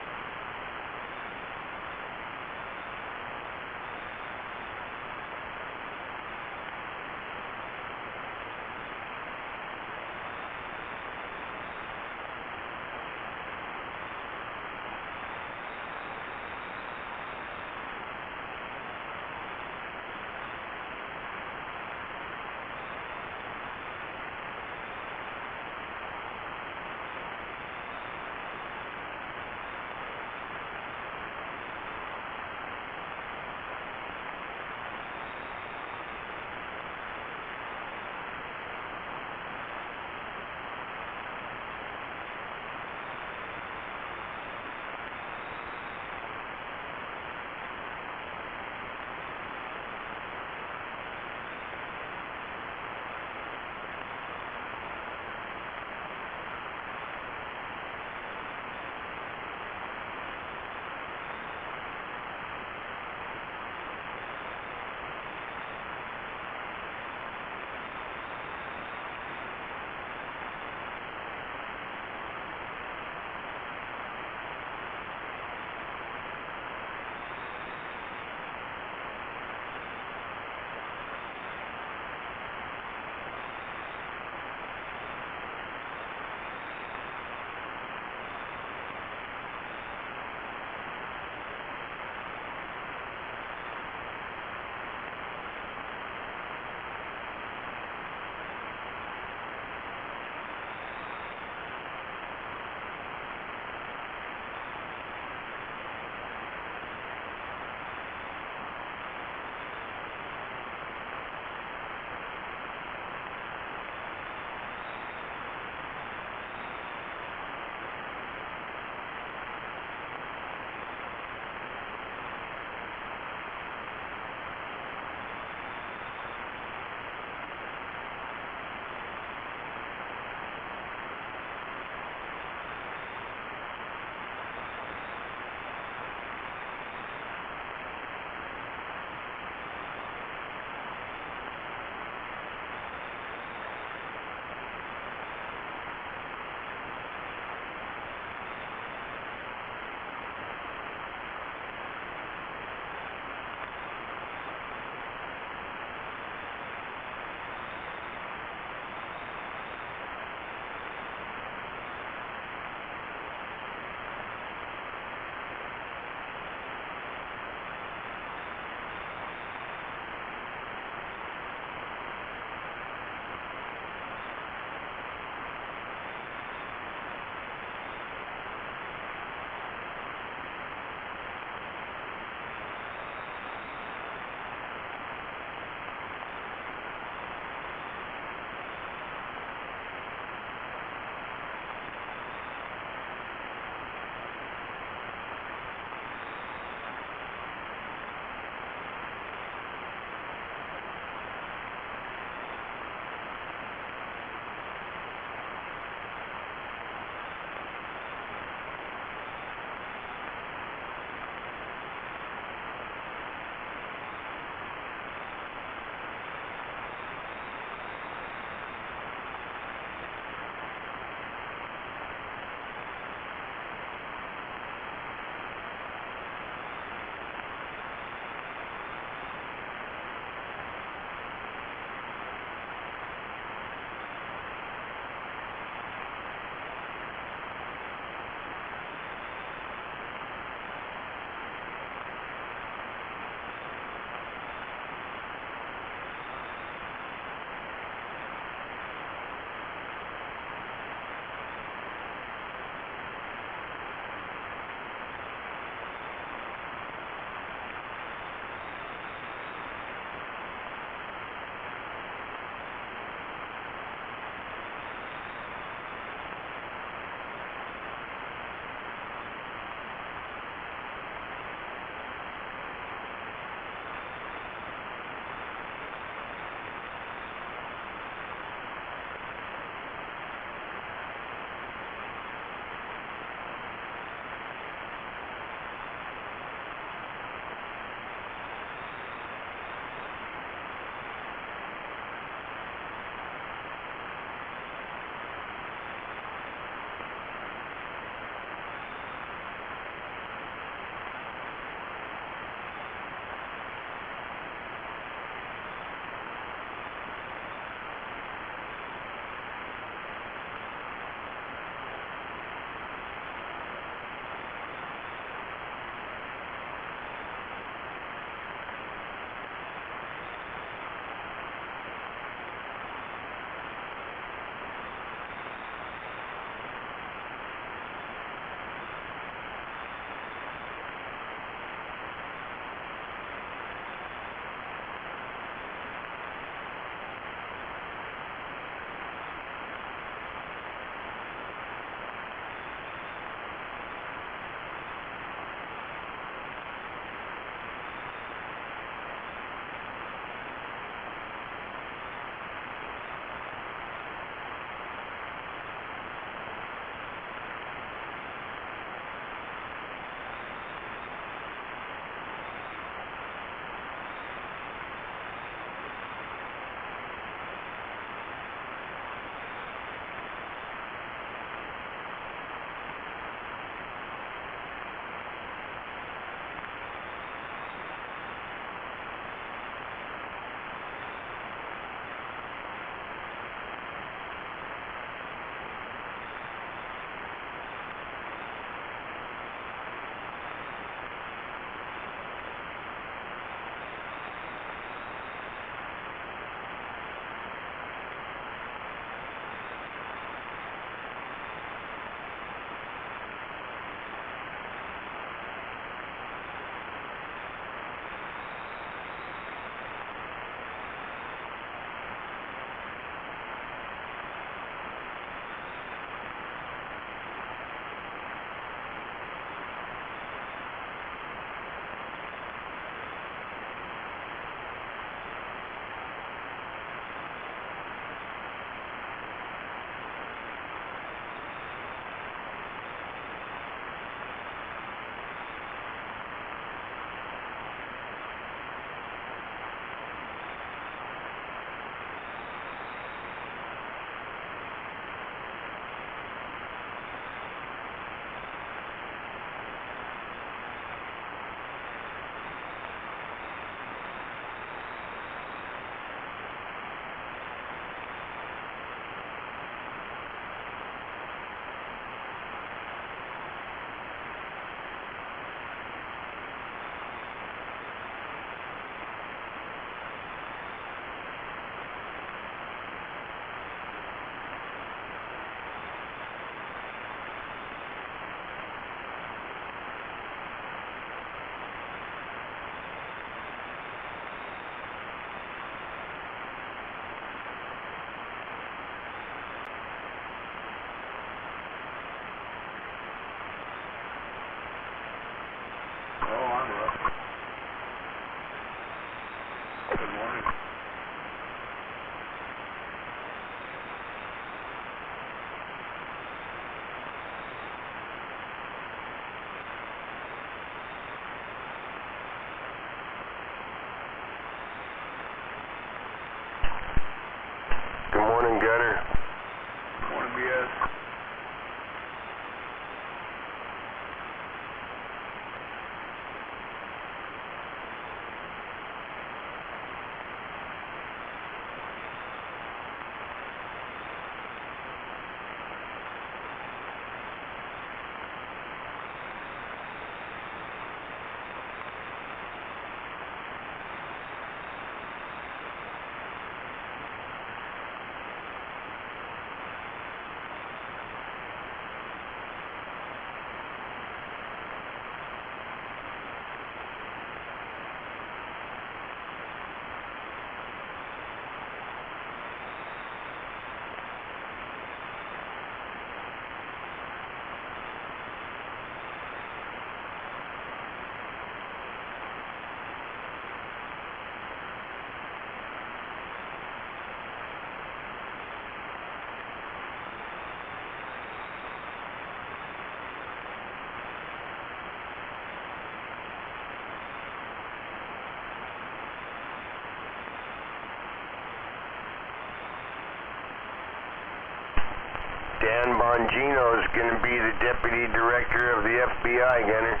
Dan Bongino is going to be the Deputy Director of the FBI, Gunner.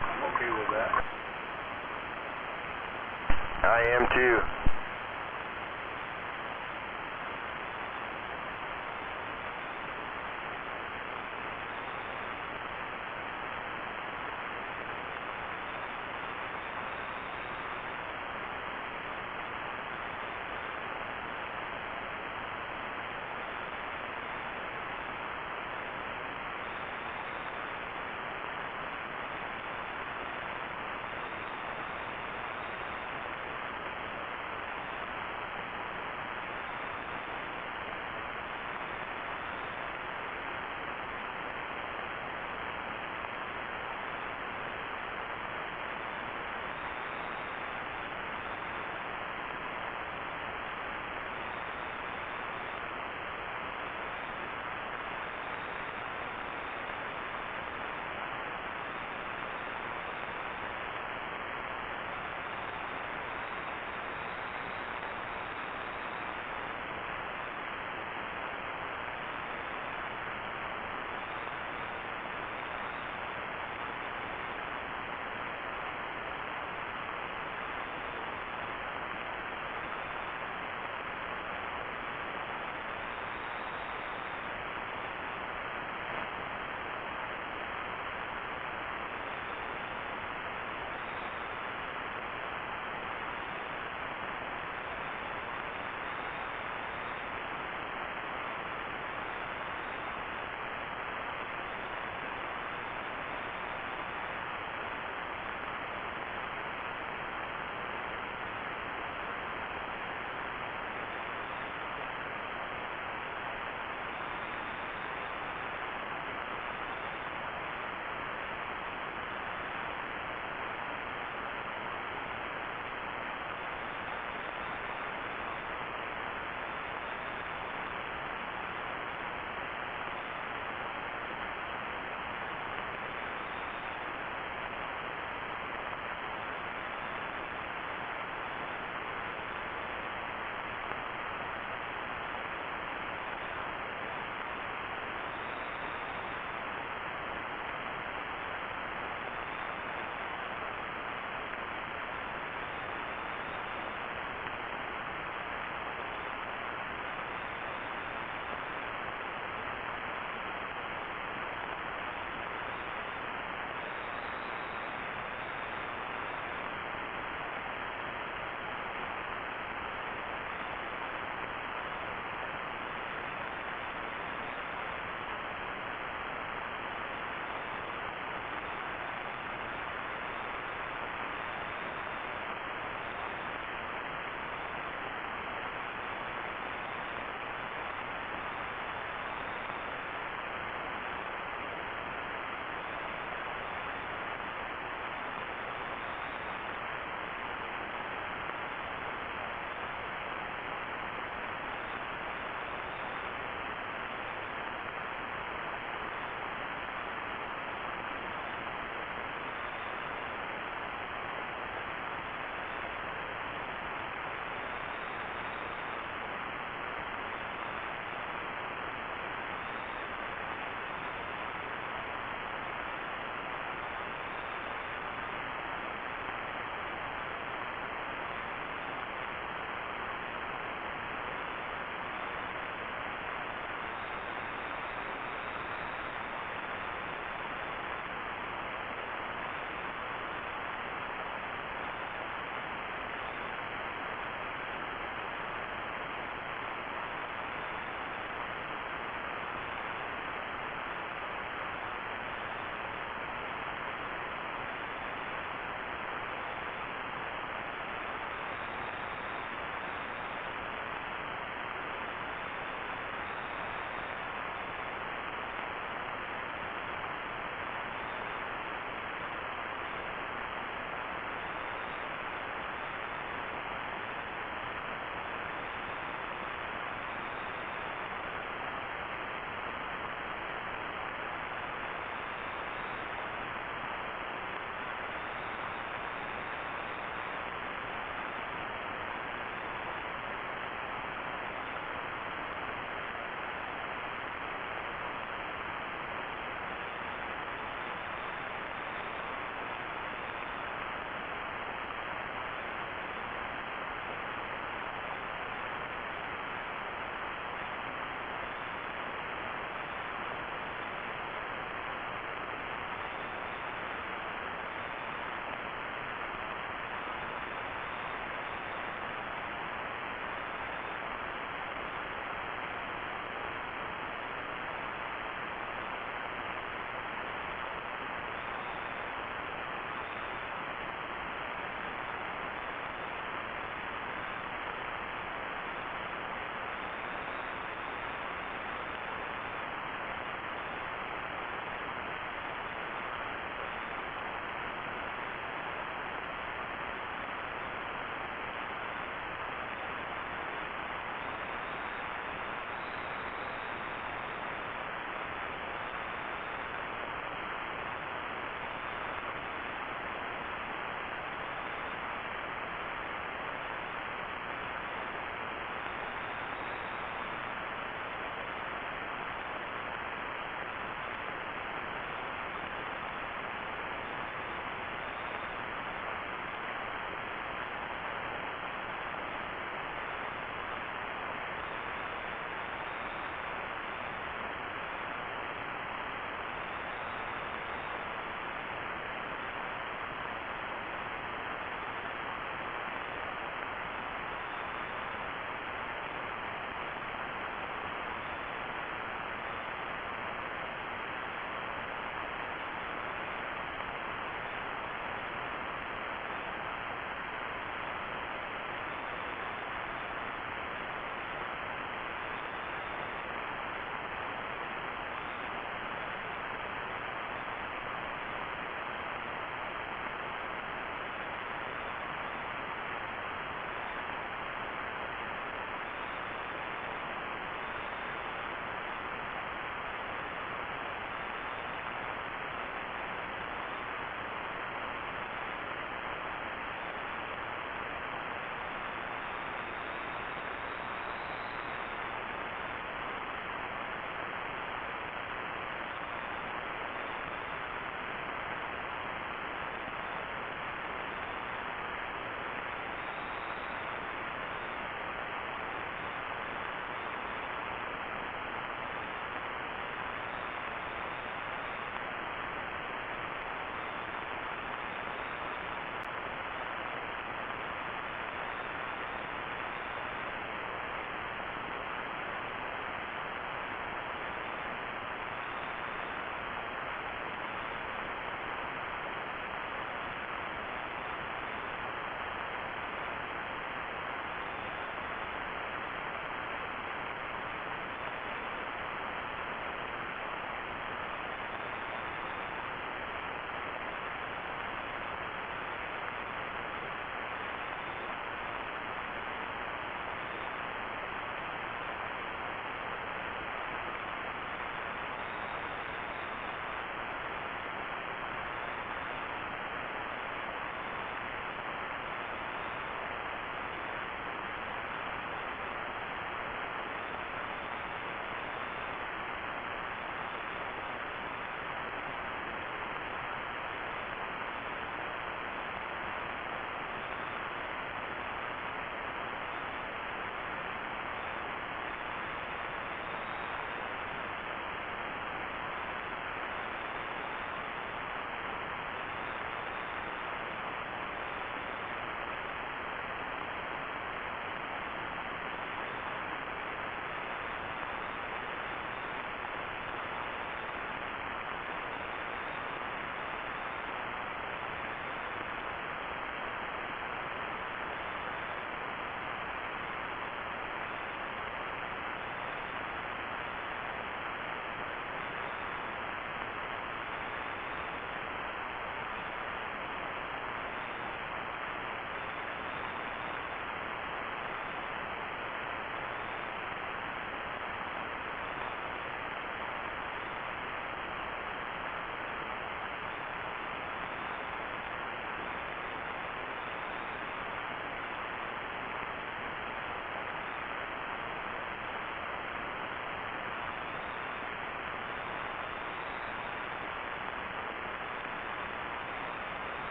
I'm okay with that. I am too.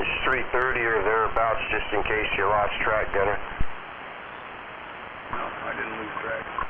CH330 or thereabouts, just in case you lost track, Gunner. No, I didn't lose track.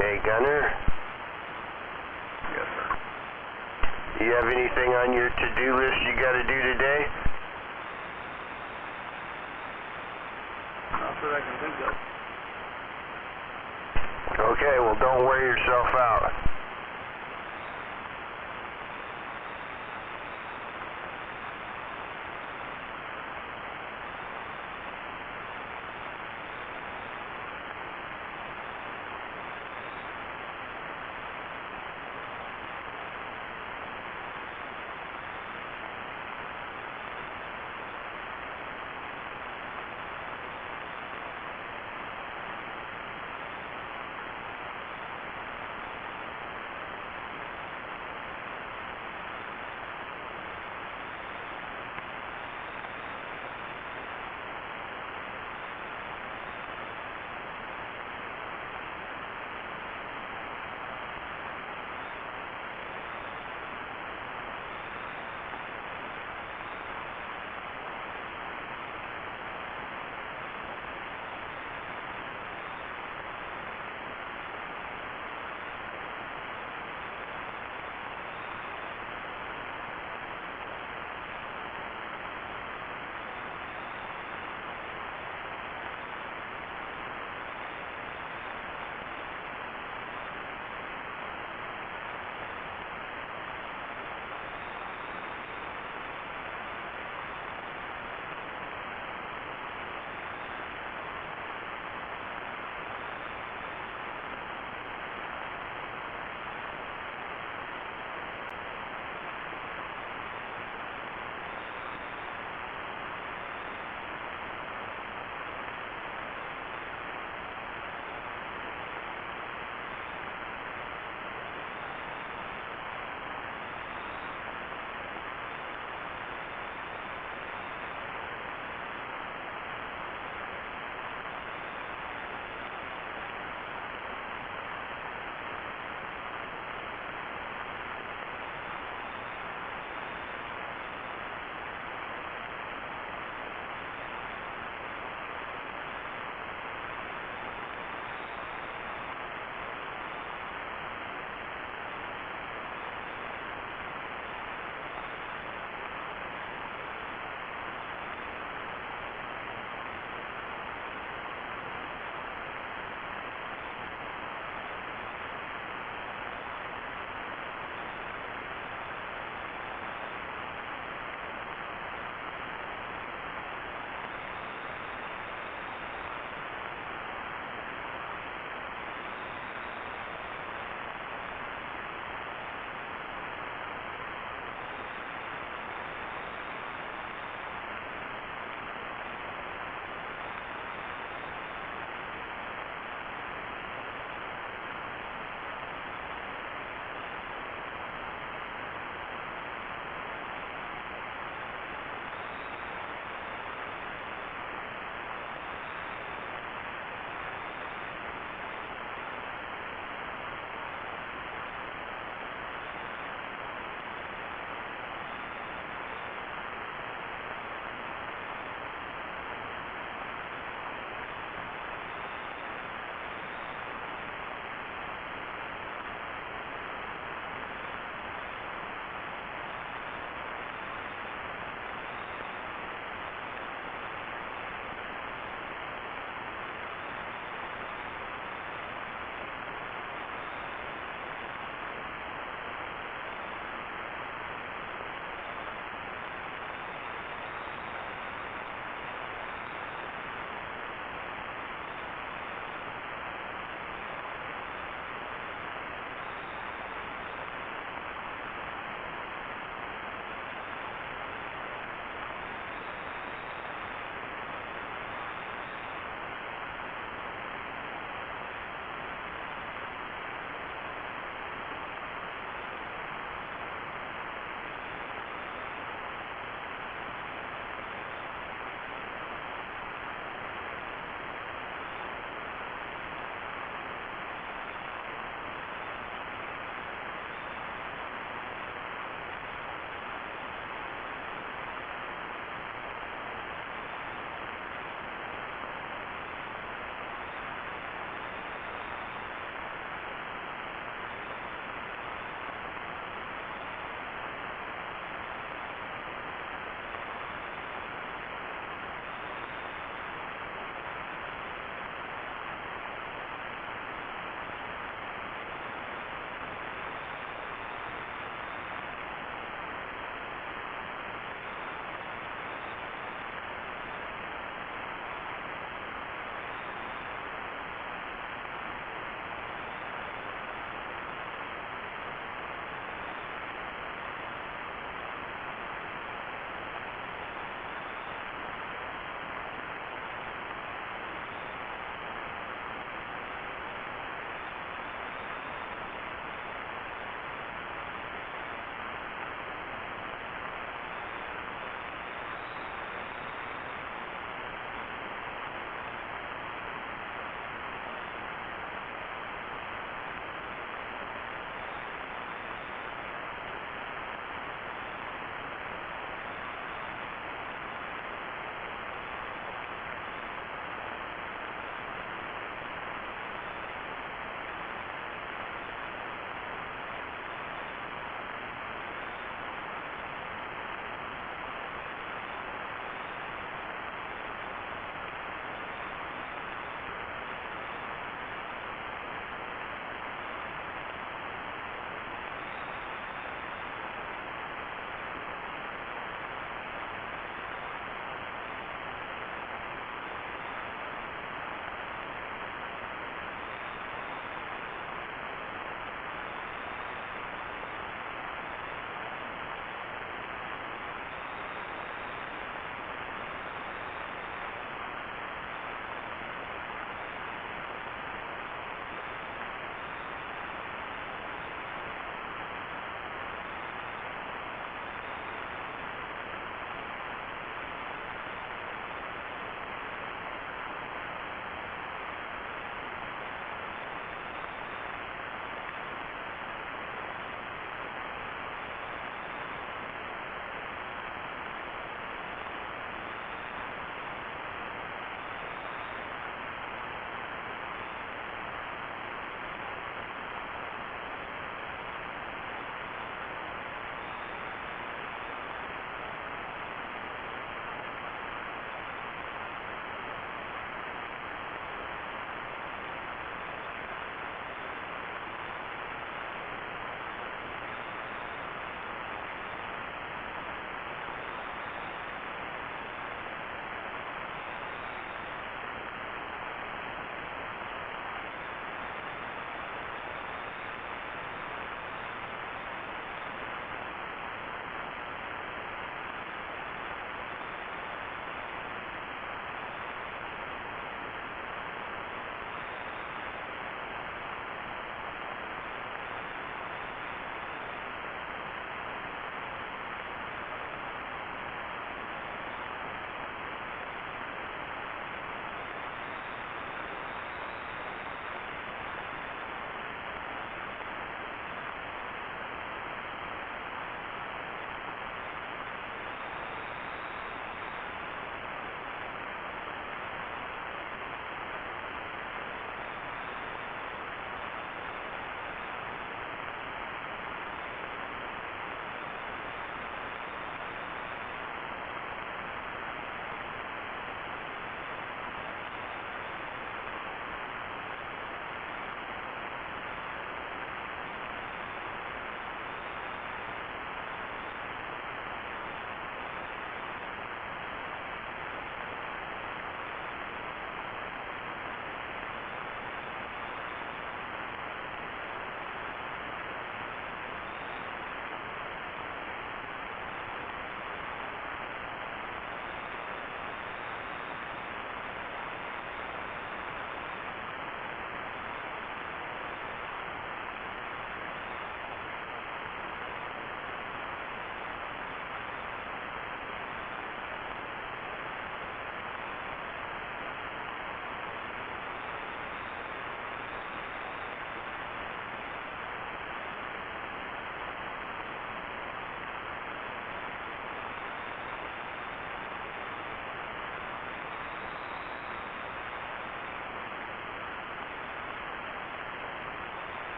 Hey, Gunner? Yes, sir. Do you have anything on your to-do list you got to do today? Not that I can think of. Okay, well, don't wear yourself out.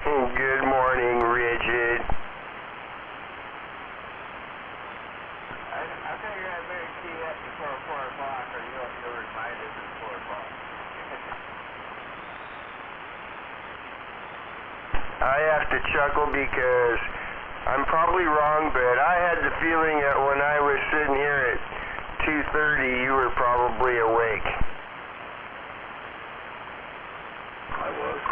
Good morning, Richard. I figured I better see that before 4 o'clock, or you'll remind us it's 4 o'clock. I have to chuckle because I'm probably wrong, but I had the feeling that when I was sitting here at 2:30, you were probably awake. I was.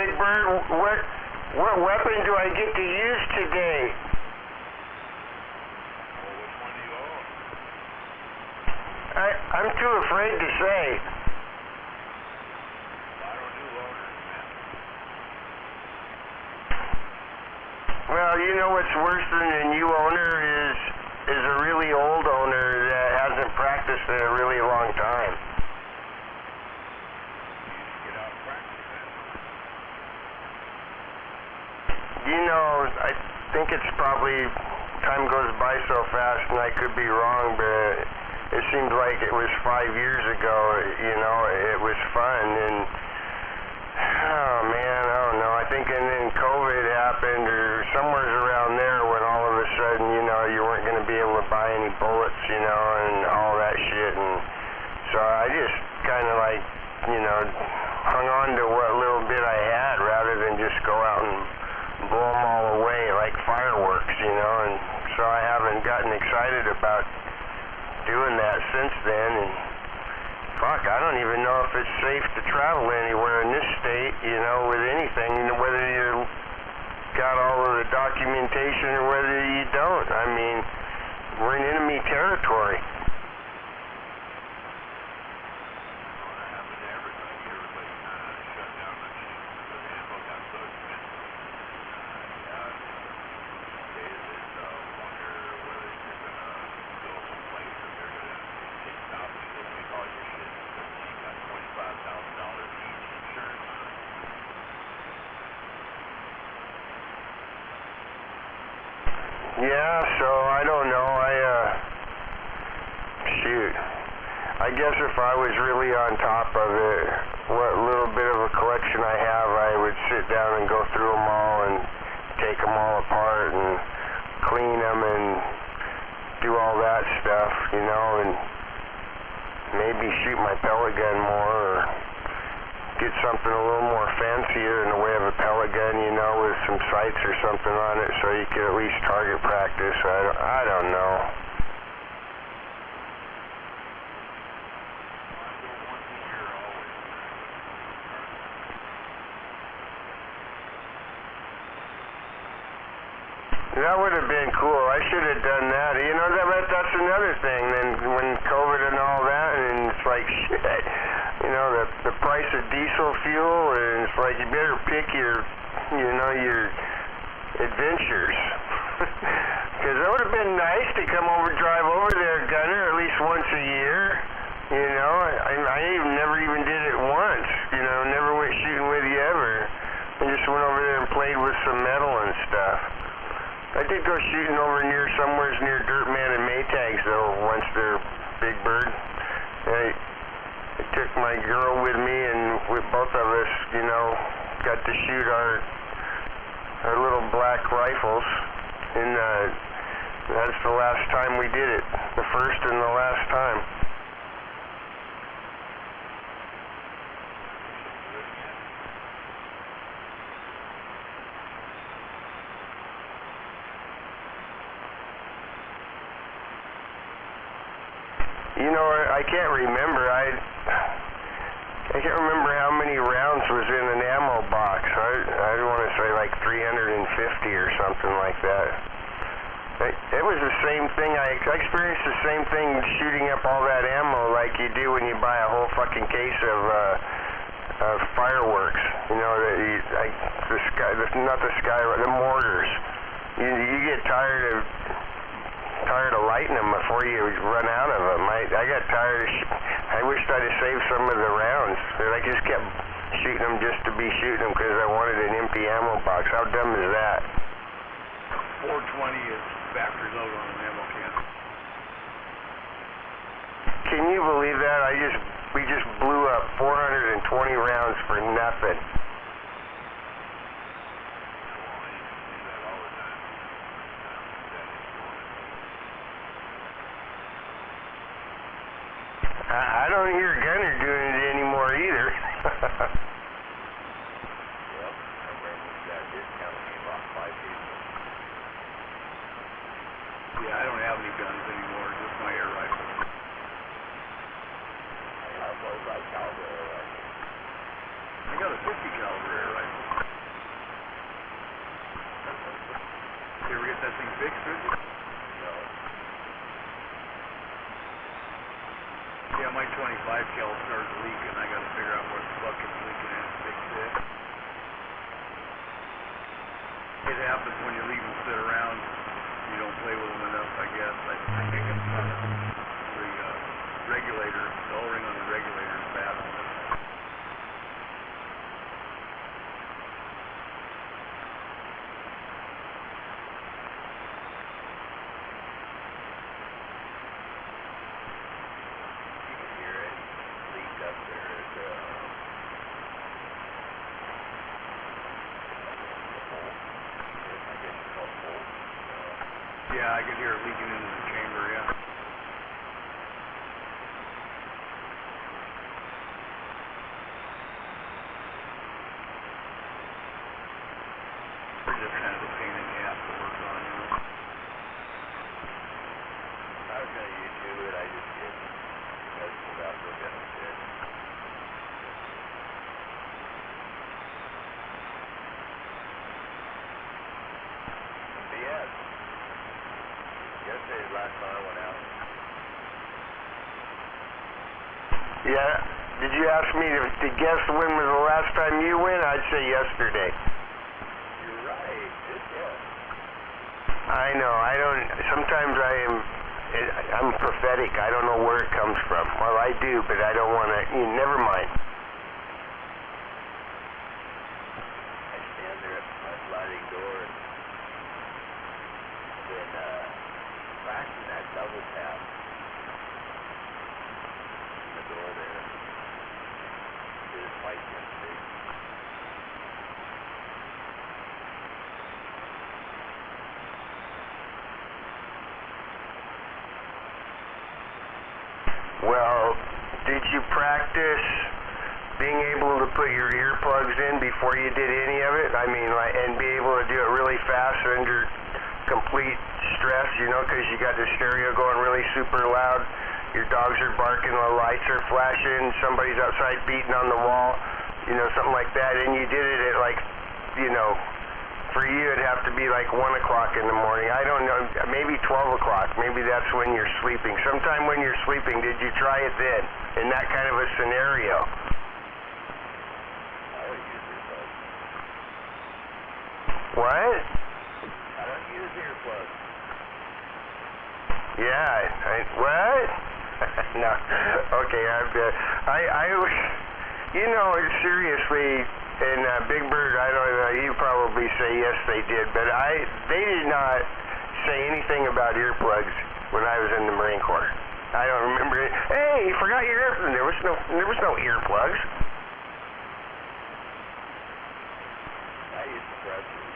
Big Bird. What weapon do I get to use today? Well, which one do you own? I'm too afraid to say. I don't do owners, man. Well, you know what's worse than a new owner is a really old owner that hasn't practiced in a really long time. You should get out and practice that. You know, I think it's probably, time goes by so fast and I could be wrong, but it seems like it was 5 years ago, you know, it was fun, and oh man, I don't know, I think, and then COVID happened or somewhere around there when all of a sudden, you know, you weren't going to be able to buy any bullets, you know, and all that shit, and so I just kind of like, you know, hung on to what little bit I had rather than just go out and blow them all away like fireworks, you know, and so I haven't gotten excited about doing that since then, and fuck, I don't even know if it's safe to travel anywhere in this state, you know, with anything, whether you got all of the documentation or whether you don't. I mean, we're in enemy territory. Yeah, so I don't know, shoot, I guess if I was really on top of it, what little bit of a collection I have, I would sit down and go through them all and take them all apart and clean them and do all that stuff, you know, and maybe shoot my pellet gun more or get something a little more fancier in the way of a pellet gun, you know, with some sights or something on it so you can at least target practice. I don't know. That would have been cool. I should have done that. You know, that's another thing. Then when COVID and all that, and it's like, shit, you know, the price of diesel fuel, and it's like you better pick your, you know, your adventures. Because it would have been nice to come over, drive over there, Gunner, at least once a year. You know, I never even did it once. You know, never went shooting with you ever. I just went over there and played with some metal and stuff. I did go shooting over near somewheres near Dirtman and Maytags though, once there, Big Bird. I took my girl with me and both of us, you know, got to shoot our little black rifles, and that's the last time we did it. The first and the last time. You know, I can't remember. I can't remember how many rounds was in an ammo box. I want to say like 350 or something like that. It was the same thing. I experienced the same thing shooting up all that ammo like you do when you buy a whole fucking case of fireworks. You know, the mortars. You get tired of lighting them before you run out of them. I got tired of I wished I'd have saved some of the rounds, but I just kept shooting them just to be shooting them because I wanted an empty ammo box. How dumb is that? 420 is factory load on an ammo can. Can you believe that? We just blew up 420 rounds for nothing. I don't hear Gunner doing it anymore either. Well, I remember when you got a discount when you bought 5 cases. Yeah, I don't have any guns anymore, just my air rifle. I got a 50 caliber air rifle. that thing fixed, Richard? No. Yeah, my 25 cal started leaking. I gotta figure out what the fuck it's leaking and fix it. It happens when you leave them sit around. You don't play with them enough, I guess. I think it's the regulator, the O-ring on the regulator is bad on it. You can hear it leak up there at the hole. I guess you call it hole. Yeah, I could hear it leaking into the chamber, yeah. Just kind of a pain in the ass to work on, you know. I was going to YouTube it, I just didn't. Because without the benefit. BS. Yesterday, last time I went out. Yeah, did you ask me to guess when was the last time you went? I'd say yesterday. You're right. Good guess. I know, sometimes I'm prophetic. I don't know where it comes from. Well, I do, but I don't want to, never mind. I stand there at my sliding door and then practicing that double tap in the door there. Did it twice yesterday. Well, did you practice being able to put your earplugs in before you did any of it? I mean, and be able to do it really fast under complete stress, because you got the stereo going really super loud. Your dogs are barking, the lights are flashing, somebody's outside beating on the wall, something like that. And you did it at for you it'd have to be like 1 o'clock in the morning. I don't know, maybe 12 o'clock. Maybe that's when you're sleeping. Sometime when you're sleeping, did you try it then, in that kind of a scenario? I don't use earplugs. What? I don't use earplugs. Yeah, what? No, okay, seriously, and Big Bird, I don't know, you probably say yes they did, but they did not say anything about earplugs when I was in the Marine Corps. I don't remember it. Hey, you forgot your earplugs. There was no earplugs. I use suppressors.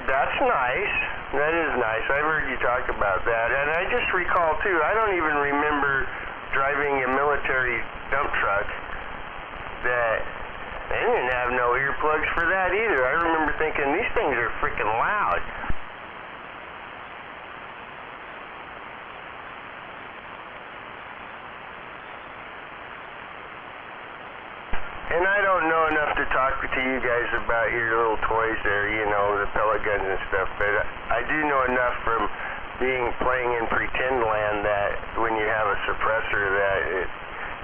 That's nice. That is nice. I've heard you talk about that. And I just recall, too, I don't even remember driving a military dump truck that they didn't have no earplugs for that either. I remember thinking, these things are freaking loud. And I don't know enough to talk to you guys about your little toys there, the pellet guns and stuff, but I do know enough from playing in pretend land that when you have a suppressor that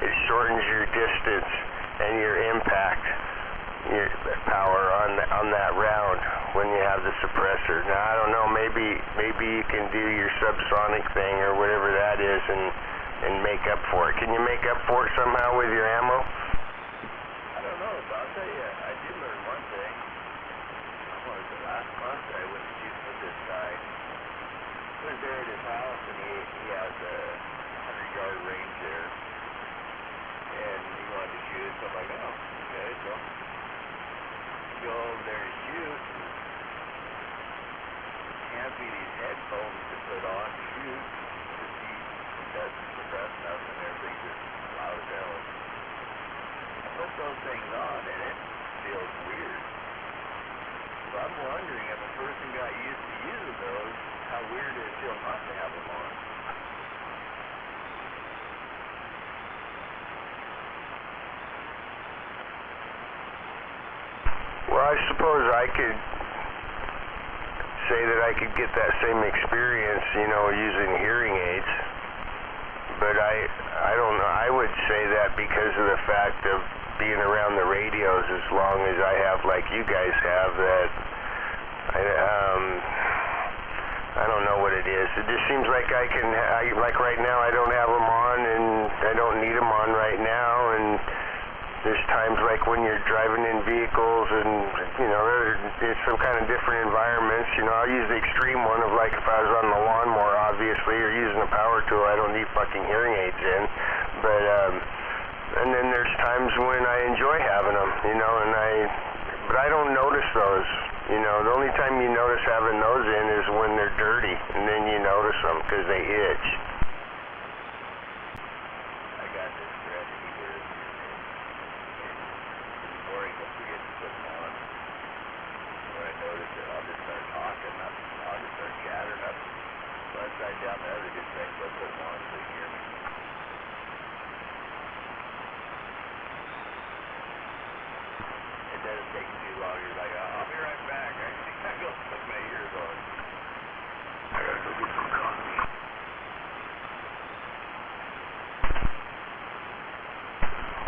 it shortens your distance and your impact, your power on that round when you have the suppressor. Now I don't know, maybe you can do your subsonic thing or whatever that is and make up for it. Can you make up for it somehow with your ammo? I don't know, but I'll tell you, I did learn one thing. What was it, last month I went to shoot with this guy. He was there at his house and he has a 100-yard range there. And he wanted to shoot, so I'm like, oh, okay, so go over there and shoot. And he hands me these headphones to put on to shoot. He doesn't suppress nothing, everything's just loud as hell. Put those things on and it feels weird. So I'm wondering if a person got used to using those, how weird it would feel not to have them on. I suppose I could say that I could get that same experience, you know, using hearing aids. But I don't know. I would say that because of the fact of being around the radios as long as I have, like you guys have, that I don't know what it is. It just seems like like right now I don't have them on, and I don't need them on right now, and there's times like when you're driving in vehicles and, you know, it's some kind of different environments. You know, I'll use the extreme one of like if I was on the lawnmower, obviously, or using a power tool, I don't need fucking hearing aids in. But, and then there's times when I enjoy having them, you know, but I don't notice those. You know, the only time you notice having those in is when they're dirty, and then you notice them because they itch. I got this thread here. Before he forgets to put them on, when I notice it, I'll just start talking. I'll just start chattering up. Once I down the other good thing, they'll put them on so you hear me. It doesn't take too long. You're like, I'll be right back. I go put my ears on. I gotta go get some coffee.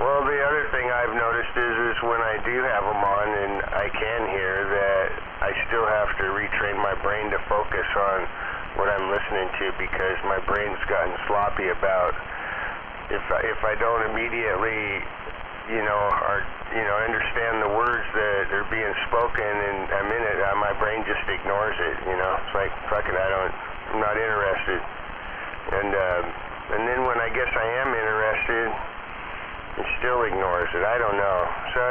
Well, the other thing I've noticed is when I do have them on and I can hear, that I still have to retrain my brain to focus on what I'm listening to, because my brain's gotten sloppy about if I don't immediately, you know, understand the words that are being spoken and I'm in it, my brain just ignores it, you know. It's like, fuck it, I'm not interested. And then when I guess I am interested, it still ignores it. I don't know. So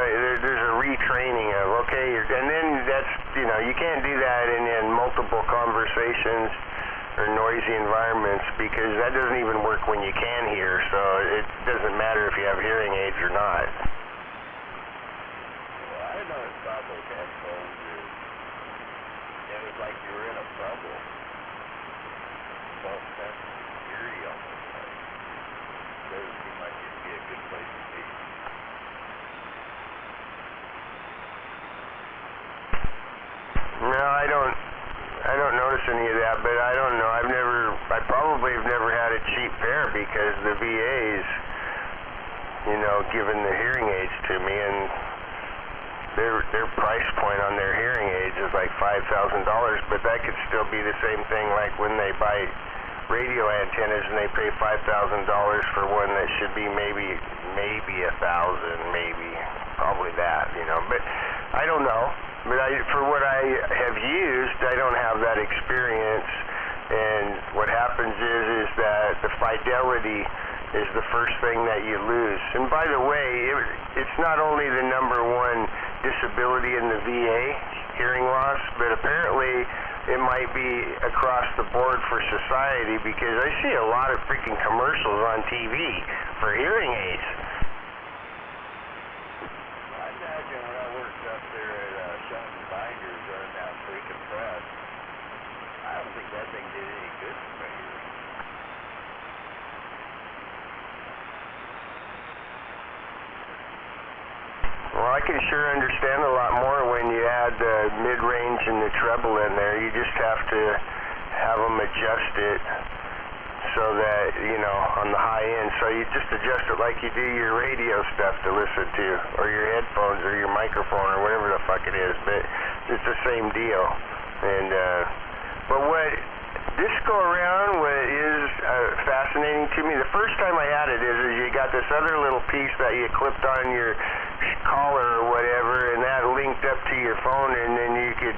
there's a retraining of, okay, and then that's, you know, you can't do that in multiple conversations or noisy environments, because that doesn't even work when you can hear, so it doesn't matter if you have hearing aids or not. Well, I noticed about those headphones is it was like you were in a bubble. False sense of security almost. Like, it doesn't seem like it'd be a good place to be. No, I don't notice any of that, but I don't know. I probably have never had a cheap pair, because the VA's, you know, given the hearing aids to me, and their price point on their hearing aids is like $5,000, but that could still be the same thing like when they buy radio antennas and they pay $5,000 for one that should be maybe $1,000, maybe, probably that, you know. But I don't know. But for what I have used, I don't have that experience, and what happens is that the fidelity is the first thing that you lose. And by the way, it's not only the number one disability in the VA, hearing loss, but apparently it might be across the board for society, because I see a lot of freaking commercials on TV for hearing aids. I imagine when I worked up there at Shelton Binders running that freaking press, I don't think that thing did any good for my hearing. Well, I can sure understand a lot more when you add the mid-range and the treble in there. You just have to have them adjust it so that, you know, on the high end. So you just adjust it like you do your radio stuff to listen to, or your headphones, or your microphone, or whatever the fuck it is. But it's the same deal. And but what this go around, what is fascinating to me, the first time I had it is you got this other little piece that you clipped on your collar or whatever, and that linked up to your phone, and then you could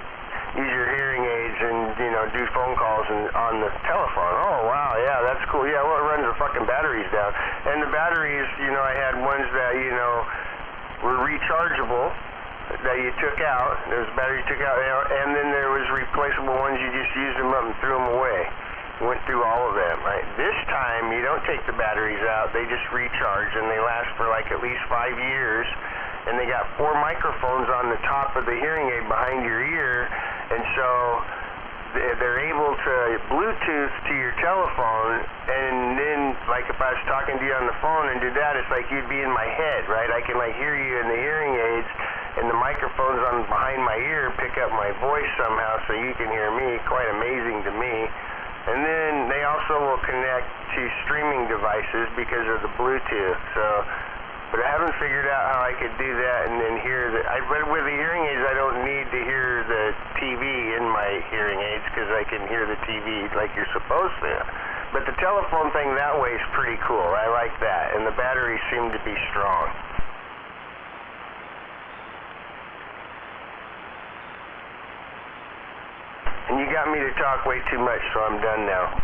use your hearing aids and, you know, do phone calls on the telephone. Oh, wow, yeah, that's cool. Yeah, well, it runs the fucking batteries down. And the batteries, you know, I had ones that, you know, were rechargeable, that you took out. Those batteries you took out, you know, and then there was replaceable ones, you just used them up and threw them away. Went through all of them, right? This time, you don't take the batteries out, they just recharge, and they last for like at least 5 years, and they got 4 microphones on the top of the hearing aid behind your ear, and so they're able to Bluetooth to your telephone, and then, like if I was talking to you on the phone and did that, it's like you'd be in my head, right? I can like hear you in the hearing aids, and the microphones on behind my ear pick up my voice somehow so you can hear me. Quite amazing to me. And then they also will connect to streaming devices because of the Bluetooth. But I haven't figured out how I could do that and then hear but with the hearing aids, I don't need to hear the TV in my hearing aids because I can hear the TV like you're supposed to. But the telephone thing that way is pretty cool. I like that, and the batteries seem to be strong. And you got me to talk way too much, so I'm done now.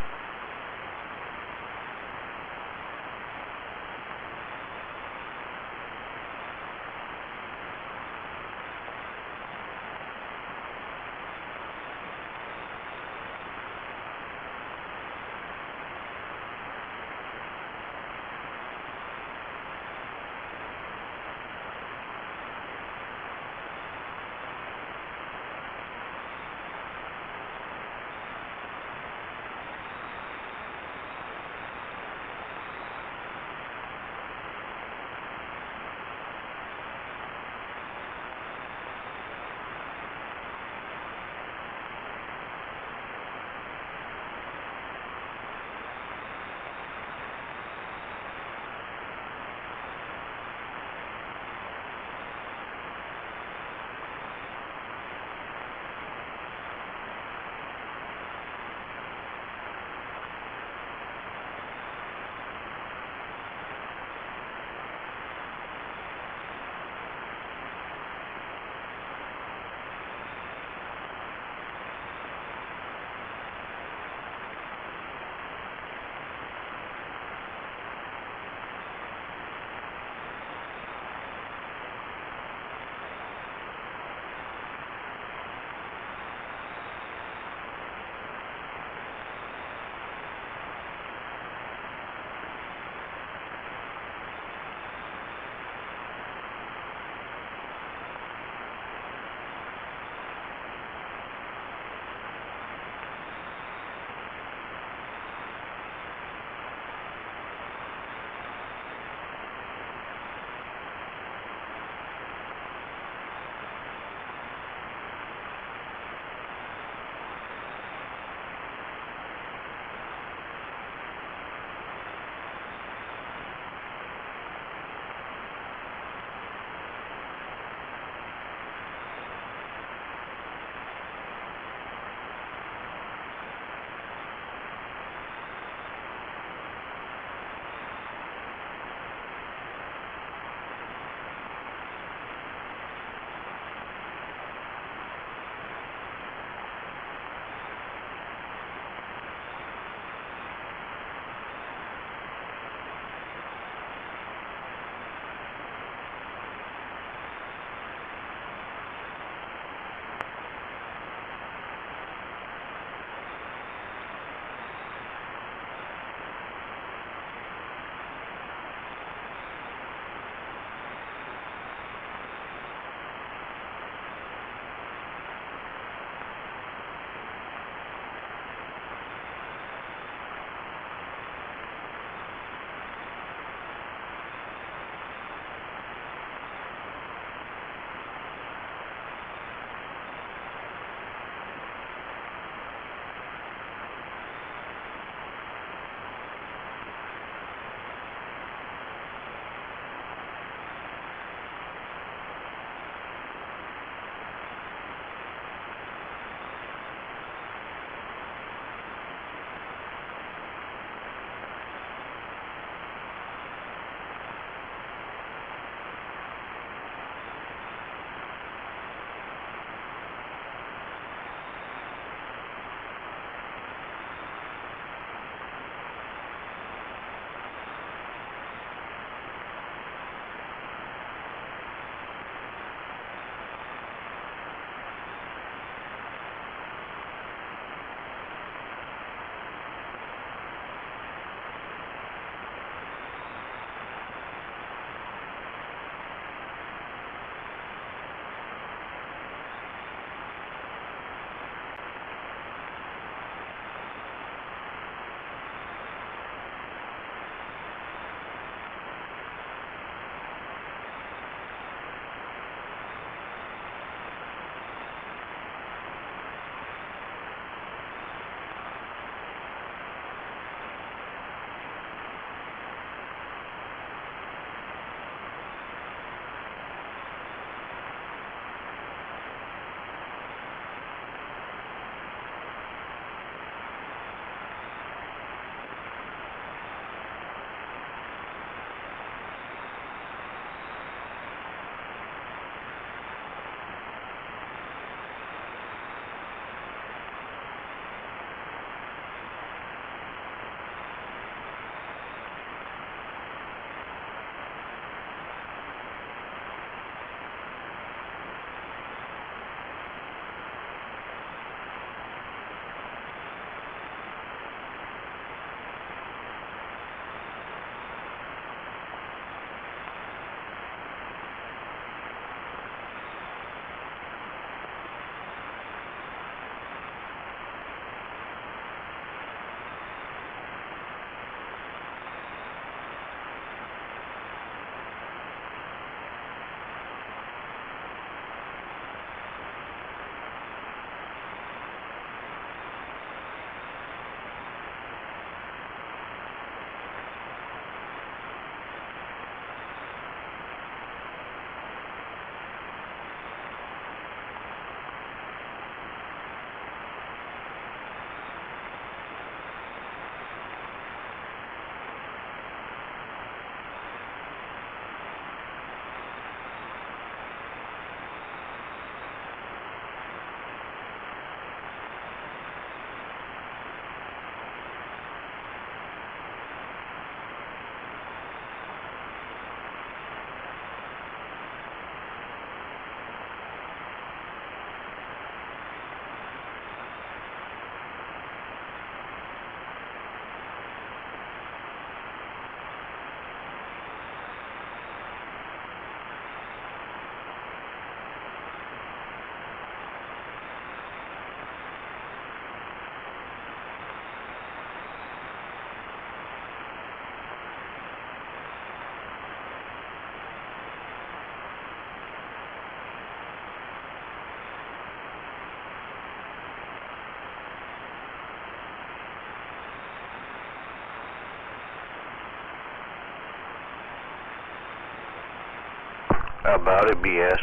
How about it, BS?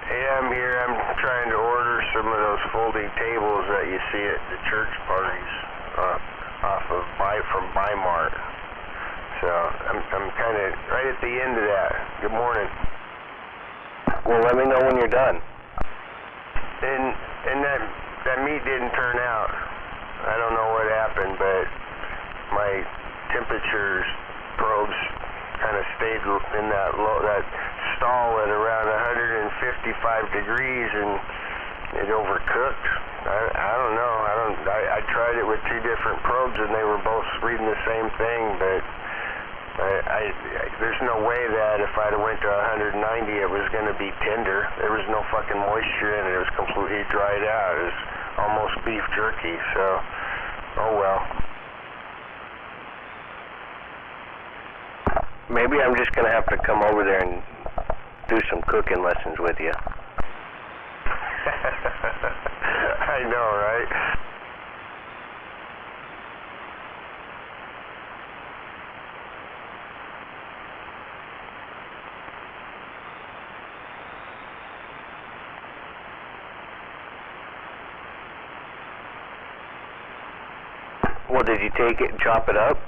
Hey, I'm here. I'm trying to order some of those folding tables that you see at the church parties from Bimart. So I'm kind of right at the end of that. Good morning. Well, let me know when you're done. And that meat didn't turn out. I don't know what happened, but my temperature probes kind of stayed in that stall at around 155 degrees, and it overcooked. I don't know. I tried it with 2 different probes, and they were both reading the same thing, but there's no way that if I'd have went to 190 it was going to be tender. There was no fucking moisture in it. It was completely dried out. It was almost beef jerky, so oh well. Maybe I'm just going to have to come over there and do some cooking lessons with you. I know, right? Well, did you take it and chop it up?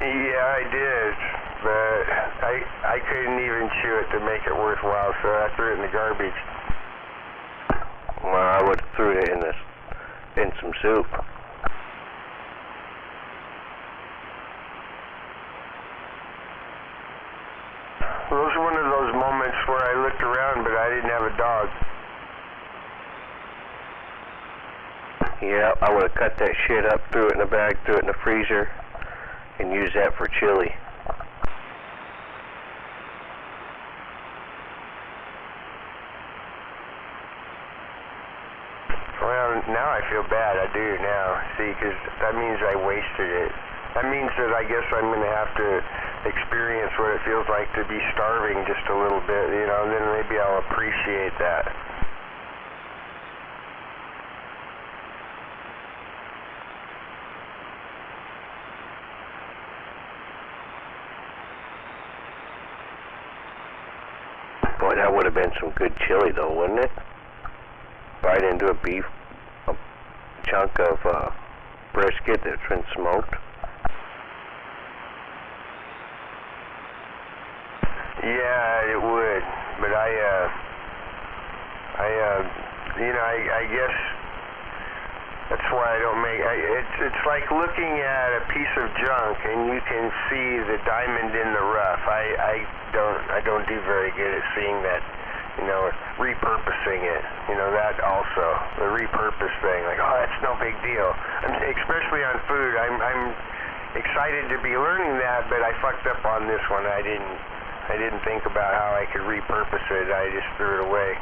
Yeah, I did, but I couldn't even chew it to make it worthwhile, so I threw it in the garbage. Well, I would have threw it in some soup. Well, it was one of those moments where I looked around, but I didn't have a dog. Yeah, I would have cut that shit up, threw it in a bag, threw it in the freezer, and used that for chili. Well, now I feel bad. I do now. See, because that means I wasted it. That means that I guess I'm going to have to experience what it feels like to be starving just a little bit, you know, and then maybe I'll appreciate that. Boy, that would have been some good chili, though, wouldn't it? Bite into a chunk of brisket that's been smoked. Yeah, it would, but I guess that's why I don't make. It's like looking at a piece of junk and you can see the diamond in the rough. I don't do very good at seeing that, you know, repurposing it. You know, that also, the repurpose thing. Like, oh, that's no big deal. Especially on food, I'm excited to be learning that, but I fucked up on this one. I didn't think about how I could repurpose it. I just threw it away.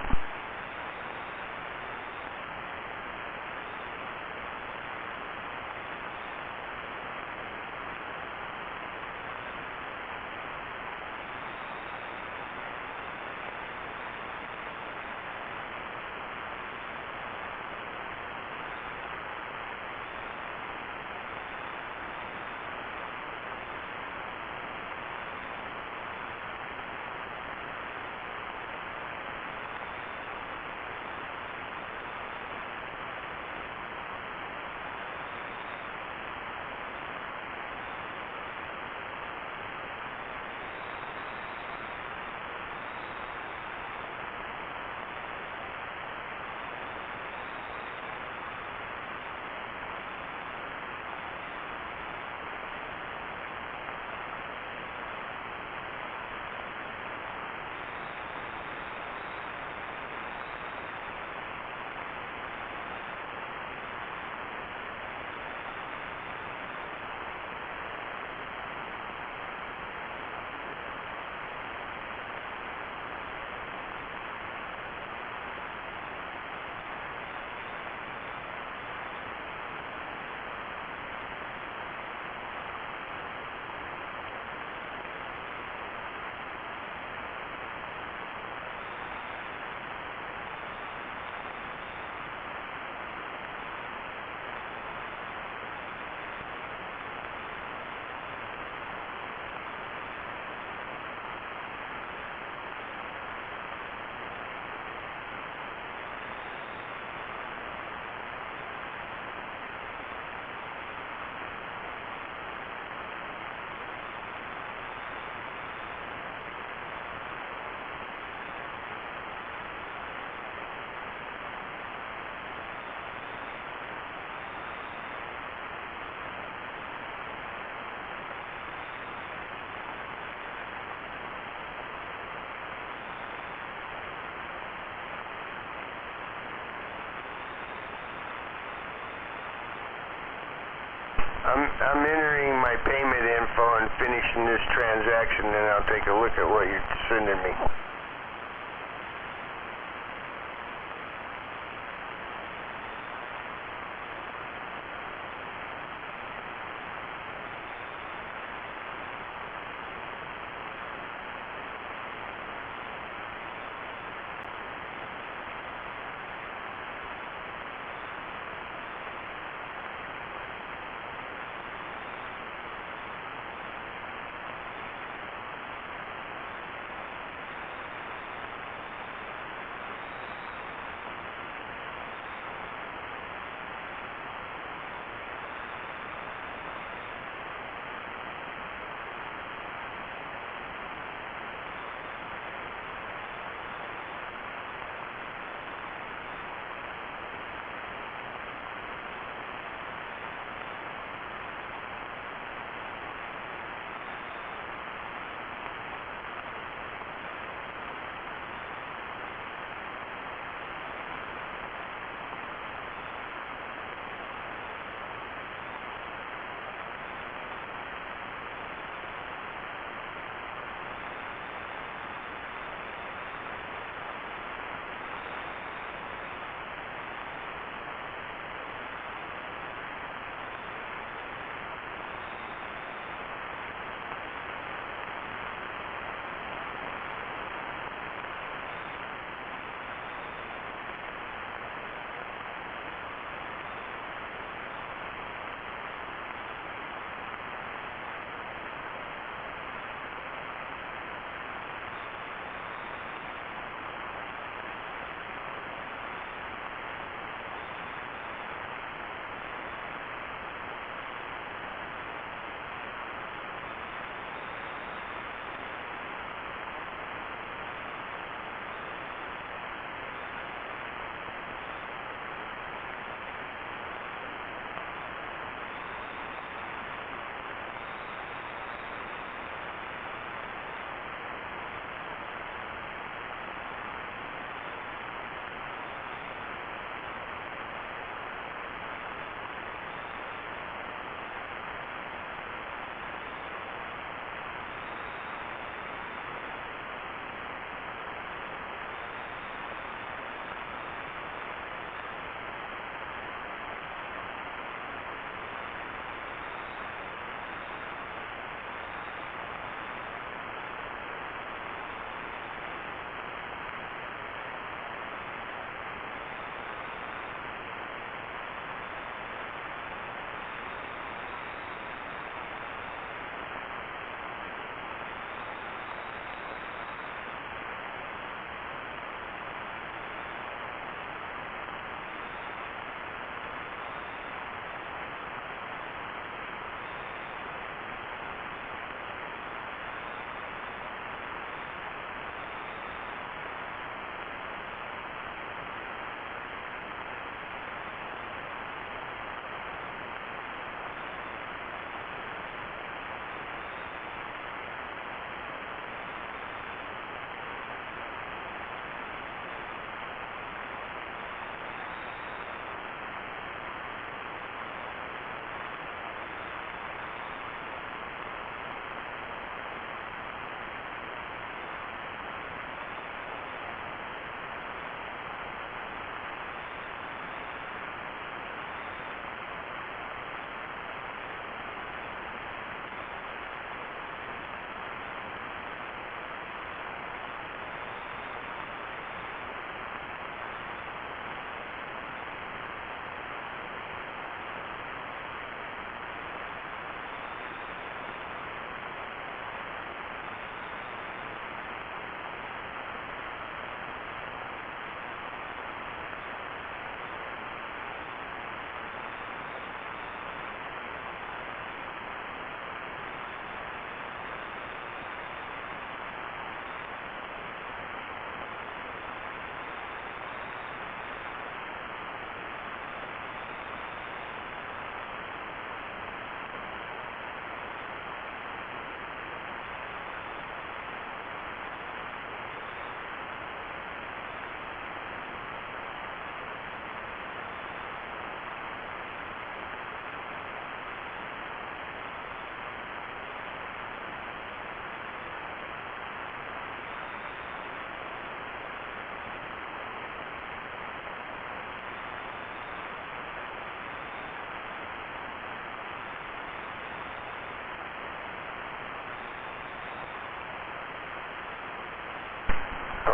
I'm entering my payment info and finishing this transaction, and I'll take a look at what you're sending me.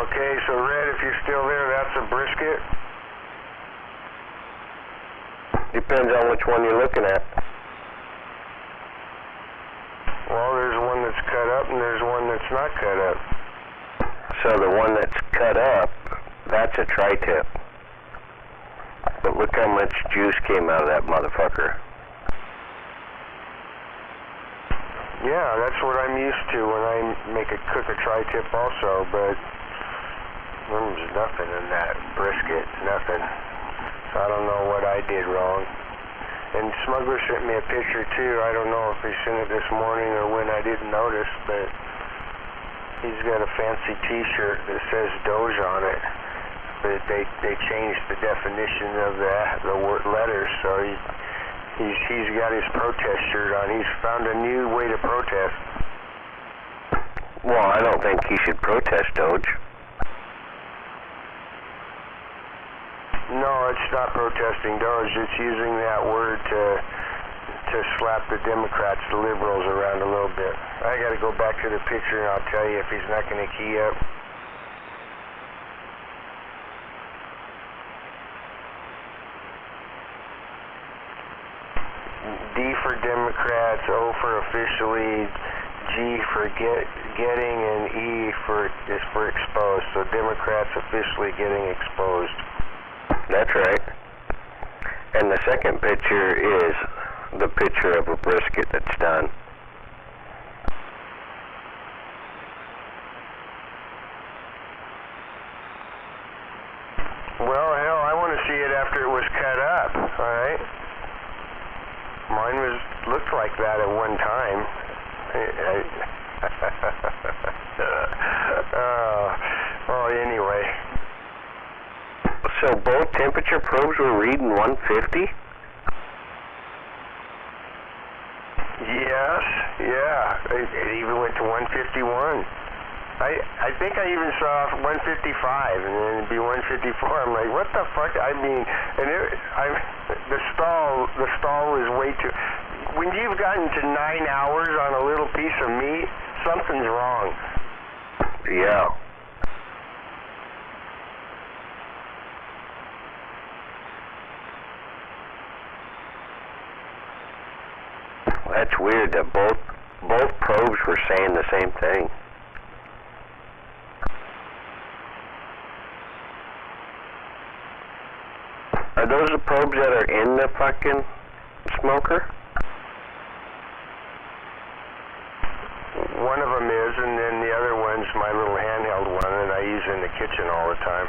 Okay, so Red, if you're still there, that's a brisket? Depends on which one you're looking at. Well, there's one that's cut up and there's one that's not cut up. So the one that's cut up, that's a tri-tip. But look how much juice came out of that motherfucker. Yeah, that's what I'm used to when I cook a tri-tip also, but there's nothing in that brisket, nothing. So I don't know what I did wrong. And Smuggler sent me a picture too. I don't know if he sent it this morning or when, I didn't notice, but he's got a fancy t-shirt that says Doge on it. But they changed the definition of the word letters, so he's got his protest shirt on. He's found a new way to protest. Well, I don't think he should protest Doge. No, it's not protesting Doge. It's using that word to slap the Democrats, the liberals around a little bit. I got to go back to the picture and I'll tell you if he's not going to key up. D for Democrats, O for officially, G for getting, and E is for exposed. So Democrats officially getting exposed. That's right. And the second picture is the picture of a brisket that's done. Well, hell, I want to see it after it was cut up, alright? Mine looked like that at one time. Anyway. So both temperature probes were reading 150? Yes, yeah. It even went to 151. I think I even saw 155, and then it'd be 154. I'm like, what the fuck? I mean, and the stall was way too. When you've gotten to 9 hours on a little piece of meat, something's wrong. Yeah. That's weird that both probes were saying the same thing. Are those the probes that are in the fucking smoker? One of them is, and then the other one's my little handheld one that I use in the kitchen all the time.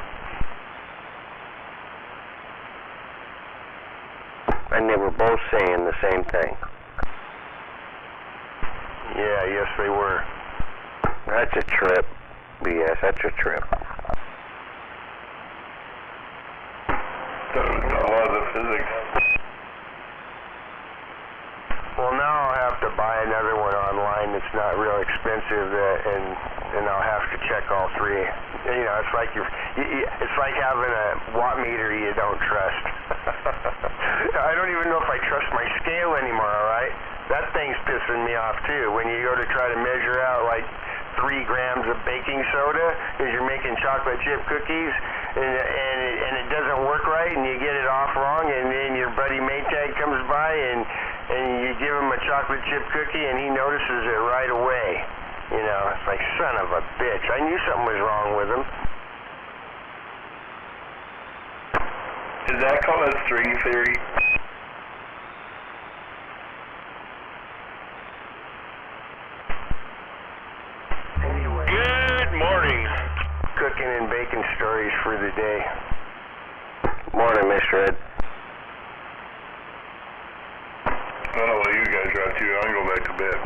And they were both saying the same thing. Yeah, yes they were. That's a trip. Yes, that's a trip. Well, now I'll have to buy another one online that's not real expensive, and I'll have to check all three. You know, it's like it's like having a watt meter you don't trust. I don't even know if I trust my scale anymore. All right, that thing's pissing me off too. When you go to try to measure out like 3 grams of baking soda because you're making chocolate chip cookies, and it doesn't work right, and you get it off wrong, and then your buddy Maytag comes by and you give him a chocolate chip cookie, and he notices it right away. You know, it's like, son of a bitch. I knew something was wrong with him. Is that called a string theory? Good morning. Cooking and baking stories for the day. Morning, Mr. Ed. I don't know what you guys are up to. I'm going back to bed.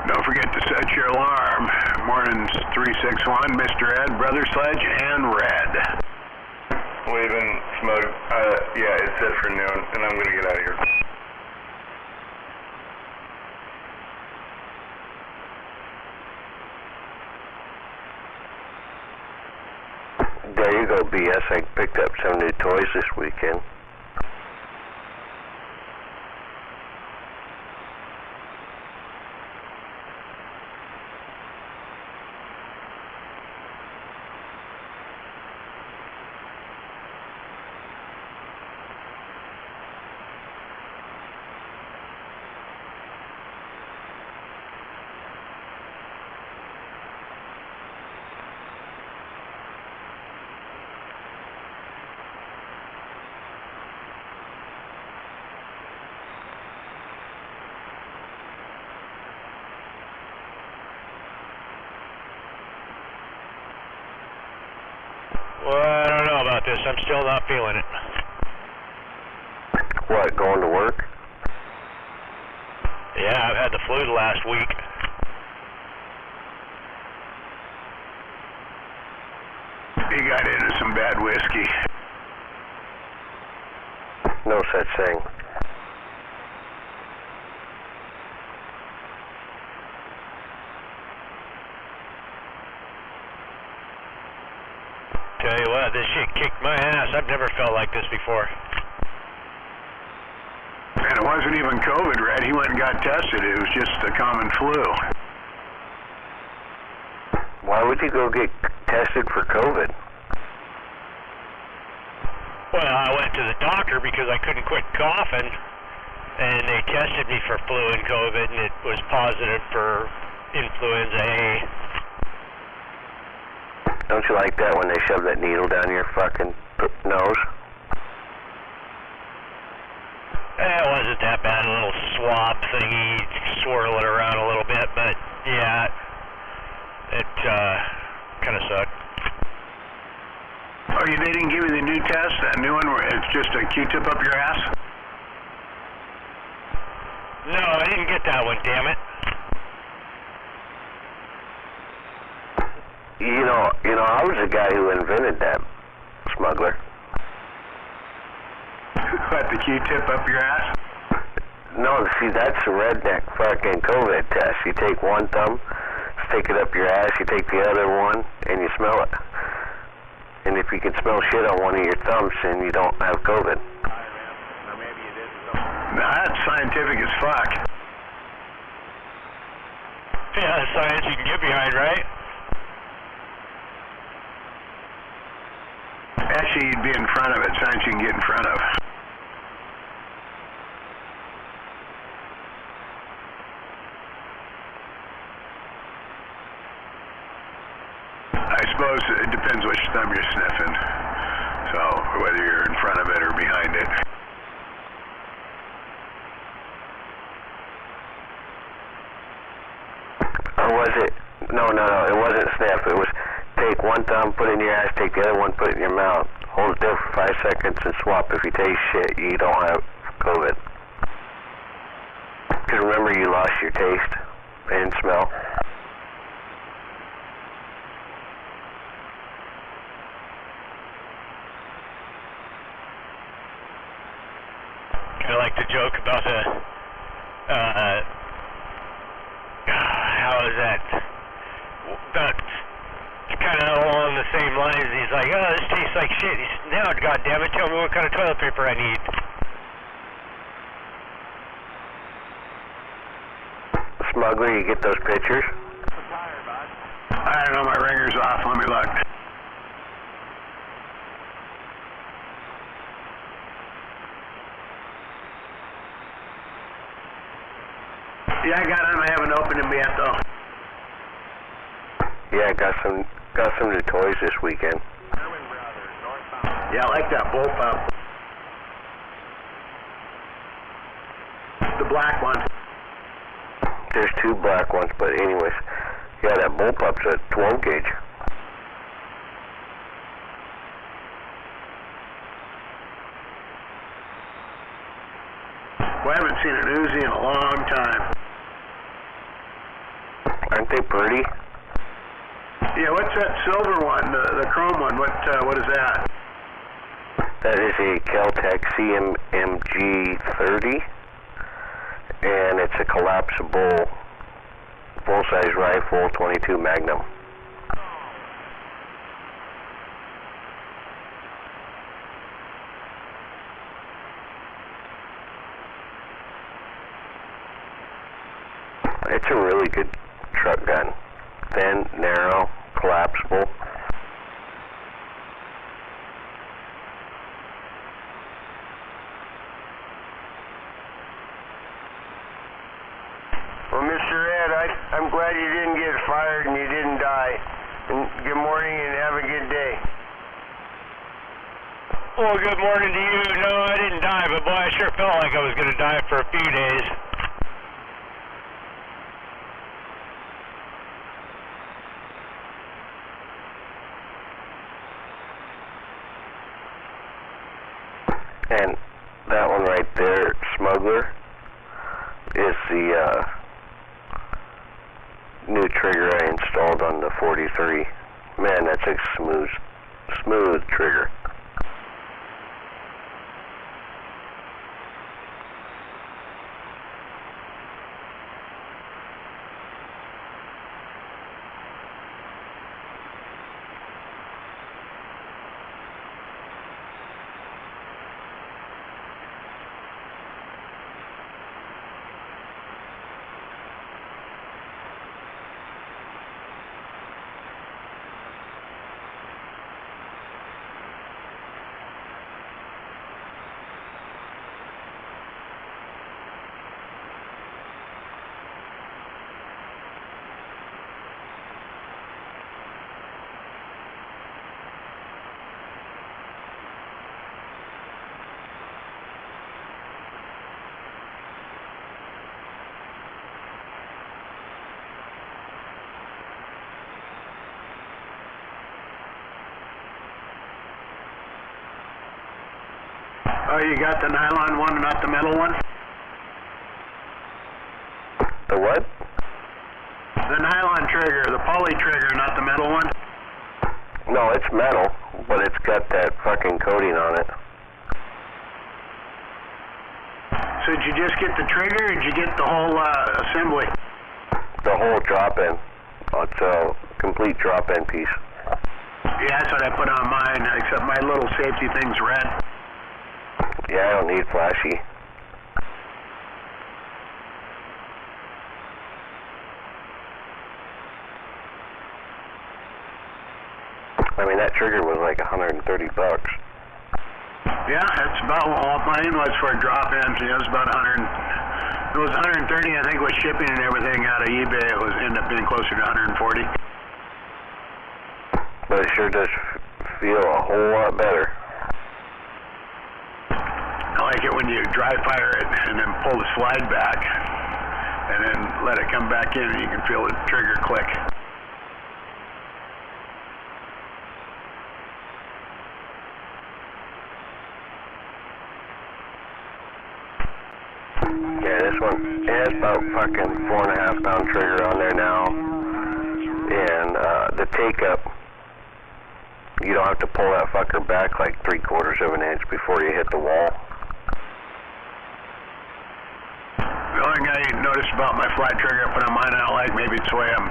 Don't forget to set your alarm. Morning's 361, Mr. Ed, Brother Sledge, and Red. Waving smoke. Yeah, it's set for noon, and I'm going to get out of here. There you go, BS. I picked up some new toys this weekend. Well, I don't know about this. I'm still not feeling it. What, going to work? Yeah, I've had the flu the last week. You got into some bad whiskey. No such thing. Tell you what, this shit kicked my ass. I've never felt like this before. And it wasn't even COVID, Red. He went and got tested. It was just a common flu. Why would you go get tested for COVID? Well, I went to the doctor because I couldn't quit coughing, and they tested me for flu and COVID, and it was positive for influenza A. Don't you like that when they shove that needle down your fucking nose? It wasn't that bad, a little swab thingy, swirl it around a little bit, but yeah, it kind of sucked. Oh, they didn't give you the new test, that new one where it's just a Q-tip up your ass? No, I didn't get that one, damn it. You know, I was the guy who invented that, smuggler. What, the Q-tip up your ass? No, see, that's a redneck fucking COVID test. You take one thumb, stick it up your ass, you take the other one, and you smell it. And if you can smell shit on one of your thumbs, then you don't have COVID. Now, that's scientific as fuck. Yeah, that's science you can get behind, right? Actually, you'd be in front of it. Science you can get in front of. I suppose it depends which thumb you're sniffing. So, whether you're in front of it or behind it. Or was it? No, it wasn't sniff. It was take one thumb, put it in your ass, take the other one, put it in your mouth. Hold it there for 5 seconds and swap. If you taste shit, you don't have COVID. Because remember, you lost your taste and smell. Kind of like the joke about the, how is that? About kind of along the same lines. He's like, oh, this tastes like shit. He said, now, goddammit, tell me what kind of toilet paper I need. Smuggler, you get those pictures? I don't know, my ringer's off. Let me look. Yeah, I got them. I haven't opened them yet, though. Yeah, got some new toys this weekend. Yeah, I like that bull pup. The black one. There's 2 black ones, but anyways, yeah, that bullpup's a 12 gauge. Well, I haven't seen an Uzi in a long time. Aren't they pretty? Yeah, what's that silver one, the chrome one? What is that? That is a Kel-Tec CMG 30, and it's a collapsible full-size rifle, 22 Magnum. It's a really good truck gun. Thin, narrow, collapsible. Well, Mr. Ed, I'm glad you didn't get fired and you didn't die. And good morning and have a good day. Well, good morning to you. No, I didn't die, but boy, I sure felt like I was going to die for a few days. And that one right there, Smuggler, is the new trigger I installed on the 43. Man, that's a smooth trigger. Oh, you got the nylon one, not the metal one? The what? The nylon trigger, the poly trigger, not the metal one? No, it's metal, but it's got that fucking coating on it. So did you just get the trigger, or did you get the whole assembly? The whole drop-in. It's a complete drop-in piece. Yeah, that's what I put on mine, except my little safety thing's red. Yeah, I don't need flashy. I mean, that trigger was like $130. Yeah, that's about what mine was for a drop-in. It was about 100. It was 130, I think, with shipping and everything out of eBay. It was ended up being closer to 140. But it sure does feel a whole lot better. I like it when you dry fire it and then pull the slide back and then let it come back in and you can feel the trigger click. Yeah, this one has about fucking 4.5 pound trigger on there now. And the take up, you don't have to pull that fucker back like 3/4 of an inch before you hit the wall. The only thing I noticed about my flat trigger I put on mine, I don't like, maybe it's the way I'm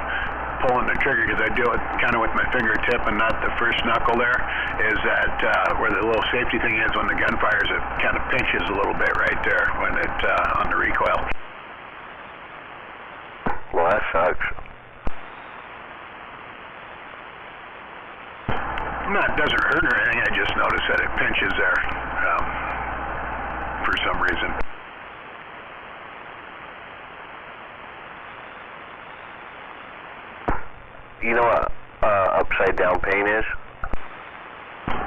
pulling the trigger because I do it kind of with my fingertip and not the first knuckle there, is that where the little safety thing is when the gun fires, it kind of pinches a little bit right there when it on the recoil. Well, that sucks. No, it doesn't hurt or anything, I just noticed that it pinches there for some reason. You know what upside down paint is?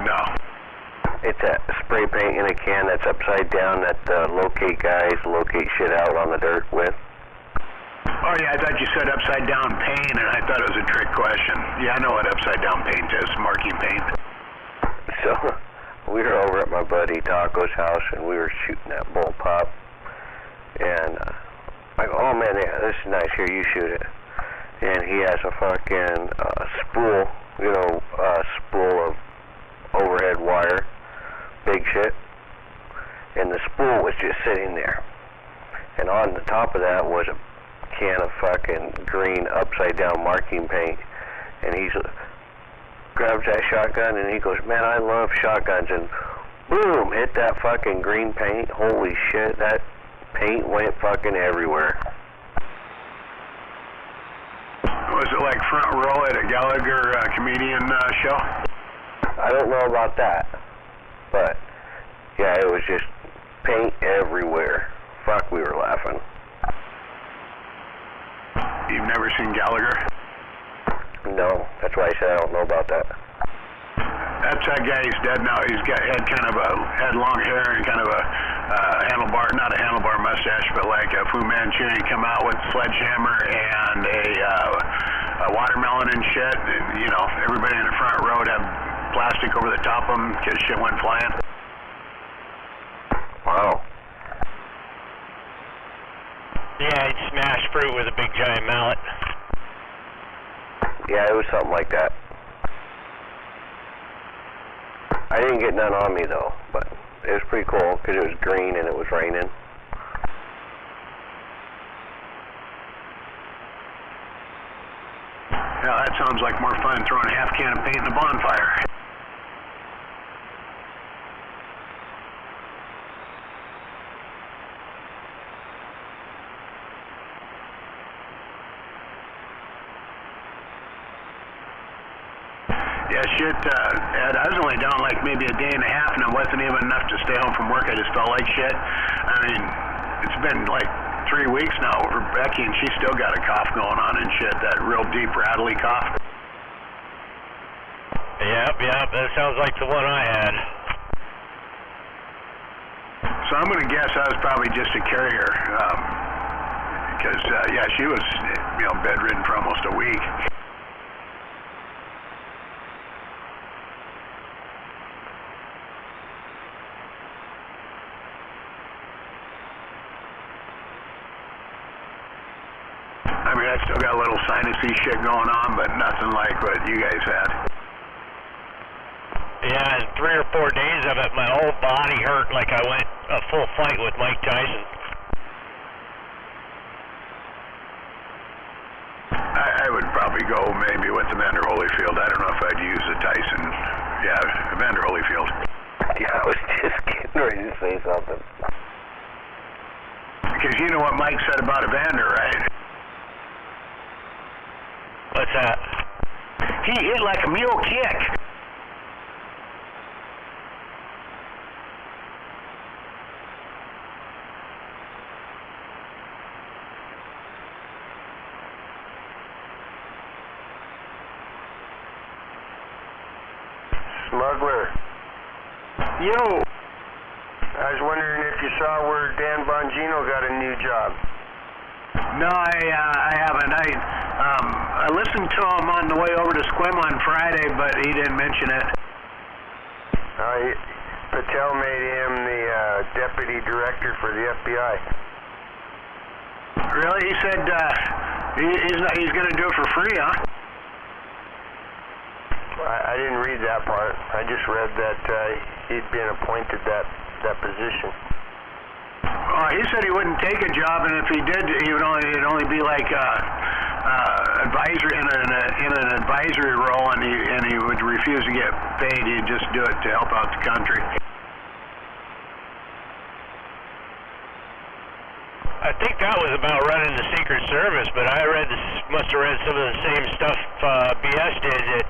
No. It's a spray paint in a can that's upside down that locate guys locate shit out on the dirt with. Oh yeah, I thought you said upside down paint and I thought it was a trick question. Yeah, I know what upside down paint is, marking paint. So, we were over at my buddy Taco's house and we were shooting that bull pop. And I go, oh man, yeah, this is nice, here, you shoot it. And he has a fucking spool, you know, spool of overhead wire, big shit. And the spool was just sitting there. And on the top of that was a can of fucking green upside down marking paint. And he grabs that shotgun and he goes, man, I love shotguns. And boom, hit that fucking green paint. Holy shit, that paint went fucking everywhere. Was it like front row at a Gallagher comedian show? I don't know about that, but yeah, it was just paint everywhere. Fuck, we were laughing. You've never seen Gallagher? No, that's why I said I don't know about that. That's that guy, he's dead now. He's had long hair and kind of a handlebar, not a handlebar mustache, but like a Fu Manchu. He come out with a sledgehammer and a watermelon and shit. And, you know, everybody in the front row would have plastic over the top of them because shit went flying. Yeah, he'd smash fruit with a big giant mallet. Yeah, it was something like that. I didn't get none on me though, but it was pretty cool because it was green and it was raining. Yeah, that sounds like more fun throwing a half can of paint in a bonfire. Yeah, shit, Ed, I was only down like maybe a day and a half, and it wasn't even enough to stay home from work. I just felt like shit. I mean, it's been like 3 weeks now over Becky, and she's still got a cough going on and shit, that real deep, rattly cough. Yep, that sounds like the one I had. So I'm going to guess I was probably just a carrier, because, yeah, she was, bedridden for almost a week. I mean, I still got a little sinusy shit going on, but nothing like what you guys had. Yeah, and 3 or 4 days of it, my whole body hurt like I went a full fight with Mike Tyson. I would probably go maybe with Evander Holyfield. I don't know if I'd use the Tyson. Yeah, Evander Holyfield. Yeah, I was just getting ready to say something. Because you know what Mike said about Evander, right? What's that? He hit like a mule kick. Smuggler. Yo! I was wondering if you saw where Dan Bongino got a new job. No, I haven't. I listened to him on the way over to Squim on Friday, but he didn't mention it. Patel made him the deputy director for the FBI. Really? He said he's going to do it for free, huh? I didn't read that part. I just read that he'd been appointed that position. He said he wouldn't take a job, and if he did, it'd only be like advisor in an advisory role, and he would refuse to get paid. He'd just do it to help out the country. I think that was about running the Secret Service, but I must have read some of the same stuff BS did, that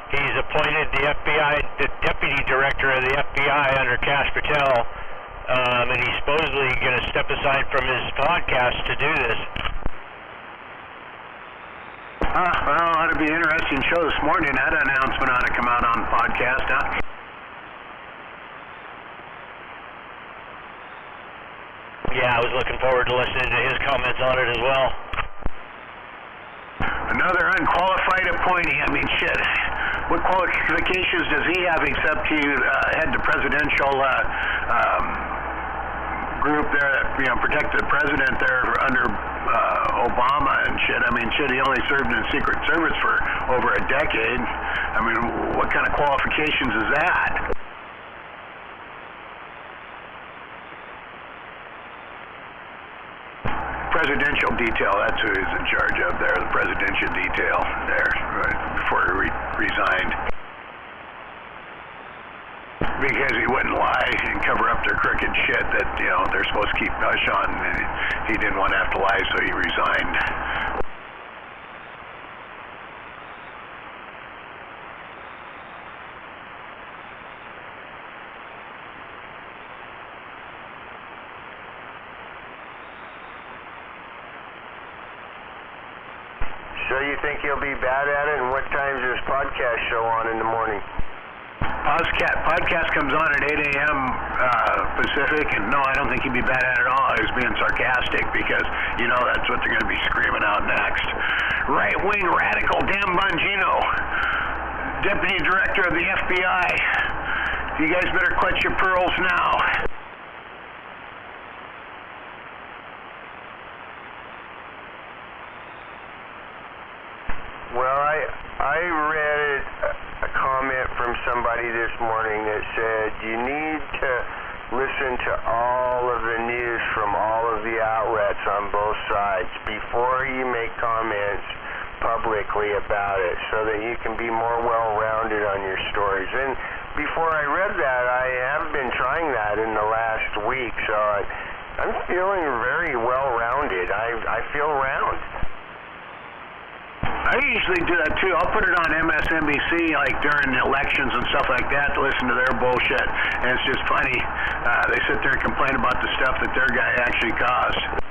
he's appointed the deputy director of the FBI under Kash Patel, and he's supposedly going to step aside from his podcast to do this. Well, that'd be an interesting show this morning. That announcement ought to come out on the podcast, huh? Yeah, I was looking forward to listening to his comments on it as well. Another unqualified appointee. I mean, shit. What qualifications does he have except to head the presidential group there that protected the president there under Obama and shit? I mean, shit, he only served in the Secret Service for over a decade. I mean, what kind of qualifications is that? Presidential detail, that's who he's in charge of there, the presidential detail there, right before he resigned. Because he wouldn't lie and cover up their crooked shit that, they're supposed to keep hush on, and he didn't want to have to lie, so he resigned. So you think he'll be bad at it, and what time's his podcast show on in the morning? Podcast comes on at 8 a.m. Pacific, and no, I don't think he'd be bad at it at all. I was being sarcastic because, that's what they're going to be screaming out next. Right-wing radical Dan Bongino, Deputy Director of the FBI. You guys better clutch your pearls now. somebody this morning that said you need to listen to all of the news from all of the outlets on both sides before you make comments publicly about it, so that you can be more well-rounded on your stories. And before I read that, I have been trying that in the last week, so I'm feeling very well-rounded. I feel round. I usually do that too. I'll put it on MSNBC like during the elections and stuff like that to listen to their bullshit. And it's just funny. They sit there and complain about the stuff that their guy actually caused.